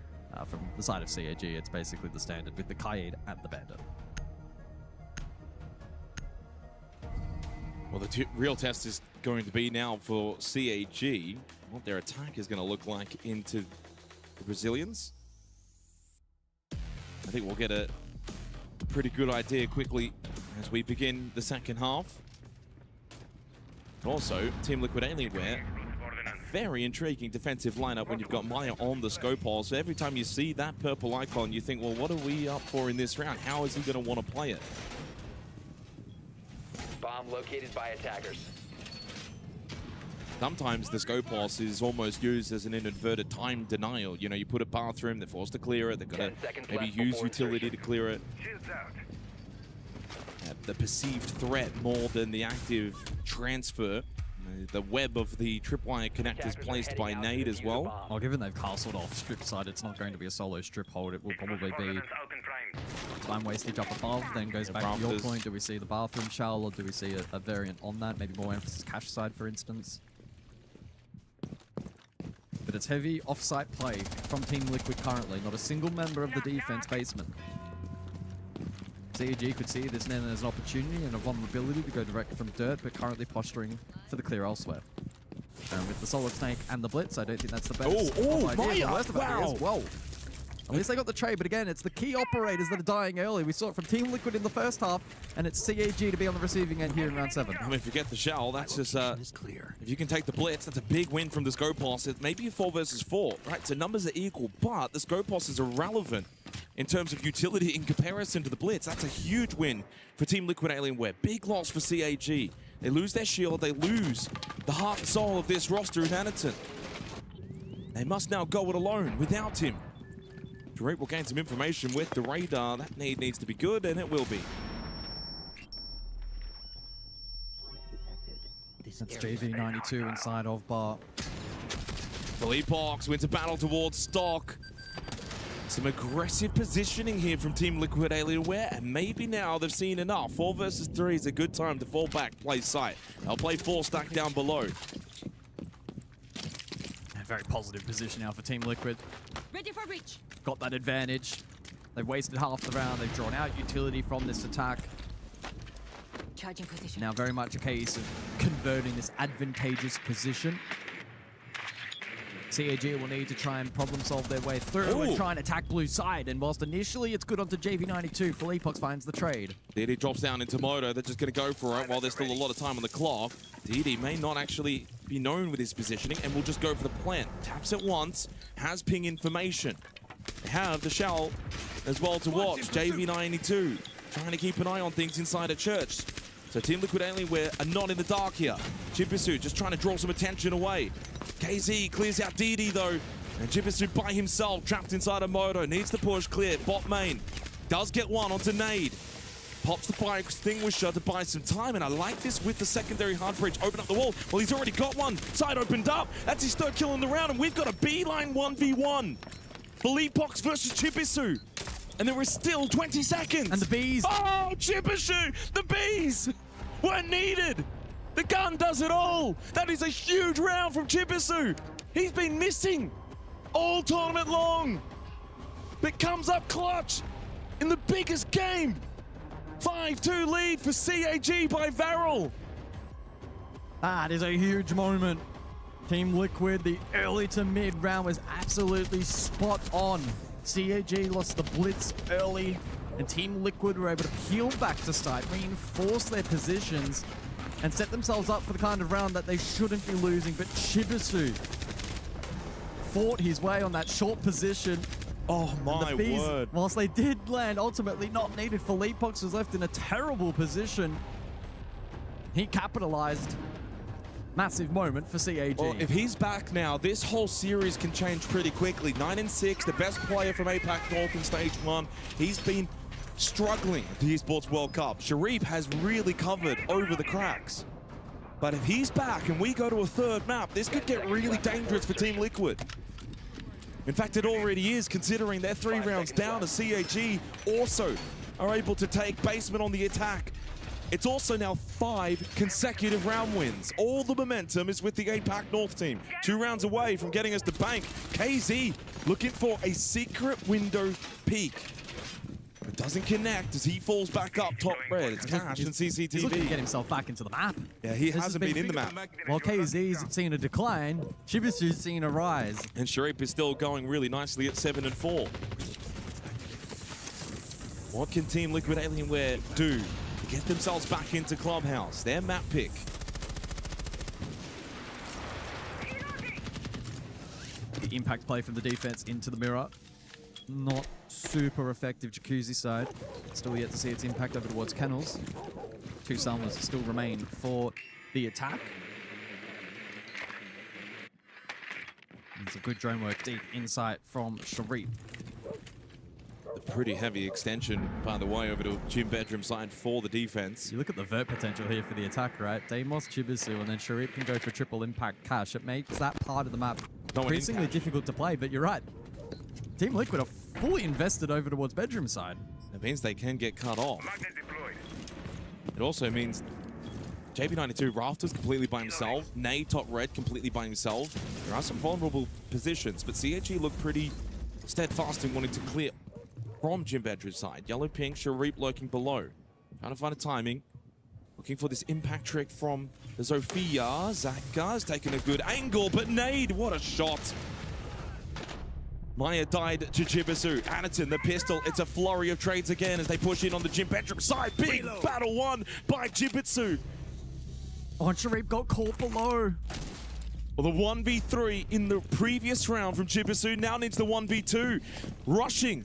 From the side of CAG, it's basically the standard with the Kaid and the Bandit. Well, the real test is going to be now for CAG, what their attack is going to look like into the Brazilians. I think we'll get a pretty good idea quickly as we begin the second half. Also, Team Liquid Alienware, a very intriguing defensive lineup when you've got Maya on the scope hole. So every time you see that purple icon, you think, well, what are we up for in this round? How is he going to want to play it? Bomb located by attackers. Sometimes the scope pulse is almost used as an inadvertent time denial. You know, you put a bathroom, they're forced to clear it, they've got to maybe use utility to clear it. The perceived threat more than the active transfer. The web of the tripwire connectors placed by Nade as well. Well, given they've castled off strip side, it's not going to be a solo strip hold. It will probably be time wastage up above, then goes back to your point. Do we see the bathroom shell, or do we see a variant on that? Maybe more emphasis cache side, for instance. But it's heavy off-site play from Team Liquid currently. Not a single member of the defense basement. CAG could see this then as an opportunity and a vulnerability to go direct from dirt, but currently posturing for the clear elsewhere. And with the Solid Snake and the Blitz, I don't think that's the best idea. The worst of ideas. Whoa. At least they got the trade, but again, it's the key operators that are dying early. We saw it from Team Liquid in the first half, and it's CAG to be on the receiving end here in round 7. I mean, forget the shell, that's just, if you can take the Blitz, that's a big win from the scope pulse. It may be a 4 versus 4, right? So numbers are equal, but the scope pulse is irrelevant in terms of utility in comparison to the Blitz. That's a huge win for Team Liquid Alienware. Big loss for CAG. They lose their shield, they lose the heart and soul of this roster in Anaton. They must now go it alone without him. Drake will gain some information with the radar. That nade needs to be good, and it will be. That's JV92 inside of bar. Philippox wins a battle towards Stock. Some aggressive positioning here from Team Liquid Alienware, and maybe now they've seen enough. 4 versus 3 is a good time to fall back, play sight. They'll play 4 stack down below. A very positive position now for Team Liquid. Ready for reach. Got that advantage. They've wasted half the round. They've drawn out utility from this attack. Charging position. Now very much a case of converting this advantageous position. CAG will need to try and problem solve their way through and try and attack blue side. And whilst initially it's good onto JV92, Philippox finds the trade. DD drops down into Moto. They're just going to go for it while there's still a lot of time on the clock. DD may not actually be known with his positioning and will just go for the plant. Taps it once, has ping information. They have the shell as well to watch. JV92 trying to keep an eye on things inside a church. So Team Liquid Alienware are not in the dark here. Chibisu just trying to draw some attention away. KZ clears out DD though. And Chibisu by himself, trapped inside a Moto. Needs the push, clear. Bot main. Does get one onto Nade. Pops the fire extinguisher to buy some time. And I like this with the secondary hard bridge. Open up the wall. Well, he's already got one. Side opened up. That's his third kill in the round. And we've got a beeline 1v1. Philippox versus Chibisu. And there is still 20 seconds. And the bees. Oh, Chibisu! The bees weren't needed. The gun does it all. That is a huge round from Chibisu. He's been missing all tournament long, but comes up clutch in the biggest game. 5-2 lead for CAG by Varel. That is a huge moment. Team Liquid, the early to mid round was absolutely spot on. CAG lost the blitz early, and Team Liquid were able to peel back to start, reinforce their positions, and set themselves up for the kind of round that they shouldn't be losing. But Chibisu fought his way on that short position. Oh my word. Whilst they did land, ultimately not needed. Philippox was left in a terrible position. He capitalized. Massive moment for CAG. Well, if he's back now, this whole series can change pretty quickly. 9-6, the best player from APAC North in Stage 1. He's been struggling at the Esports World Cup. Sharif has really covered over the cracks. But if he's back and we go to a third map, this could get really dangerous for Team Liquid. In fact, it already is, considering they're 3 rounds down. As CAG also are able to take basement on the attack. It's also now 5 consecutive round wins. All the momentum is with the APAC North team. 2 rounds away from getting us to bank. KZ looking for a secret window peak. It doesn't connect as he falls back up top red. It's Cash and CCTV. He's looking to get himself back into the map. Yeah, he hasn't been in the map. While KZ's seen a decline, Chibisu's seen a rise. And Sharif is still going really nicely at 7 and 4. What can Team Liquid Alienware do to get themselves back into Clubhouse? Their map pick. The impact play from the defense into the mirror. Not super effective Jacuzzi side. Still yet to see its impact over towards Kennels. 2 summers still remain for the attack. It's a good drone work deep insight from Sharif. A pretty heavy extension, by the way, over to Gym Bedroom side for the defense. You look at the vert potential here for the attack, right? Deimos, Chibisu, and then Sharif can go for triple impact Cash. It makes that part of the map increasingly difficult to play, but you're right. Team Liquid are fully invested over towards Bedroom side. It means they can get cut off. It also means JB92 Rafters completely by himself. Nay top red completely by himself. There are some vulnerable positions, but CAG look pretty steadfast in wanting to clear from Gym Bedroom's side. Yellow pink, Sharif lurking below. Trying to find a timing. Looking for this impact trick from the Zofia. Zaka's taking a good angle, but Nade, what a shot. Maya died to Jibisu. Anaton, the pistol. It's a flurry of trades again as they push in on the Gym Bedroom side. Big battle won by Jibitsu. Oh, Sharif got caught below. Well, the 1v3 in the previous round from Jibisu now needs the 1v2. Rushing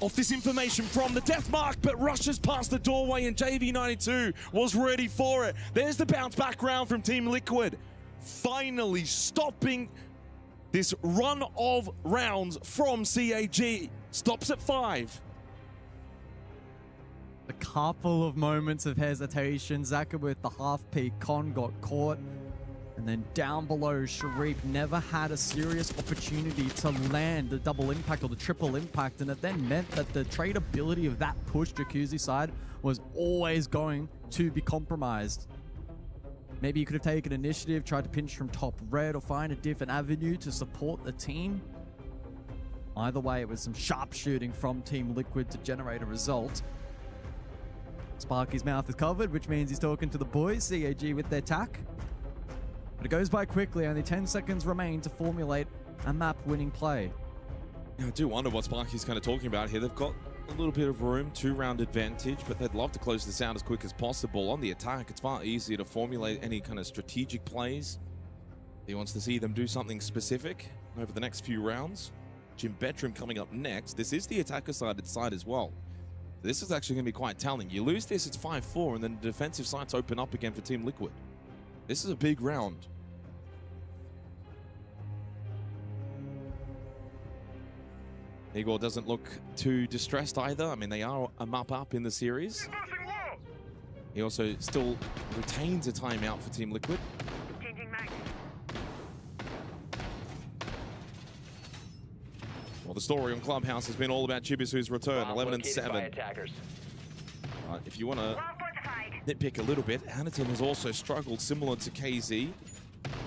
off this information from the death mark, but rushes past the doorway and JV92 was ready for it. There's the bounce back round from Team Liquid. Finally stopping this run of rounds from CAG. Stops at 5. A couple of moments of hesitation. Zaka with the half peak. Con got caught. And then down below, Sharif never had a serious opportunity to land the double impact or the triple impact, and it then meant that the tradability of that push Jacuzzi side was always going to be compromised. Maybe you could have taken initiative, tried to pinch from top red, or find a different avenue to support the team. Either way, it was some sharp shooting from Team Liquid to generate a result. Sparky's mouth is covered, which means he's talking to the boys, CAG with their tack. But it goes by quickly. Only 10 seconds remain to formulate a map-winning play. Yeah, I do wonder what Sparky's kind of talking about here. They've got a little bit of room, 2-round advantage, but they'd love to close this out as quick as possible. On the attack, it's far easier to formulate any kind of strategic plays. He wants to see them do something specific over the next few rounds. Gym Bedroom coming up next. This is the attacker-sided side as well. This is actually going to be quite telling. You lose this, it's 5-4, and then the defensive sides open up again for Team Liquid. This is a big round. Igor doesn't look too distressed either. I mean, they are a map up in the series. He also still retains a timeout for Team Liquid. Well, the story on Clubhouse has been all about Chibisu's return, 11 and 7. If you want to nitpick a little bit, Anaton has also struggled similar to KZ.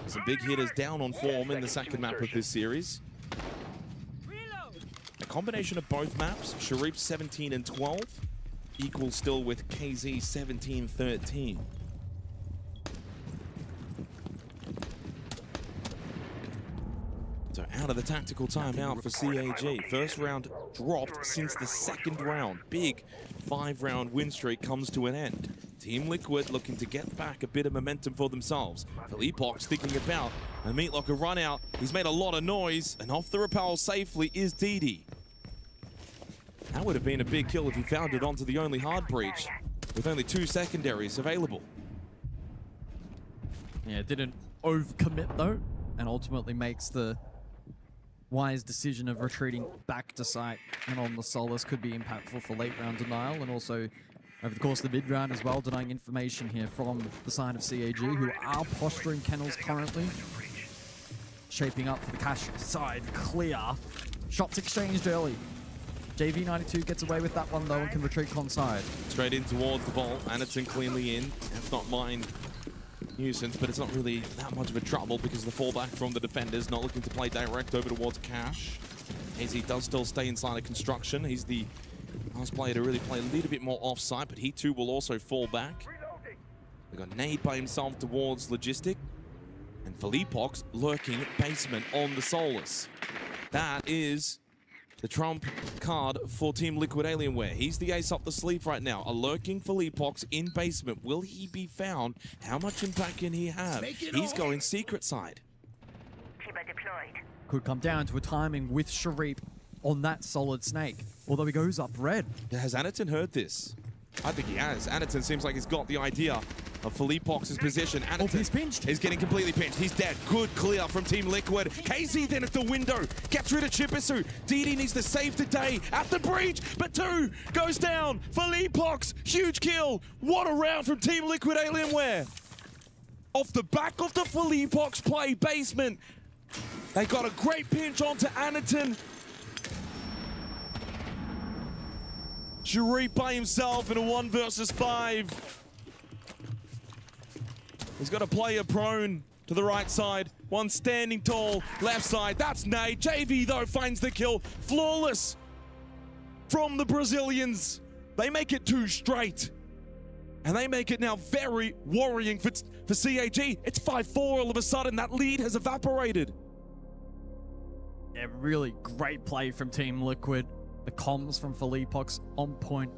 Some big hitters down on form in the second map of this series. A combination of both maps, Sharif 17 and 12, equal still with KZ 17-13. So out of the tactical timeout for CAG. First round dropped since the second round. Big 5-round win streak comes to an end. Team Liquid looking to get back a bit of momentum for themselves. Philippok sticking about. A Meatlocker run out. He's made a lot of noise, and off the rappel safely is Didi. That would have been a big kill if he found it onto the only hard breach, with only 2 secondaries available. Yeah, didn't overcommit though, and ultimately makes the wise decision of retreating back to site, and on the Solace could be impactful for late round denial, and also over the course of the mid round as well, denying information here from the side of CAG, who are posturing Kennels currently. Shaping up for the Cash side, clear. Shots exchanged early. JV92 gets away with that one though and can retreat con side. Straight in towards the vault. Anderton cleanly in. That's not mine. Nuisance, but it's not really that much of a trouble because the fallback from the defenders, not looking to play direct over towards Cash. AZ does still stay inside of construction. He's the last player to really play a little bit more offside, but he too will also fall back. We've got Nade by himself towards Logistic, and Philippox lurking basement on the Solus. That is the trump card for Team Liquid Alienware. He's the ace up the sleeve right now. A lurking Philippox in basement. Will he be found? How much impact can he have? He's going secret side. Could come down to a timing with Sharif on that solid snake. Although he goes up red. Has Anderton heard this? I think he has. Anderton seems like he's got the idea of Philippox's position. Anderton he's pinched. He's getting completely pinched. He's dead. Good clear from Team Liquid. KZ then at the window. Gets rid of Chibisu. DD needs to save the day at the breach, but 2 goes down. Philippox, huge kill. What a round from Team Liquid Alienware. Off the back of the Philippox play, basement. They got a great pinch onto Anderton. Sharif by himself in a 1 versus 5. He's got a player prone to the right side. One standing tall, left side. That's Nade. JV, though, finds the kill. Flawless from the Brazilians. They make it 2 straight. And they make it now very worrying for CAG. It's 5-4 all of a sudden. That lead has evaporated. Yeah, really great play from Team Liquid. The comms from Philippox on point.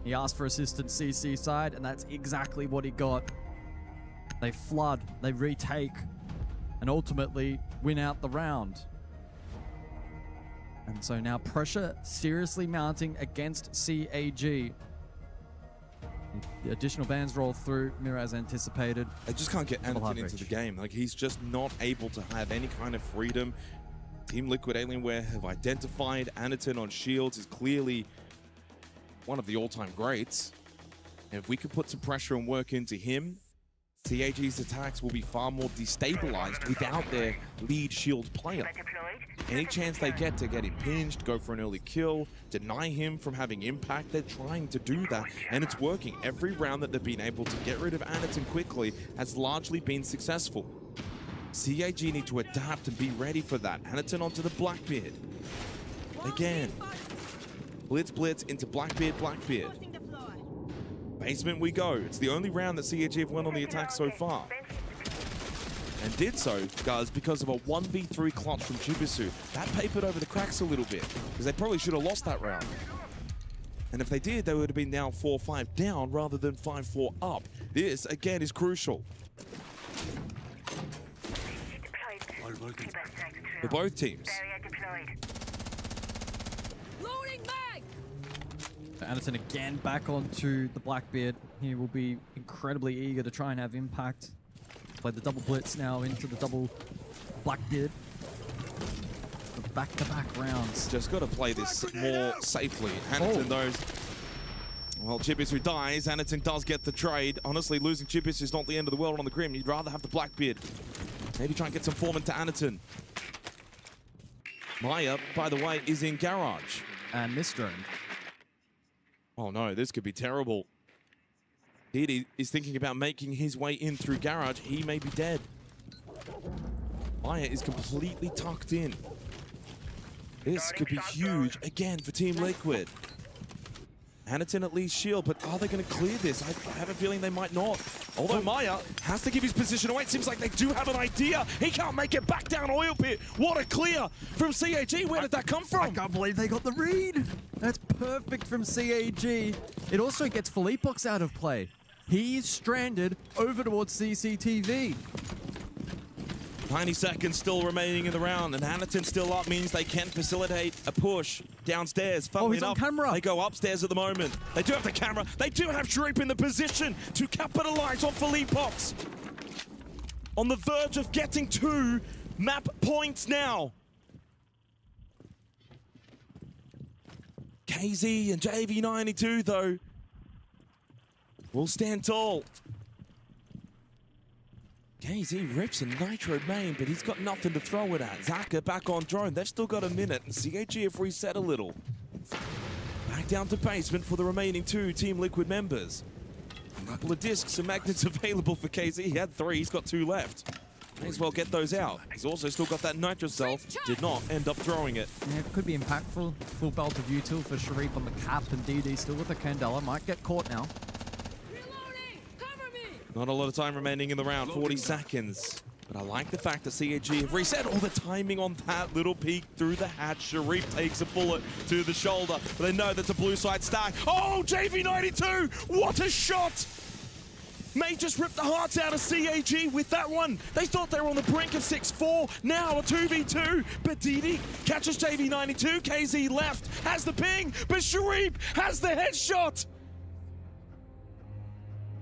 He asked for assistance CC side, and that's exactly what he got. They flood, they retake, and ultimately win out the round. And so now pressure seriously mounting against CAG. The additional bans roll through, Mira as anticipated. They just can't get Anderton into the game. Like, he's just not able to have any kind of freedom. Team Liquid Alienware have identified Anderton on shields is clearly one of the all-time greats. And if we could put some pressure and work into him, CAG's attacks will be far more destabilized without their lead shield player. Any chance they get to get him pinched, go for an early kill, deny him from having impact, they're trying to do that, and it's working. Every round that they've been able to get rid of Anderton quickly has largely been successful. CAG need to adapt and be ready for that. Anderton onto the Blackbeard. Again. Blitz into Blackbeard. Basement we go. It's the only round that CAG have won on the attack so far. And did so, guys, because of a 1v3 clutch from Chibisu. That papered over the cracks a little bit, because they probably should have lost that round. And if they did, they would have been now 4-5 down rather than 5-4 up. This, again, is crucial. For both teams. Anderton again back onto the Blackbeard. He will be incredibly eager to try and have impact. Play the double blitz now into the double Blackbeard. Back-to-back rounds. Just got to play this more safely. Anderton, those. Well, Chibisu dies. Anderton does get the trade. Honestly, losing Chibisu is not the end of the world on the Grim. You'd rather have the Blackbeard. Maybe try and get some form into Anderton. Maya, by the way, is in garage. And Mr. Oh no, this could be terrible. Didi is thinking about making his way in through garage. He may be dead. Maya is completely tucked in. This could be huge again for Team Liquid. Anderton at least shield, but are they going to clear this? I have a feeling they might not. Although Maya has to give his position away. It seems like they do have an idea. He can't make it back down Oil Pit. What a clear from CAG. Where did that come from? I can't believe they got the read. That's perfect from CAG. It also gets Philippox out of play. He's stranded over towards CCTV. 90 seconds still remaining in the round, and Anderton still up means they can facilitate a push downstairs. Funnily he's enough, on camera. They go upstairs at the moment. They do have the camera. They do have Sharif in the position to capitalize on Philippox. On the verge of getting 2 map points now. KZ and JV92, though, will stand tall. KZ rips a Nitro main, but he's got nothing to throw it at. Zaka back on drone. They've still got a minute, and CAG have reset a little. down to basement for the remaining 2 Team Liquid members. A couple of discs and magnets available for KZ. He had 3, he's got 2 left. May as well get those out. He's also still got that Nitro Cell. Did not end up throwing it. Yeah, it could be impactful. Full belt of util for Sharif on the cap, and DD still with a Candela. Might get caught now. Not a lot of time remaining in the round, 40 seconds. But I like the fact that CAG have reset all the timing on that little peek through the hatch. Sharif takes a bullet to the shoulder, but they know that's a blue side stack. Oh, JV92! What a shot! May just ripped the hearts out of CAG with that one. They thought they were on the brink of 6-4. Now a 2v2. But DD catches JV92. KZ left, has the ping, but Sharif has the headshot.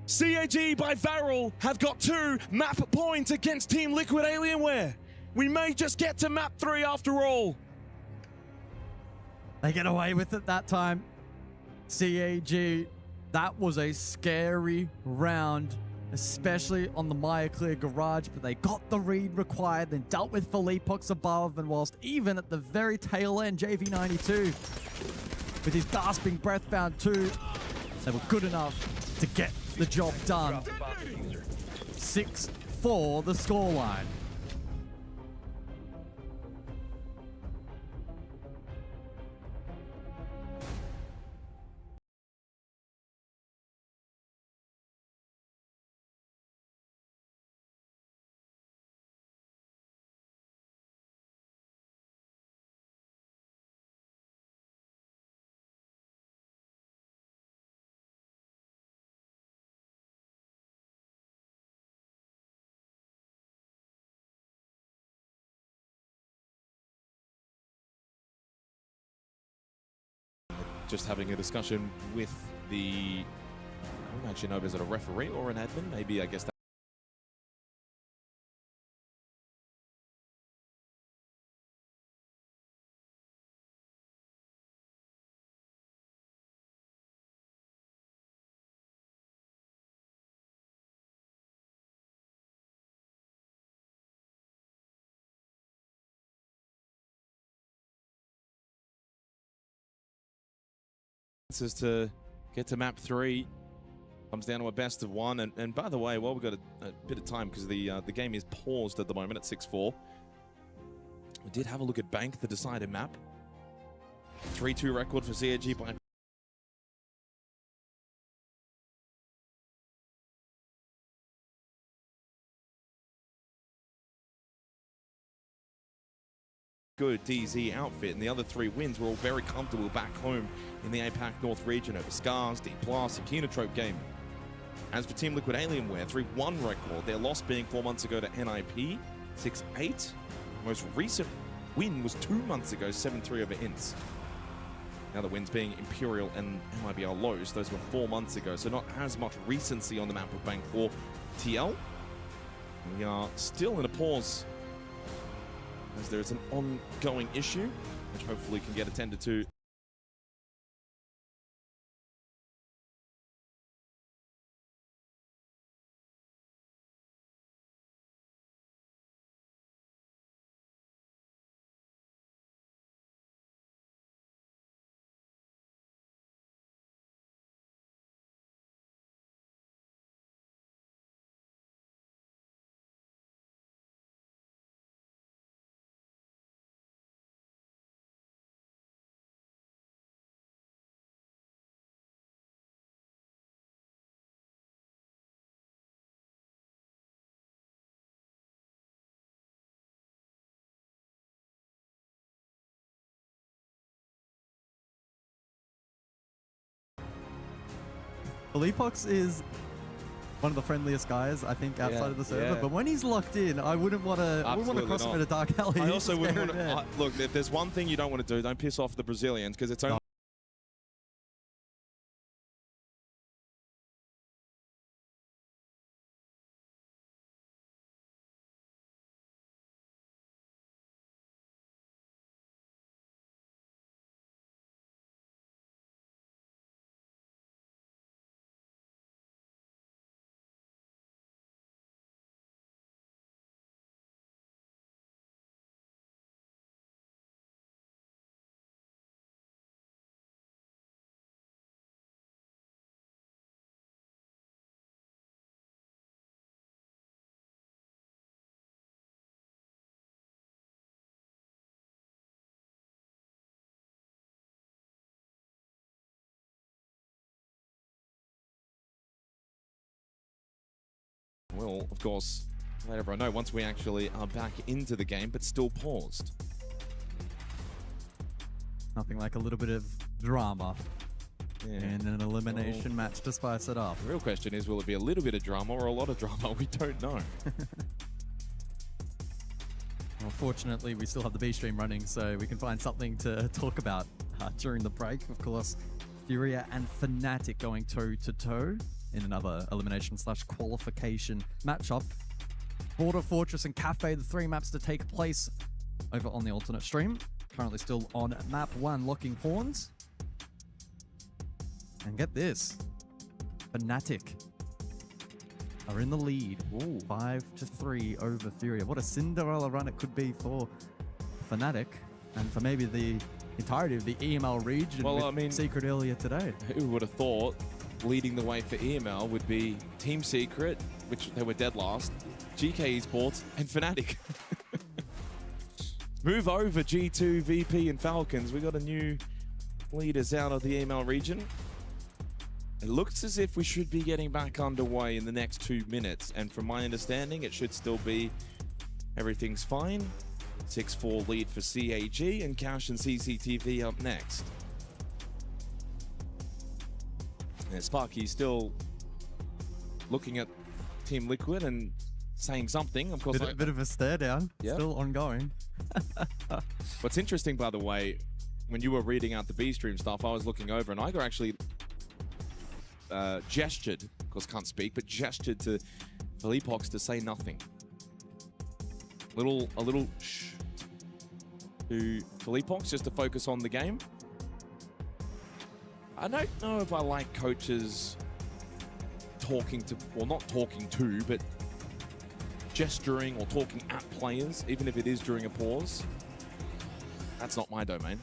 CAG by Varel have got 2 map points against Team Liquid Alienware. We may just get to map 3 after all. They get away with it that time. CAG, that was a scary round, especially on the Maya Clear Garage, but they got the read required, then dealt with Philippox above, and whilst even at the very tail end, JV92, with his gasping breath found 2, they were good enough to get the job done. 6-4 the scoreline. Just having a discussion with the, I don't actually know if it's a referee or an admin, maybe I guess that. Is to get to map 3. Comes down to a best of 1. And by the way, well, we've got a bit of time because the game is paused at the moment at 6-4. We did have a look at Bank, the decided map. 3-2 record for CAG by good DZ outfit, and the other 3 wins were all very comfortable back home in the APAC North region over Scars, D+, and Kinotrope Gaming. As for Team Liquid Alienware, 3-1 record, their loss being 4 months ago to NIP, 6-8. Most recent win was 2 months ago, 7-3 over Ints. Now the wins being Imperial and MIBR Lows, those were 4 months ago, so not as much recency on the map of Bank 4 TL. We are still in a pause as there is an ongoing issue, which hopefully can get attended to. Philippox is one of the friendliest guys, I think, outside of the server. But when he's locked in, I wouldn't want to cross him in a dark alley. I also wouldn't want to. Look, if there's one thing you don't want to do, don't piss off the Brazilians, because it's only will, of course, let everyone know once we actually are back into the game, but still paused. Nothing like a little bit of drama in an elimination match to spice it up. The real question is, will it be a little bit of drama or a lot of drama? We don't know. Well, fortunately, we still have the B stream running, so we can find something to talk about during the break. Of course, Furia and Fnatic going toe-to-toe in another elimination/qualification matchup. Border Fortress and Cafe, the 3 maps to take place over on the alternate stream. Currently still on map 1, locking horns. And get this, Fnatic are in the lead. 5-3 over Furia. What a Cinderella run it could be for Fnatic and for maybe the entirety of the EML region. Well, I mean, Secret earlier today. Who would have thought leading the way for EML would be Team Secret, which they were dead last, GK Esports, and Fnatic. Move over G2, VP, and Falcons. We got a new leaders out of the EML region. It looks as if we should be getting back underway in the next 2 minutes, and from my understanding, it should still be everything's fine. 6-4 lead for CAG, and Cash and CCTV up next. And Sparky still looking at Team Liquid and saying something. Of course, bit of a stare down. Yep. Still ongoing. What's interesting, by the way, when you were reading out the B stream stuff, I was looking over, and Iger actually gestured, of course can't speak, but gestured to Philippox to say nothing. A little shh to Philippox just to focus on the game. I don't know if I like coaches talking to, well, not talking to, but gesturing or talking at players, even if it is during a pause. That's not my domain.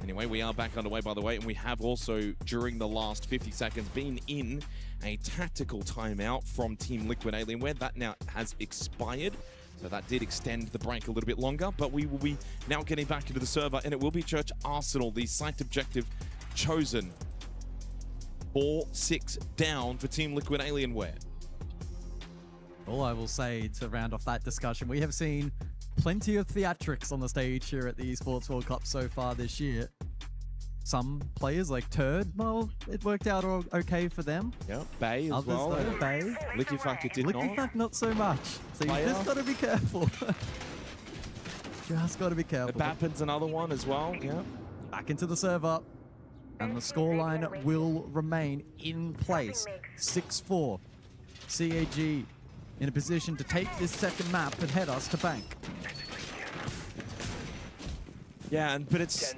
Anyway, we are back underway, by the way, and we have also, during the last 50 seconds, been in a tactical timeout from Team Liquid Alienware. That now has expired, so that did extend the break a little bit longer, but we will be now getting back into the server, and it will be Church Arsenal, the site objective chosen. 4-6 down for Team Liquid Alienware. All I will say to round off that discussion, we have seen plenty of theatrics on the stage here at the Esports World Cup so far this year. Some players like Turd, well, it worked out okay for them. Yeah, Bay as Others, well. Though, Bay. Liquefact it did Liquefact not so much. So you just got to be careful. Just got to be careful. Bappen's another one as well, yeah. Back into the server. And the scoreline will remain in place. 6-4. CAG in a position to take this second map and head us to bank. Yeah, but it's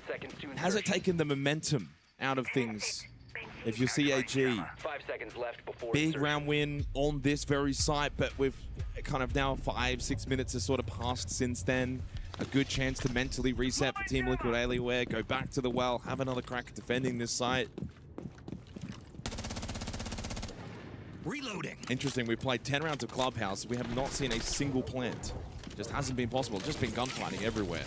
has it taken the momentum out of things? If you see CAG, 5 seconds left before big round win on this very site, but with kind of now 5-6 minutes has sort of passed since then. A good chance to mentally reset for Team Liquid Alienware, go back to the well, have another crack at defending this site. Reloading. Interesting, we've played 10 rounds of Clubhouse. We have not seen a single plant. Just hasn't been possible. Just been gunfighting everywhere.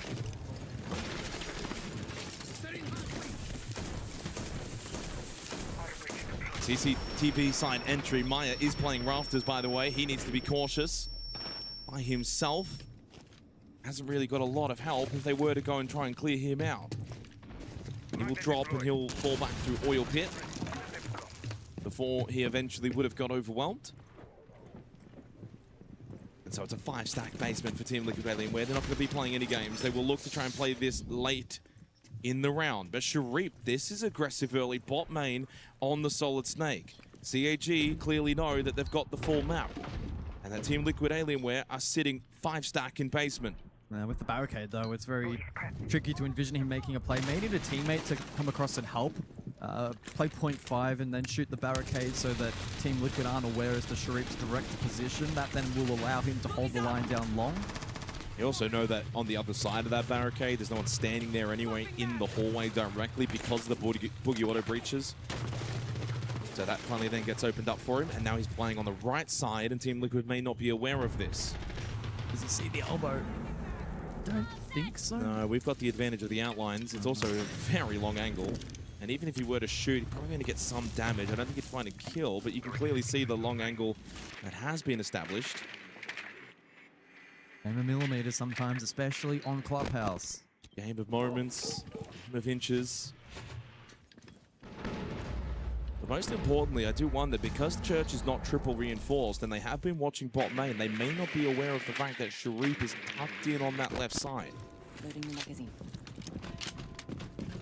CCTV side entry. Maya is playing Rafters, by the way. He needs to be cautious by himself. Hasn't really got a lot of help if they were to go and try and clear him out. He will drop and he'll fall back through Oil Pit before he eventually would have got overwhelmed. And so it's a 5-stack basement for Team Liquid Alienware. They're not going to be playing any games. They will look to try and play this late in the round. But Sharif, this is aggressive early bot main on the Solid Snake. CAG clearly know that they've got the full map. And that Team Liquid Alienware are sitting 5-stack in basement. With the barricade, though, it's very tricky to envision him making a play. May need a teammate to come across and help. Play 0.5 and then shoot the barricade so that Team Liquid aren't aware as to Sharif's direct position. That then will allow him to hold the line down long. You also know that on the other side of that barricade, there's no one standing there anyway in the hallway directly because of the boogie auto breaches. So that finally then gets opened up for him, and now he's playing on the right side, and Team Liquid may not be aware of this. Does he see the elbow? Don't think so. No, we've got the advantage of the outlines. It's also a very long angle. And even if he were to shoot, he's probably going to get some damage. I don't think he'd find a kill, but you can clearly see the long angle that has been established. Game of millimeters sometimes, especially on Clubhouse. Game of moments, game of inches. But most importantly, I do wonder, because Church is not triple reinforced and they have been watching bot main, they may not be aware of the fact that Sharif is tucked in on that left side. Loading the magazine.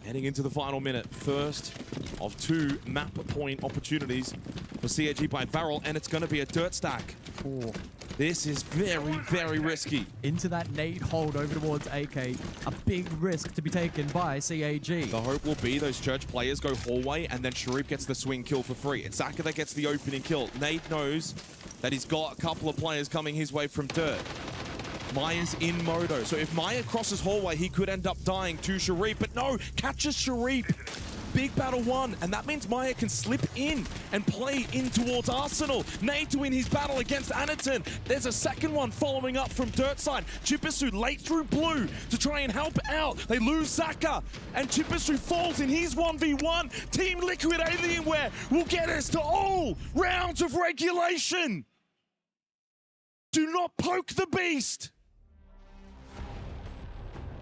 Heading into the final minute, first of 2 map point opportunities for CAG by Varel, and it's going to be a dirt stack. Oh. This is very, very risky. Into that nade hold over towards AK. A big risk to be taken by CAG. The hope will be those Church players go hallway, and then Sharif gets the swing kill for free. It's Zaka that gets the opening kill. Nate knows that he's got a couple of players coming his way from dirt. Maya's in Moto, so if Maya crosses hallway, he could end up dying to Sharif, but no, catches Sharif. Big battle won, and that means Maya can slip in and play in towards Arsenal. Nate to win his battle against Anaton. There's a second one following up from dirt side. Chipisu late through blue to try and help out. They lose Zaka, and Chipisu falls in his 1v1. Team Liquid Alienware will get us to all rounds of regulation. Do not poke the beast.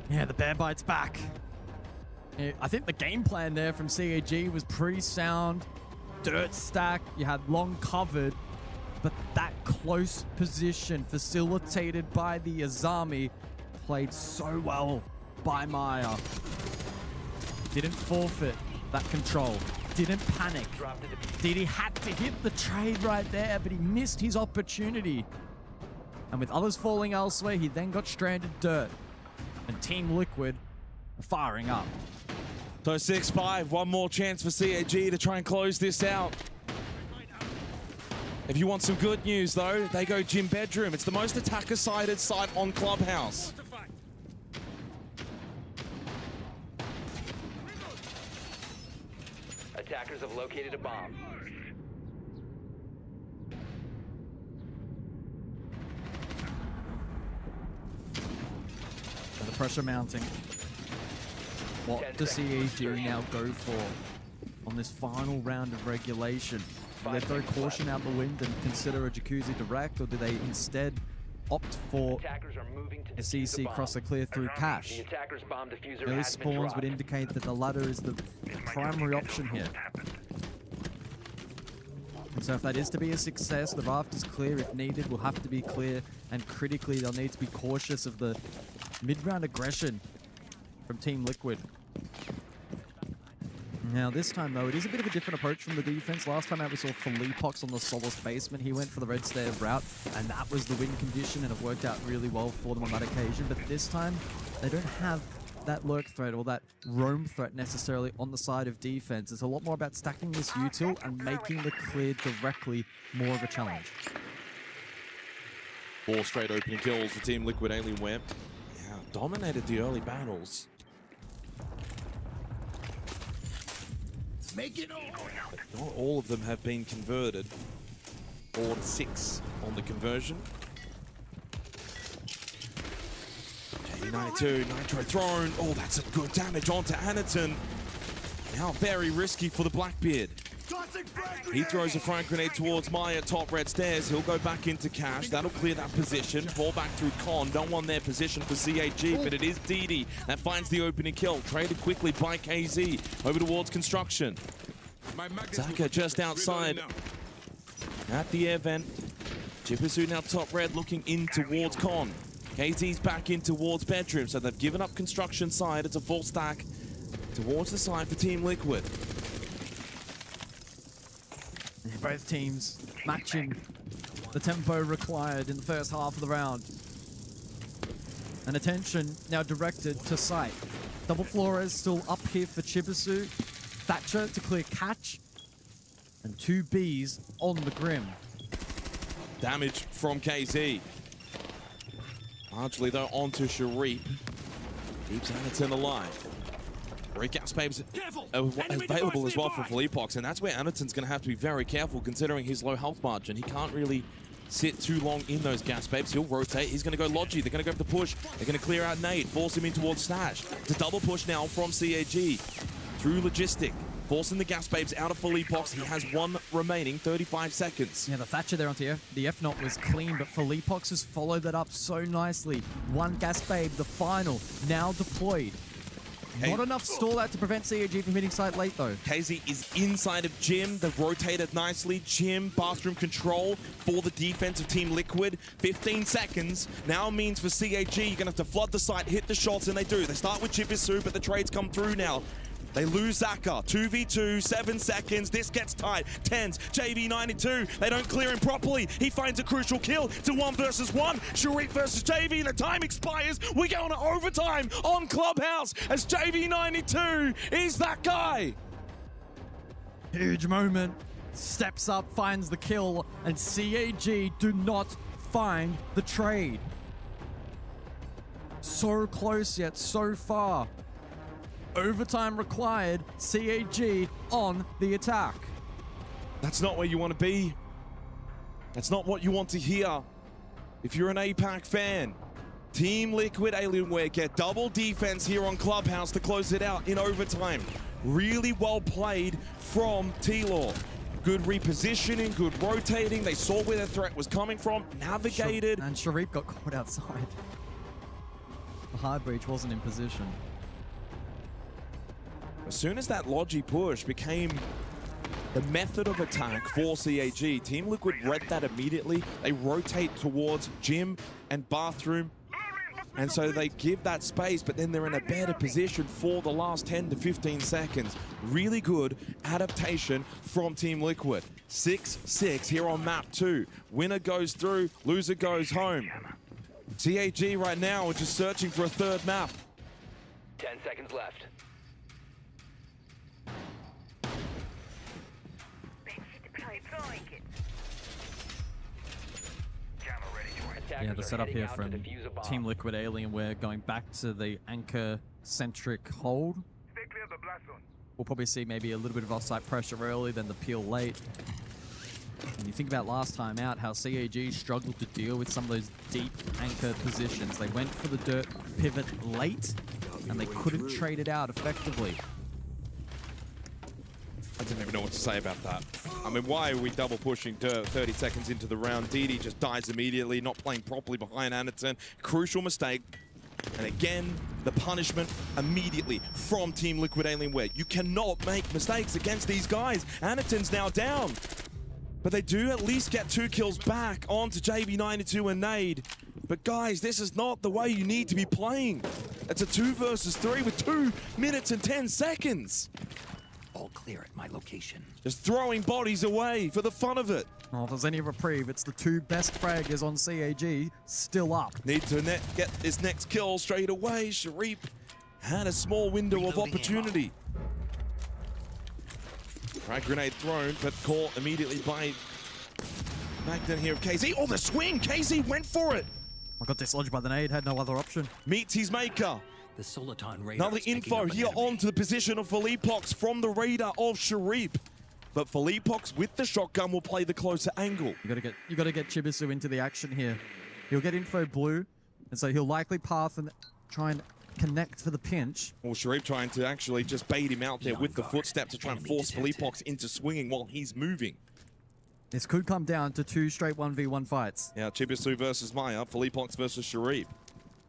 Yeah, the bear bites back. I think the game plan there from CAG was pretty sound. Dirt stack, you had long covered, but that close position facilitated by the Azami played so well by Maya. Didn't forfeit that control, didn't panic. Didi had to hit the trade right there, but he missed his opportunity. And with others falling elsewhere, he then got stranded dirt. And Team Liquid are firing up. So 6-5, one more chance for CAG to try and close this out. If you want some good news though, they go Gym Bedroom. It's the most attacker-sided site on Clubhouse. Attackers have located a bomb. And the pressure mounting. What does CAG now go for on this final round of regulation? Do they throw caution out the wind and consider a Jacuzzi direct, or do they instead opt for a CC crosser clear through cash? Those spawns would indicate that the latter is the primary option here. And so if that is to be a success, the raft is clear. If needed, will have to be clear, and critically they'll need to be cautious of the mid-round aggression from Team Liquid. Now this time though, it is a bit of a different approach from the defense. Last time out we saw Felipox on the Solace basement. He went for the red stair route, and that was the win condition, and it worked out really well for them on that occasion. But this time, they don't have that lurk threat or that roam threat necessarily on the side of defense. It's a lot more about stacking this util and making the clear directly more of a challenge. 4 straight opening kills for Team Liquid Alienware. Yeah, dominated the early battles. Make it all. But not all of them have been converted. 4 to 6 on the conversion. JD92, Nitro thrown. Oh, that's some good damage onto Anaton. Now very risky for the Blackbeard. He throws a frag grenade towards Maya, top red stairs. He'll go back into cash. That'll clear that position. Fall back through Con. No one there position for CAG, but it is Didi that finds the opening kill. Traded quickly by KZ over towards construction. Zaka just outside at the air vent. Chipisu now top red looking in towards Con. KZ's back in towards bedroom, so they've given up construction side. It's a full stack towards the side for Team Liquid. Both teams matching the tempo required in the first half of the round. And attention now directed to site. Double Flores still up here for Chibisu. Thatcher to clear catch. And 2 Bs on the Grim. Damage from KZ. Largely though onto Sharif. Keeps Anaton alive. Great gas babes available as well for Felipox, and that's where Anaton's going to have to be very careful considering his low health margin. He can't really sit too long in those gas babes. He'll rotate. He's going to go Logi. They're going to go for the push. They're going to clear out Nade, force him in towards Stash. It's a double push now from CAG. through Logistic. Forcing the gas babes out of Felipox. He has one remaining, 35 seconds. Yeah, the Thatcher there onto the F-Not was clean, but Felipox has followed that up so nicely. One gas babe, the final, now deployed. Not enough stall out to prevent CAG from hitting site late, though. KZ is inside of Jim. They've rotated nicely. Jim, bathroom control for the defense of Team Liquid. 15 seconds now means for CAG, you're going to have to flood the site, hit the shots, and they do. They start with Chibisu, but the trades come through now. They lose Zaka. 2v2, 7 seconds. This gets tight. Tens, JV92. They don't clear him properly. He finds a crucial kill to 1 versus 1. Sharif versus JV. The time expires. We go on overtime on Clubhouse as JV92 is that guy. Huge moment. Steps up, finds the kill, and CAG do not find the trade. So close yet so far. Overtime required, CAG on the attack. That's not where you want to be. That's not what you want to hear. If you're an APAC fan, Team Liquid Alienware get double defense here on Clubhouse to close it out in overtime. Really well played from T-Law. Good repositioning, good rotating. They saw where the threat was coming from, navigated. And Sharif got caught outside. The hard breach wasn't in position. As soon as that Logi push became the method of attack for CAG, Team Liquid read that immediately. They rotate towards Gym and Bathroom, and so they give that space, but then they're in a better position for the last 10 to 15 seconds. Really good adaptation from Team Liquid. 6-6 here on map 2. Winner goes through, loser goes home. CAG right now are just searching for a third map. 10 seconds left. Yeah, the setup here from Team Liquid Alienware going back to the anchor-centric hold. We'll probably see maybe a little bit of offsite pressure early, then the peel late. And you think about last time out, how CAG struggled to deal with some of those deep anchor positions. They went for the dirt pivot late, and they couldn't trade it out effectively. I didn't even know what to say about that. I mean, why are we double pushing Dirt 30 seconds into the round? DD just dies immediately, not playing properly behind Anderton. Crucial mistake. And again, the punishment immediately from Team Liquid Alienware. You cannot make mistakes against these guys. Anderton's now down. But they do at least get 2 kills back onto JB92 and Nade. But guys, this is not the way you need to be playing. It's a 2 versus 3 with 2 minutes and 10 seconds. All clear at my location. Just throwing bodies away for the fun of it. Well, if there's any reprieve, it's the 2 best fraggers on CAG still up. Need to get this next kill straight away. Sharif had a small window of opportunity. Frag grenade thrown, but caught immediately by Magden here of KZ. Oh, the swing! KZ went for it! I got dislodged by the nade, had no other option. Meets his maker. The Soliton radar. Another info here onto the position of Felipox from the radar of Sharif. But Felipox with the shotgun will play the closer angle. You gotta get Chibisu into the action here. He'll get info blue, and so he'll likely path and try and connect for the pinch. Well, Sharif trying to actually just bait him out there with the footstep to try and force Felipox into swinging while he's moving. This could come down to 2 straight 1v1 fights. Yeah, Chibisu versus Maya, Felipox versus Sharif.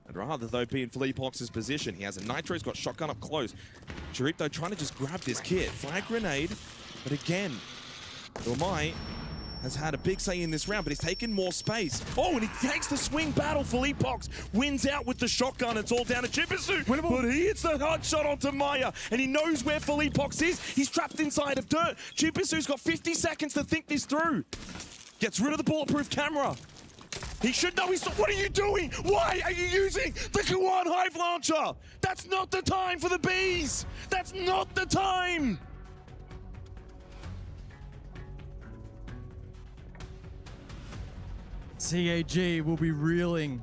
I'd rather, though, be in Felipox's position. He has a Nitro, he's got shotgun up close. Sharif, though, trying to just grab this kit. Flag grenade, but again, Dormai has had a big say in this round, but he's taken more space. Oh, and he takes the swing battle. Felipox wins out with the shotgun. It's all down to Chibisu, but he hits the hard shot onto Maya, and he knows where Felipox is. He's trapped inside of dirt. Chibisu's got 50 seconds to think this through. Gets rid of the bulletproof camera. He should know he's... What are you doing? Why are you using the Kuan Hive Launcher? That's not the time for the bees. That's not the time. CAG will be reeling.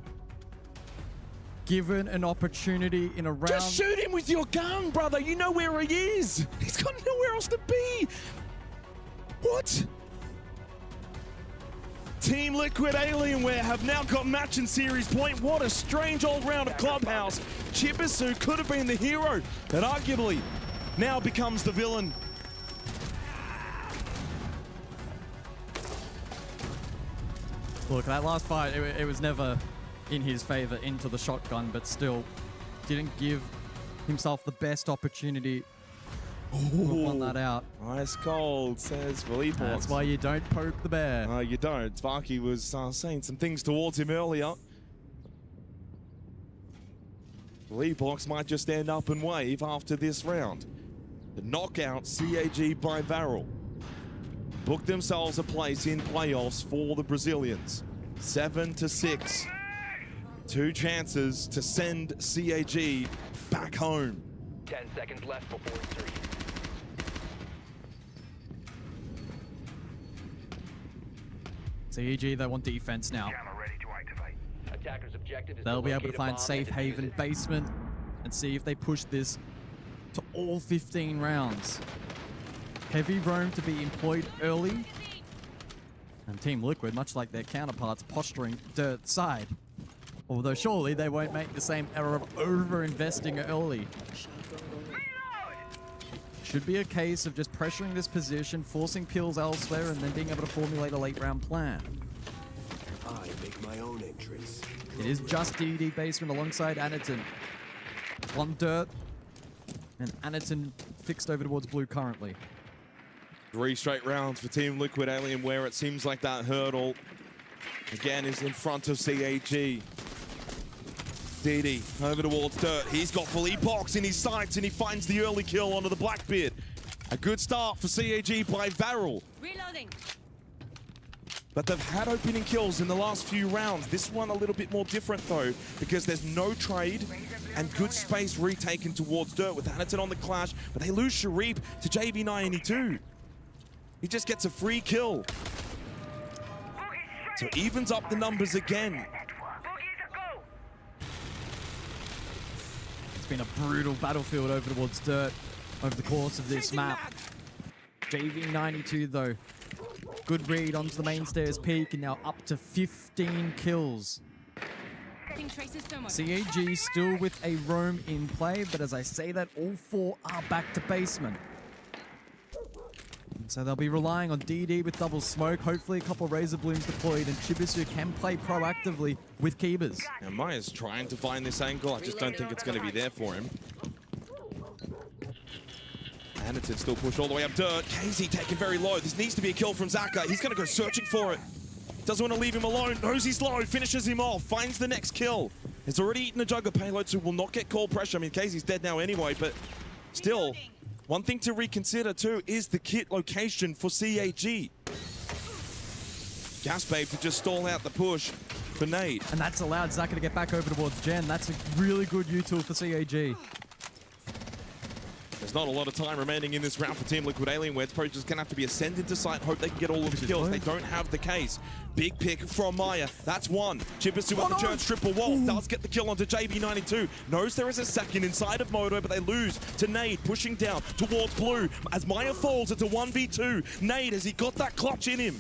Given an opportunity in a round... Just shoot him with your gun, brother. You know where he is. He's got nowhere else to be. What? Team Liquid Alienware have now got match and series point. What a strange old round of Clubhouse. Chibisu could have been the hero, but arguably now becomes the villain. Look, that last fight, it was never in his favor into the shotgun, but still didn't give himself the best opportunity to run that out. Ice cold, says Philippe. That's why you don't poke the bear. No, you don't. Sparky was saying some things towards him earlier. Philippe might just stand up and wave after this round. The knockout CAG by Varel booked themselves a place in playoffs for the Brazilians. 7-6. 2 chances to send CAG back home. 10 seconds left before insertion. CAG, they want defense now. Attacker's objective is They'll be able locate to a find bomb safe and haven defuse it. basement and see if they push this to all 15 rounds. Heavy roam to be employed early. And Team Liquid, much like their counterparts, posturing dirt side. Although surely they won't make the same error of over-investing early. Should be a case of just pressuring this position, forcing kills elsewhere, and then being able to formulate a late-round plan. I make my own entrance. It is just DD basement alongside Anaton. 1 dirt, and Anaton fixed over towards blue currently. 3 straight rounds for Team Liquid Alienware. It seems like that hurdle again is in front of CAG. DD over towards dirt. He's got Philippe in his sights and he finds the early kill onto the Blackbeard. A good start for CAG by Varel. Reloading. But they've had opening kills in the last few rounds. This one a little bit more different though, because there's no trade and good space retaken towards dirt with Anaton on the clash, but they lose Sharif to JV92. He just gets a free kill. So evens up the numbers again. It's been a brutal battlefield over towards dirt over the course of this map. JV92 though, good read onto the main stairs peak and now up to 15 kills. CAG still with a roam in play, but as I say that, all 4 are back to basement. So they'll be relying on DD with double smoke, hopefully a couple Razor Blooms deployed, and Chibisu can play proactively with Keybers. Now Maya's trying to find this angle. I just don't think it's going to be there for him. Anaton still pushed all the way up dirt. KZ taken very low. This needs to be a kill from Zaka. He's going to go searching for it. Doesn't want to leave him alone. Knows he's low. Finishes him off. Finds the next kill. Has already eaten a jug of payload, so will not get cold pressure. I mean, KZ's dead now anyway, but still, one thing to reconsider too is the kit location for CAG. Gasbabe to just stall out the push for Nade. And that's allowed Zaka to get back over towards Jen. That's a really good util for CAG. There's not a lot of time remaining in this round for Team Liquid Alienware. It's probably just going to have to be ascended to site, hope they can get all of the kills. They don't have the case. Big pick from Maya. That's 1. Chibisu on the church triple wall. Does get the kill onto JV92. Knows there is a second inside of Moto, but they lose to Nade, pushing down towards blue. As Maya falls, it's a 1v2. Nade, has he got that clutch in him?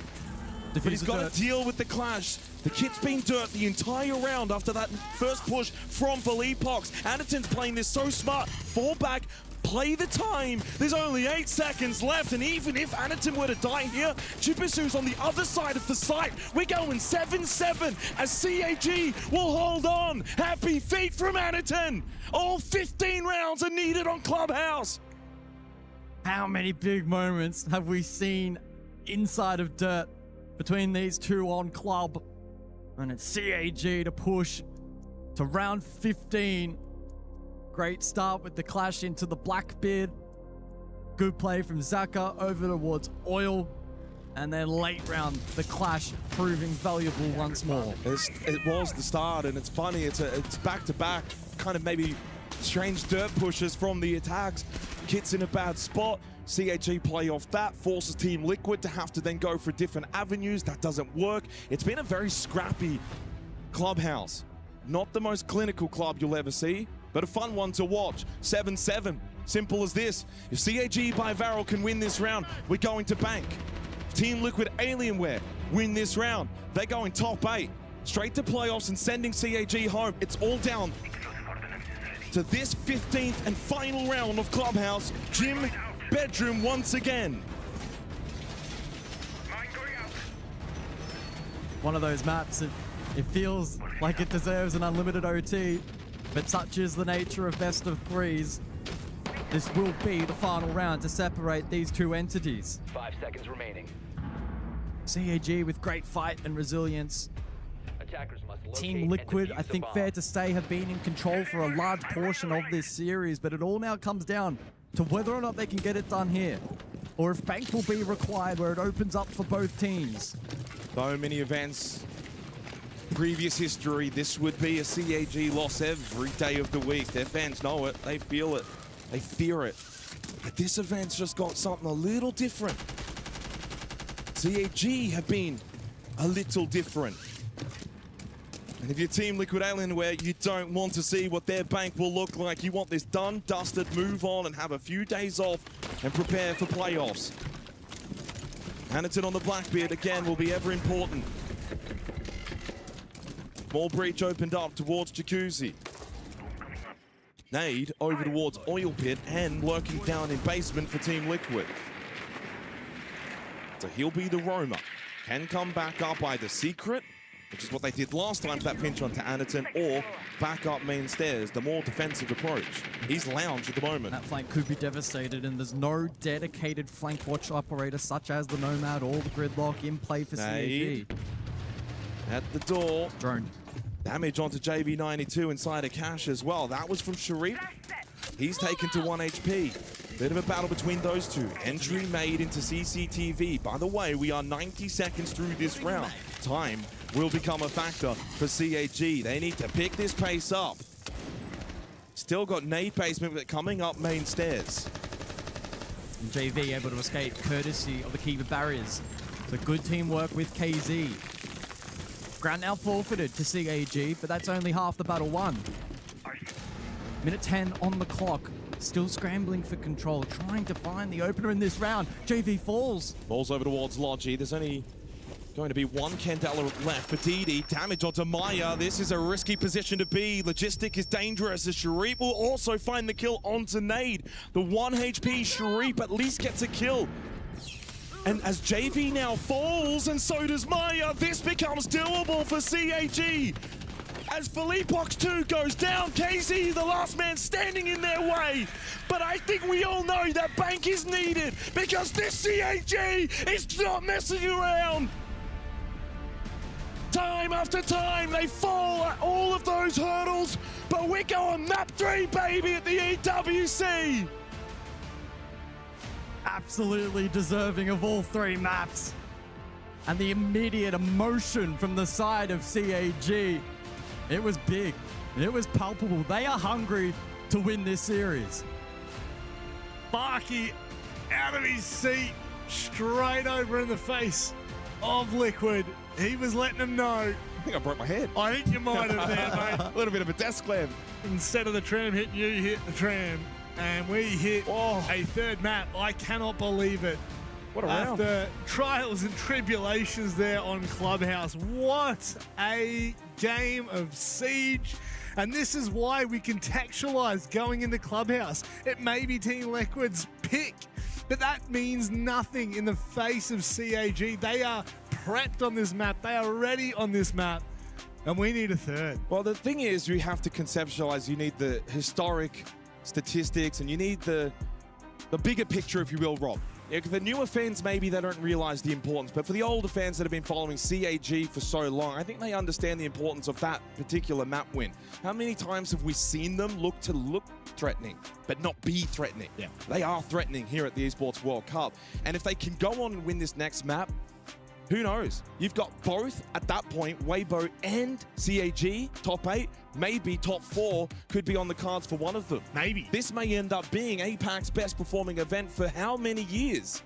But he's got to deal with the clash. The kit's been dirt the entire round after that first push from Philippe. Anaton's playing this so smart. Fall back. Play the time. There's only 8 seconds left, and even if Anaton were to die here, Chibisu's on the other side of the site. We're going 7-7 as CAG will hold on. Happy feet from Anaton. All 15 rounds are needed on Clubhouse. How many big moments have we seen inside of dirt between these two on club? And it's CAG to push to round 15. Great start with the clash into the Blackbeard. Good play from Zaka over towards Oil. And then late round, the clash proving valuable once more. It was the start, and it's funny. It's back-to-back, kind of maybe strange dirt pushes from the attacks. Kit's in a bad spot. CAG play off that, forces Team Liquid to have to then go for different avenues. That doesn't work. It's been a very scrappy Clubhouse. Not the most clinical club you'll ever see, but a fun one to watch. 7-7, simple as this. If CAG by Varel can win this round, we're going to bank. If Team Liquid Alienware win this round, they're going top 8. Straight to playoffs and sending CAG home. It's all down to this 15th and final round of Clubhouse Gym Bedroom once again. One of those maps, it feels like it deserves an unlimited OT, but such is the nature of best of threes. This will be the final round to separate these two entities. 5 seconds remaining. CAG with great fight and resilience. Attackers must locate Team Liquid, and I defuse the think bomb. fair to say, have been in control for a large portion of this series, but it all now comes down to whether or not they can get it done here, or if Bank will be required where it opens up for both teams. So many events, previous history, this would be a CAG loss every day of the week. Their fans know it, they feel it, they fear it. But this event's just got something a little different. CAG have been a little different. And if you're Team Liquid Alienware, you don't want to see what their bank will look like. You want this done, dusted, move on, and have a few days off and prepare for playoffs. Hannerton on the Blackbeard again will be ever important. Small breach opened up towards Jacuzzi. Nade over towards Oil Pit and lurking down in basement for Team Liquid. So he'll be the roamer. Can come back up either secret, which is what they did last time for that pinch onto Hannerton, or back up main stairs, the more defensive approach. He's lounge at the moment. That flank could be devastated, and there's no dedicated flank watch operator such as the Nomad or the Gridlock in play for Nade. CAG. At the door. Drone. Damage onto JV92 inside a cache as well. That was from Sharif. He's taken to 1 HP. Bit of a battle between those two. Entry made into CCTV. By the way, we are 90 seconds through this round. Time will become a factor for CAG. They need to pick this pace up. Still got nade basement with it coming up main stairs. And JV able to escape courtesy of the Kiva barriers. So good teamwork with KZ. Ground now forfeited to CAG, but that's only half the battle won. Minute 10 on the clock. Still scrambling for control, trying to find the opener in this round. JV falls. Falls over towards Logi. There's only going to be one Candela left for DD. Damage onto Maya. This is a risky position to be. Logistic is dangerous as Sharif will also find the kill onto Nade. The 1 HP Sharif at least gets a kill. And as JV now falls, and so does Maya, this becomes doable for CAG. As Philippox 2 goes down, KZ, the last man standing in their way. But I think we all know that bank is needed because this CAG is not messing around. Time after time, they fall at all of those hurdles, but we're going map 3, baby, at the EWC. Absolutely deserving of all 3 maps. And the immediate emotion from the side of CAG. It was big. It was palpable. They are hungry to win this series. Barky out of his seat, straight over in the face of Liquid. He was letting them know. I think I broke my head. I think you might have there, mate. A little bit of a desk slam. Instead of the tram hitting you, hit the tram. And we hit a third map. I cannot believe it. What a round. After trials and tribulations there on Clubhouse. What a game of Siege. And this is why we contextualize going into Clubhouse. It may be Team Liquid's pick, but that means nothing in the face of CAG. They are prepped on this map. They are ready on this map. And we need a third. Well, the thing is, you have to conceptualize. You need the historic statistics, and you need the bigger picture, if you will, Rob. Yeah, for the newer fans, maybe they don't realize the importance, but for the older fans that have been following CAG for so long, I think they understand the importance of that particular map win. How many times have we seen them look threatening, but not be threatening? Yeah. They are threatening here at the Esports World Cup. And if they can go on and win this next map, who knows? You've got both at that point, Weibo and CAG, top 8, maybe top 4 could be on the cards for one of them. Maybe. This may end up being APAC's best performing event for how many years?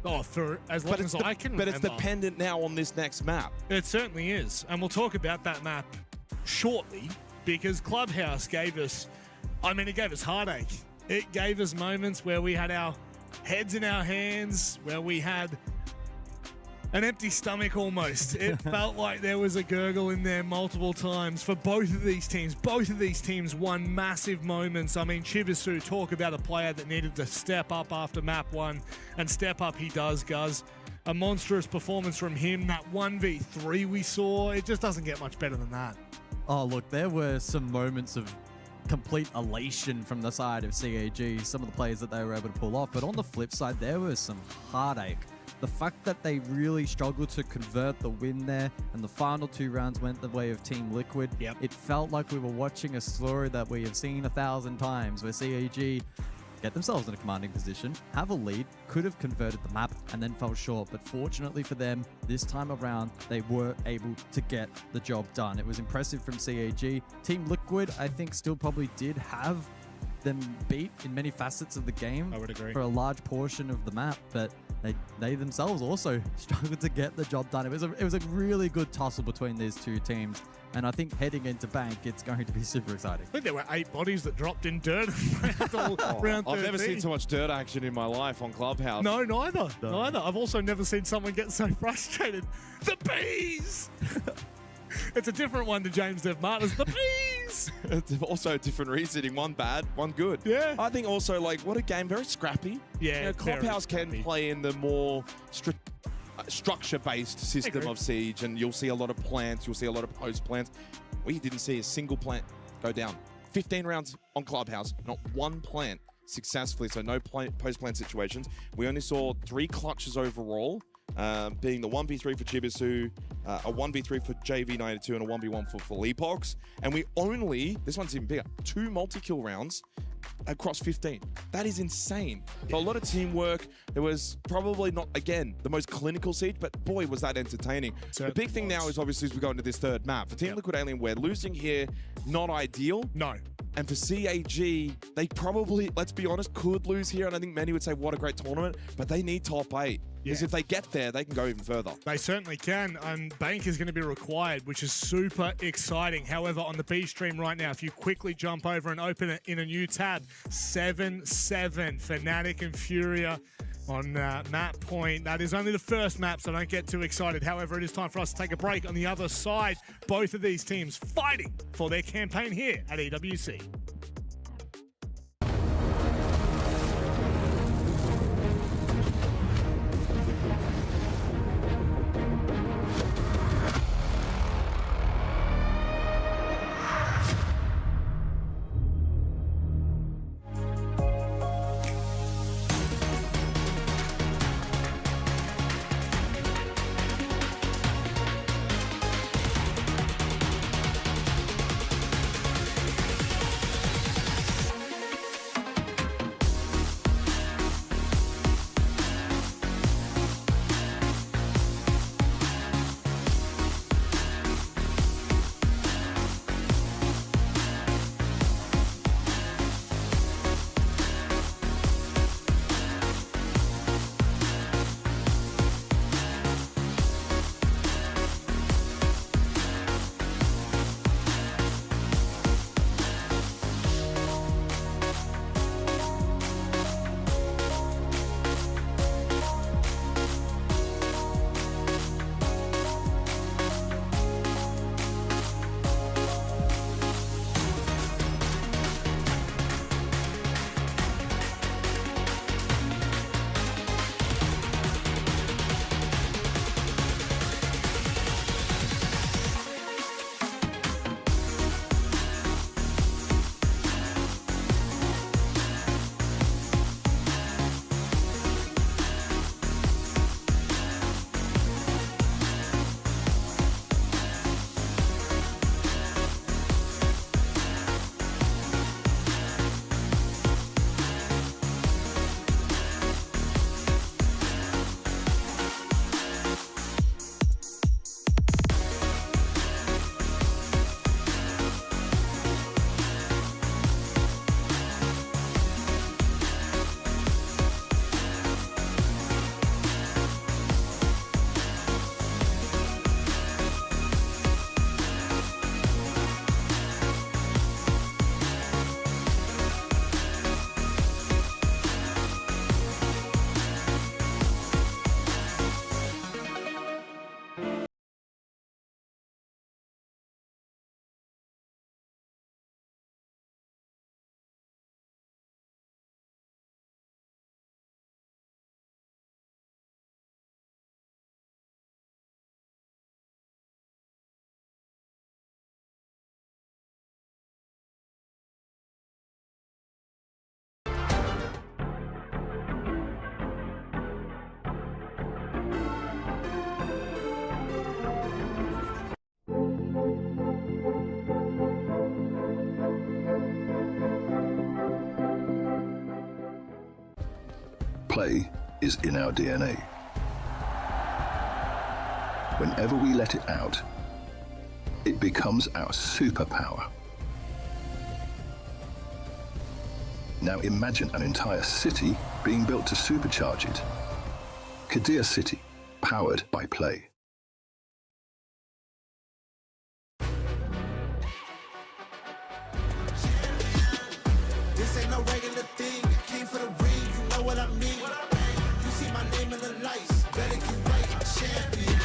Oh, for as long as I can remember. But it's dependent now on this next map. It certainly is. And we'll talk about that map shortly because Clubhouse gave us, it gave us heartache. It gave us moments where we had our heads in our hands, where we had An empty stomach almost. It felt like there was a gurgle in there multiple times for both of these teams. Both of these teams won massive moments. I mean, Chibisu, talk about a player that needed to step up after map 1, and step up he does, Guz. A monstrous performance from him. That 1v3 we saw, it just doesn't get much better than that. Oh, look, there were some moments of complete elation from the side of CAG, some of the plays that they were able to pull off. But on the flip side, there was some heartache. The fact that they really struggled to convert the win there, and the final 2 rounds went the way of Team Liquid. Yep. It felt like we were watching a story that we have seen 1,000 times, where CAG get themselves in a commanding position, have a lead, could have converted the map, and then fell short. But fortunately for them, this time around, they were able to get the job done. It was impressive from CAG. Team Liquid, I think, still probably did have them beat in many facets of the game. I would agree. For a large portion of the map, but they themselves also struggled to get the job done. It was a really good tussle between these two teams, and I think heading into Bank, it's going to be super exciting. I think there were 8 bodies that dropped in dirt round 13. I've never seen so much dirt action in my life on Clubhouse. No, neither. Neither. I've also never seen someone get so frustrated. The bees! It's a different one to James Dev Martin's. The bees! It's also a different reasoning. One bad, one good. Yeah. I think also, like, what a game. Very scrappy. Yeah, You know, Clubhouse can play in the more structure-based system of Siege, and you'll see a lot of plants, you'll see a lot of post plants. We didn't see a single plant go down. 15 rounds on Clubhouse, not one plant successfully, so no post plant situations. We only saw 3 clutches overall, being the 1v3 for Chibisu, a 1v3 for JV92, and a 1v1 for Felipox. And we only, this one's even bigger, 2 multi-kill rounds across 15. That is insane. So a lot of teamwork. There was probably not, again, the most clinical Siege, but boy, was that entertaining. The big thing now is obviously as we go into this 3rd map. For Team Liquid Alien, we're losing here, not ideal. No. And for CAG, they probably, let's be honest, could lose here. And I think many would say, what a great tournament, but they need top 8. Because if they get there, they can go even further. They certainly can, and Bank is going to be required, which is super exciting. However, on the B stream right now, if you quickly jump over and open it in a new tab, 7-7, Fnatic and Furia on map point. That is only the first map, so don't get too excited. However, it is time for us to take a break. On the other side, both of these teams fighting for their campaign here at EWC. Play is in our DNA. Whenever we let it out, it becomes our superpower. Now imagine an entire city being built to supercharge it. Kadir City, powered by play. This ain't no regular thing. I came for the ring, you know what I mean. You see my name in the lights, better get right, I'm champion.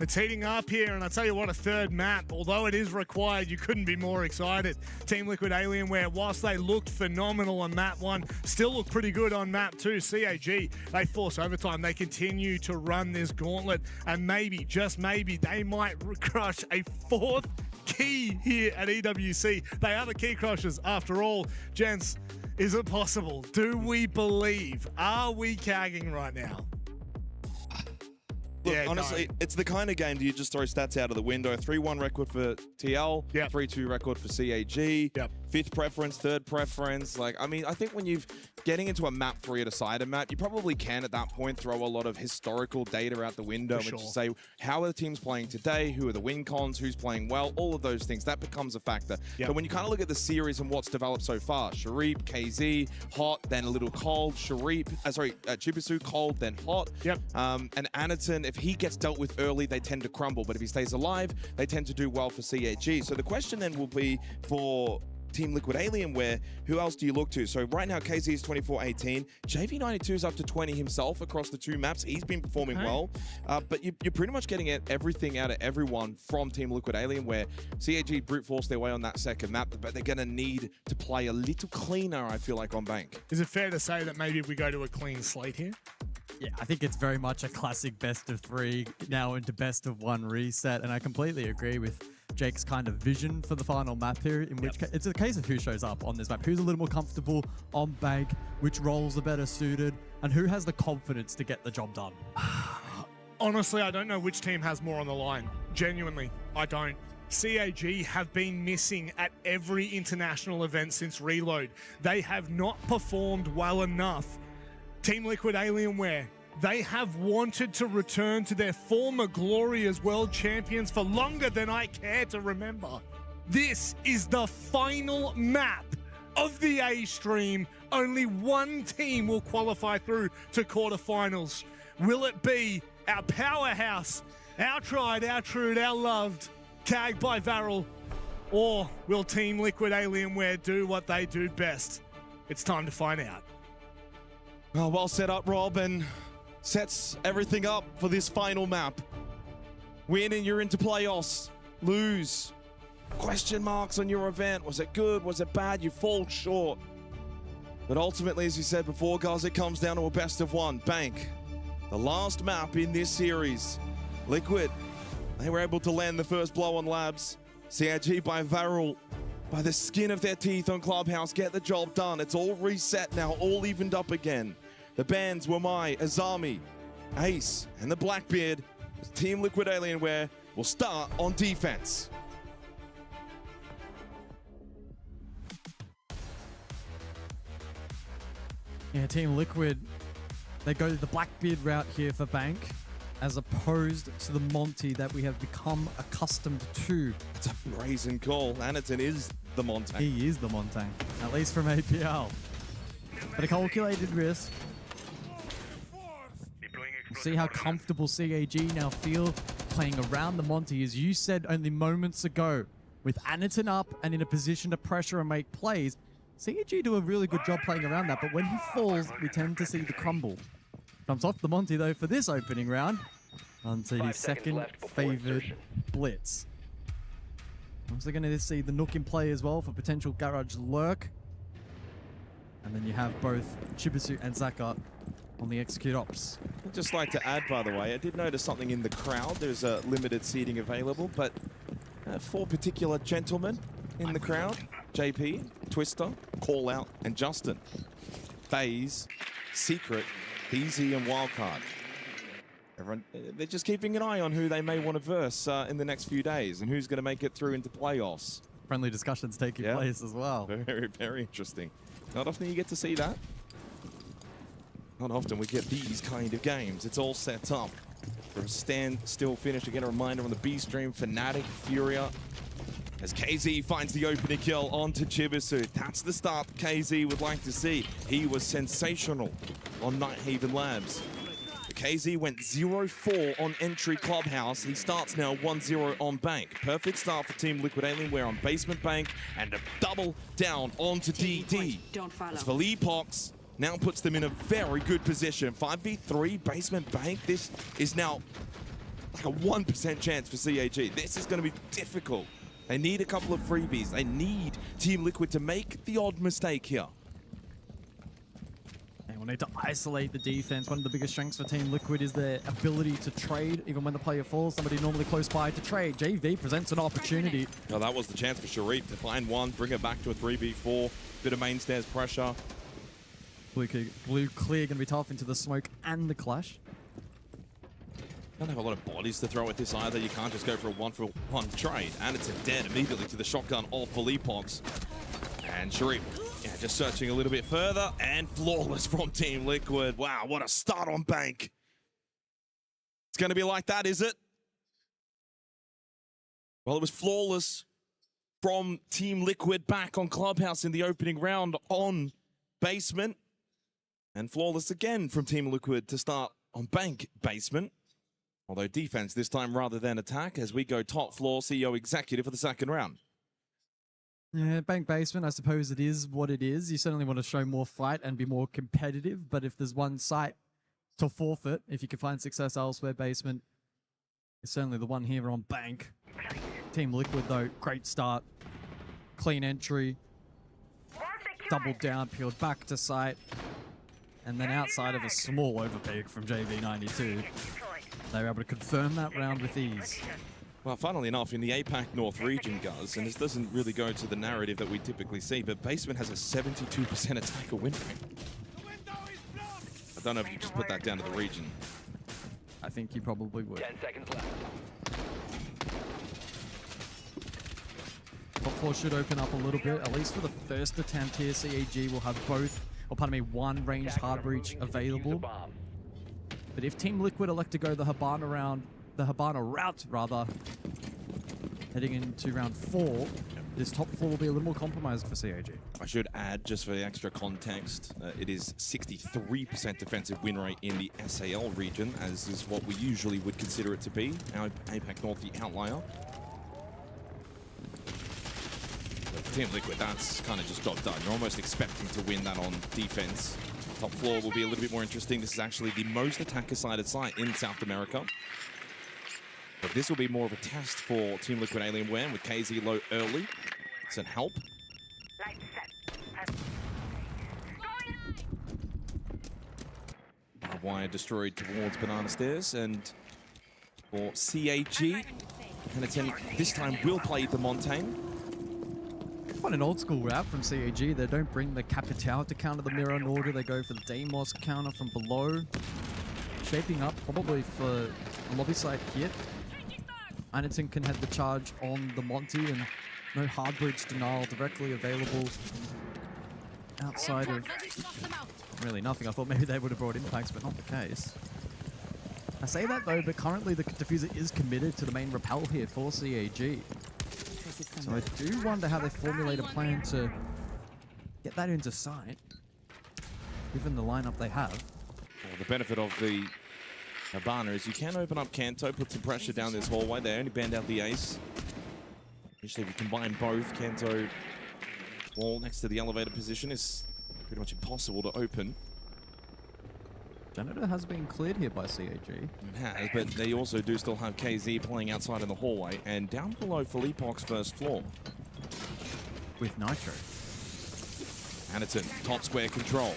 It's heating up here, and I tell you what, a third map, although it is required, you couldn't be more excited. Team Liquid Alienware, whilst they looked phenomenal on map 1, still look pretty good on map 2. CAG, they force overtime. They continue to run this gauntlet, and maybe, just maybe, they might crush a 4th key here at EWC. They are the key crushers after all. Gents, is it possible? Do we believe? Are we cagging right now? Look, honestly, it's the kind of game that you just throw stats out of the window. 3-1 record for TL, 3-2 record for CAG, 5th preference, 3rd preference. Like, I mean, I think when you've getting into a map 3 at a cider map, you probably can at that point throw a lot of historical data out the window and just say, how are the teams playing today? Who are the win cons? Who's playing well? All of those things, that becomes a factor. But when you kind of look at the series and what's developed so far, Sharif, KZ, hot, then a little cold, Chibisu, cold, then hot. And Anaton, if he gets dealt with early, they tend to crumble. But if he stays alive, they tend to do well for CAG. So the question then will be for Team Liquid Alienware, who else do you look to? So right now, KZ is 24-18. JV92 is up to 20 himself across the 2 maps. He's been performing well. But you're pretty much getting everything out of everyone from Team Liquid Alienware. CAG brute force their way on that 2nd map, but they're going to need to play a little cleaner, I feel like, on Bank. Is it fair to say that maybe we go to a clean slate here? Yeah, I think it's very much a classic best of 3 now into best of 1 reset, and I completely agree with Jake's kind of vision for the final map here, in which it's a case of who shows up on this map, who's a little more comfortable on Bank, which roles are better suited, and who has the confidence to get the job done. Honestly, I don't know which team has more on the line. Genuinely, I don't. CAG have been missing at every international event since Reload. They have not performed well enough. Team Liquid Alienware, they have wanted to return to their former glory as world champions for longer than I care to remember. This is the final map of the A stream. Only one team will qualify through to quarterfinals. Will it be our powerhouse, our tried, our true, our loved CAG by Varel, or will Team Liquid Alienware do what they do best? It's time to find out. Oh, well set up, Rob, and sets everything up for this final map. Win and you're into playoffs. Lose. Question marks on your event. Was it good? Was it bad? You fall short. But ultimately, as you said before, guys, it comes down to a best of 1. Bank. The last map in this series. Liquid. They were able to land the first blow on Labs. CAG by Varel, by the skin of their teeth on Clubhouse, get the job done. It's all reset now, all evened up again. The bans were Azami, Ace and the Blackbeard, Team Liquid Alienware, will start on defense. Yeah, Team Liquid, they go the Blackbeard route here for Bank, as opposed to the Monty that we have become accustomed to. That's a brazen call. Anaton is the Montaigne. He is the Montaigne, at least from APL. But a calculated risk. We'll see how comfortable CAG now feel playing around the Monty, as you said only moments ago. With Anaton up and in a position to pressure and make plays, CAG do a really good job playing around that, but when he falls, we tend to see the crumble. Comes off the Monty, though, for this opening round, onto his second favored blitz. Also going to see the Nook in play as well for potential garage lurk. And then you have both Chibisu and Zaka on the execute ops. I'd just like to add, by the way, I did notice something in the crowd. There's a limited seating available, but 4 particular gentlemen in the crowd. JP, Twister, Call Out, and Justin. FaZe, Secret, Easy, and Wildcard. Everyone, they're just keeping an eye on who they may want to verse in the next few days and who's going to make it through into playoffs. Friendly discussions taking place as well. Very, very interesting. Not often you get to see that. Not often we get these kind of games. It's all set up for a standstill finish. Again, a reminder on the B stream, Fnatic, Furia, as KZ finds the opening kill onto Chibisu. That's the start KZ would like to see. He was sensational on Nighthaven Labs. KZ went 0-4 on entry Clubhouse. He starts now 1-0 on Bank. Perfect start for Team Liquid Alienware on Basement Bank, and a double down onto DD. As for Leapox now puts them in a very good position. 5v3 Basement Bank. This is now like a 1% chance for CAG. This is going to be difficult. They need a couple of freebies. They need Team Liquid to make the odd mistake here. They will need to isolate the defense. One of the biggest strengths for Team Liquid is their ability to trade, even when the player falls. Somebody normally close by to trade. JV presents an opportunity. Well, that was the chance for Sharif to find one, bring it back to a 3v4. Bit of main stairs pressure. Blue clear going to be tough into the smoke and the clash. Don't have a lot of bodies to throw at this either. You can't just go for a 1-for-1 trade. And it's dead immediately to the shotgun of Leapox. And Sharif, yeah, just searching a little bit further, and flawless from Team Liquid. Wow, what a start on Bank. It's going to be like that, is it? Well, it was flawless from Team Liquid back on Clubhouse in the opening round on Basement. And flawless again from Team Liquid to start on Bank Basement. Although defense this time rather than attack, as we go top floor CEO executive for the second round. Yeah, Bank Basement, I suppose it is what it is. You certainly want to show more fight and be more competitive, but if there's one site to forfeit, if you can find success elsewhere, Basement is certainly the one here on Bank. Team Liquid, though, great start. Clean entry. Doubled down, peeled back to site. And then outside of a small overpeak from JV92, they were able to confirm that round with ease. Well, funnily enough, in the APAC North region, Guz, and this doesn't really go to the narrative that we typically see, but Basement has a 72% attacker win rate. I don't know if you just put that down to the region. I think you probably would. 10 seconds left. Top 4 should open up a little bit, at least for the first attempt here. CAG will have both, or pardon me, one ranged hard breach available. But if Team Liquid elect to go the Habana route, heading into round 4, this top 4 will be a little more compromised for CAG. I should add, just for the extra context, it is 63% defensive win rate in the SAL region, as is what we usually would consider it to be. Our APAC North, the outlier. But for Team Liquid, that's kind of just job done. You're almost expecting to win that on defense. Top floor will be a little bit more interesting. This is actually the most attacker-sided site in South America. But this will be more of a test for Team Liquid Alienware with KZ low early. It's an help. Wire destroyed towards Banana Stairs, and for CAG, Anaton this time will play the Montaigne. Quite an old school route from CAG. They don't bring the Capital to counter the Mirror, nor do they go for the Deimos counter from below. shaping up probably for a lobby side hit. Anderton can have the charge on the Monty, and no hard bridge denial directly available outside of really nothing. I thought maybe they would have brought impacts, but not the case. I say that though, but currently the diffuser is committed to the main rappel here for CAG. So I do wonder how they formulate a plan to get that into sight, given the lineup they have. Well, the benefit of the Habana is you can open up Kanto, put some pressure down this hallway. They only banned out the ace. Usually if you combine both, Kanto wall next to the elevator position is pretty much impossible to open. Janitor has been cleared here by CAG. It has, but they also do still have KZ playing outside in the hallway and down below Filipok's first floor. With Nitro. Anderton, top square control.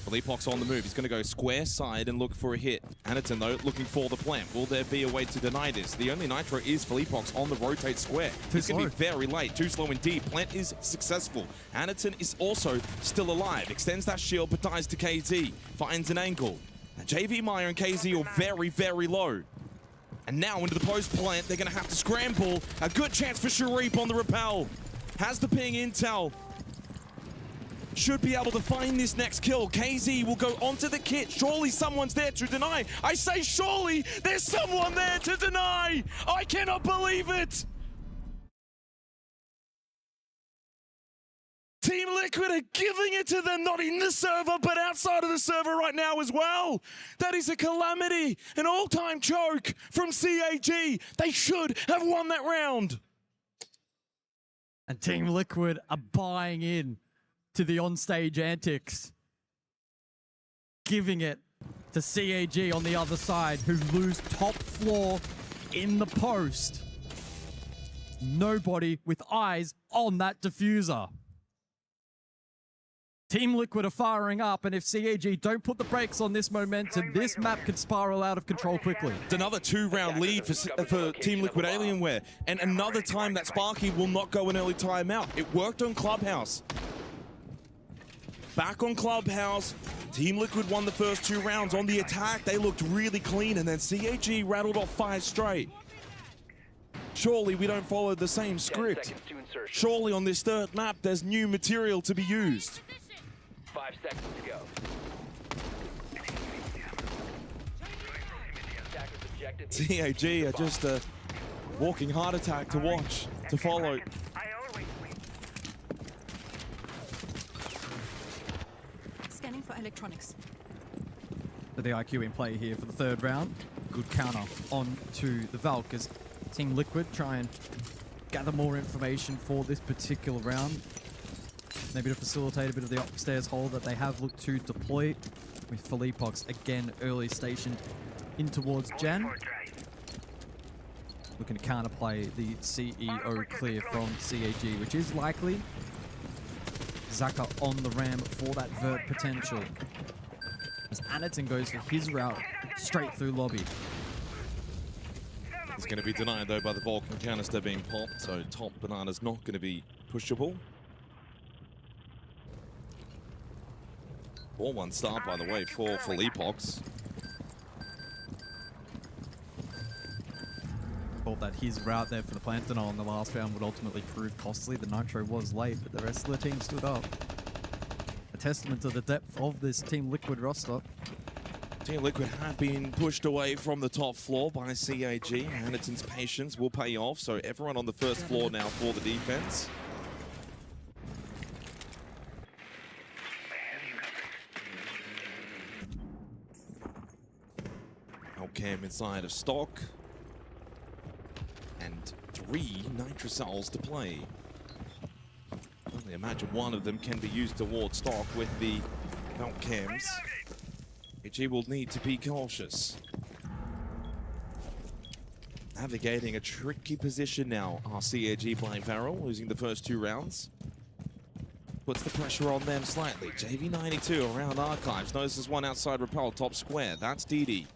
Filipok's on the move. He's going to go square side and look for a hit. Anderton, though, looking for the plant. Will there be a way to deny this? The only Nitro is Filipok's on the rotate square. It's going to be very late. Too slow indeed. Plant is successful. Anderton is also still alive. Extends that shield, but dies to KZ. Finds an angle. Now, JV Meyer and KZ are very, very low. And now into the post plant, they're going to have to scramble. A good chance for Sharif on the rappel. Has the ping intel. Should be able to find this next kill. KZ will go onto the kit. Surely someone's there to deny. I say surely there's someone there to deny. I cannot believe it. Team Liquid are giving it to them, not in the server, but outside of the server right now as well. That is a calamity, an all-time choke from CAG. They should have won that round. And Team Liquid are buying in to the onstage antics, giving it to CAG on the other side, who lose top floor in the post. Nobody with eyes on that diffuser. Team Liquid are firing up, and if CAG don't put the brakes on this momentum, this map could spiral out of control quickly. It's another 2-round lead for Team Liquid Alienware, and another time that Sparky will not go an early timeout. It worked on Clubhouse. Back on Clubhouse, Team Liquid won the first 2 rounds. On the attack, they looked really clean, and then CAG rattled off 5 straight. Surely we don't follow the same script. Surely on this third map, there's new material to be used. 5 seconds to go. CAG are just a walking heart attack to watch, to follow. Scanning for electronics. But the IQ in play here for the third round. Good counter on to the Valk as Team Liquid try and gather more information for this particular round. Maybe to facilitate a bit of the upstairs hole that they have looked to deploy, with Felipox again early stationed in towards Jan. Looking to counterplay the CEO clear from CAG, which is likely. Zaka on the ram for that vert potential. As Anderton goes for his route straight through lobby. It's going to be denied though by the Vulcan canister being popped, so top banana's not going to be pushable. 4-1 start, by the way, for Felipox. Thought that his route there for the plant denial in the last round would ultimately prove costly. The Nitro was late, but the rest of the team stood up. A testament to the depth of this Team Liquid roster. Team Liquid have been pushed away from the top floor by CAG. Anderton's patience will pay off, so everyone on the first floor now for the defense. Cam inside of stock, and 3 Nitrocells to play. Only imagine one of them can be used towards stock with the Valcams. HG will need to be cautious. Navigating a tricky position now are CAG by Varel, losing the first 2 rounds. Puts the pressure on them slightly. JV92 around Archives. Notices one outside Rappel, top square. That's DD.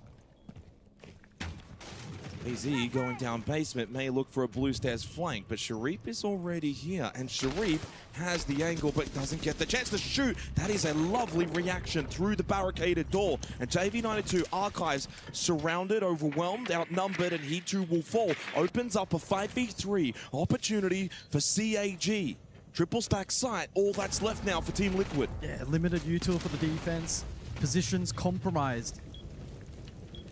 AZ going down basement may look for a Blue Stairs flank, but Sharif is already here, and Sharif has the angle but doesn't get the chance to shoot. That is a lovely reaction through the barricaded door, and JV92 Archives surrounded, overwhelmed, outnumbered, and he too will fall. Opens up a 5v3 opportunity for CAG. Triple stack site, all that's left now for Team Liquid. Yeah, limited util for the defense. Positions compromised.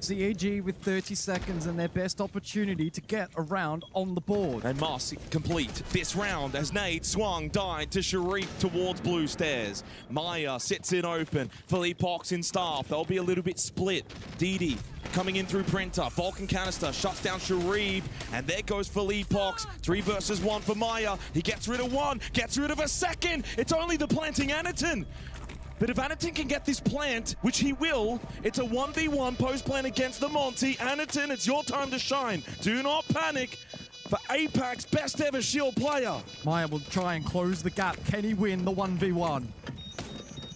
CAG with 30 seconds and their best opportunity to get around on the board. And must complete this round as Nade swung, died to Sharif towards Blue Stairs. Maya sits it open. Philippe Pox in staff. They'll be a little bit split. Didi coming in through Printer. Vulcan Canister shuts down Sharif. And there goes Philippe Pox. 3 versus 1 for Maya. He gets rid of 1, gets rid of a second. It's only the planting Anaton. But if Anaton can get this plant, which he will, it's a 1v1 post-plant against the Monty. Anaton, it's your time to shine. Do not panic for APAC's best ever Shield player. Maya will try and close the gap. Can he win the 1v1?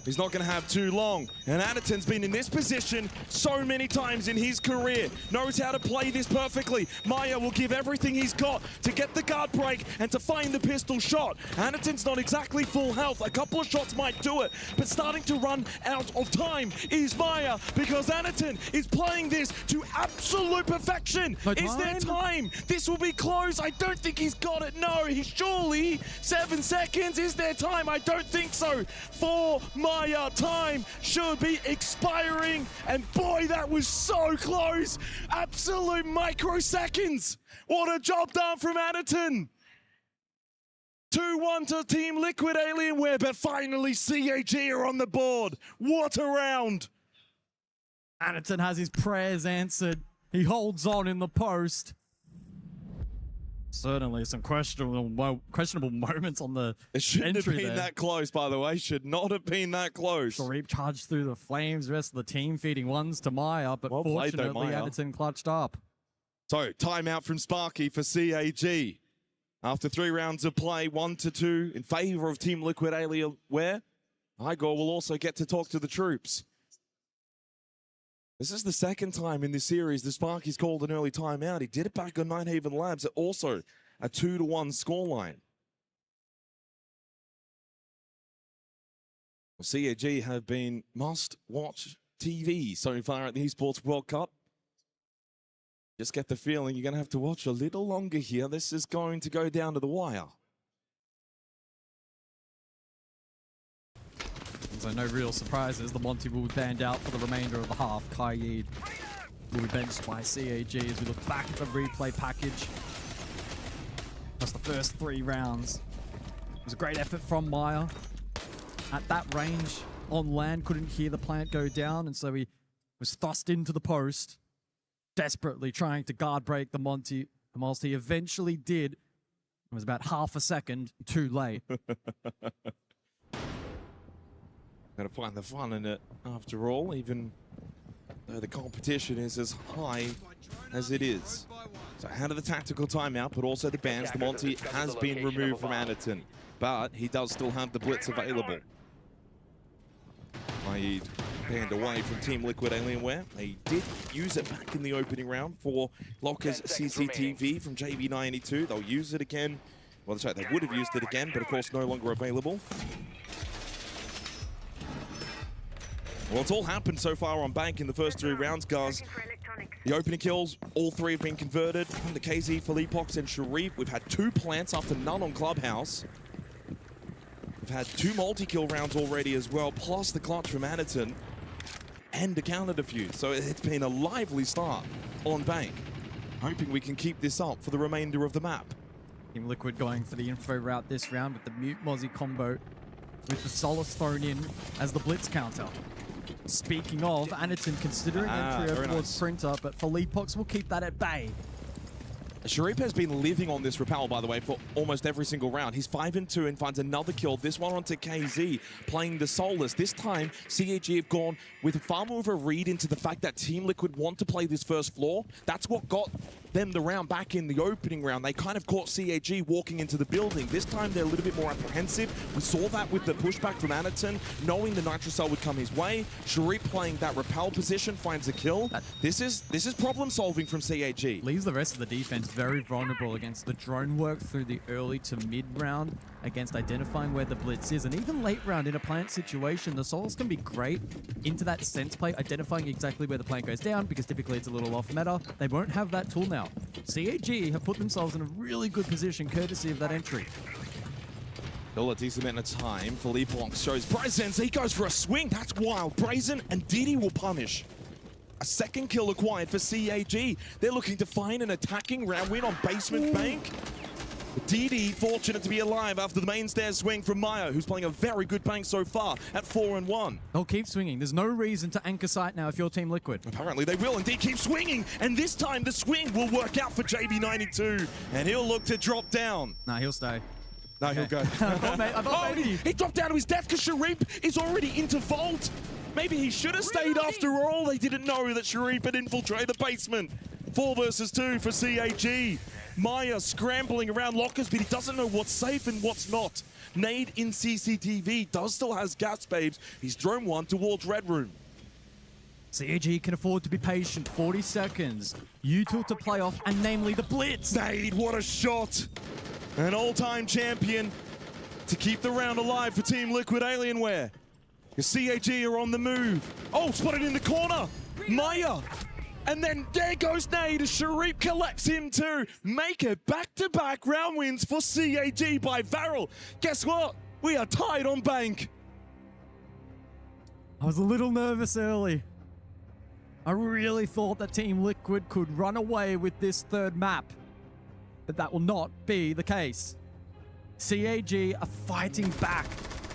He's not going to have too long. And Anaton's been in this position so many times in his career. Knows how to play this perfectly. Maya will give everything he's got to get the guard break and to find the pistol shot. Anaton's not exactly full health. A couple of shots might do it. But starting to run out of time is Maya, because Anaton is playing this to absolute perfection. Is there time? This will be close. I don't think he's got it. No, he's surely 7 seconds. Is there time? I don't think so. For Maya, time should be expiring, and boy, that was so close. Absolute microseconds. What a job done from Anaton. 2-1 to Team Liquid Alienware, but finally CAG are on the board. What a round. Anaton has his prayers answered. He holds on in the post. Certainly some questionable moments on the It shouldn't have been there. that close, by the way. Should not have been that close. Sharif charged through the flames, the rest of the team feeding ones to Maya, but Well played, though, fortunately Maya. Anaton clutched up. So, timeout from Sparky for CAG. After 3 rounds of play, 1-2 in favor of Team Liquid Alienware. Igor will also get to talk to the troops. This is the second time in this series the Sparky's called an early timeout. He did it back on Ninehaven Labs at also a 2-1 scoreline. Well, CAG have been must-watch TV so far at the Esports World Cup. Just get the feeling you're going to have to watch a little longer here. This is going to go down to the wire. So no real surprises. The Monty will be banned out for the remainder of the half. Kaid will be benched by CAG as we look back at the replay package. That's the first 3 rounds. It was a great effort from Maya. At that range, on land, couldn't hear the plant go down, and so he was thrust into the post, desperately trying to guard break the Monty. And whilst he eventually did, it was about half a second too late. Gotta find the fun in it after all, even though the competition is as high as it is. So out of the tactical timeout, but also the bans, the Monty has been removed from Anaton, but he does still have the blitz available. Aid banned away from Team Liquid Alienware. They did use it back in the opening round for Locker's CCTV from JV92. They'll use it again. Well, that's right, they would have used it again, but of course no longer available. Well, it's all happened so far on Bank in the first 3 rounds, guys. The opening kills, all 3 have been converted. From the KZ, Philippe Pox, and Sharif. We've had 2 plants after none on Clubhouse. We've had 2 multi-kill rounds already as well, plus the clutch from Anaton and a counter defuse. So it's been a lively start on Bank. Hoping we can keep this up for the remainder of the map. Team Liquid going for the info route this round with the Mute Mozzie combo with the Solace thrown in as the blitz counter. Speaking of, Anaton considering entry towards Printer, but Philippe Pox will keep that at bay. Sharif has been living on this rappel, by the way, for almost every single round. He's 5-2 and finds another kill. This one onto KZ, playing the Solus. This time, CAG have gone with far more of a read into the fact that Team Liquid want to play this first floor. That's what got them the round back in the opening round. They kind of caught CAG walking into the building. This time they're a little bit more apprehensive. We saw that with the pushback from Anaton, knowing the Nitro Cell would come his way. Sharif playing that repel position, finds a kill. This is problem solving from CAG. Leaves the rest of the defense very vulnerable against the drone work through the early to mid round, against identifying where the blitz is, and even late round in a plant situation. The Souls can be great into that sense play, identifying exactly where the plant goes down, because typically it's a little off meta. They won't have that tool now. CAG have put themselves in a really good position courtesy of that entry. Still a decent amount of time. Philippe shows Brazen. He goes for a swing. That's wild. Brazen and Diddy will punish. A second kill acquired for CAG. They're looking to find an attacking round win on Basement Bank. Didi fortunate to be alive after the main stairs swing from Maya, who's playing a very good bank so far at 4-1. They'll keep swinging. There's no reason to anchor sight now if you're Team Liquid. Apparently they will indeed keep swinging, and this time the swing will work out for JB92, and he'll look to drop down. Nah, he'll stay. No, he'll go. I thought maybe. He dropped down to his death because Sharif is already into Vault. Maybe he should have stayed after all. They didn't know that Sharif had infiltrated the basement. 4 versus 2 for CAG. Maya scrambling around lockers, but he doesn't know what's safe and what's not. Nade in CCTV does still has gas babes. He's thrown one towards Red Room. CAG can afford to be patient. 40 seconds. Util to play off, and namely the blitz. Nade, what a shot. An all-time champion to keep the round alive for Team Liquid Alienware. The CAG are on the move. Oh, spotted in the corner. Maya. And then there goes Nade as Sharif collects him too. Make it back-to-back round wins for CAG by Varel. Guess what? We are tied on bank. I was a little nervous early. I really thought that Team Liquid could run away with this third map. But that will not be the case. CAG are fighting back.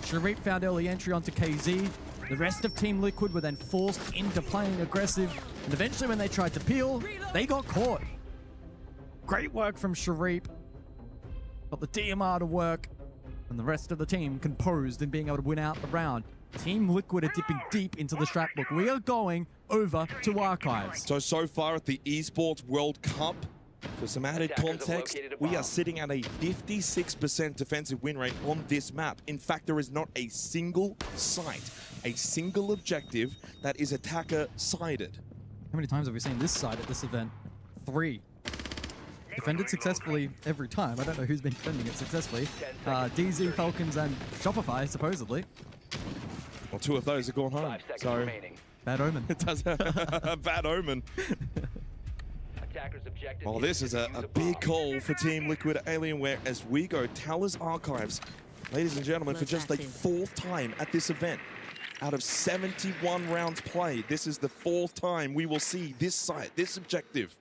Sharif found early entry onto KZ. The rest of Team Liquid were then forced into playing aggressive, and eventually when they tried to peel, they got caught. Great work from Sharif. Got the DMR to work, and the rest of the team composed in being able to win out the round. Team Liquid are dipping deep into the strat book. We are going over to archives. So far at the Esports World Cup, for some added context, we are sitting at a 56% defensive win rate on this map. In fact, there is not a single site, a single objective that is attacker-sided. How many times have we seen this side at this event? 3. Defended successfully every time. I don't know who's been defending it successfully. DZ, Falcons, and Shopify, supposedly. Well, 2 of those have gone home. So remaining. Bad omen. It does a bad omen. Well, this is a big call for Team Liquid Alienware as we go Towers Archives. Ladies and gentlemen, for just the 4th time at this event, out of 71 rounds played, this is the 4th time we will see this site, this objective.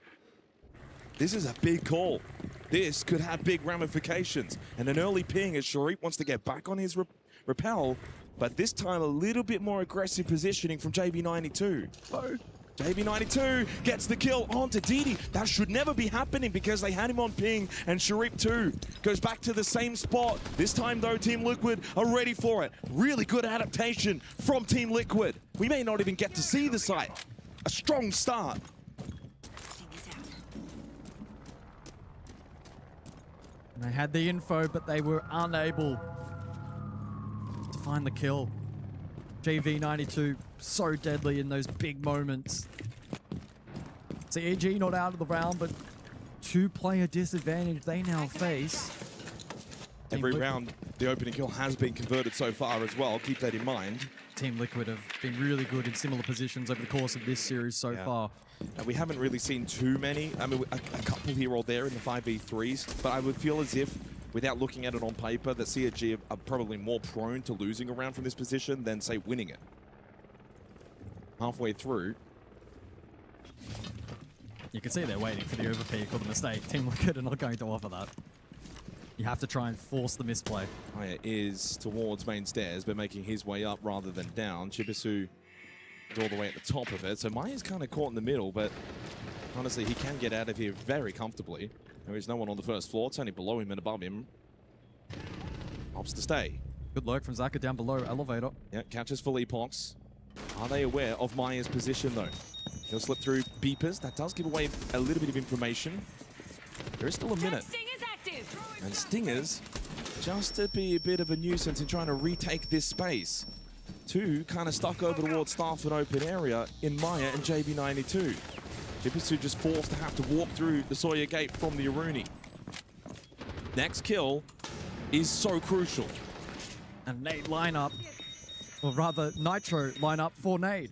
This is a big call. This could have big ramifications. And an early ping as Sharif wants to get back on his repel, but this time a little bit more aggressive positioning from JB92. JB92 gets the kill onto Didi. That should never be happening because they had him on ping, and Sharif too goes back to the same spot. This time though, Team Liquid are ready for it. Really good adaptation from Team Liquid. We may not even get to see the site. A strong start. And they had the info, but they were unable to find the kill. JV92, so deadly in those big moments. CAG not out of the round, but 2-player disadvantage they now face. Every round, the opening kill has been converted so far as well. Keep that in mind. Team Liquid have been really good in similar positions over the course of this series so far. We haven't really seen too many. I mean, a couple here or there in the 5v3s, but I would feel as if, without looking at it on paper, that CAG are probably more prone to losing a round from this position than, say, winning it. Halfway through. You can see they're waiting for the overpeak or the mistake. Team Liquid are not going to offer that. You have to try and force the misplay. Maya is towards main stairs, but making his way up rather than down. Chibisu is all the way at the top of it. So Maya's kind of caught in the middle, but honestly, he can get out of here very comfortably. There is no one on the first floor. It's only below him and above him. Opts to stay. Good lurk from Zaka down below elevator. Yeah, catches Philippox. Are they aware of Maya's position, though? He'll slip through beepers. That does give away a little bit of information. There is still a minute. And Stingers, just to be a bit of a nuisance in trying to retake this space. Two kind of stuck over towards Staff and open area in Maya and JB92. Jibisu just forced to have to walk through the Sawyer gate from the Aruni. Next kill is so crucial. And Nade lineup, or rather Nitro lineup for Nade.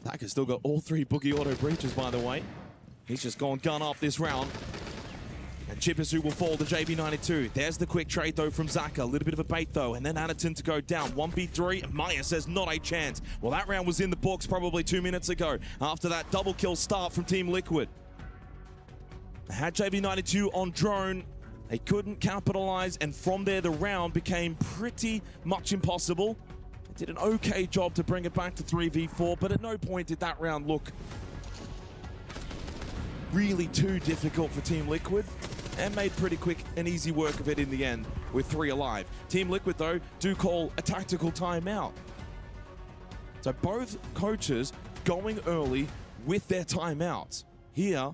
Taka's still got all 3 Boogie Auto breaches, by the way. He's just gone gun up this round. And Chibisu will fall to JB92. There's the quick trade, though, from Zaka. A little bit of a bait, though, and then Anaton to go down. 1v3, Maya says not a chance. Well, that round was in the books probably 2 minutes ago after that double kill start from Team Liquid. They had JB92 on drone. They couldn't capitalize, and from there, the round became pretty much impossible. They did an okay job to bring it back to 3v4, but at no point did that round look really too difficult for Team Liquid, and made pretty quick and easy work of it in the end with 3 alive. Team Liquid, though, do call a tactical timeout. So both coaches going early with their timeouts. Here,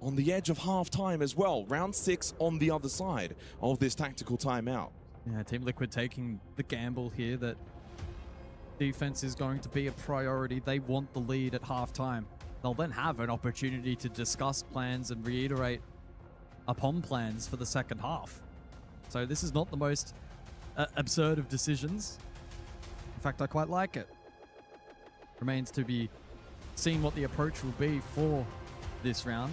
on the edge of halftime as well. Round 6 on the other side of this tactical timeout. Yeah, Team Liquid taking the gamble here that defense is going to be a priority. They want the lead at halftime. They'll then have an opportunity to discuss plans and reiterate upon plans for the second half. So this is not the most absurd of decisions. In fact, I quite like it. Remains to be seen what the approach will be for this round.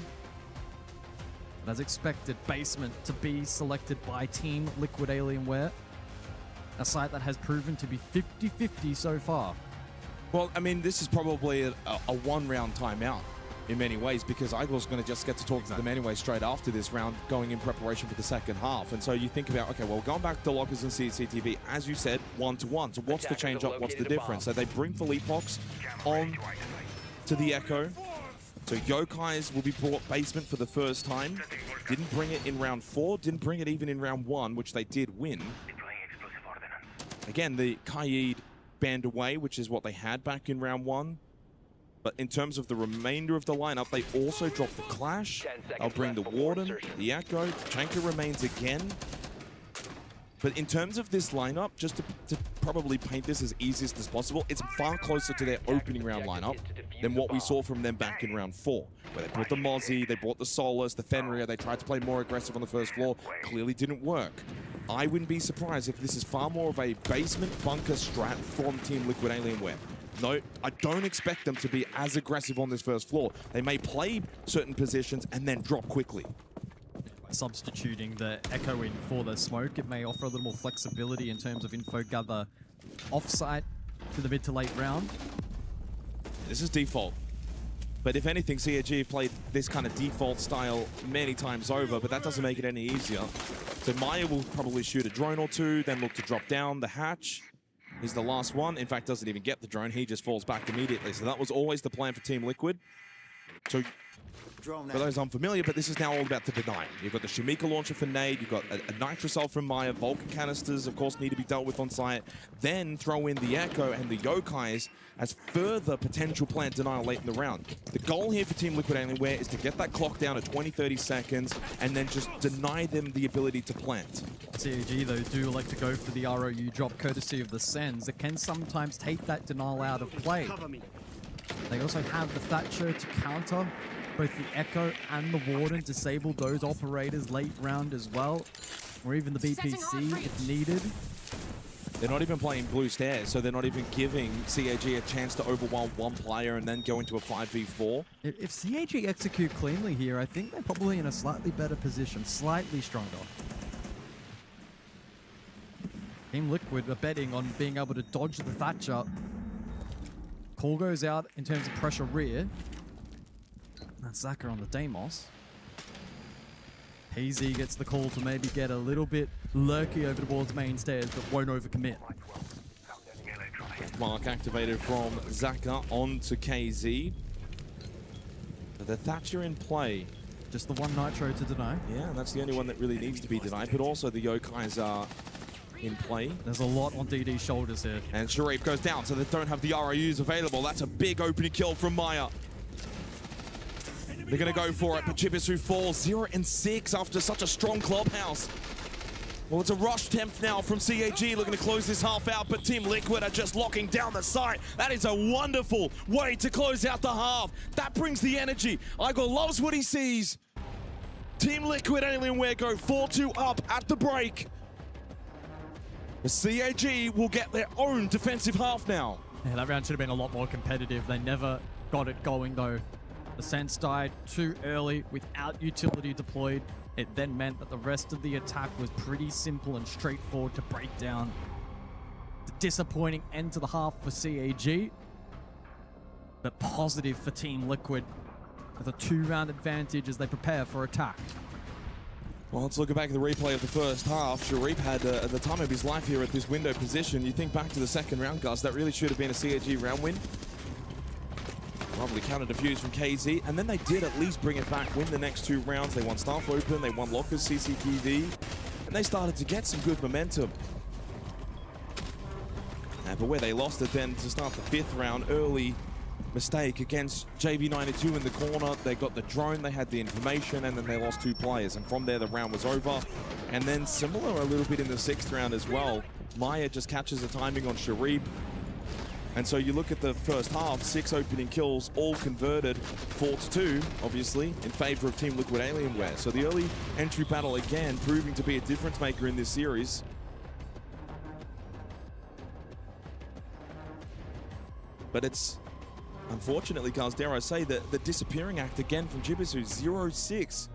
But as expected, Basement to be selected by Team Liquid Alienware, a site that has proven to be 50-50 so far. Well, I mean, this is probably a one-round timeout in many ways, because I was going to just get to talk to them anyway straight after this round, going in preparation for the second half. And so you think about, okay, well, going back to lockers and CCTV, as you said, 1-to-1. So what's the change up? What's the difference? So they bring Philippox on to the Echo. So Yokai's will be brought Basement for the first time. Didn't bring it in round 4, didn't bring it even in round 1, which they did win. Again, the Kaid banned away, which is what they had back in round 1. But in terms of the remainder of the lineup, they also dropped the Clash. They'll bring the Warden, the Echo. Chanka remains again. But in terms of this lineup, just to probably paint this as easiest as possible, it's far closer to their opening round lineup than what we saw from them back in round 4, where they brought the Mozzie, they brought the Solus, the Fenrir, they tried to play more aggressive on the first floor, clearly didn't work. I wouldn't be surprised if this is far more of a basement bunker strat from Team Liquid Alienware. No, I don't expect them to be as aggressive on this first floor. They may play certain positions and then drop quickly. Substituting the Echo in for the smoke, it may offer a little more flexibility in terms of info gather offsite to the mid to late round. This is default. But if anything, CAG have played this kind of default style many times over, but that doesn't make it any easier. So Maya will probably shoot a drone or two, then look to drop down the hatch. He's the last one. In fact, doesn't even get the drone. He just falls back immediately. So that was always the plan for Team Liquid. So for those unfamiliar, but this is now all about the deny. You've got the Shamika launcher for Nade, you've got a Nitrocell from Maya, Vulcan canisters, of course, need to be dealt with on site. Then throw in the Echo and the Yokais as further potential plant denial late in the round. The goal here for Team Liquid Alienware is to get that clock down at 20-30 seconds and then just deny them the ability to plant. CAG, though, do like to go for the ROU drop courtesy of the Sens. It can sometimes take that denial out of play. They also have the Thatcher to counter both the Echo and the Warden, disable those operators late round as well, or even the BPC if needed. They're not even playing blue stairs, so they're not even giving CAG a chance to overwhelm one player and then go into a 5v4. If CAG execute cleanly here, I think they're probably in a slightly better position, slightly stronger. Team Liquid are betting on being able to dodge the Thatcher. Call goes out in terms of pressure rear. That's Zaka on the Deimos. PZ gets the call to maybe get a little bit lurky over towards main stairs, but won't overcommit. Mark activated from Zaka onto KZ. The Thatcher in play. Just the one Nitro to deny. Yeah, that's the only one that really needs to be denied, but also the Yokais are in play. There's a lot on DD's shoulders here. And Sharif goes down, so they don't have the ROUs available. That's a big opening kill from Maya. They're going to go for it, but Chibisu falls 0-6 after such a strong clubhouse. Well, it's a rush attempt now from CAG, looking to close this half out, but Team Liquid are just locking down the site. That is a wonderful way to close out the half. That brings the energy. Igor loves what he sees. Team Liquid Alienware go 4-2 up at the break. The CAG will get their own defensive half now. Yeah, that round should have been a lot more competitive. They never got it going, though. The Sens died too early without utility deployed. It then meant that the rest of the attack was pretty simple and straightforward to break down. The disappointing end to the half for CAG, but positive for Team Liquid with a 2-round advantage as they prepare for attack. Well, let's look back at the replay of the first half. Sharif had at the time of his life here at this window position. You think back to the second round, guys, that really should have been a CAG round win. Lovely counter defuse from KZ, and then they did at least bring it back, win the next 2 rounds. They won Staff Open, they won Lockers CCTV, and they started to get some good momentum. But where they lost it then to start the 5th round, early mistake against JV92 in the corner. They got the drone, they had the information, and then they lost 2 players. And from there, the round was over. And then similar a little bit in the 6th round as well. Maya just catches the timing on Sharib. And so you look at the first half, 6 opening kills, all converted, 4-2, obviously, in favor of Team Liquid Alienware. So the early entry battle, again, proving to be a difference maker in this series. But it's, unfortunately, guys, dare I say, the disappearing act again from Chibisu, 0-6.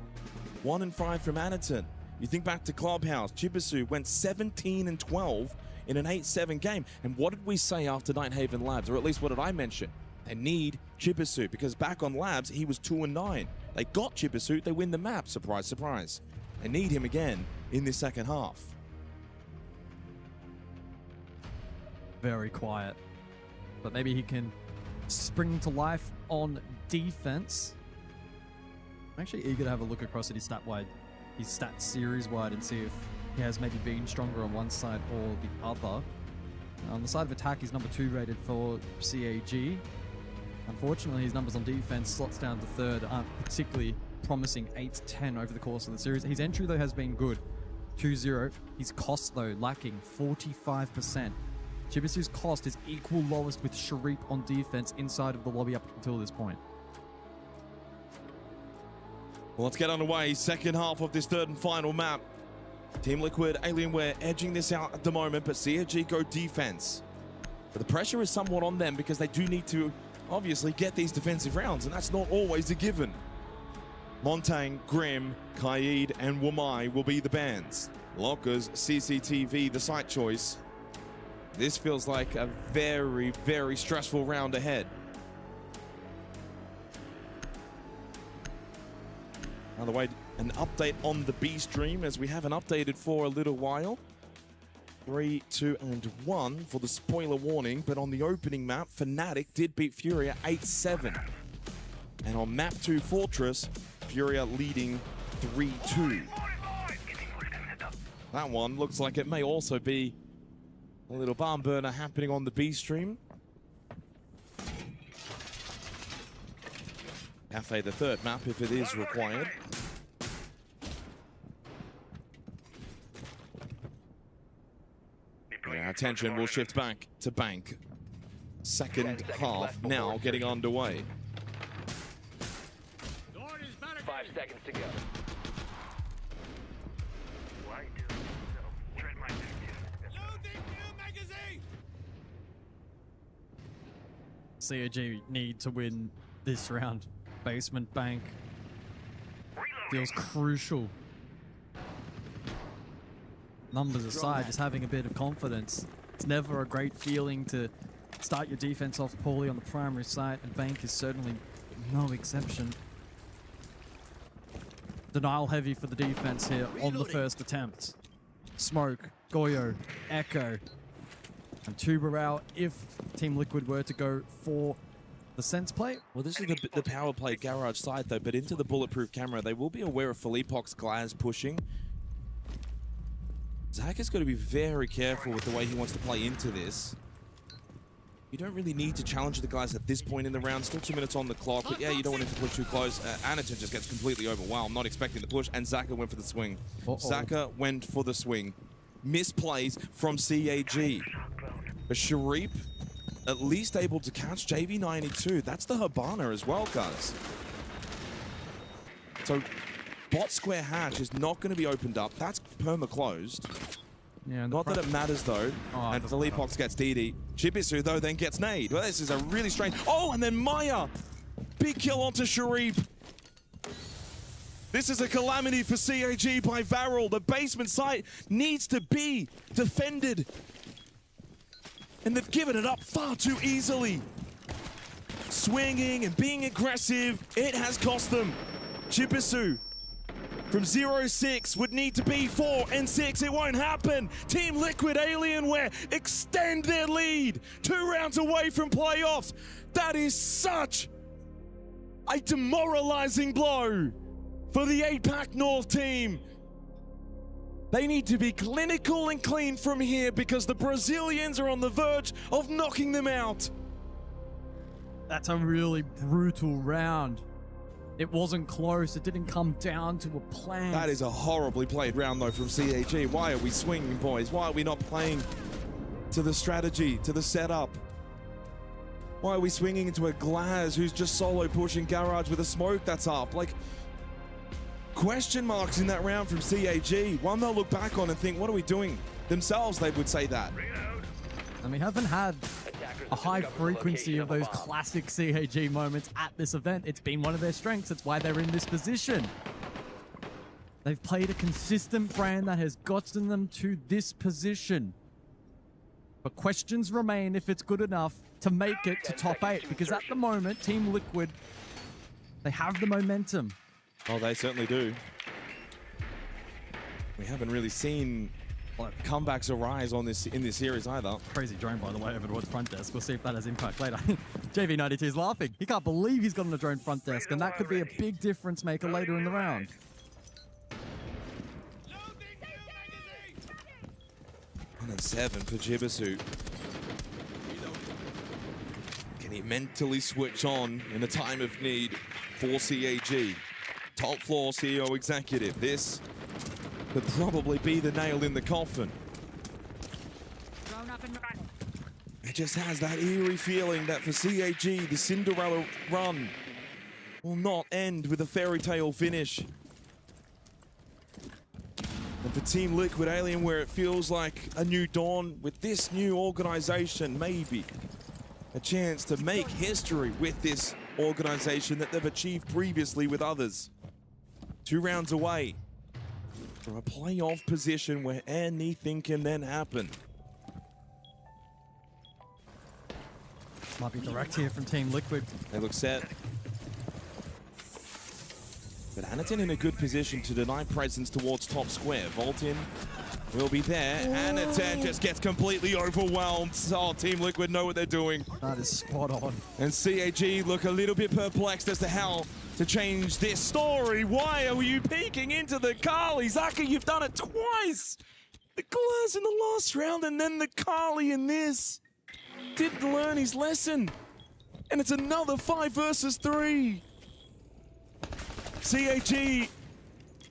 1-5 from Anaton. You think back to Clubhouse, Chibisu went 17-12 in an 8-7 game. And what did we say after Nighthaven Labs? Or at least what did I mention? They need Chibisu, because back on Labs, he was 2-9. They got Chibisu, they win the map. Surprise, surprise. They need him again in this second half. Very quiet. But maybe he can spring to life on defense. I'm actually eager to have a look across at his stat series-wide and see if he has maybe been stronger on one side or the other. On the side of attack, he's number 2 rated for CAG. Unfortunately, his numbers on defense, slots down to 3rd, aren't particularly promising. 8-10 over the course of the series. His entry, though, has been good. 2-0. His cost, though, lacking 45%. Chibisu's cost is equal lowest with Sharip on defense inside of the lobby up until this point. Well, let's get underway. Second half of this 3rd and final map. Team Liquid Alienware edging this out at the moment, but CAG go defense. But the pressure is somewhat on them because they do need to obviously get these defensive rounds, and that's not always a given. Montang, Grim, Kaid, and Wamai will be the bans. Lockers, CCTV, the site choice. This feels like a very, very stressful round ahead. By the way, an update on the B stream, as we haven't updated for a little while. 3, 2, and 1 for the spoiler warning, but on the opening map, Fnatic did beat Furia 8-7. And on map 2 Fortress, Furia leading 3-2. That one looks like it may also be a little barn burner happening on the B stream. Cafe, the 3rd map, if it is required. Our attention will shift back to Bank. Second half now getting underway. 5 seconds to go. CAG need to win this round. Basement Bank feels crucial. Numbers aside, just having a bit of confidence. It's never a great feeling to start your defense off poorly on the primary site, and Bank is certainly no exception. Denial heavy for the defense here on the first attempt. Smoke, Goyo, Echo, and Tubarao if Team Liquid were to go for the Sens play. Well, this is the power play garage side, though, but into the bulletproof camera, they will be aware of Philippox Glaz pushing. Zach has got to be very careful with the way he wants to play into this. You don't really need to challenge the guys at this point in the round. Still 2 minutes on the clock, but yeah, you don't want him to push too close. Anaton just gets completely overwhelmed, not expecting the push, and Zaka went for the swing. Zaka went for the swing. Misplays from CAG. But Sharif at least able to catch JV92. That's the Habana as well, guys. So bot square hatch is not going to be opened up. That's perma-closed. Yeah, not that it matters, though. And Philippox gets DD. Chibisu, though, then gets nade. Well, this is a really strange... Oh, and then Maya! Big kill onto Sharif. This is a calamity for CAG by Varel. The basement site needs to be defended. And they've given it up far too easily. Swinging and being aggressive, it has cost them. Chibisu from 0-6 would need to be 4 and 6. It won't happen. Team Liquid Alienware extend their lead. 2 rounds away from playoffs. That is such a demoralizing blow for the APAC North team. They need to be clinical and clean from here because the Brazilians are on the verge of knocking them out. That's a really brutal round. It wasn't close. It didn't come down to a plan. That is a horribly played round, though, from CAG. Why are we swinging, boys? Why are we not playing to the strategy, to the setup? Why are we swinging into a Glaz who's just solo pushing Garage with a smoke that's up? Like, question marks in that round from CAG. One they'll look back on and think, what are we doing? Themselves, they would say that. And we haven't had a high frequency of those classic CAG moments at this event. It's been one of their strengths. It's why they're in this position. They've played a consistent brand that has gotten them to this position. But questions remain if it's good enough to make it to top 8, because at the moment, Team Liquid, they have the momentum. Oh, they certainly do. We haven't really seen comebacks arise on this in this series either. Crazy drone, by the way, over towards front desk. We'll see if that has impact later. JV92 is laughing. He can't believe he's got on a drone front desk, and that could be a big difference maker later in the round. And 7 for Chibisu. Can he mentally switch on in a time of need for CAG? Top floor CEO executive. This could probably be the nail in the coffin. It just has that eerie feeling that for CAG, the Cinderella run will not end with a fairy tale finish. And for Team Liquid Alienware, it feels like a new dawn with this new organization, maybe a chance to make history with this organization that they've achieved previously with others. 2 rounds away from a playoff position where anything can then happen. Might be direct here from Team Liquid. They look set. But Anaton in a good position to deny presence towards top square. Voltin will be there. Anaton just gets completely overwhelmed. Oh, Team Liquid know what they're doing. That is spot on. And CAG look a little bit perplexed as to how to change this story. Why are you peeking into the Kali? Zaka, you've done it twice. The Glass in the last round and then the Kali in this. Didn't learn his lesson. And it's another 5 versus 3. CAG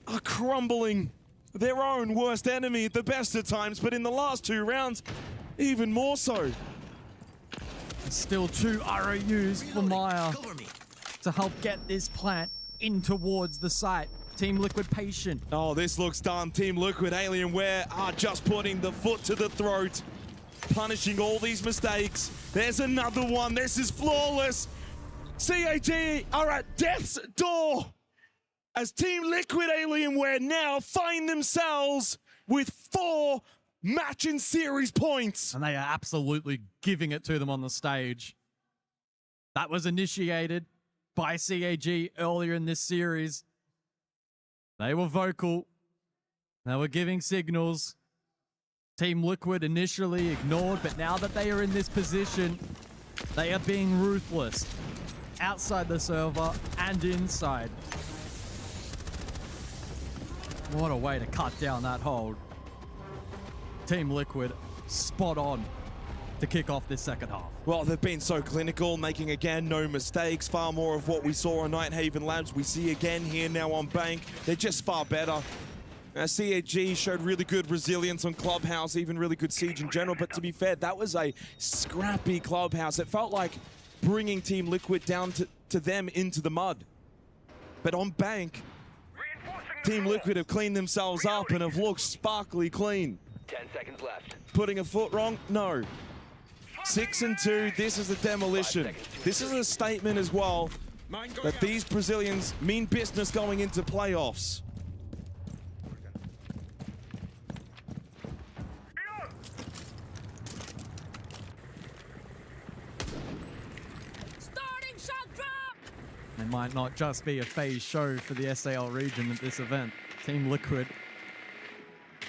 are crumbling. Their own worst enemy at the best of times, but in the last 2 rounds, even more so. Still 2 ROUs for Maya to help get this plant in towards the site. Team Liquid patient. Oh, this looks done. Team Liquid Alienware are just putting the foot to the throat, punishing all these mistakes. There's another one. This is flawless. CAG are at death's door as Team Liquid Alienware now find themselves with 4 match and series points. And they are absolutely giving it to them on the stage. That was initiated by CAG earlier in this series. They were vocal. They were giving signals. Team Liquid initially ignored, but now that they are in this position, they are being ruthless. Outside the server and inside. What a way to cut down that hold. Team Liquid, spot on. to kick off this second half. Well, they've been so clinical, making again no mistakes. Far more of what we saw on Nighthaven Labs we see again here now on Bank. They're just far better. CAG showed really good resilience on Clubhouse, even really good Siege in general. But to be fair, that was a scrappy Clubhouse. It felt like bringing Team Liquid down to them into the mud. But on Bank, Team Liquid have cleaned themselves up and have looked sparkly clean. 10 seconds left. Putting a foot wrong? No. 6-2, this is a demolition. This is a statement as well that these Brazilians mean business going into playoffs. It might not just be a phase show for the SAL region at this event. Team Liquid.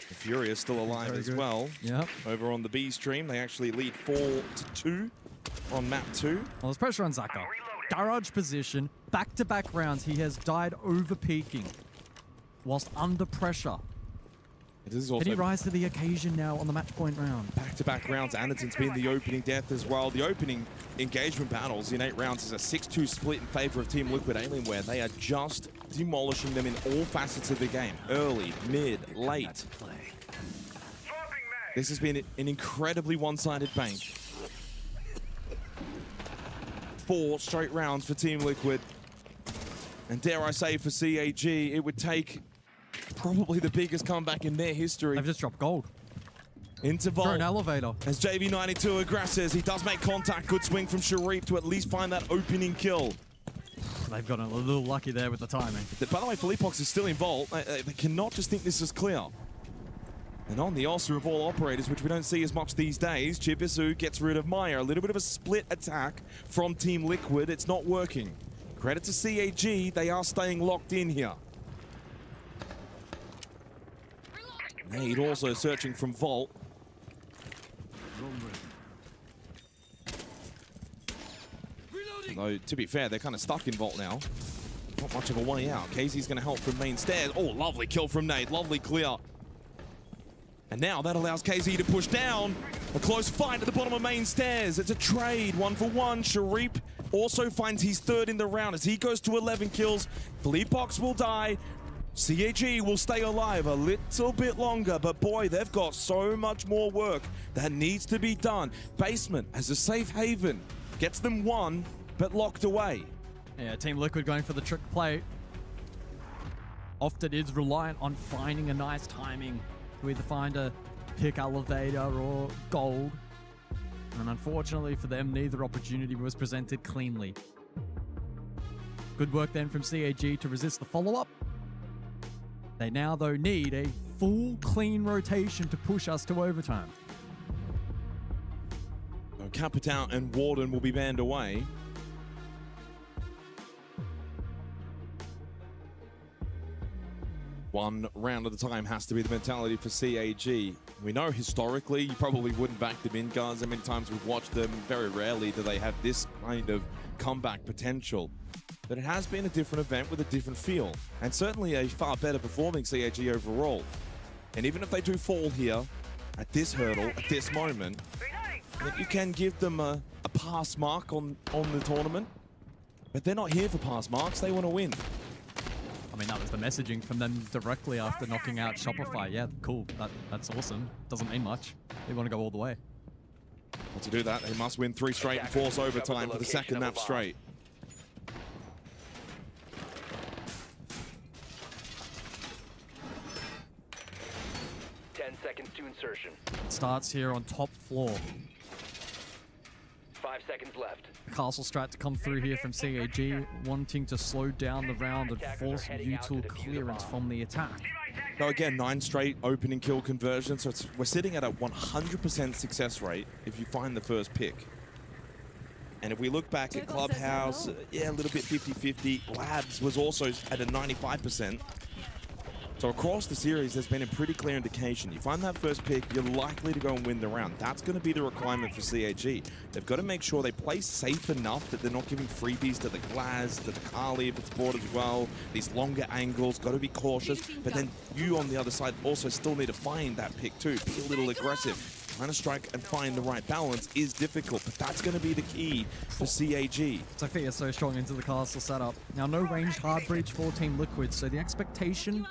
The Fury is still alive as well. Yep. Over on the B stream, they actually lead 4-2 on map 2. Well, there's pressure on Zaka. Garage position, back-to-back rounds. He has died over peaking whilst under pressure. It is also Can he rise to the occasion now on the match point round? Back-to-back rounds. Anderton's been the opening death as well. The opening engagement battles in 8 rounds is a 6-2 split in favor of Team Liquid Alienware. They are just demolishing them in all facets of the game. Early, mid, late. This has been an incredibly one-sided Bank. 4 straight rounds for Team Liquid. And dare I say for CAG, it would take probably the biggest comeback in their history. They've just dropped gold. Into Vault. For an elevator. As JV92 aggresses, he does make contact. Good swing from Sharif to at least find that opening kill. They've gotten a little lucky there with the timing. By the way, Philippox is still in Vault. They cannot just think this is clear. And on the Ulcer of all operators, which we don't see as much these days, Chibisu gets rid of Maya. A little bit of a split attack from Team Liquid. It's not working. Credit to CAG, they are staying locked in here. Nade also searching from Vault. Though, to be fair, they're kind of stuck in Vault now. Not much of a way out. KZ's going to help from main stairs. Oh, lovely kill from Nade. Lovely clear. And now that allows KZ to push down. A close fight at the bottom of main stairs. It's a trade, 1-for-1. Sharif also finds his 3rd in the round as he goes to 11 kills. Philippox will die. CAG will stay alive a little bit longer, but boy, they've got so much more work that needs to be done. Basement as a safe haven gets them 1, but locked away. Yeah, Team Liquid going for the trick play. Often is reliant on finding a nice timing to either find a pick elevator or gold. And unfortunately for them, neither opportunity was presented cleanly. Good work then from CAG to resist the follow-up. They now, though, need a full, clean rotation to push us to overtime. So Capital and Warden will be banned away. One round at a time has to be the mentality for CAG. We know historically you probably wouldn't back them in, guys. How many times we've watched them, very rarely do they have this kind of comeback potential. But it has been a different event with a different feel, and certainly a far better performing CAG overall. And even if they do fall here, at this hurdle, at this moment, you can give them a pass mark on the tournament. But they're not here for pass marks, they want to win. I mean, that was the messaging from them directly after knocking out Shopify. Yeah, cool. That's awesome. Doesn't mean much. They want to go all the way. Well, to do that, they must win 3 straight and force overtime for the 2nd map straight. Seconds to insertion. It starts here on top floor. 5 seconds left. Castle strat to come through here from CAG, wanting to slow down the round and force util clearance from the attack. So again, 9 straight opening kill conversions. So we're sitting at a 100% success rate if you find the first pick. And if we look back at Clubhouse, yeah, a little bit 50-50. Labs was also at a 95%. So across the series, there's been a pretty clear indication. You find that first pick, you're likely to go and win the round. That's going to be the requirement for CAG. They've got to make sure they play safe enough that they're not giving freebies to the Glaz, to the Kali if it's bought as well. These longer angles, got to be cautious. But then you on the other side also still need to find that pick too. Be a little aggressive. trying to strike and find the right balance is difficult, but that's going to be the key for CAG. Sophia so strong into the castle setup. Now, no ranged hard breach for Team Liquid, so the expectation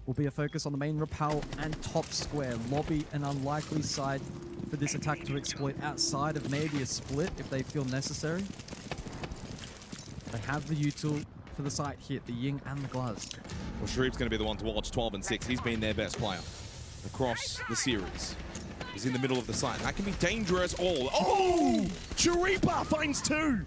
will be a focus on the main rappel and top square. Lobby, an unlikely side for this attack to exploit outside of maybe a split if they feel necessary. They have the util for the site hit, the Ying and the Glaz. Well, Sharif's going to be the one to watch, 12-6. He's been their best player across the series. He's in the middle of the site. That can be dangerous. Oh! Sharipa finds 2!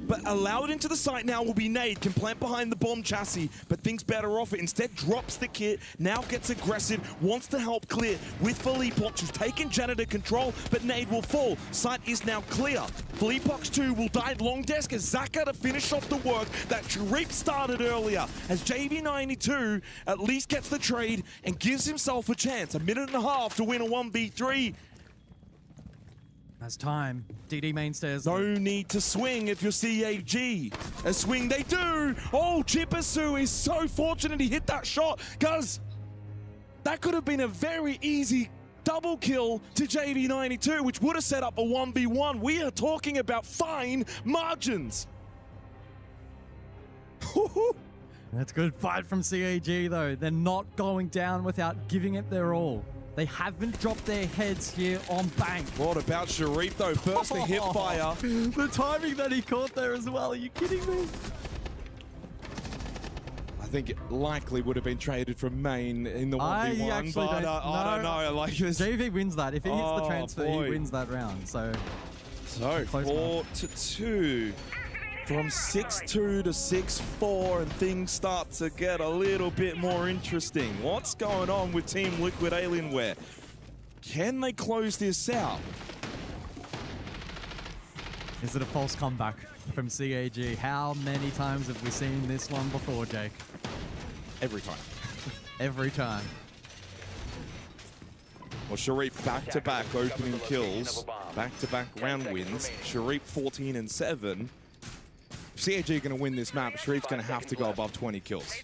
But allowed into the site now will be Nade. Can plant behind the bomb chassis, but thinks better off it. Instead, drops the kit, now gets aggressive, wants to help clear with Philippox, who's taken Janitor control, but Nade will fall. Site is now clear. Philippox 2 will die at long desk as Zaka to finish off the work that Sharif started earlier. As JV92 at least gets the trade and gives himself a chance. A minute and a half to win a 1v3. As time, DD mainstays. No need to swing if you're CAG. A swing they do. Oh, Chipasu is so fortunate he hit that shot, because that could have been a very easy double kill to JV92, which would have set up a 1v1. We are talking about fine margins. That's good fight from CAG though. They're not going down without giving it their all. They haven't dropped their heads here on Bank. What about Sharif though? First the hip fire. The timing that he caught there as well. Are you kidding me? I think it likely would have been traded from main in the 1v1, I don't know. Like this. JV wins that. If he hits the transfer, boy. he wins that round. So 4-2. From 6-2 to 6-4, and things start to get a little bit more interesting. What's going on with Team Liquid Alienware? Can they close this out? Is it a false comeback from CAG? How many times have we seen this one before, Jake? Every time. Every time. Well, Sharif back-to-back opening kills, back-to-back round wins. Sharif 14-7. If CAG are going to win this map, Sharif's going to have to go above 20 kills.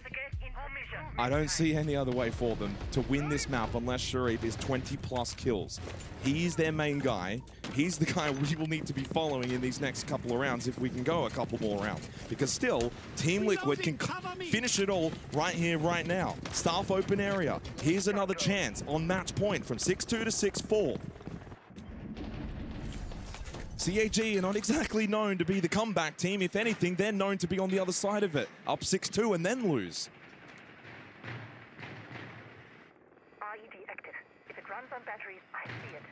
I don't see any other way for them to win this map unless Sharif is 20+ kills. He's their main guy. He's the guy we will need to be following in these next couple of rounds if we can go a couple more rounds. Because still, Team Liquid can finish it all right here, right now. Staff open area. Here's another chance on match point from 6-2 to 6-4. CAG are not exactly known to be the comeback team. If anything, they're known to be on the other side of it. Up 6-2 and then lose. IED active. If it runs on batteries, I see it.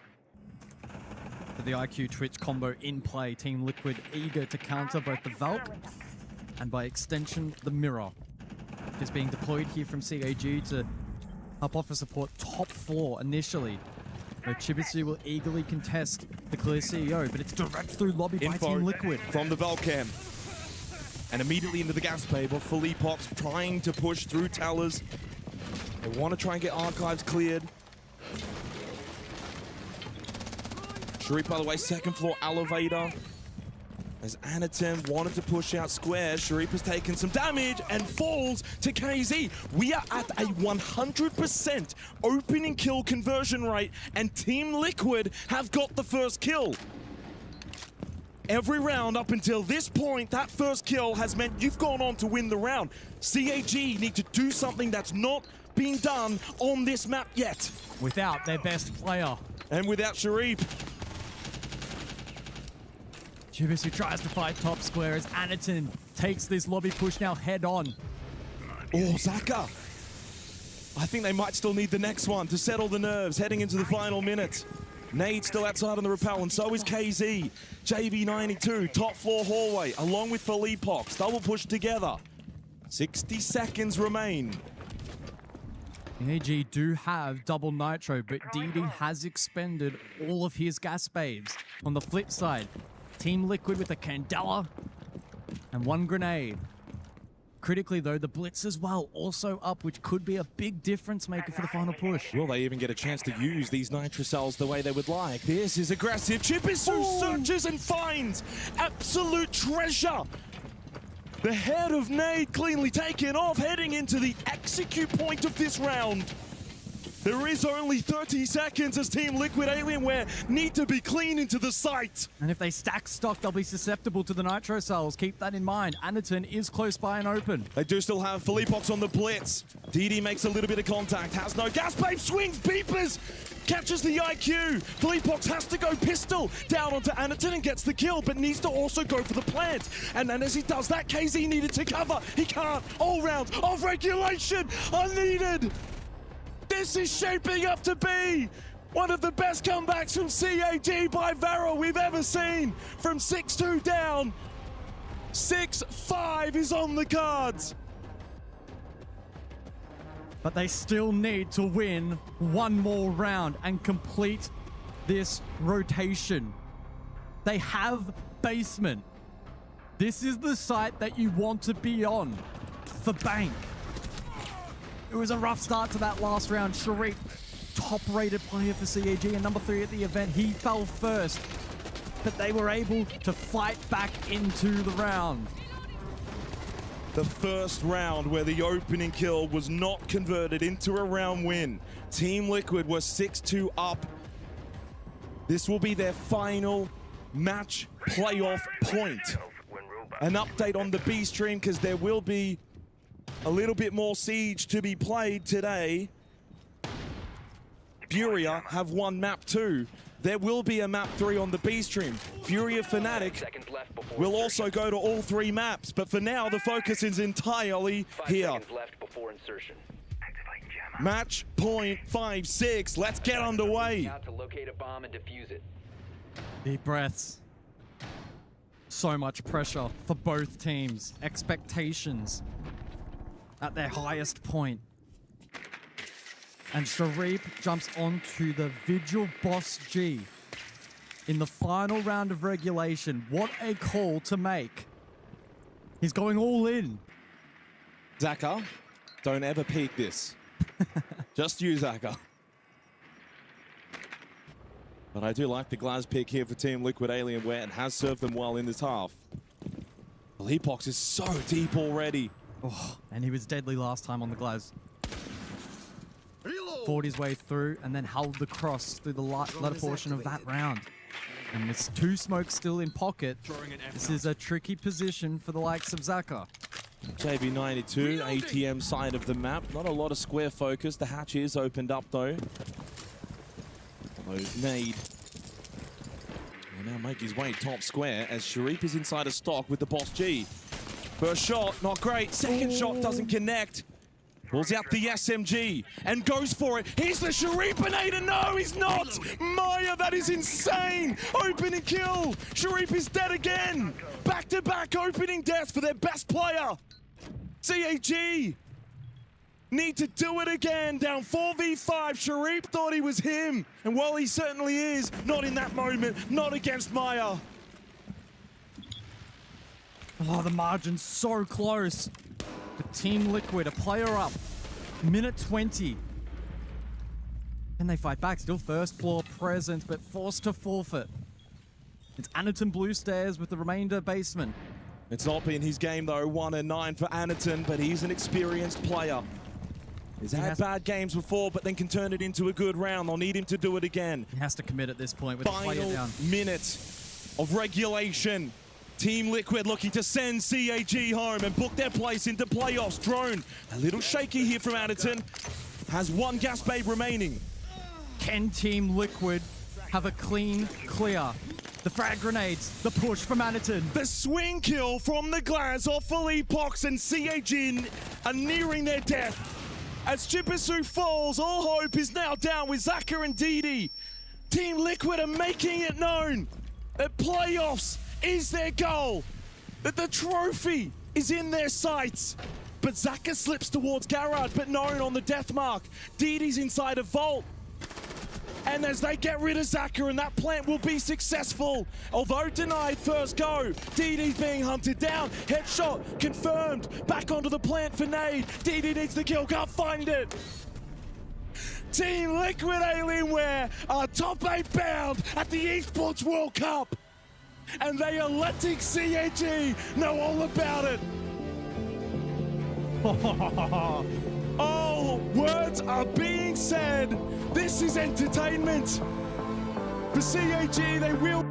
For the IQ Twitch combo in play, Team Liquid eager to counter both the Valk and by extension, the Mirror. Is being deployed here from CAG to help offer support top floor initially. No, Chibisu will eagerly contest the clear CEO, but it's direct through lobby by Team Liquid. From the Valcam. And immediately into the gas bay, but Philippox trying to push through towers. They want to try and get archives cleared. Sharif, by the way, second floor elevator. As Anatem wanted to push out square, Sharif has taken some damage and falls to KZ. We are at a 100% opening kill conversion rate, and Team Liquid have got the first kill. Every round up until this point, that first kill has meant you've gone on to win the round. CAG need to do something that's not being done on this map yet. Without their best player. And without Sharif. Chibisu tries to fight top square as Anaton takes this lobby push now head on. Oh, Zaka. I think they might still need the next one to settle the nerves heading into the final minute. Nade still outside on the rappel, and so is KZ. JV92, top floor hallway, along with Philippox. Double push together. 60 seconds remain. AG do have double nitro, but DD has expended all of his gas babes. On the flip side, Team Liquid with a Candela and one grenade. Critically though, the Blitz as well also up, which could be a big difference maker for the final push. Will they even get a chance to use these nitro cells the way they would like? This is aggressive. Chibisu searches and finds absolute treasure. The head of Nade cleanly taken off, heading into the execute point of this round. There is only 30 seconds as Team Liquid Alienware need to be clean into the site. And if they stack stock, they'll be susceptible to the Nitro cells. Keep that in mind. Anderton is close by and open. They do still have Philippox on the blitz. DD makes a little bit of contact, has no gas. Babe swings, beepers, catches the IQ. Philippox has to go pistol down onto Anderton and gets the kill, but needs to also go for the plant. And then as he does that, KZ needed to cover. He can't. All rounds of regulation are needed. This is shaping up to be one of the best comebacks from CAG by Varel we've ever seen. From 6-2 down, 6-5 is on the cards. But they still need to win one more round and complete this rotation. They have basement. This is the site that you want to be on for Bank. It was a rough start to that last round. Sharif, top-rated player for CAG and number 3 at the event. He fell first, but they were able to fight back into the round. The first round where the opening kill was not converted into a round win. Team Liquid was 6-2 up. This will be their final match playoff point. An update on the B stream because there will be a little bit more Siege to be played today. Furia have won map 2. There will be a map 3 on the B stream. Furia Fnatic will also go to all 3 maps, but for now the focus is entirely here. Match point 5-6. Let's get underway. To locate a bomb and defuse it. Deep breaths. So much pressure for both teams. Expectations at their highest point. And Sharif jumps onto the Vigil Boss G in the final round of regulation. What a call to make. He's going all in. Zaka, don't ever peek this. Just you, Zaka. But I do like the Glaz pick here for Team Liquid Alienware and has served them well in this half. Philippox is so deep already. Oh, and he was deadly last time on the Glaz. Fought his way through and then held the cross through the latter portion of that round. And there's 2 smokes still in pocket. This is a tricky position for the likes of Zaka. JB92, ATM side of the map. Not a lot of square focus. The hatch is opened up though. Nade will now make his way top square as Sharif is inside of stock with the Boss G. First shot, not great. Second shot doesn't connect. Pulls out the SMG and goes for it. Here's the Sharifinator. No, he's not. Maya, that is insane. Opening kill. Sharif is dead again. Back-to-back opening deaths for their best player. CAG need to do it again. Down 4v5. Sharif thought he was him. And while he certainly is, not in that moment, not against Maya. Oh, the margin's so close. But Team Liquid, a player up. Minute 20. Can they fight back? Still first floor presence, but forced to forfeit. It's Anderton Blue Stairs with the remainder basement. It's not been his game though, 1-9 for Anderton, but he's an experienced player. He's had bad games before, but then can turn it into a good round. They'll need him to do it again. He has to commit at this point with the player down. Final minute of regulation. Team Liquid looking to send CAG home and book their place into playoffs. Drone, a little shaky here from Anderton. Has 1 gas babe remaining. Can Team Liquid have a clean clear? The frag grenades, the push from Anderton. The swing kill from the Glaz off Philippox and CAG are nearing their death. As Chibisu falls, all hope is now down with Zaka and DD. Team Liquid are making it known that playoffs is their goal, that the trophy is in their sights. But Zaka slips towards Garrard, but known on the death mark. DD's inside a vault. And as they get rid of Zaka, and that plant will be successful. Although denied first go, DD's being hunted down. Headshot confirmed. Back onto the plant for Nade. DD needs the kill, can't find it. Team Liquid Alienware are top 8 bound at the Esports World Cup. And they are letting CAG know all about it. Oh, more words are being said. This is entertainment. For CAG, they will.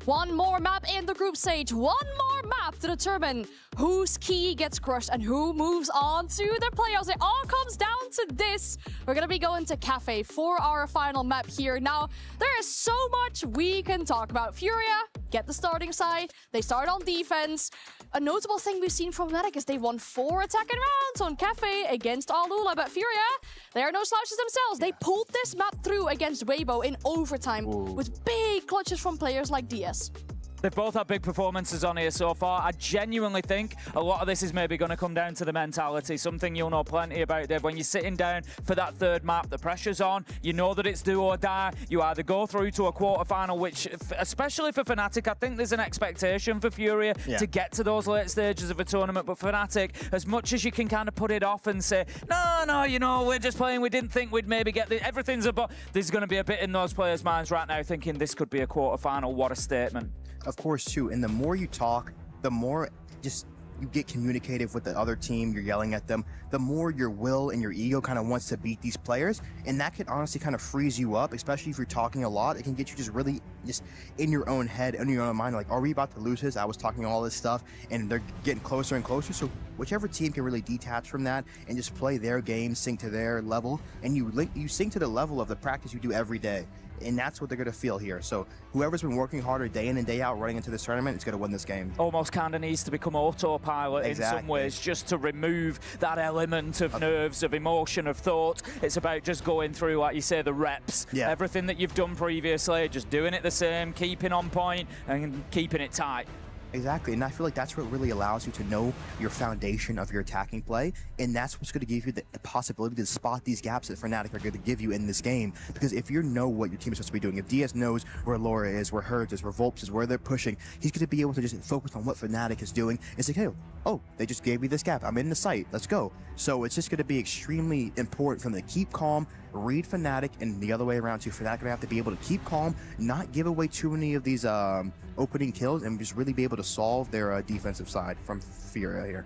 One more map in the group stage. One more map to determine whose key gets crushed and who moves on to the playoffs. It all comes down to this. We're going to be going to Cafe for our final map here. Now, there is so much we can talk about. Furia, get the starting side. They start on defense. A notable thing we've seen from Fnatic is they won 4 attacking rounds on Cafe against Alula. But Furia, they are no slouches themselves. They pulled this map through against Weibo in overtime with big clutches from players like Diaz. They've both had big performances on here so far. I genuinely think a lot of this is maybe going to come down to the mentality, something you'll know plenty about, Dave. When you're sitting down for that third map, the pressure's on, you know that it's do or die. You either go through to a quarterfinal, which, especially for Fnatic, I think there's an expectation for Furia to get to those late stages of a tournament. But Fnatic, as much as you can kind of put it off and say, no, you know, we're just playing, we didn't think we'd maybe get everything's about. There's going to be a bit in those players' minds right now thinking this could be a quarterfinal. What a statement. Of course, too, and the more you talk, the more just you get communicative with the other team, you're yelling at them, the more your will and your ego kind of wants to beat these players. And that can honestly kind of freeze you up, especially if you're talking a lot. It can get you just really just in your own head, in your own mind, like, are we about to lose this? I was talking all this stuff, and they're getting closer and closer. So whichever team can really detach from that and just play their game, sync to their level, and you sync to the level of the practice you do every day. And that's what they're going to feel here. So whoever's been working harder day in and day out running into this tournament is going to win this game. Almost kind of needs to become autopilot in some ways, just to remove that element of nerves, of emotion, of thought. It's about just going through, like you say, the reps. Yeah. Everything that you've done previously, just doing it the same, keeping on point and keeping it tight. Exactly, and I feel like that's what really allows you to know your foundation of your attacking play, and that's what's going to give you the possibility to spot these gaps that Fnatic are going to give you in this game. Because if you know what your team is supposed to be doing, if DS knows where Laura is, where Herds is, where Volps is, where they're pushing, he's going to be able to just focus on what Fnatic is doing and say, hey, oh, they just gave me this gap. I'm in the site. Let's go. So it's just going to be extremely important for them to keep calm, read Fnatic, and the other way around too. Fnatic going to have to be able to keep calm, not give away too many of these opening kills, and just really be able to solve their defensive side from Furia here.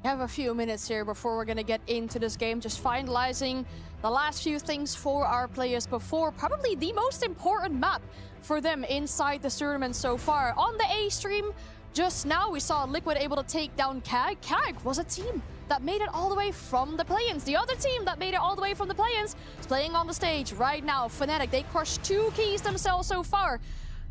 We have a few minutes here before we're going to get into this game, just finalizing the last few things for our players before probably the most important map for them inside this tournament so far. On the A stream, just now we saw Liquid able to take down KAG. KAG was a team that made it all the way from the play-ins. The other team that made it all the way from the play-ins is playing on the stage right now. Fnatic, they crushed 2 keys themselves so far.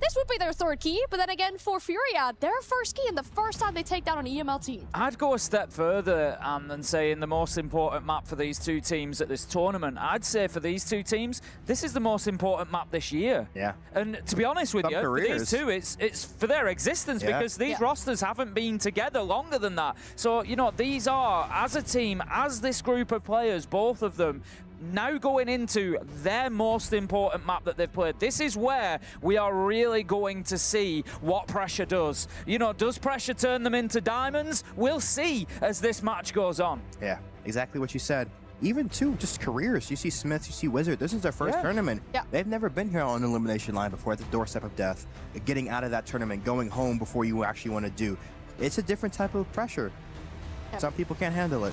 This would be their 3rd key, but then again, for Furia, their 1st key and the first time they take down an EML team. I'd go a step further and say in the most important map for these 2 teams at this tournament, I'd say for these 2 teams, this is the most important map this year. Yeah. And to be honest with you, for these 2, it's for their existence, because these rosters haven't been together longer than that. So, you know, these are, as a team, as this group of players, both of them, now going into their most important map that they've played. This is where we are really going to see what pressure does. You know, does pressure turn them into diamonds? We'll see as this match goes on. Yeah, exactly what you said. Even too, just careers. You see Smith, you see Wizard. This is their first tournament. Yeah. They've never been here on an elimination line before at the doorstep of death. Getting out of that tournament, going home before you actually want to do. It's a different type of pressure. Yeah. Some people can't handle it.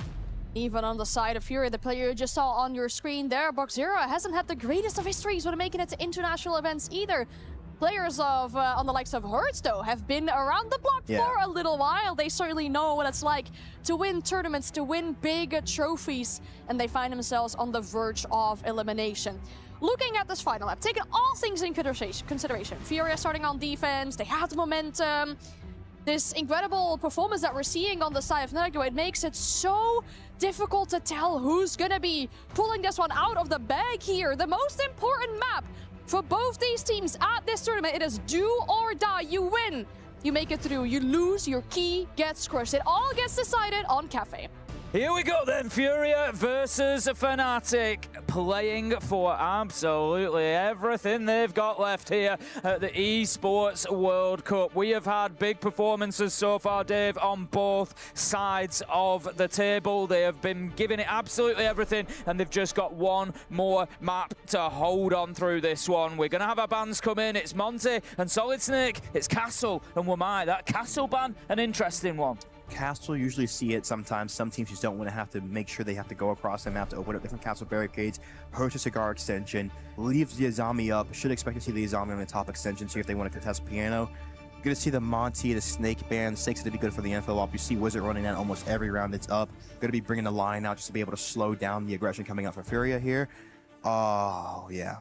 Even on the side of Furia, the player you just saw on your screen there, Boxzera, hasn't had the greatest of histories when making it to international events either. Players of on the likes of Hertz, though, have been around the block for a little while. They certainly know what it's like to win tournaments, to win big trophies, and they find themselves on the verge of elimination. Looking at this final lap, taking all things in consideration, Furia starting on defense, they have the momentum. This incredible performance that we're seeing on the side of Fnatic, it makes it so difficult to tell who's gonna be pulling this one out of the bag here. The most important map for both these teams at this tournament, it is do or die. You win, you make it through. You lose, your key gets crushed. It all gets decided on Cafe. Here we go then, Furia versus Fnatic, playing for absolutely everything they've got left here at the Esports World Cup. We have had big performances so far, Dave, on both sides of the table. They have been giving it absolutely everything, and they've just got one more map to hold on through this one. We're going to have our bans come in. It's Monty and Solid Snake. It's Castle and Wamai. That Castle ban, an interesting one. Castle usually see it sometimes. Some teams just don't want to have to make sure they have to go across the map to open up different castle barricades, purchase a guard extension, leaves the Azami up. Should expect to see the Azami on the top extension here if they want to contest Piano. You're going to see the Monty, the Snake band. Snake's going to be good for the info op. You see Wizard running out almost every round it's up. Going to be bringing the line out just to be able to slow down the aggression coming out from Furia here. Oh, yeah.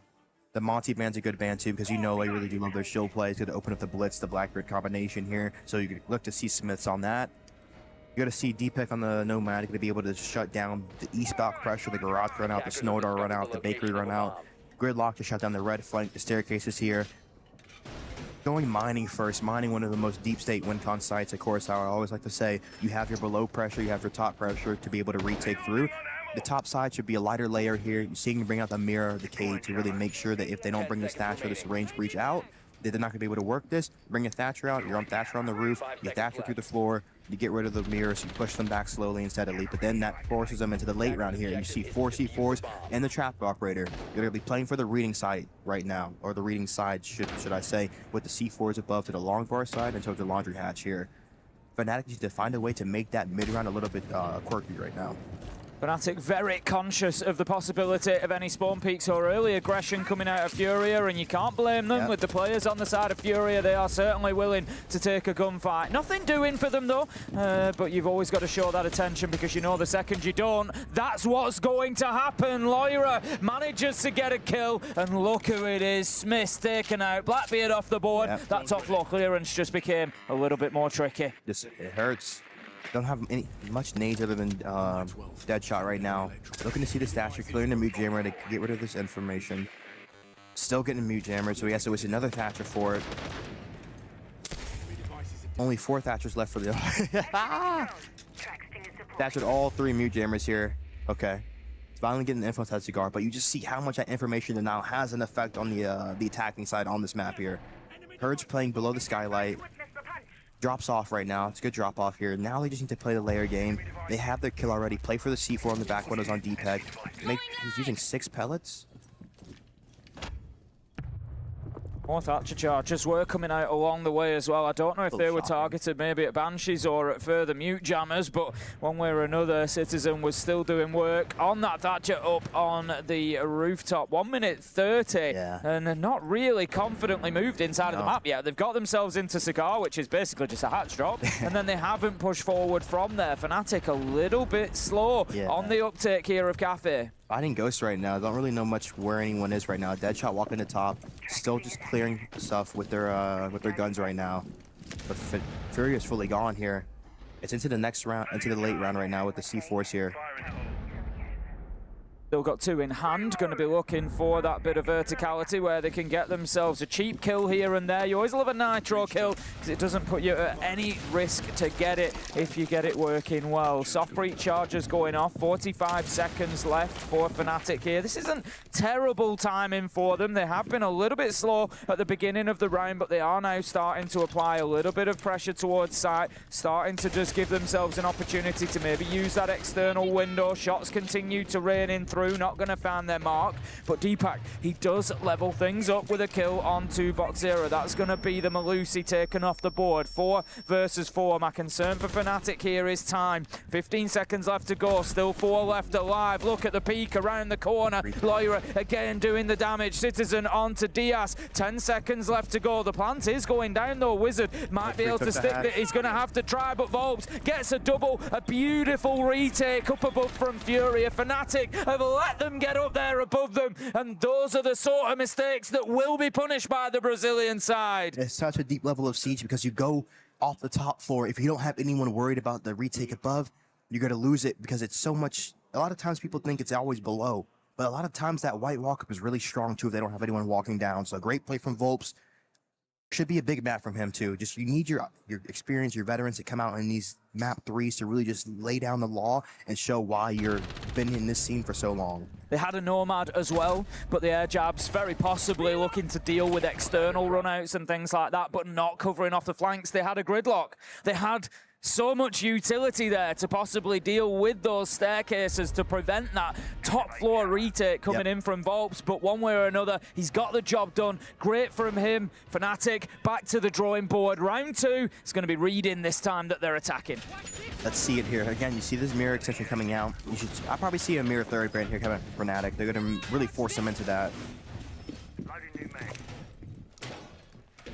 The Monty band's a good band too because you know I really do love their shield plays. Going to open up the Blitz, the Blackbird combination here. So you can look to see Smiths on that. You're going to see Deepak on the Nomad going to be able to shut down the eastbound pressure, the Garage run out, the Snowdar run out, the Bakery run out. Gridlock to shut down the red flank, the staircases here. Going mining first, mining one of the most deep state WinCon sites, of course, how I always like to say, you have your below pressure, you have your top pressure to be able to retake through. The top side should be a lighter layer here. You see, you can bring out the mirror, the cage to really make sure that if they don't bring this Thatcher, this range breach out, they're not going to be able to work this. Bring a Thatcher out, you're on Thatcher on the roof, you Thatcher through the floor, you get rid of the mirrors, you push them back slowly and steadily, but then that forces them into the late round here. You see 4 C4s and the trap operator. You're going to be playing for the reading side right now, or the reading side, should I say, with the C4s above to the long bar side and towards the laundry hatch here. Fnatic needs to find a way to make that mid-round a little bit quirky right now. Fnatic very conscious of the possibility of any spawn peaks or early aggression coming out of Furia, and you can't blame them. With the players on the side of Furia, they are certainly willing to take a gunfight. Nothing doing for them though, but you've always got to show that attention, because you know the second you don't, that's what's going to happen. Lyra manages to get a kill, and look who it is. Smith's taken out, Blackbeard off the board. That top floor clearance just became a little bit more tricky. It hurts. Don't have much nades other than Deadshot right now. Looking to see the Thatcher clearing the mute jammer to get rid of this information. Still getting mute jammer, so he has to waste another Thatcher for it. Only 4 Thatchers left for the Thatchered all 3 mute jammers here. Okay. It's finally getting the info to cigar, but you just see how much that information now has an effect on the attacking side on this map here. Herd's playing below the skylight. Drops off right now. It's a good drop off here. Now they just need to play the layer game. They have their kill already. Play for the C4 on the back windows on D-pad. He's using 6 pellets. More Thatcher charges were coming out along the way as well. I don't know if they were targeted maybe at Banshees or at further mute jammers, but one way or another, Citizen was still doing work on that Thatcher up on the rooftop. 1 minute 30, and not really confidently moved inside of the map yet. They've got themselves into Cigar, which is basically just a hatch drop, and then they haven't pushed forward from there. Fnatic a little bit slow on the uptake here of Cafe. Fighting Ghost right now. Don't really know much where anyone is right now. Deadshot walking the top, still just clearing stuff with their guns right now. But Fury is fully gone here. It's into the next round, into the late round right now with the C4s here. Still got 2 in hand, going to be looking for that bit of verticality where they can get themselves a cheap kill here and there. You always love a nitro kill because it doesn't put you at any risk to get it if you get it working well. Soft breach charges going off, 45 seconds left for Fnatic here. This isn't terrible timing for them. They have been a little bit slow at the beginning of the round, but they are now starting to apply a little bit of pressure towards site, starting to just give themselves an opportunity to maybe use that external window. Shots continue to rain in through. Not going to find their mark, but Deepak, he does level things up with a kill on 2box0. That's going to be the Malusi taken off the board. 4 versus 4. My concern for Fnatic here is time. 15 seconds left to go, still 4 left alive. Look at the peak around the corner. Lyra again doing the damage. Citizen onto Diaz. 10 seconds left to go. The plant is going down though. Wizard might be able to stick it. He's going to have to try, but Volps gets a double. A beautiful retake up above from Furia. Fnatic have let them get up there above them, and those are the sort of mistakes that will be punished by the Brazilian side. It's such a deep level of siege because you go off the top floor. If you don't have anyone worried about the retake above, you're going to lose it because it's so much. A lot of times people think it's always below, but a lot of times that white walk-up is really strong too if they don't have anyone walking down. So a great play from Volps. Should be a big map from him too. Just you need your experience, your veterans to come out in these map 3s to really just lay down the law and show why you've been in this scene for so long. They had a Nomad as well, but the air jabs very possibly looking to deal with external runouts and things like that, but not covering off the flanks. They had a gridlock. They had so much utility there to possibly deal with those staircases to prevent that top floor retake coming in from Volps, but one way or another, he's got the job done. Great from him. Fnatic back to the drawing board. Round 2, it's going to be reading this time that they're attacking. Let's see it here. Again, you see this mirror extension coming out. I'll probably see a mirror third brand here coming from Fnatic. They're going to really force them into that.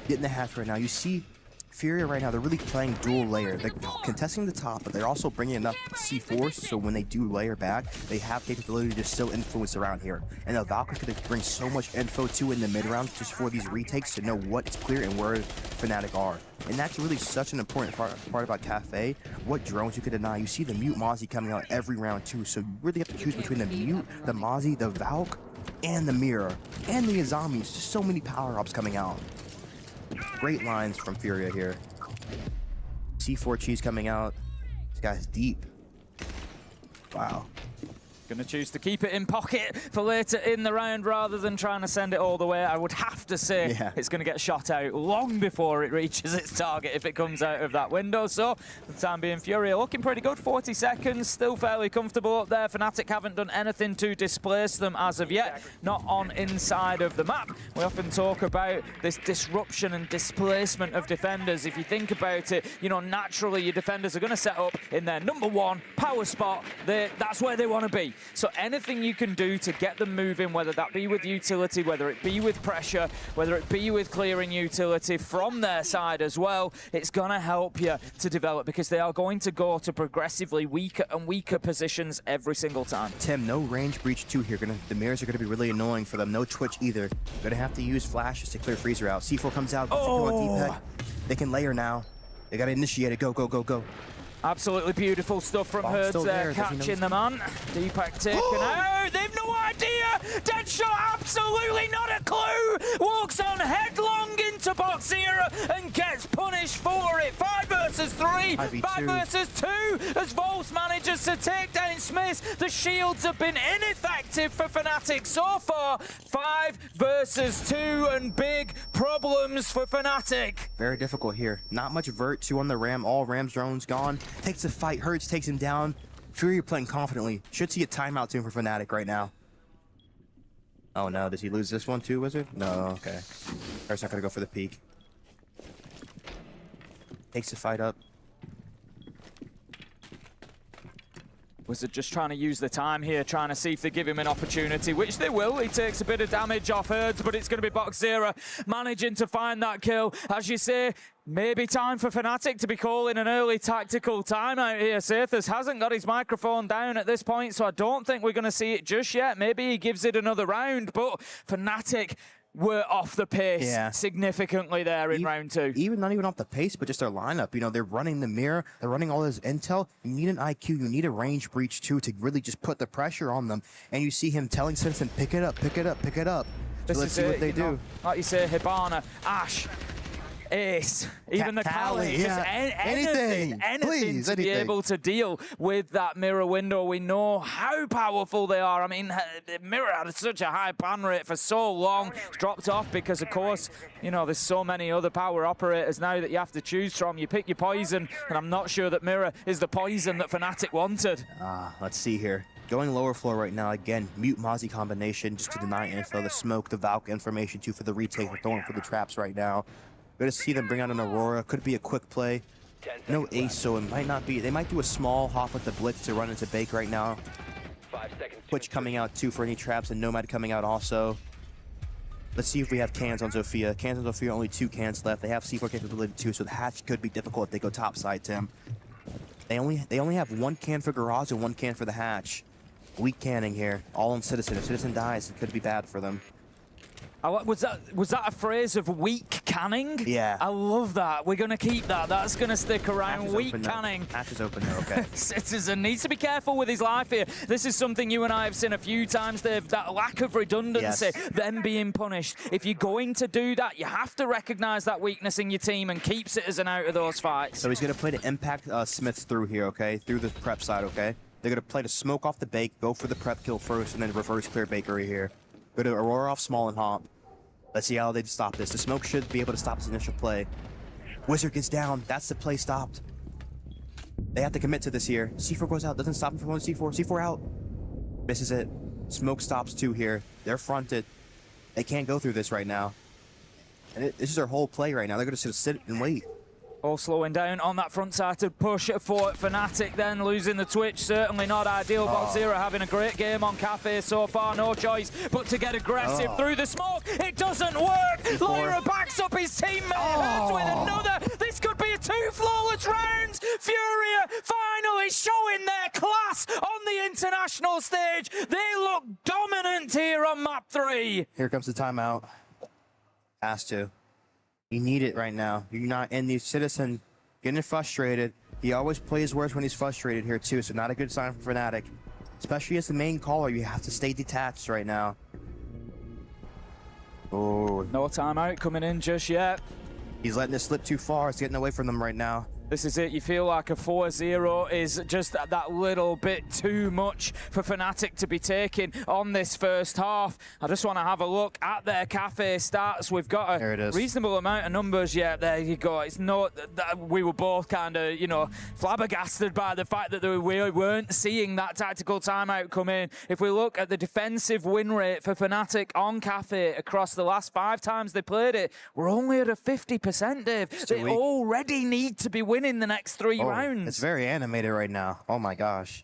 Getting the hatch right now. You see Furia right now, they're really playing dual layer. They're contesting the top, but they're also bringing enough C4, so when they do layer back, they have capability to still influence around here. And the Valkyrie could bring so much info too in the mid round just for these retakes to know what's clear and where Fnatic are. And that's really such an important part about Cafe, what drones you could deny. You see the Mute Mozzie coming out every round too, so you really have to choose between the Mute, the Mozzie, the Valk, and the Mirror, and the Azami. Just so many power-ups coming out. Great lines from Furia here. C4 cheese coming out. This guy's deep. Wow. Going to choose to keep it in pocket for later in the round rather than trying to send it all the way. I would have to say it's going to get shot out long before it reaches its target if it comes out of that window. So, for the time being, Furia looking pretty good. 40 seconds, still fairly comfortable up there. Fnatic haven't done anything to displace them as of yet, not on inside of the map. We often talk about this disruption and displacement of defenders. If you think about it, you know, naturally your defenders are going to set up in their #1 power spot. That's where they want to be. So anything you can do to get them moving, whether that be with utility, whether it be with pressure, whether it be with clearing utility from their side as well, it's going to help you to develop, because they are going to go to progressively weaker and weaker positions every single time. Tim, no range breach 2 here. The mirrors are going to be really annoying for them. No Twitch either. Going to have to use flashes to clear Freezer out. C4 comes out. They can layer now. They got to initiate it. Go, go, go, go. Absolutely beautiful stuff from Herds there, catching the man. Deepak taken out. They've no idea. Deadshot, absolutely not a clue. Walks on headlong into Boxera and gets punished for it. 5 versus 3, 5 versus 2 as Volts manages to take down Smith. The shields have been ineffective for Fnatic so far. 5 versus 2 and big problems for Fnatic. Very difficult here. Not much vert 2 on the Ram. All Ram's drones gone. Takes a fight. Hertz takes him down. Fury playing confidently. Should see a timeout soon for Fnatic right now. Oh no, does he lose this one too, Wizard? No, okay. Hertz not gonna go for the peak. Takes the fight up. Wizard just trying to use the time here, trying to see if they give him an opportunity, which they will. He takes a bit of damage off Herds, but it's going to be Boxera managing to find that kill. As you say, maybe time for Fnatic to be calling an early tactical timeout here. Sathas hasn't got his microphone down at this point, so I don't think we're going to see it just yet. Maybe he gives it another round, but Fnatic were off the pace significantly there in round 2. Not even off the pace, but just their lineup. You know, they're running the mirror, they're running all this intel. You need an IQ, you need a range breach too to really just put the pressure on them. And you see him telling Simpson, pick it up, pick it up, pick it up. So let's see what they do. Like you say, Hibana, Ash, Ace, even the Kali, anything to be able to deal with that mirror window. We know how powerful they are. I mean, the mirror had such a high ban rate for so long, dropped off because, of course, you know, there's so many other power operators now that you have to choose from. You pick your poison, and I'm not sure that mirror is the poison that Fnatic wanted. Let's see here. Going lower floor right now, again, mute Mozzie combination just to deny info, the smoke, the Valk information too for the retake. We're throwing for the traps right now. We're going to see them bring out an Aurora. Could be a quick play. No ace, so it might not be. They might do a small hop with the Blitz to run into Bake right now. 5 seconds. Twitch coming out too for any traps, and Nomad coming out also. Let's see if we have cans on Zofia. Cans on Zofia, only 2 cans left. They have C4 capability too, so the hatch could be difficult if they go topside, Tim. They only have 1 can for Garage and 1 can for the hatch. Weak canning here, all on Citizen. If Citizen dies, it could be bad for them. Was that a phrase of weak canning? Yeah. I love that. We're going to keep that. That's going to stick around. Weak canning. Hatch is open now, okay. Citizen needs to be careful with his life here. This is something you and I have seen a few times, Dave, that lack of redundancy, them being punished. If you're going to do that, you have to recognize that weakness in your team and keep Citizen out of those fights. So he's going to play to impact Smiths through here, okay? Through the prep side, okay? They're going to play to smoke off the Bake, go for the prep kill first, and then reverse clear Bakery here. Go to Aurora off small and hop. Let's see how they stop this. The smoke should be able to stop this initial play. Wizard gets down. That's the play stopped. They have to commit to this here. C4 goes out. Doesn't stop him from going C4. C4 out. Misses it. Smoke stops too here. They're fronted. They can't go through this right now. And this is their whole play right now. They're going to sit and wait. All slowing down on that front side to push it for Fnatic, then losing the Twitch, certainly not ideal. Boxera having a great game on Cafe so far, no choice but to get aggressive through the smoke. It doesn't work. Lyra backs up his teammate with another. This could be 2 flawless rounds. Furia finally showing their class on the international stage. They look dominant here on map 3. Here comes the timeout. Has to. You need it right now. You're not in the Citizen getting frustrated. He always plays worse when he's frustrated here too, so not a good sign for Fnatic. Especially as the main caller, you have to stay detached right now. Oh. No timeout coming in just yet. He's letting it slip too far. It's getting away from them right now. This is it. You feel like a 4-0 is just that little bit too much for Fnatic to be taking on this first half. I just want to have a look at their cafe stats. We've got a reasonable amount of numbers. Yeah, there you go. It's not that we were both kind of, you know, flabbergasted by the fact that we weren't seeing that tactical timeout come in. If we look at the defensive win rate for Fnatic on cafe across the last 5 times they played it, we're only at a 50%, Dave. They already need to be winning the next 3 rounds. It's very animated right now. Oh my gosh.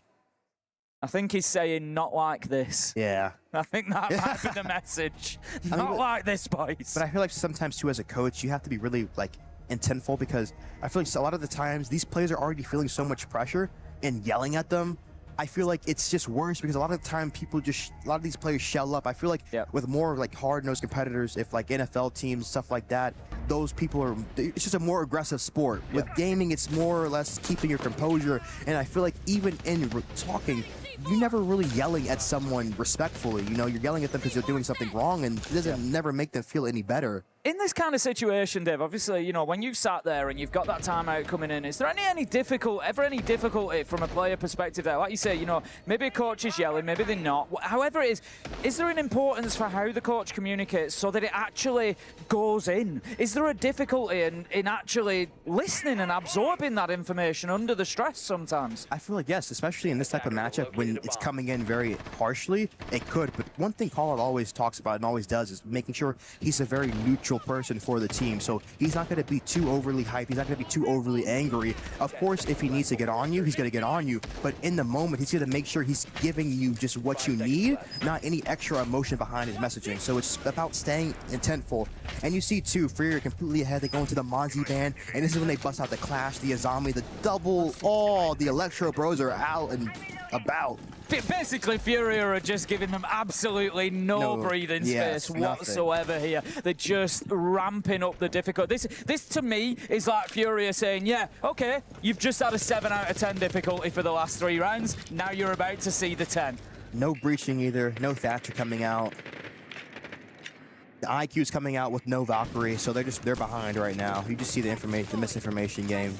I think he's saying not like this. Yeah. I think that might be the message. Not like this, boys. But I feel like sometimes too as a coach, you have to be really like intentful, because I feel like a lot of the times these players are already feeling so much pressure, and yelling at them, I feel like it's just worse, because a lot of the time a lot of these players shell up. I feel like with more like hard-nosed competitors, if like NFL teams, stuff like that, those people are, it's just a more aggressive sport. With gaming, it's more or less keeping your composure, and I feel like even in talking, you're never really yelling at someone respectfully. You know, you're yelling at them because they're doing something wrong, and it doesn't never make them feel any better. In this kind of situation, Dave, obviously, you know, when you've sat there and you've got that timeout coming in, is there any difficulty from a player perspective there? Like you say, you know, maybe a coach is yelling, maybe they're not. However it is there an importance for how the coach communicates so that it actually goes in? Is there a difficulty in actually listening and absorbing that information under the stress sometimes? I feel like yes, especially in this type of matchup when it's coming in very harshly, it could. But one thing Colin always talks about and always does is making sure he's a very neutral person for the team. So he's not going to be too overly hyped. He's not going to be too overly angry. Of course, if he needs to get on you, he's going to get on you. But in the moment, he's going to make sure he's giving you just what you need, not any extra emotion behind his messaging. So it's about staying intentful. And you see, too, Freer completely ahead. They go into the Monzi ban, and this is when they bust out the Clash, the Azami, the double. Oh, the Electro Bros are out and about. Basically, Furia are just giving them absolutely no breathing space whatsoever here. They're just ramping up the difficulty. This to me is like Furia saying, yeah, okay, you've just had a 7 out of 10 difficulty for the last 3 rounds. Now you're about to see the 10. No breaching either. No Thatcher coming out. The IQ's coming out with no Valkyrie, so they're behind right now. You just see the misinformation game.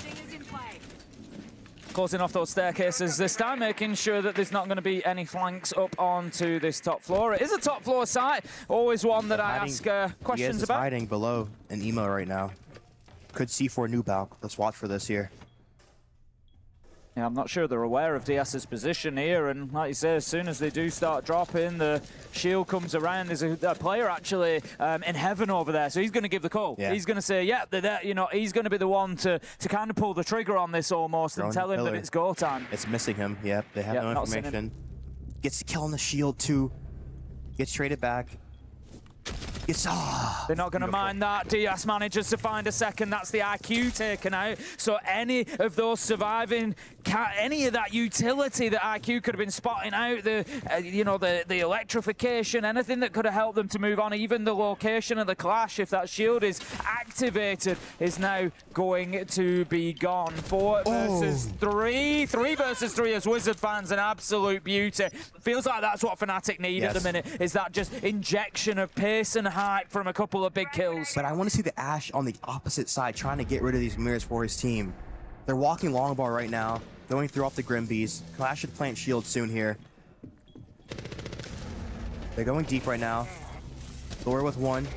Closing off those staircases this time, making sure that there's not going to be any flanks up onto this top floor. It is a top floor site, always one that I ask questions about. Hiding below an emo right now. Could C4 new Balk. Let's watch for this here. Yeah, I'm not sure they're aware of DS's position here, and like you say, as soon as they do start dropping, the shield comes around. There's a player actually in heaven over there, so he's going to give the call. Yeah. He's going to say, yeah, they're there. You know, he's going to be the one to kind of pull the trigger on this almost and tell him that it's go time. It's missing him. Yep, they have no information. Gets the kill on the shield too. Gets traded back. They're not going to mind that. DS manages to find a second. That's the IQ taken out. So any of those surviving, any of that utility that IQ could have been spotting out, the electrification, anything that could have helped them to move on, even the location of the Clash, if that shield is activated, is now going to be gone. 4 versus 3. 3 versus 3 as Wizard fans, an absolute beauty. Feels like that's what Fnatic need at the minute, is that just injection of pace and hype from a couple of big kills. But I want to see the Ashe on the opposite side trying to get rid of these mirrors for his team. They're walking longbar right now, going through off the Grimbees. Clash should plant shield soon here. They're going deep right now. Laura with 1.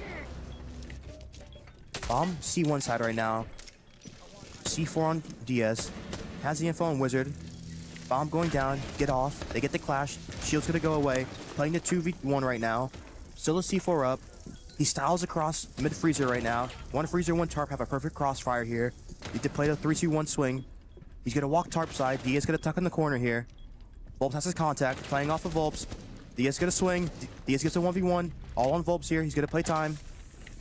Bomb C1 side right now. C4 on DS. Has the info on Wizard. Bomb going down. Get off. They get the Clash. Shield's gonna go away. Playing the 2v1 right now. Still a C4 up. He styles across mid freezer right now. 1 freezer, 1 tarp, have a perfect crossfire here. Need to play the 3-2-1 swing. He's gonna walk tarp side. Diaz gonna tuck in the corner here. Volps has his contact, playing off of Volps. Diaz gonna swing. Diaz gets a 1v1. All on Volps here. He's gonna play time.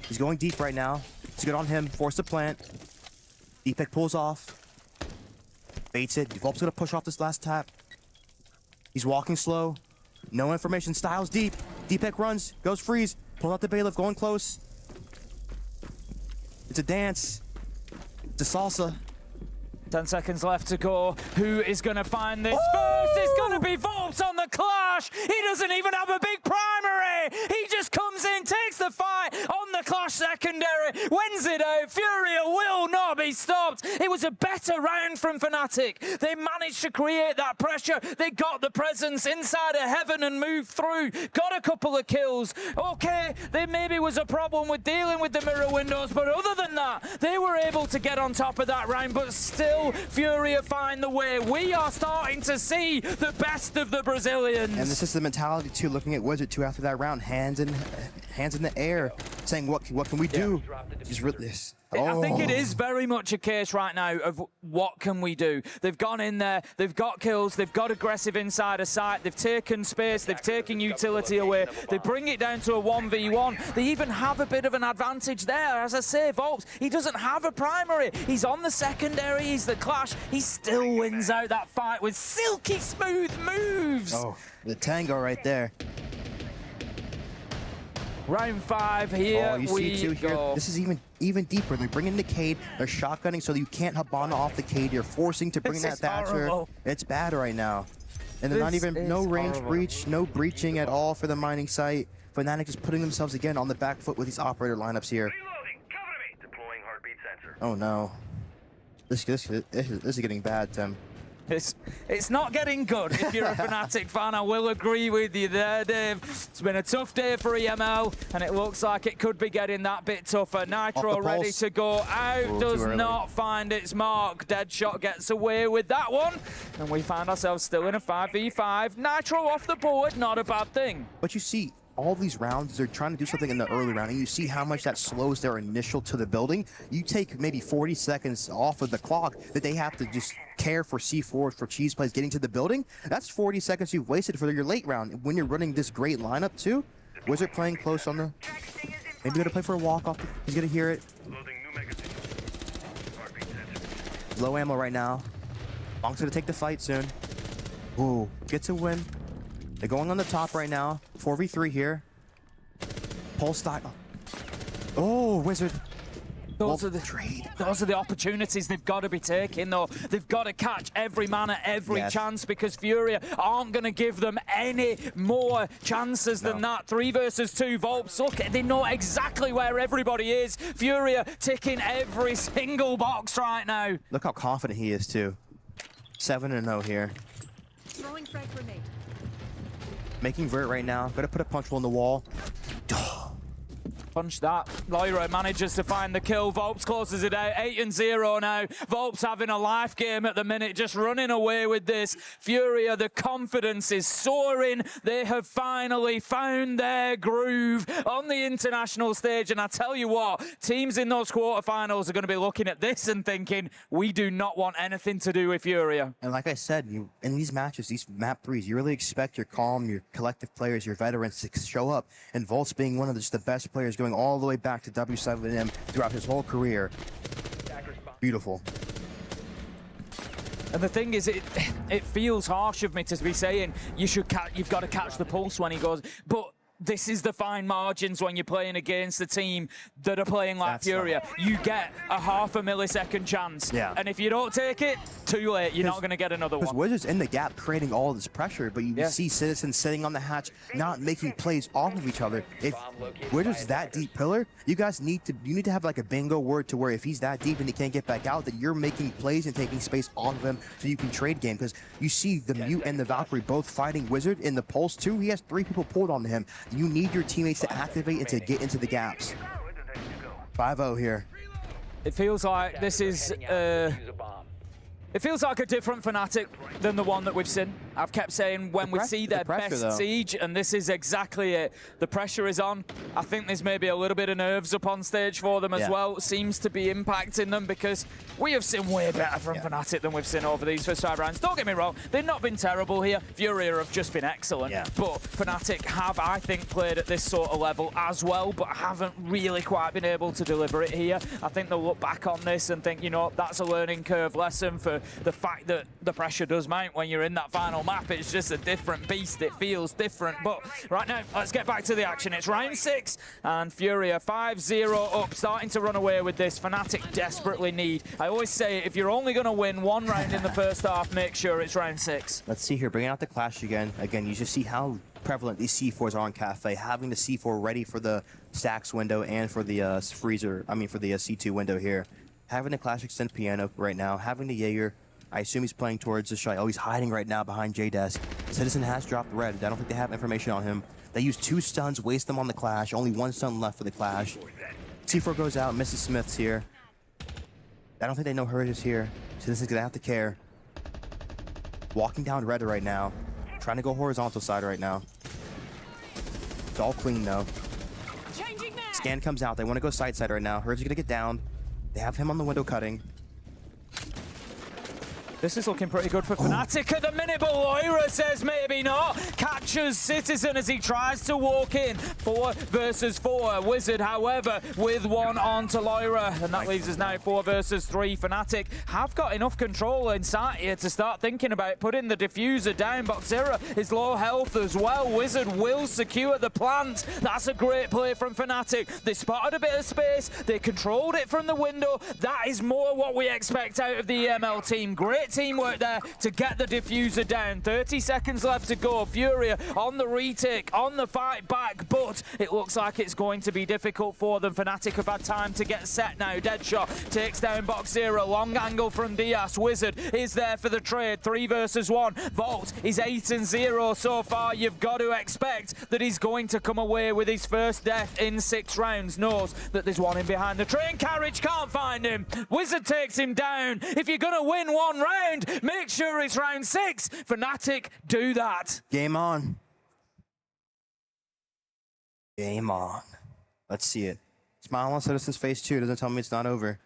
He's going deep right now. It's good on him. Forced to plant. Deepak pulls off. Baits it. Volps gonna push off this last tap. He's walking slow. No information. Styles deep. Deepak runs. Goes freeze. Pulls out the bailiff. Going close. It's a dance. It's a salsa. 10 seconds left to go. Who is going to find this first? It's going to be Volps on the Clash. He doesn't even have a big primary. He just comes in, takes the fight on the Clash secondary, wins it out. Furia will not be stopped. It was a better round from Fnatic. They managed to create that pressure. They got the presence inside of heaven and moved through. Got a couple of kills. Okay, there maybe was a problem with dealing with the mirror windows, but other than that, they were able to get on top of that round, but still Furia find the way. We are starting to see the best of the Brazilians. And this is the mentality too, looking at Wizard too after that round, hands in the air, saying what can we do? Just this. I think it is very much a case right now of what can we do. They've gone in there, they've got kills, they've got aggressive inside of sight, they've taken space, they've taken utility away, they bring it down to a 1v1. They even have a bit of an advantage there. As I say, Volps, he doesn't have a primary. He's on the secondary, he's the Clash. He still wins out that fight with silky smooth moves. Oh, the tango right there. Round 5 here. Oh, you see too here. This is even deeper. They're bringing the Cade. They're shotgunning so that you can't Habana off the Cade. You're forcing to bring that Thatcher. It's bad right now. And they're not even no range breach, no breaching at all for the mining site. Fnatic is putting themselves again on the back foot with these operator lineups here. Deploying heartbeat sensor. Oh no. This is getting bad, Tim. It's not getting good if you're a Fnatic fan. I will agree with you there, Dave. It's been a tough day for EML, and it looks like it could be getting that bit tougher. Nitro ready to go out, does not find its mark. Deadshot gets away with that one, and we find ourselves still in a 5v5. Nitro off the board, not a bad thing. But you see, all these rounds, they're trying to do something in the early round, and you see how much that slows their initial to the building. You take maybe 40 seconds off of the clock that they have to just care for C4, for cheese plays getting to the building. That's 40 seconds you've wasted for your late round. When you're running this great lineup too, Wizard playing close on the... Maybe gonna play for a walk-off. He's gonna hear it. Low ammo right now. Bonk's gonna take the fight soon. Ooh, gets a win. They're going on the top right now. 4v3 here. Pulse style. Oh, Wizard. Those are the opportunities they've got to be taking, though. They've got to catch every man at every chance, because Furia aren't going to give them any more chances than that. 3 versus 2 Volps. Look, they know exactly where everybody is. Furia ticking every single box right now. Look how confident he is, too. 7-0 here. Throwing frag grenade. Making vert right now. Gotta put a punch hole in the wall. Punch that. Lyra manages to find the kill. Volps closes it out. 8-0 now. Volps having a life game at the minute, just running away with this. Furia, the confidence is soaring. They have finally found their groove on the international stage. And I tell you what, teams in those quarterfinals are going to be looking at this and thinking, we do not want anything to do with Furia. And like I said, in these matches, these map 3s, you really expect your calm, your collective players, your veterans to show up. And Volts being one of the best players going all the way back to W7M throughout his whole career. Beautiful. And the thing is, it feels harsh of me to be saying you've got to catch the pulse when he goes, but this is the fine margins when you're playing against a team that are playing like Furia. You get a half a millisecond chance. Yeah. And if you don't take it, too late. You're not going to get another one. Because Wizards in the gap creating all this pressure, but you see Citizens sitting on the hatch, not making plays off of each other. If Wizards that deep pillar, you guys need to have like a bingo word to where if he's that deep and he can't get back out, that you're making plays and taking space off of him so you can trade game. Because you see the Mute and the Valkyrie both fighting Wizard in the Pulse too. He has 3 people pulled onto him. You need your teammates to activate and to get into the gaps. 5-0 here. It feels like this is... It feels like a different Fnatic than the one that we've seen. I've kept saying when we see their best Siege, and this is exactly it. The pressure is on. I think there's maybe a little bit of nerves up on stage for them as well. It seems to be impacting them because we have seen way better from Fnatic than we've seen over these first 5 rounds. Don't get me wrong, they've not been terrible here. Furia have just been excellent. But Fnatic have, I think, played at this sort of level as well, but haven't really quite been able to deliver it here. I think they'll look back on this and think, you know, that's a learning curve lesson for the fact that the pressure does mount when you're in that final map. It's just a different beast. It feels different. But right now, let's get back to the action. It's round 6, and Furia 5-0 up, starting to run away with this. Fnatic desperately need. I always say, if you're only going to win 1 round in the first half, make sure it's round 6. Let's see here, bringing out the Clash again. Again, you just see how prevalent these C4s are on Cafe, having the C4 ready for the stacks window and for the for the C2 window here. having the Clash Extend piano right now, having the Jaeger, I assume he's playing towards the Shy. Oh, he's hiding right now behind J-Desk. Citizen has dropped red. I don't think they have information on him. They use 2 stuns, waste them on the Clash. Only 1 stun left for the Clash. C4 goes out, Mrs. Smith's here. I don't think they know Hers is here. Citizen's gonna have to care. Walking down red right now. Trying to go horizontal side right now. It's all clean though. Scan comes out. They want to go side right now. Hers is gonna get down. They have him on the window cutting. This is looking pretty good for Fnatic at the minute, but Loira says maybe not. Catches Citizen as he tries to walk in. 4 versus 4. Wizard, however, with 1 onto Loira. And that leaves us now 4 versus 3. Fnatic have got enough control inside here to start thinking about putting the diffuser down. Boxera is low health as well. Wizard will secure the plant. That's a great play from Fnatic. They spotted a bit of space. They controlled it from the window. That is more what we expect out of the EML team. Great teamwork there to get the diffuser down. 30 seconds left to go. Furia on the retake, on the fight back, but it looks like it's going to be difficult for them. Fnatic have had time to get set now. Deadshot takes down Boxera. Long angle from Diaz. Wizard is there for the trade. 3 versus 1. Vault is 8-0 so far. You've got to expect that he's going to come away with his first death in 6 rounds. Knows that there's one in behind the train carriage. Can't find him. Wizard takes him down. If you're going to win 1 round, make sure it's round 6. Fnatic do that. Game on. Game on. Let's see it. Smile on Citizen's face too. Doesn't tell me it's not over.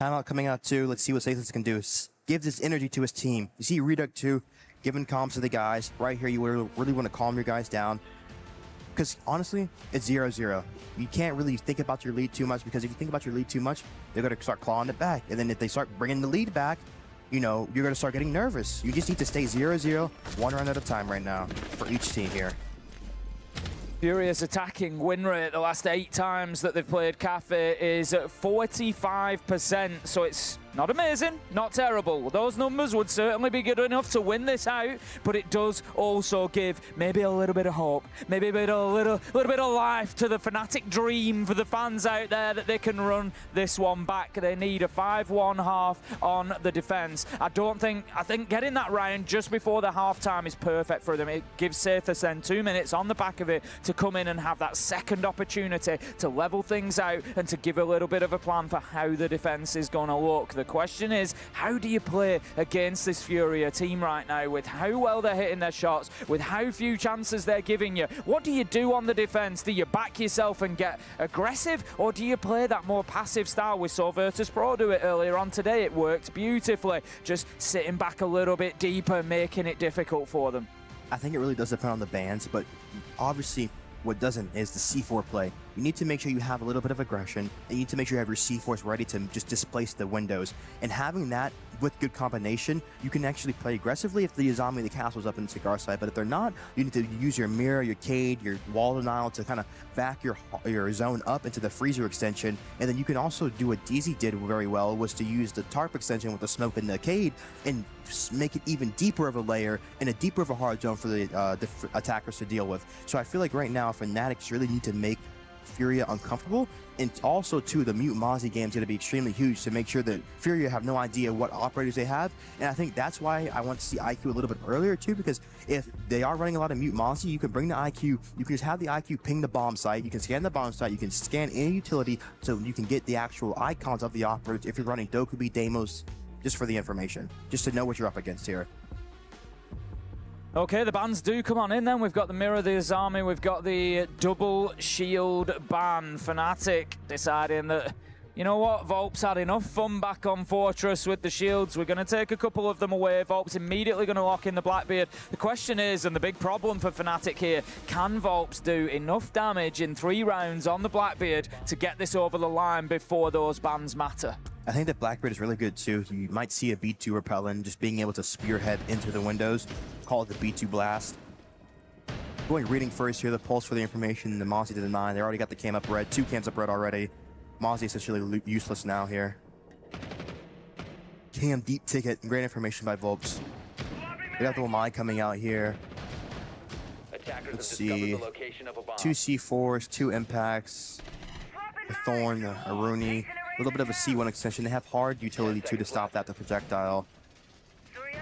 Timeout coming out too. Let's see what Citizen can do. Gives his energy to his team. You see Reduct too, giving comms to the guys. Right here, you really want to calm your guys down. Because honestly, it's 0-0. You can't really think about your lead too much, because if you think about your lead too much, they're going to start clawing it back. And then if they start bringing the lead back, you know, you're going to start getting nervous. You just need to stay 0-0, 1 round at a time right now for each team here. Furious attacking win rate the last 8 times that they've played Cafe is at 45%, so it's not amazing, not terrible. Those numbers would certainly be good enough to win this out, but it does also give maybe a little bit of hope, maybe a little bit of life to the Fnatic dream for the fans out there that they can run this one back. They need a 5-1 half on the defense. I think getting that round just before the halftime is perfect for them. It gives Sathas then 2 minutes on the back of it to come in and have that second opportunity to level things out and to give a little bit of a plan for how the defense is going to look. The question is, how do you play against this Furia team right now with how well they're hitting their shots, with how few chances they're giving you? What do you do on the defense? Do you back yourself and get aggressive, or do you play that more passive style? We saw Virtus.pro do it earlier on today. It worked beautifully. Just sitting back a little bit deeper, making it difficult for them. I think it really does depend on the bans, but obviously what doesn't is the C4 play. You need to make sure you have a little bit of aggression, and you need to make sure you have your C4s ready to just displace the windows. And having that with good combination, you can actually play aggressively if the Izami, the castle's up in the cigar side. But if they're not, you need to use your mirror, your Cade, your wall denial to kind of back your zone up into the freezer extension. And then you can also do what DZ did very well, was to use the tarp extension with the smoke and the Cade and make it even deeper of a layer and a deeper of a hard zone for the attackers to deal with. So I feel like right now Fanatics really need to make Furia uncomfortable, and also too the Mute Mozzie game is going to be extremely huge to make sure that Furia have no idea what operators they have. And I think that's why I want to see IQ a little bit earlier too, because if they are running a lot of Mute Mozzie, you can bring the IQ, you can just have the IQ ping the bomb site, you can scan the bomb site, you can scan any utility, so you can get the actual icons of the operators if you're running Dokubi, Deimos, just for the information, just to know what you're up against here. Okay, the bans do come on in then. We've got the Mirror, the Izami, we've got the double shield ban. Fnatic deciding that, you know what, Volp's had enough fun back on Fortress with the shields. We're going to take a couple of them away. Volp's immediately going to lock in the Blackbeard. The question is, and the big problem for Fnatic here, can Volps do enough damage in 3 rounds on the Blackbeard to get this over the line before those bans matter? I think that Blackbeard is really good too. You might see a B2 repellent, just being able to spearhead into the windows, call it the B2 blast. Going reading first here, the pulse for the information, the Mozzie to the 9. They already got the cam up red, 2 cams up red already. Mozzie essentially useless now here. Cam deep ticket, great information by Volps. We got the Wamai coming out here. Let's see, 2 C4s, 2 impacts, a Thorn, a Rooney. little bit of a C1 extension. They have hard utility too to stop that, the projectile.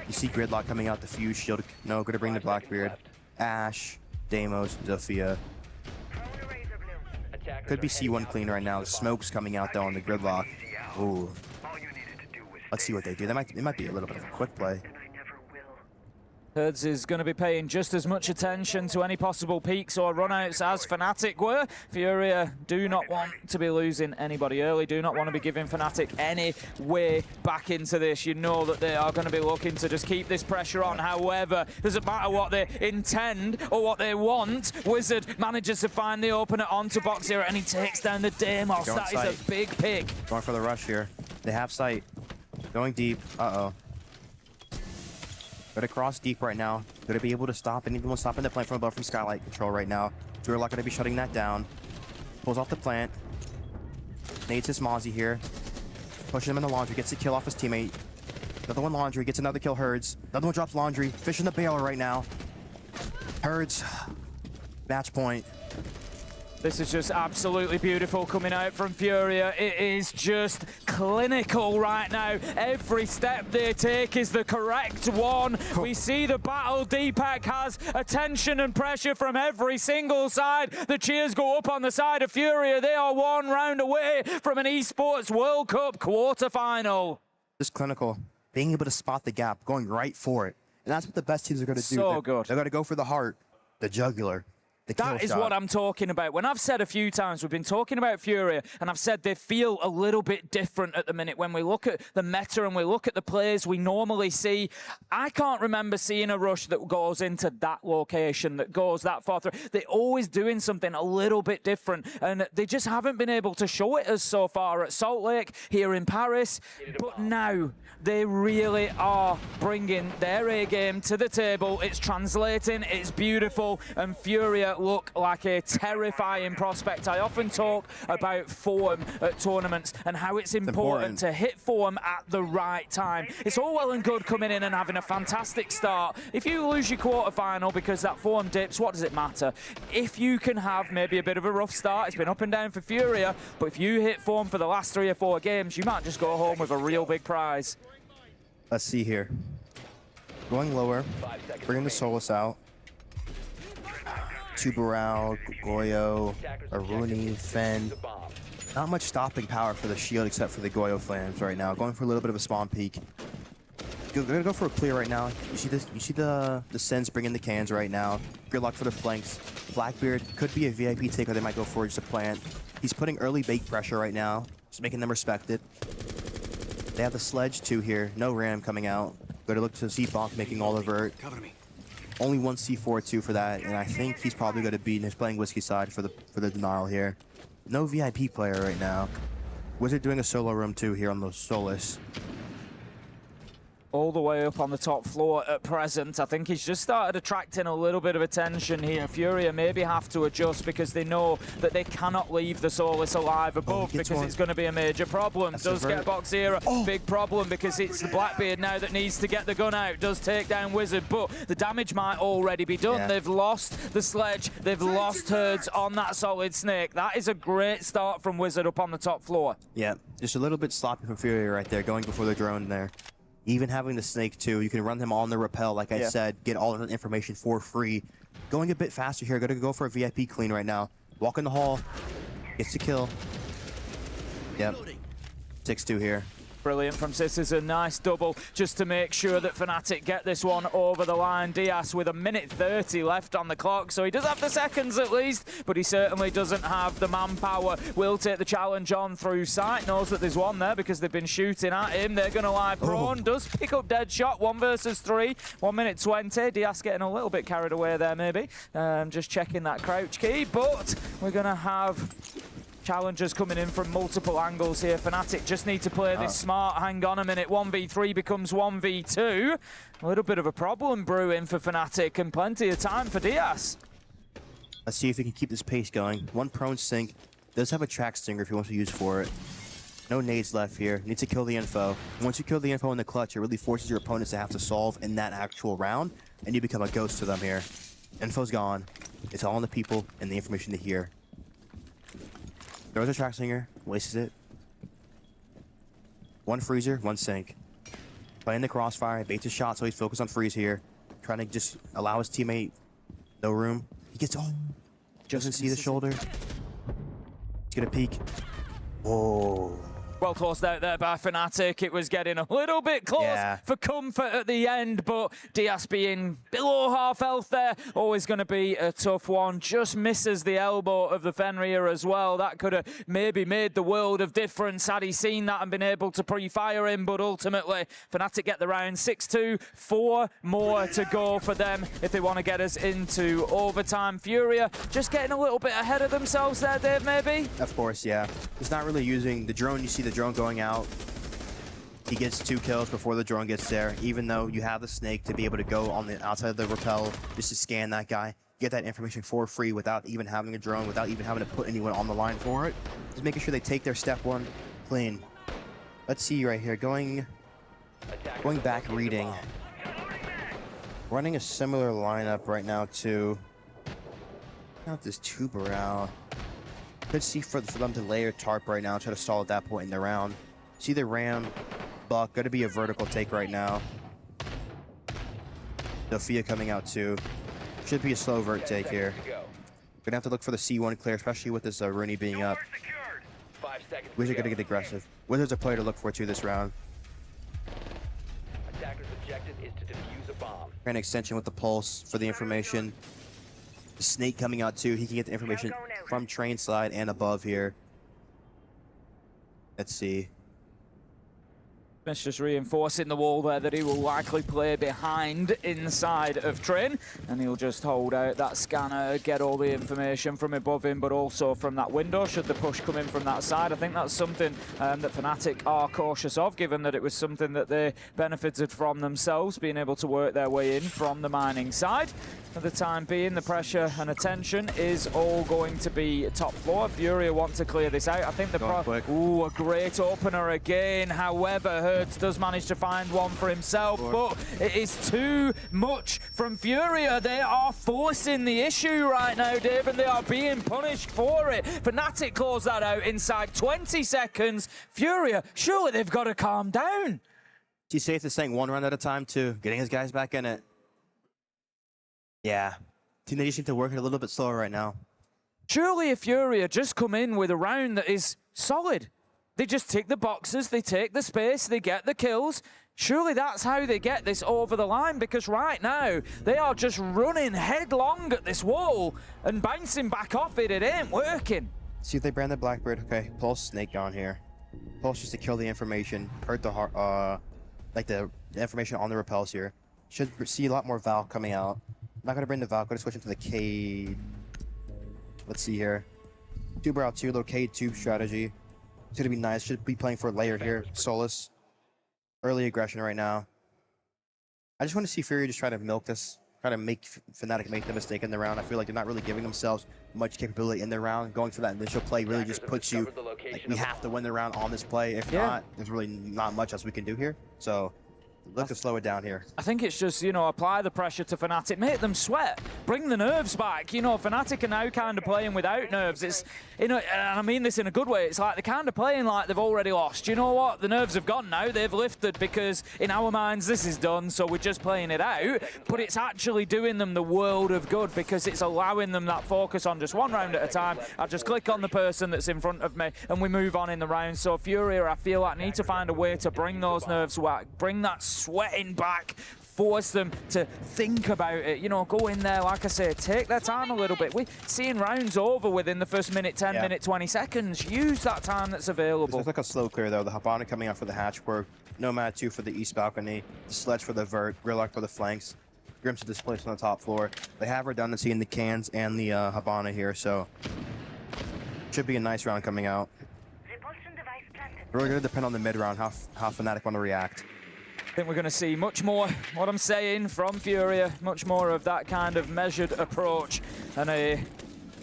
You see Gridlock coming out, the Fuse Shield. No, going to bring the Blackbeard. Ashe, Deimos, Zofia. Could be C1 clean right now. The smoke's coming out though on the Gridlock. Ooh. Let's see what they do. It might be a little bit of a quick play. Herds is going to be paying just as much attention to any possible peaks or runouts as Fnatic were. Furia do not want to be losing anybody early, do not want to be giving Fnatic any way back into this. You know that they are going to be looking to just keep this pressure on. However, doesn't matter what they intend or what they want. Wizard manages to find the opener onto Box Zero and he takes down the Deimos. That is a big pick. Going for the rush here. They have sight. Going deep. Uh-oh. Going to cross deep right now. Going to be able to stop anyone stopping the plant from above from Skylight Control right now. Durlock going to be shutting that down. Pulls off the plant. Nades his Mozzie here. Pushing him in the laundry. Gets a kill off his teammate. Another one laundry. Gets another kill Herds. Another one drops laundry. Fish in the baler right now. Herds. Match point. This is just absolutely beautiful coming out from Furia. It is just clinical right now. Every step they take is the correct one. We see the battle. Deepak has attention and pressure from every single side. The cheers go up on the side of Furia. They are one round away from an Esports World Cup quarterfinal. Just clinical. Being able to spot the gap, going right for it. And that's what the best teams are going to do. So good. They're going to go for the heart, the jugular. That is what I'm talking about. When I've said a few times, we've been talking about Furia, and I've said they feel a little bit different at the minute. When we look at the meta and we look at the players we normally see, I can't remember seeing a rush that goes into that location, that goes that far through. They're always doing something a little bit different, and they just haven't been able to show it us so far at Salt Lake, here in Paris. But now, they really are bringing their A-game to the table. It's translating, it's beautiful, and Furia look like a terrifying prospect. I often talk about form at tournaments and how it's important to hit form at the right time. It's all well and good coming in and having a fantastic start. If you lose your quarterfinal because that form dips, what does it matter? If you can have maybe a bit of a rough start, it's been up and down for Furia, but if you hit form for the last 3 or 4 games, you might just go home with a real big prize. Let's see here. Going lower, bringing the Solus out. Tuberal, Goyo, Aruni, Fen. Not much stopping power for the shield except for the Goyo Flames right now. Going for a little bit of a spawn peek. They're gonna go for a clear right now. You see this? You see the Sens bringing the cans right now. Gridlock for the flanks. Blackbeard could be a VIP take, or they might go for just a plant. He's putting early bait pressure right now, just making them respect it. They have the Sledge too here. No Ram coming out. Going to look to C-Bonk making all the vert. Cover me. Only one C4 too for that, and I think he's probably going to be playing Whiskey side for the denial here. No VIP player right now. Wizard doing a solo room too here on the Solus. All the way up on the top floor at present. I think he's just started attracting a little bit of attention here. Furia maybe have to adjust because they know that they cannot leave the Solus alive above because it's going to be a major problem. Does get Box Zero. Big problem because it's the Blackbeard now that needs to get the gun out. Does take down Wizard, but the damage might already be done. Yeah. They've lost the Sledge. They've lost Herds on that Solid Snake. That is a great start from Wizard up on the top floor. Yeah, just a little bit sloppy from Furia right there, going before the drone there. Even having the Snake too, you can run him on the rappel, like I said, get all the information for free. Going a bit faster here, gonna go for a VIP clean right now. Walk in the hall, gets the kill. Yep, 6-2 here. Brilliant from Citizen, nice double just to make sure that Fnatic get this one over the line. Diaz with 1:30 left on the clock, so he does have the seconds at least, but he certainly doesn't have the manpower. Will take the challenge on through sight, knows that there's one there because they've been shooting at him. They're going to lie prone, does pick up dead shot, 1 versus 3, 1:20. Diaz getting a little bit carried away there maybe, just checking that crouch key, but we're going to have challengers coming in from multiple angles here. Fnatic just need to play this smart. Hang on a minute. 1v3 becomes 1v2. A little bit of a problem brewing for Fnatic and plenty of time for Diaz. Let's see if he can keep this pace going. One prone sync. Does have a track stinger if he wants to use for it. No nades left here. Needs to kill the info. Once you kill the info in the clutch, it really forces your opponents to have to solve in that actual round, and you become a ghost to them here. Info's gone. It's all on the people and the information they hear. Throws a track singer, wastes it. One freezer, one sink. Playing the crossfire, baits his shot, so he's focused on freeze here. Trying to just allow his teammate no room. He gets doesn't see the shoulder. He's gonna peek. Whoa. Well closed out there by Fnatic. It was getting a little bit close for comfort at the end, but Diaz being below half health there, always going to be a tough one. Just misses the elbow of the Fenrir as well. That could have maybe made the world of difference had he seen that and been able to pre-fire him, but ultimately Fnatic get the round 6-2. 4 more to go for them if they want to get us into overtime. Furia just getting a little bit ahead of themselves there, Dave, maybe? Of course, yeah. He's not really using the drone. You see the drone going out. He gets 2 kills before the drone gets there, even though you have the snake to be able to go on the outside of the rappel just to scan that guy, get that information for free without even having a drone, without even having to put anyone on the line for it. Just making sure they take their step 1 clean. Let's see right here, going back reading. Running a similar lineup right now to not this tuber out. Could see for them to layer tarp right now, try to stall at that point in the round. See the Ram, Buck, going to be a vertical take right now. Sophia coming out too. Should be a slow vert take here. Gonna have to look for the C1 clear, especially with this Rooney being up. Wizards are gonna get aggressive. Wizards a player to look for too this round. Attacker's objective is to defuse a bomb. An extension with the pulse for the information. The snake coming out too. He can get the information from train slide and above here. Let's see. It's just reinforcing the wall there that he will likely play behind inside of Train, and he'll just hold out that scanner, get all the information from above him, but also from that window should the push come in from that side. I think that's something that Fnatic are cautious of, given that it was something that they benefited from themselves, being able to work their way in from the mining side. For the time being, the pressure and attention is all going to be top floor. Furia want to clear this out. I think the ooh, a great opener again. However, Hertz does manage to find one for himself, but it is too much from Furia. They are forcing the issue right now, Dave, and they are being punished for it. Fnatic close that out inside 20 seconds. Furia, surely they've got to calm down. He's safe to saying 1 round at a time too, getting his guys back in it. Yeah, I think they just need to work it a little bit slower right now. Surely if Furia just come in with a round that is solid. They just tick the boxes, they take the space, they get the kills. Surely that's how they get this over the line, because right now they are just running headlong at this wall and bouncing back off it. It ain't working. See if they brand the Blackbird. Okay, Pulse Snake on here. Pulse just to kill the information, hurt the heart, like the information on the repels here. Should see a lot more Val coming out. Not gonna bring the Val, gonna switch into the Cade. Let's see here. Tuber out 2, little Cade tube strategy. It's gonna be nice. Should be playing for a layer here. Solus. Early aggression right now. I just want to see Fury just try to milk this. Try to make Fnatic make the mistake in the round. I feel like they're not really giving themselves much capability in the round. Going for that initial play really just puts you, like, we have to win the round on this play. If not, there's really not much else we can do here. So look to slow it down here. I think it's just, you know, apply the pressure to Fnatic, make them sweat, bring the nerves back. You know, Fnatic are now kind of playing without nerves. It's, you know, and I mean this in a good way, it's like they're kind of playing like they've already lost. You know what? The nerves have gone now, they've lifted, because in our minds this is done, so we're just playing it out. But it's actually doing them the world of good, because it's allowing them that focus on just 1 round at a time. I just click on the person that's in front of me and we move on in the round. So Furia, I feel like, need to find a way to bring those nerves back, bring that sweating back, force them to think about it, you know, go in there, like I say, take their time a little bit. We're seeing rounds over within the first minute, 10 minute, 20 seconds. Use that time that's available. It's like a slow clear though. The Habana coming out for the hatch work, Nomad 2 for the east balcony, the Sledge for the vert, Grillock for the flanks, Grims to displace on the top floor. They have redundancy in the cans and the Habana here, so should be a nice round coming out. We're really going to depend on the mid round, how Fnatic want to react. I think we're going to see much more, what I'm saying, from Furia, much more of that kind of measured approach, and a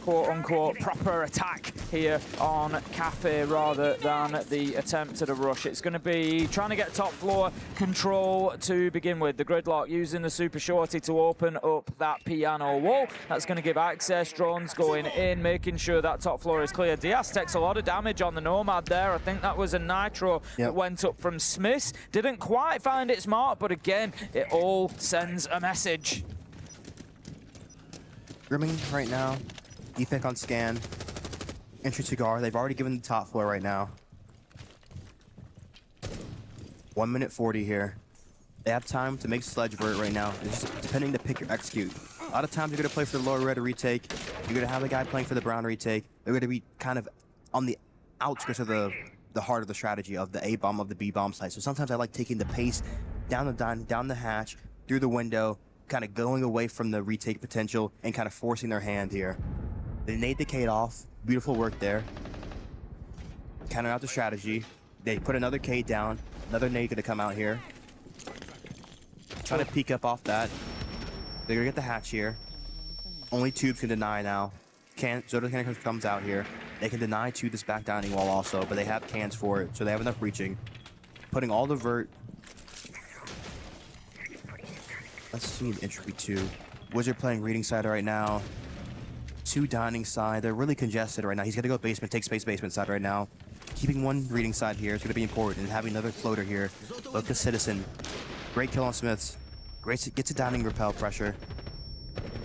quote-unquote proper attack here on Cafe rather than the attempt at a rush. It's going to be trying to get top floor control to begin with. The Gridlock using the Super Shorty to open up that piano wall. That's going to give access. Drones going in, making sure that top floor is clear. Diaz takes a lot of damage on the Nomad there. I think that was a Nitro that went up from Smith. Didn't quite find its mark, but again, it all sends a message. Grimming right now. Epic on scan. Entry Cigar. They've already given the top floor right now. 1 minute 40 here. They have time to make sledge vert right now. It's just depending to pick or execute. A lot of times you're going to play for the lower red retake. You're going to have a guy playing for the brown retake. They're going to be kind of on the outskirts of the heart of the strategy of the A-bomb, of the B-bomb site. So sometimes I like taking the pace down the hatch, through the window, kind of going away from the retake potential and kind of forcing their hand here. They nade the Kate off. Beautiful work there. Counter out the strategy. They put another Kate down. Another nade gonna come out here. Trying to peek up off that. They're gonna get the hatch here. Only Tubes can deny now. Zoda Cannon comes out here. They can deny to this back dining wall also, but they have cans for it, so they have enough breaching. Putting all the vert. Let's see in entropy 2. Wizard playing reading side right now. 2 dining side. They're really congested right now. He's gonna go basement, take space basement side right now. Keeping 1 reading side here is gonna be important, and having another floater here. Look to Citizen. Great kill on Smiths. Great gets a dining repel pressure.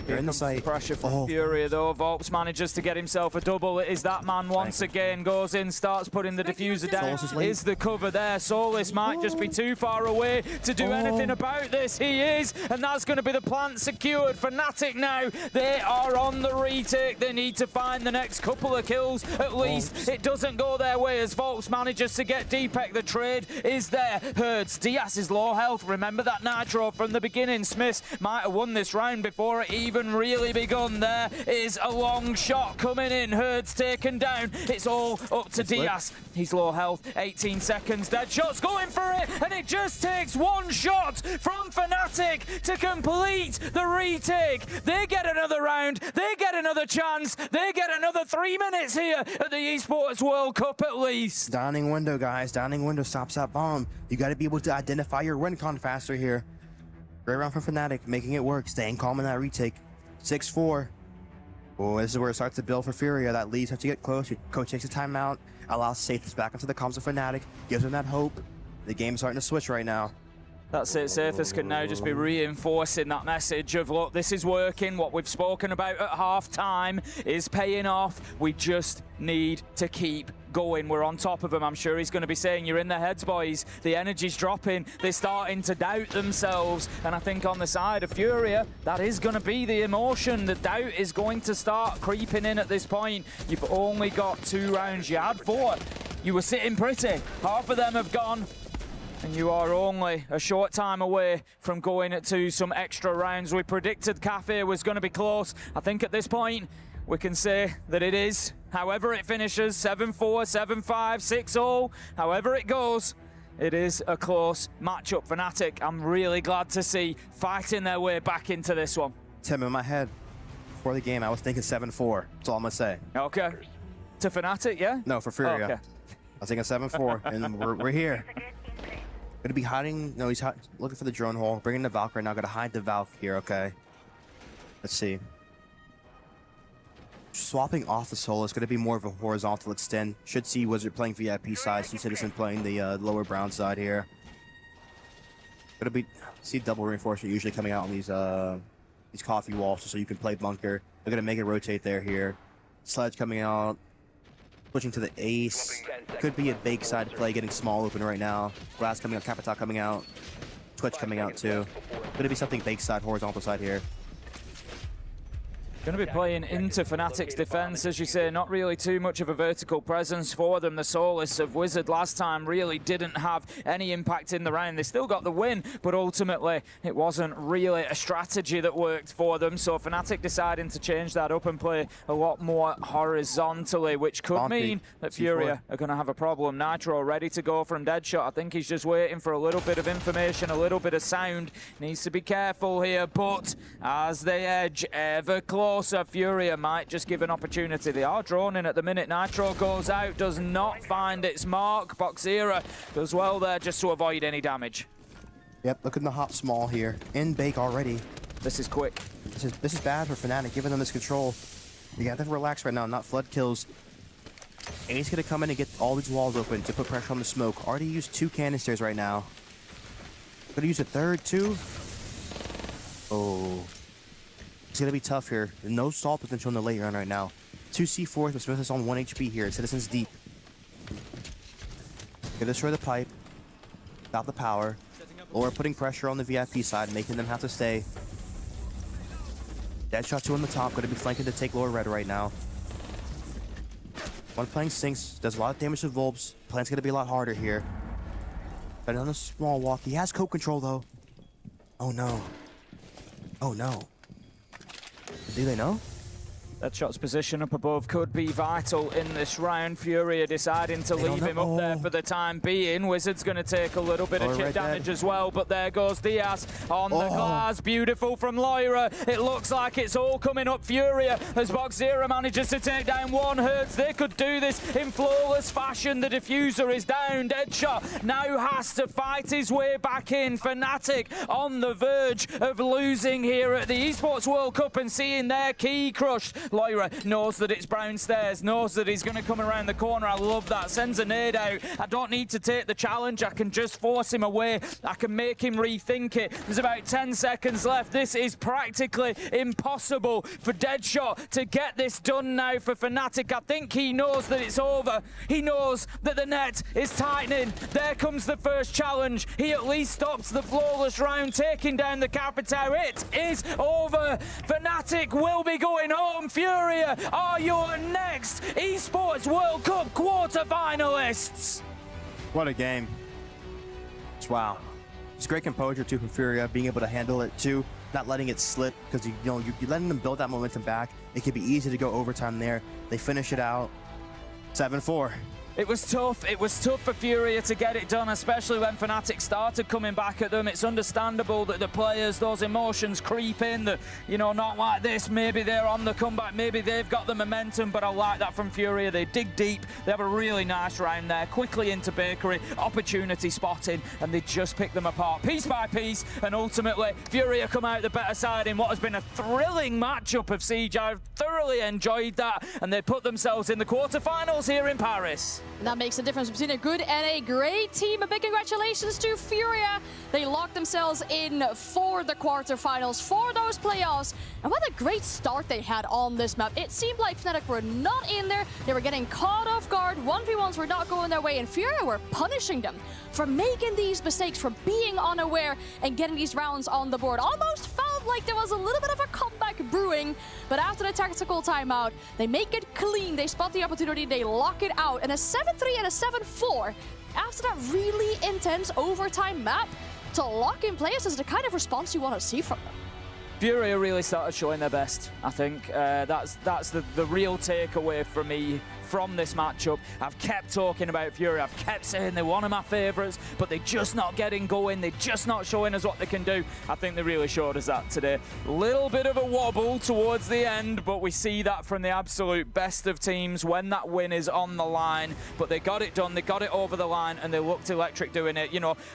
They're in the site. Pressure from Furia though. Volps manages to get himself a double. It is that man once again. Goes in, starts putting the diffuser down. Is the cover there? Solis might just be too far away to do anything about this. He is, and that's going to be the plant secured. Fnatic now, they are on the retake. They need to find the next couple of kills at least. It doesn't go their way as Volps manages to get Deepek. The trade is there. Herds, Diaz is low health. Remember that Nitro from the beginning. Smith might have won this round before it even really begun. There is a long shot coming in. Herds taken down. It's all up to Diaz. He's low health. 18 seconds. Deadshot's going for it, and it just takes 1 shot from Fnatic to complete the retake. They get another round. They get another chance. They get another 3 minutes here at the Esports World Cup at least. Downing window, guys. Downing window stops that bomb. You got to be able to identify your win con faster here. Great round from Fnatic, making it work. Staying calm in that retake. 6-4. Oh, this is where it starts to build for Furia. That leads have to get close. Your coach takes a timeout, allows Sathis back into the comms of Fnatic, gives them that hope. The game's starting to switch right now. That's it. Sathis can now just be reinforcing that message of, look, this is working. What we've spoken about at half-time is paying off. We just need to keep going. We're on top of them. I'm sure he's going to be saying, you're in their heads, boys. The energy's dropping. They're starting to doubt themselves. And I think on the side of Furia, that is going to be the emotion. The doubt is going to start creeping in at this point. You've only got 2 rounds. You had 4. You were sitting pretty. Half of them have gone. And you are only a short time away from going to some extra rounds. We predicted Cafe was going to be close. I think at this point, we can say that it is. However it finishes, 7-4, 7-5, 6-0, however it goes, it is a close matchup. Fnatic, I'm really glad to see fighting their way back into this one. Tim, in my head, before the game, I was thinking 7-4. That's all I'm going to say. Okay. To Fnatic, yeah? No, for Furia. Okay. I was thinking 7-4, and we're here. Gonna be hiding. No, he's looking for the drone hole. Bringing the Valk right now. Gotta hide the Valk here. Okay. Let's see. Swapping off the Soul is gonna be more of a horizontal extend. Should see Wizard playing VIP side. See Citizen playing the lower brown side here. Gonna be see double reinforcement usually coming out on these coffee walls so you can play bunker. They're gonna make it rotate there here. Sledge coming out. Switching to the ace. Could be a bake side play, getting small open right now. Glass coming out, Capita coming out. Twitch coming out too. Gonna be something bake side, horizontal side here. Going to be playing into Fnatic's defense, as you say, not really too much of a vertical presence for them. The Solace of Wizard last time really didn't have any impact in the round. They still got the win, but ultimately it wasn't really a strategy that worked for them. So Fnatic deciding to change that up and play a lot more horizontally, which could mean that Furia are going to have a problem. Nitro ready to go from Deadshot. I think he's just waiting for a little bit of information, a little bit of sound. Needs to be careful here, but as they edge ever closer, closer. Furia might just give an opportunity. They are drawn in at the minute. Nitro goes out, does not find its mark. Boxera does well there just to avoid any damage. Yep, look at the hop small here. In bake already. This is quick. This is bad for Fnatic, giving them this control. You gotta relax right now, not flood kills. And he's gonna come in and get all these walls open to put pressure on the smoke. Already used 2 canisters right now. Gonna use a third too. Oh. It's gonna be tough here. No stall potential in the late round right now. 2 C4s, but Smith is on 1 HP here. Citizens deep. Gonna destroy the pipe. Stop the power. Or putting pressure on the VIP side, making them have to stay. Deadshot 2 on the top, gonna be flanking to take lower red right now. One playing Sinks, does a lot of damage to Volbs. Plan's gonna be a lot harder here. But on a small walk, he has cope control though. Oh no. Oh no. Do they know? That shot's position up above could be vital in this round. Furia deciding to leave him up there for the time being. Wizard's going to take a little bit of chip damage as well, but there goes Diaz on the glass. Beautiful from Lyra. It looks like it's all coming up Furia as Boxera manages to take down 1 Hertz. They could do this in flawless fashion. The diffuser is down. Deadshot now has to fight his way back in. Fnatic on the verge of losing here at the Esports World Cup and seeing their key crushed. Lyra knows that it's Brown Stairs, knows that he's going to come around the corner. I love that. Sends a nade out. I don't need to take the challenge. I can just force him away. I can make him rethink it. There's about 10 seconds left. This is practically impossible for Deadshot to get this done now for Fnatic. I think he knows that it's over. He knows that the net is tightening. There comes the first challenge. He at least stops the flawless round, taking down the Capitao. It is over. Fnatic will be going home. Furia are your next Esports World Cup quarter-finalists. What a game. Wow. It's great composure too from Furia, being able to handle it too, not letting it slip, because you're letting them build that momentum back. It could be easy to go overtime there. They finish it out 7-4. It was tough. It was tough for Furia to get it done, especially when Fnatic started coming back at them. It's understandable that the players, those emotions creep in, that, not like this. Maybe they're on the comeback. Maybe they've got the momentum, but I like that from Furia. They dig deep. They have a really nice round there. Quickly into Bakery, opportunity spotting, and they just pick them apart piece by piece. And ultimately, Furia come out the better side in what has been a thrilling matchup of Siege. I've thoroughly enjoyed that, and they put themselves in the quarterfinals here in Paris. And that makes a difference between a good and a great team. A big congratulations to Furia. They locked themselves in for the quarterfinals, for those playoffs. And what a great start they had on this map. It seemed like Fnatic were not in there. They were getting caught off guard. 1v1s were not going their way, and Furia were punishing them for making these mistakes, for being unaware and getting these rounds on the board. Almost felt like there was a little bit of a comeback brewing, but after the tactical timeout, they make it clean. They spot the opportunity, they lock it out, and a 7-3 and a 7-4 after that really intense overtime map to lock in players is the kind of response you want to see from them. Furia really started showing their best, I think. That's the real takeaway for me from this matchup. I've kept talking about Furia. I've kept saying they're one of my favourites, but they're just not getting going. They're just not showing us what they can do. I think they really showed us that today. Little bit of a wobble towards the end, but we see that from the absolute best of teams when that win is on the line. But they got it done. They got it over the line, and they looked electric doing it.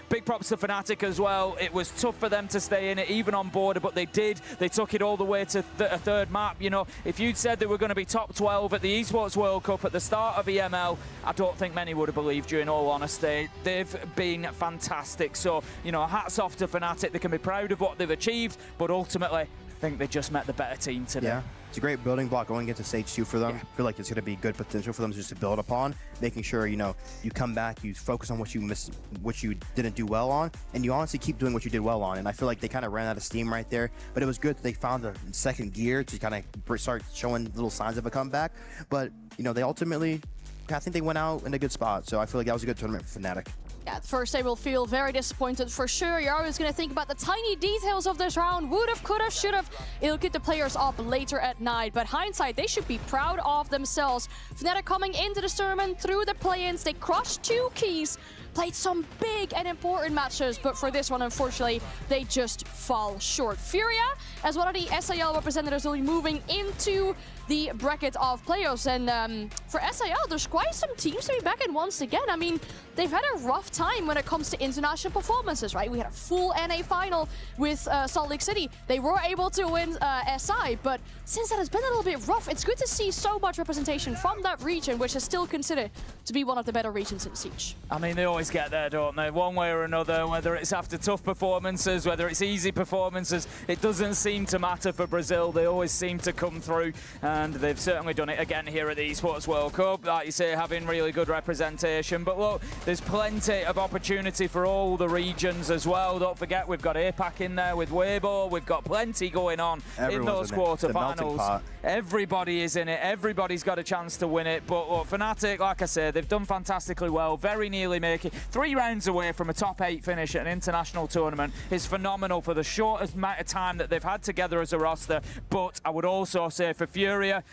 Big props to Fnatic as well. It was tough for them to stay in it, even on border, but they did. They took it all the way to a third map. If you'd said they were going to be top 12 at the Esports World Cup at the start of EML, I don't think many would have believed you, in all honesty. They've been fantastic. So, hats off to Fnatic. They can be proud of what they've achieved, but ultimately, I think they just met the better team today. Yeah, it's a great building block going into Stage 2 for them. Yeah. I feel like it's going to be good potential for them just to build upon, making sure, you come back, you focus on what you missed, what you didn't do well on, and you honestly keep doing what you did well on. And I feel like they kind of ran out of steam right there, but it was good that they found a second gear to kind of start showing little signs of a comeback. But, they ultimately, I think they went out in a good spot. So I feel like that was a good tournament for Fnatic. Yeah, at first they will feel very disappointed for sure. You're always going to think about the tiny details of this round. Would've, could've, should've. It'll get the players up later at night. But hindsight, they should be proud of themselves. Fnatic coming into this tournament through the play-ins. They crushed 2 keys. played some big and important matches, but for this one, unfortunately, they just fall short. Furia, as one of the SAL representatives, will be moving into the bracket of playoffs. And for SAL, there's quite some teams to be back in once again. I mean, they've had a rough time when it comes to international performances, right? We had a full NA final with Salt Lake City. They were able to win SI, but since that has been a little bit rough, it's good to see so much representation from that region, which is still considered to be one of the better regions in Siege. I mean, they always get there, don't they? One way or another, whether it's after tough performances, whether it's easy performances, it doesn't seem to matter for Brazil. They always seem to come through, and they've certainly done it again here at the Esports World Cup. Like you say, having really good representation. But look, there's plenty of opportunity for all the regions as well. Don't forget, we've got APAC in there with Weibo. We've got plenty going on in those quarterfinals. Everybody is in it. Everybody's got a chance to win it. But look, Fnatic, like I said, they've done fantastically well. Very nearly making 3 rounds away from a top 8 finish at an international tournament is phenomenal for the shortest amount of time that they've had together as a roster. But I would also say for Furia,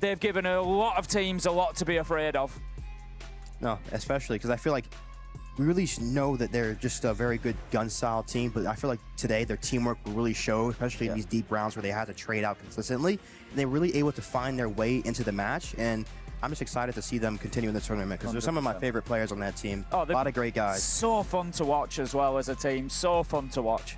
they've given a lot of teams a lot to be afraid of. No, especially because I feel like we really know that they're just a very good gun style team, but I feel like today their teamwork will really show, especially in these deep rounds where they had to trade out consistently. And they're really able to find their way into the match, and I'm just excited to see them continue in the tournament because there's some of my favorite players on that team. Oh, a lot of great guys. So fun to watch as well as a team. So fun to watch.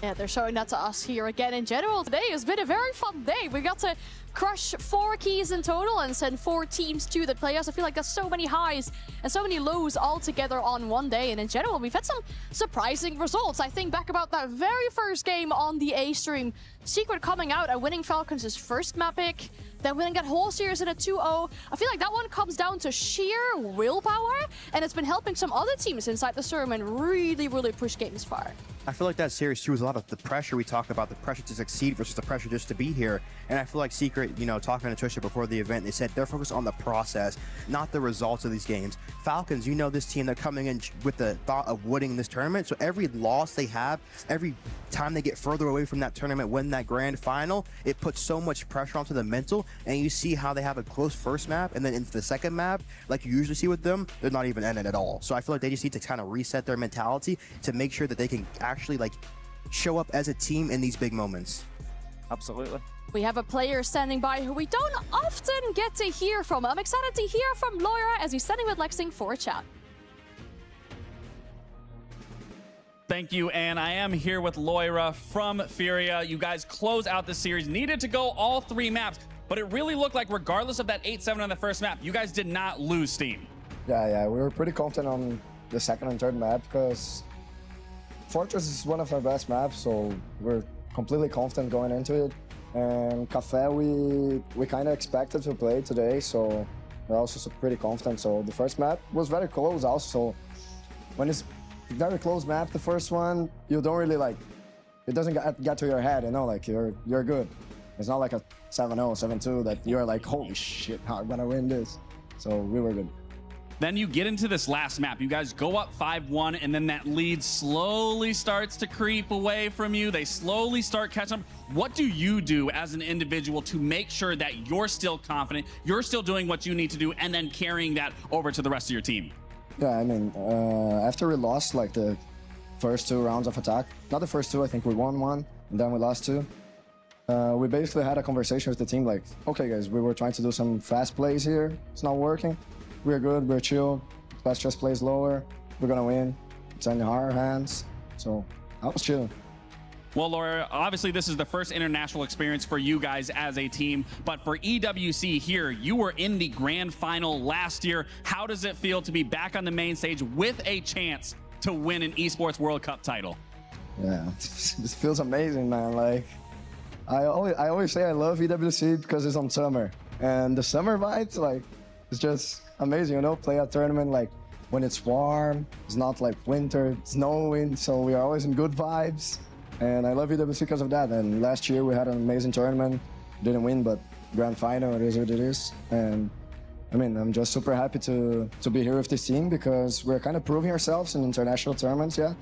Yeah, they're showing that to us here again in general. Today has been a very fun day. We got to crush 4 keys in total and send 4 teams to the playoffs. I feel like there's so many highs and so many lows all together on one day. And in general, we've had some surprising results. I think back about that very first game on the A stream. Secret coming out and winning Falcons' first map pick, then winning that whole series in a 2-0. I feel like that one comes down to sheer willpower, and it's been helping some other teams inside the tournament really, really push games far. I feel like that series too was a lot of the pressure we talk about, the pressure to succeed versus the pressure just to be here. And I feel like Secret, you know, talking to Trisha before the event, they said they're focused on the process, not the results of these games. Falcons, you know, this team, they're coming in with the thought of winning this tournament. So every loss they have, every time they get further away from that tournament, win that grand final, it puts so much pressure onto the mental. And you see how they have a close first map, and then into the second map, like you usually see with them, they're not even in it at all. So I feel like they just need to kind of reset their mentality to make sure that they can actually like show up as a team in these big moments. Absolutely. We have a player standing by who we don't often get to hear from. I'm excited to hear from Loira as he's standing with Lexing for a chat. Thank you, and I am here with Loira from Furia. You guys close out the series, needed to go all 3 maps, but it really looked like regardless of that 8-7 on the first map, you guys did not lose steam. Yeah, we were pretty confident on the second and third map because Fortress is one of our best maps, so we're completely confident going into it. And Café, we kind of expected to play today, so we're also pretty confident. So the first map was very close also. When it's very close map, the first one, you don't really like, it doesn't get to your head, you know, like you're good. It's not like a 7-0, 7-2 that you're like, holy shit, how am I gonna win this? So we were good. Then you get into this last map. You guys go up 5-1, and then that lead slowly starts to creep away from you. They slowly start catching up. What do you do as an individual to make sure that you're still confident, you're still doing what you need to do, and then carrying that over to the rest of your team? Yeah, I mean, after we lost like the first 2 rounds of attack, not the first 2, I think we won 1, and then we lost 2. We basically had a conversation with the team like, okay guys, we were trying to do some fast plays here, it's not working. We're good, we're chill, let's just play slower, we're gonna win, it's in our hands, so I was chilling. Well, Laura, obviously this is the first international experience for you guys as a team, but for EWC here, you were in the grand final last year. How does it feel to be back on the main stage with a chance to win an Esports World Cup title? Yeah, this feels amazing, man. Like, I always say I love EWC because it's on summer, and the summer vibes, like, it's just amazing, you know, play a tournament like when it's warm, it's not like winter, snowing, so we are always in good vibes. And I love EWC because of that. And last year we had an amazing tournament, didn't win, but grand final, it is what it is. And I mean, I'm just super happy to be here with this team because we're kind of proving ourselves in international tournaments yet.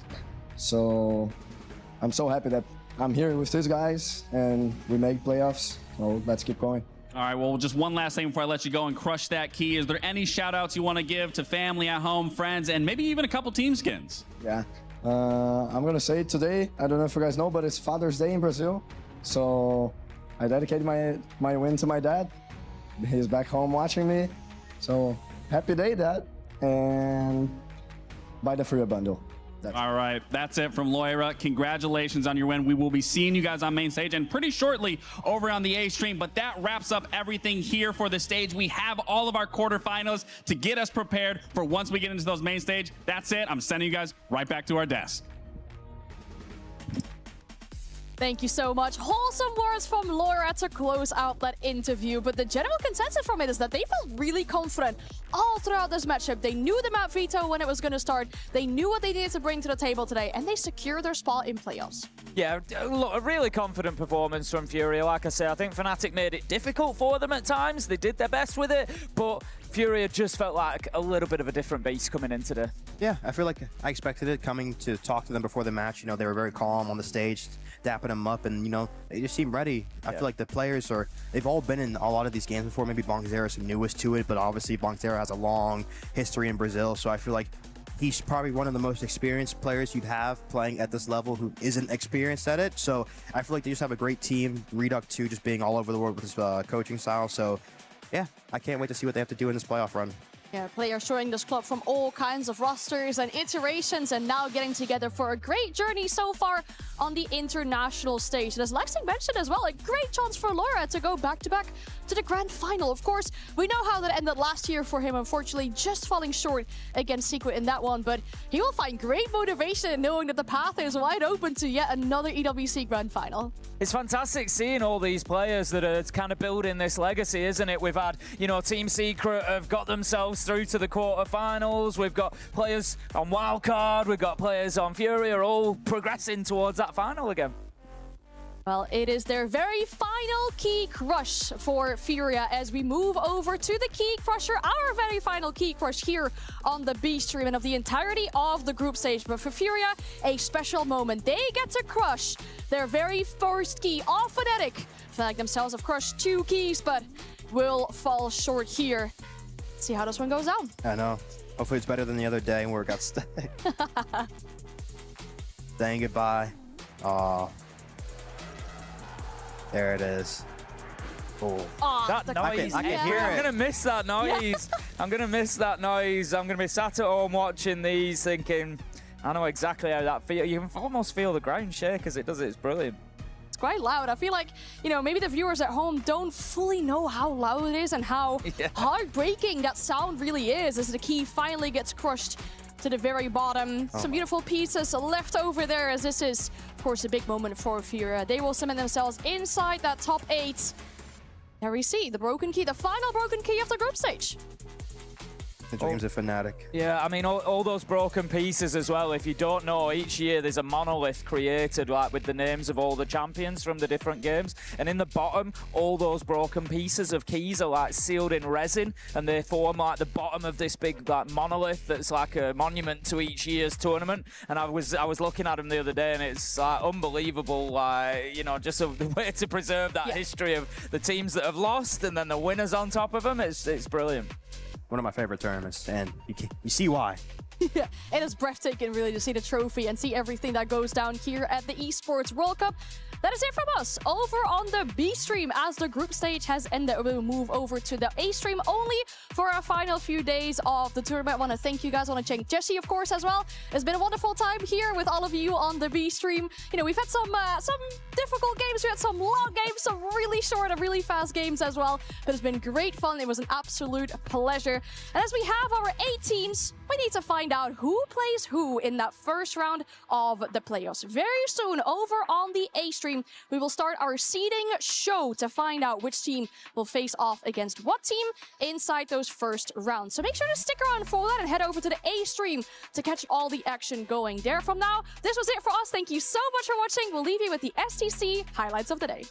So I'm so happy that I'm here with these guys and we make playoffs. So let's keep going. All right, well, just one last thing before I let you go and crush that key. Is there any shout outs you want to give to family at home, friends, and maybe even a couple team skins? Yeah. I'm going to say today, I don't know if you guys know, but it's Father's Day in Brazil. So I dedicated my win to my dad. He's back home watching me. So happy day, Dad. And buy the Furia bundle. All right, that's it from Loira. Congratulations on your win. We will be seeing you guys on main stage and pretty shortly over on the A stream, but that wraps up everything here for the stage. We have all of our quarterfinals to get us prepared for once we get into those main stage. That's it. I'm sending you guys right back to our desk. Thank you so much. Wholesome words from Laura to close out that interview. But the general consensus from it is that they felt really confident all throughout this matchup. They knew the map veto when it was going to start. They knew what they needed to bring to the table today, and they secured their spot in playoffs. Yeah, look, a really confident performance from Furia. Like I say, I think Fnatic made it difficult for them at times. They did their best with it, but Furia just felt like a little bit of a different beast coming in today. Yeah, I feel like I expected it coming to talk to them before the match. You know, they were very calm on the stage, dapping them up, and, you know, they just seem ready. I feel like the players they've all been in a lot of these games before. Maybe Bonzera is the newest to it, but obviously Bonzera has a long history in Brazil, so I feel like he's probably one of the most experienced players you'd have playing at this level who isn't experienced at it. So I feel like they just have a great team. Reduct too, just being all over the world with his coaching style. So yeah, I can't wait to see what they have to do in this playoff run. Yeah, players joining this club from all kinds of rosters and iterations, and now getting together for a great journey so far on the international stage. And as Lexi mentioned as well, a great chance for Laura to go back-to-back to the grand final. Of course, we know how that ended last year for him, unfortunately just falling short against Secret in that one, but he will find great motivation knowing that the path is wide open to yet another EWC grand final. It's fantastic seeing all these players that are kind of building this legacy, isn't it? We've had, you know, Team Secret have got themselves through to the quarterfinals. We've got players on Wildcard. We've got players on Fury, are all progressing towards that final again. Well, it is their very final key crush for Furia as we move over to the key crusher, our very final key crush here on the B stream and of the entirety of the group stage. But for Furia, a special moment. They get to crush their very first key. All Fnatic. Fnatic themselves have crushed 2 keys, but will fall short here. Let's see how this one goes down. I know. Hopefully it's better than the other day where it got stuck. Saying goodbye. Aw. There it is. Oh. That noise. I can hear it. I'm going to miss that noise. I'm going to miss that noise. I'm going to be sat at home watching these thinking, I know exactly how that feels. You can almost feel the ground shake as it does it. It's brilliant. It's quite loud. I feel like, you know, maybe the viewers at home don't fully know how loud it is and how heartbreaking that sound really is as the key finally gets crushed to the very bottom. Some beautiful pieces left over there as this is, of course, a big moment for Furia. They will cement themselves inside that top 8. There we see the broken key, the final broken key of the group stage. The dreams of Fnatic. Yeah, I mean, all those broken pieces as well. If you don't know, each year there's a monolith created, like with the names of all the champions from the different games. And in the bottom, all those broken pieces of keys are like sealed in resin, and they form like the bottom of this big like monolith that's like a monument to each year's tournament. And I was looking at them the other day, and it's like unbelievable, like, you know, just the way to preserve that history of the teams that have lost and then the winners on top of them. It's brilliant. One of my favorite tournaments, and you see why. Yeah, it is breathtaking, really, to see the trophy and see everything that goes down here at the Esports World Cup. That is it from us over on the B stream as the group stage has ended. We'll move over to the A stream only for our final few days of the tournament. I want to thank you guys. I want to thank Jesse, of course, as well. It's been a wonderful time here with all of you on the B stream. You know, we've had some difficult games. We had some long games, some really short and really fast games as well. But it's been great fun. It was an absolute pleasure. And as we have our 8 teams, we need to find out who plays who in that first round of the playoffs. Very soon over on the A stream, we will start our seeding show to find out which team will face off against what team inside those first rounds. So make sure to stick around for that and head over to the A stream to catch all the action going there. From now, this was it for us. Thank you so much for watching. We'll leave you with the STC highlights of the day.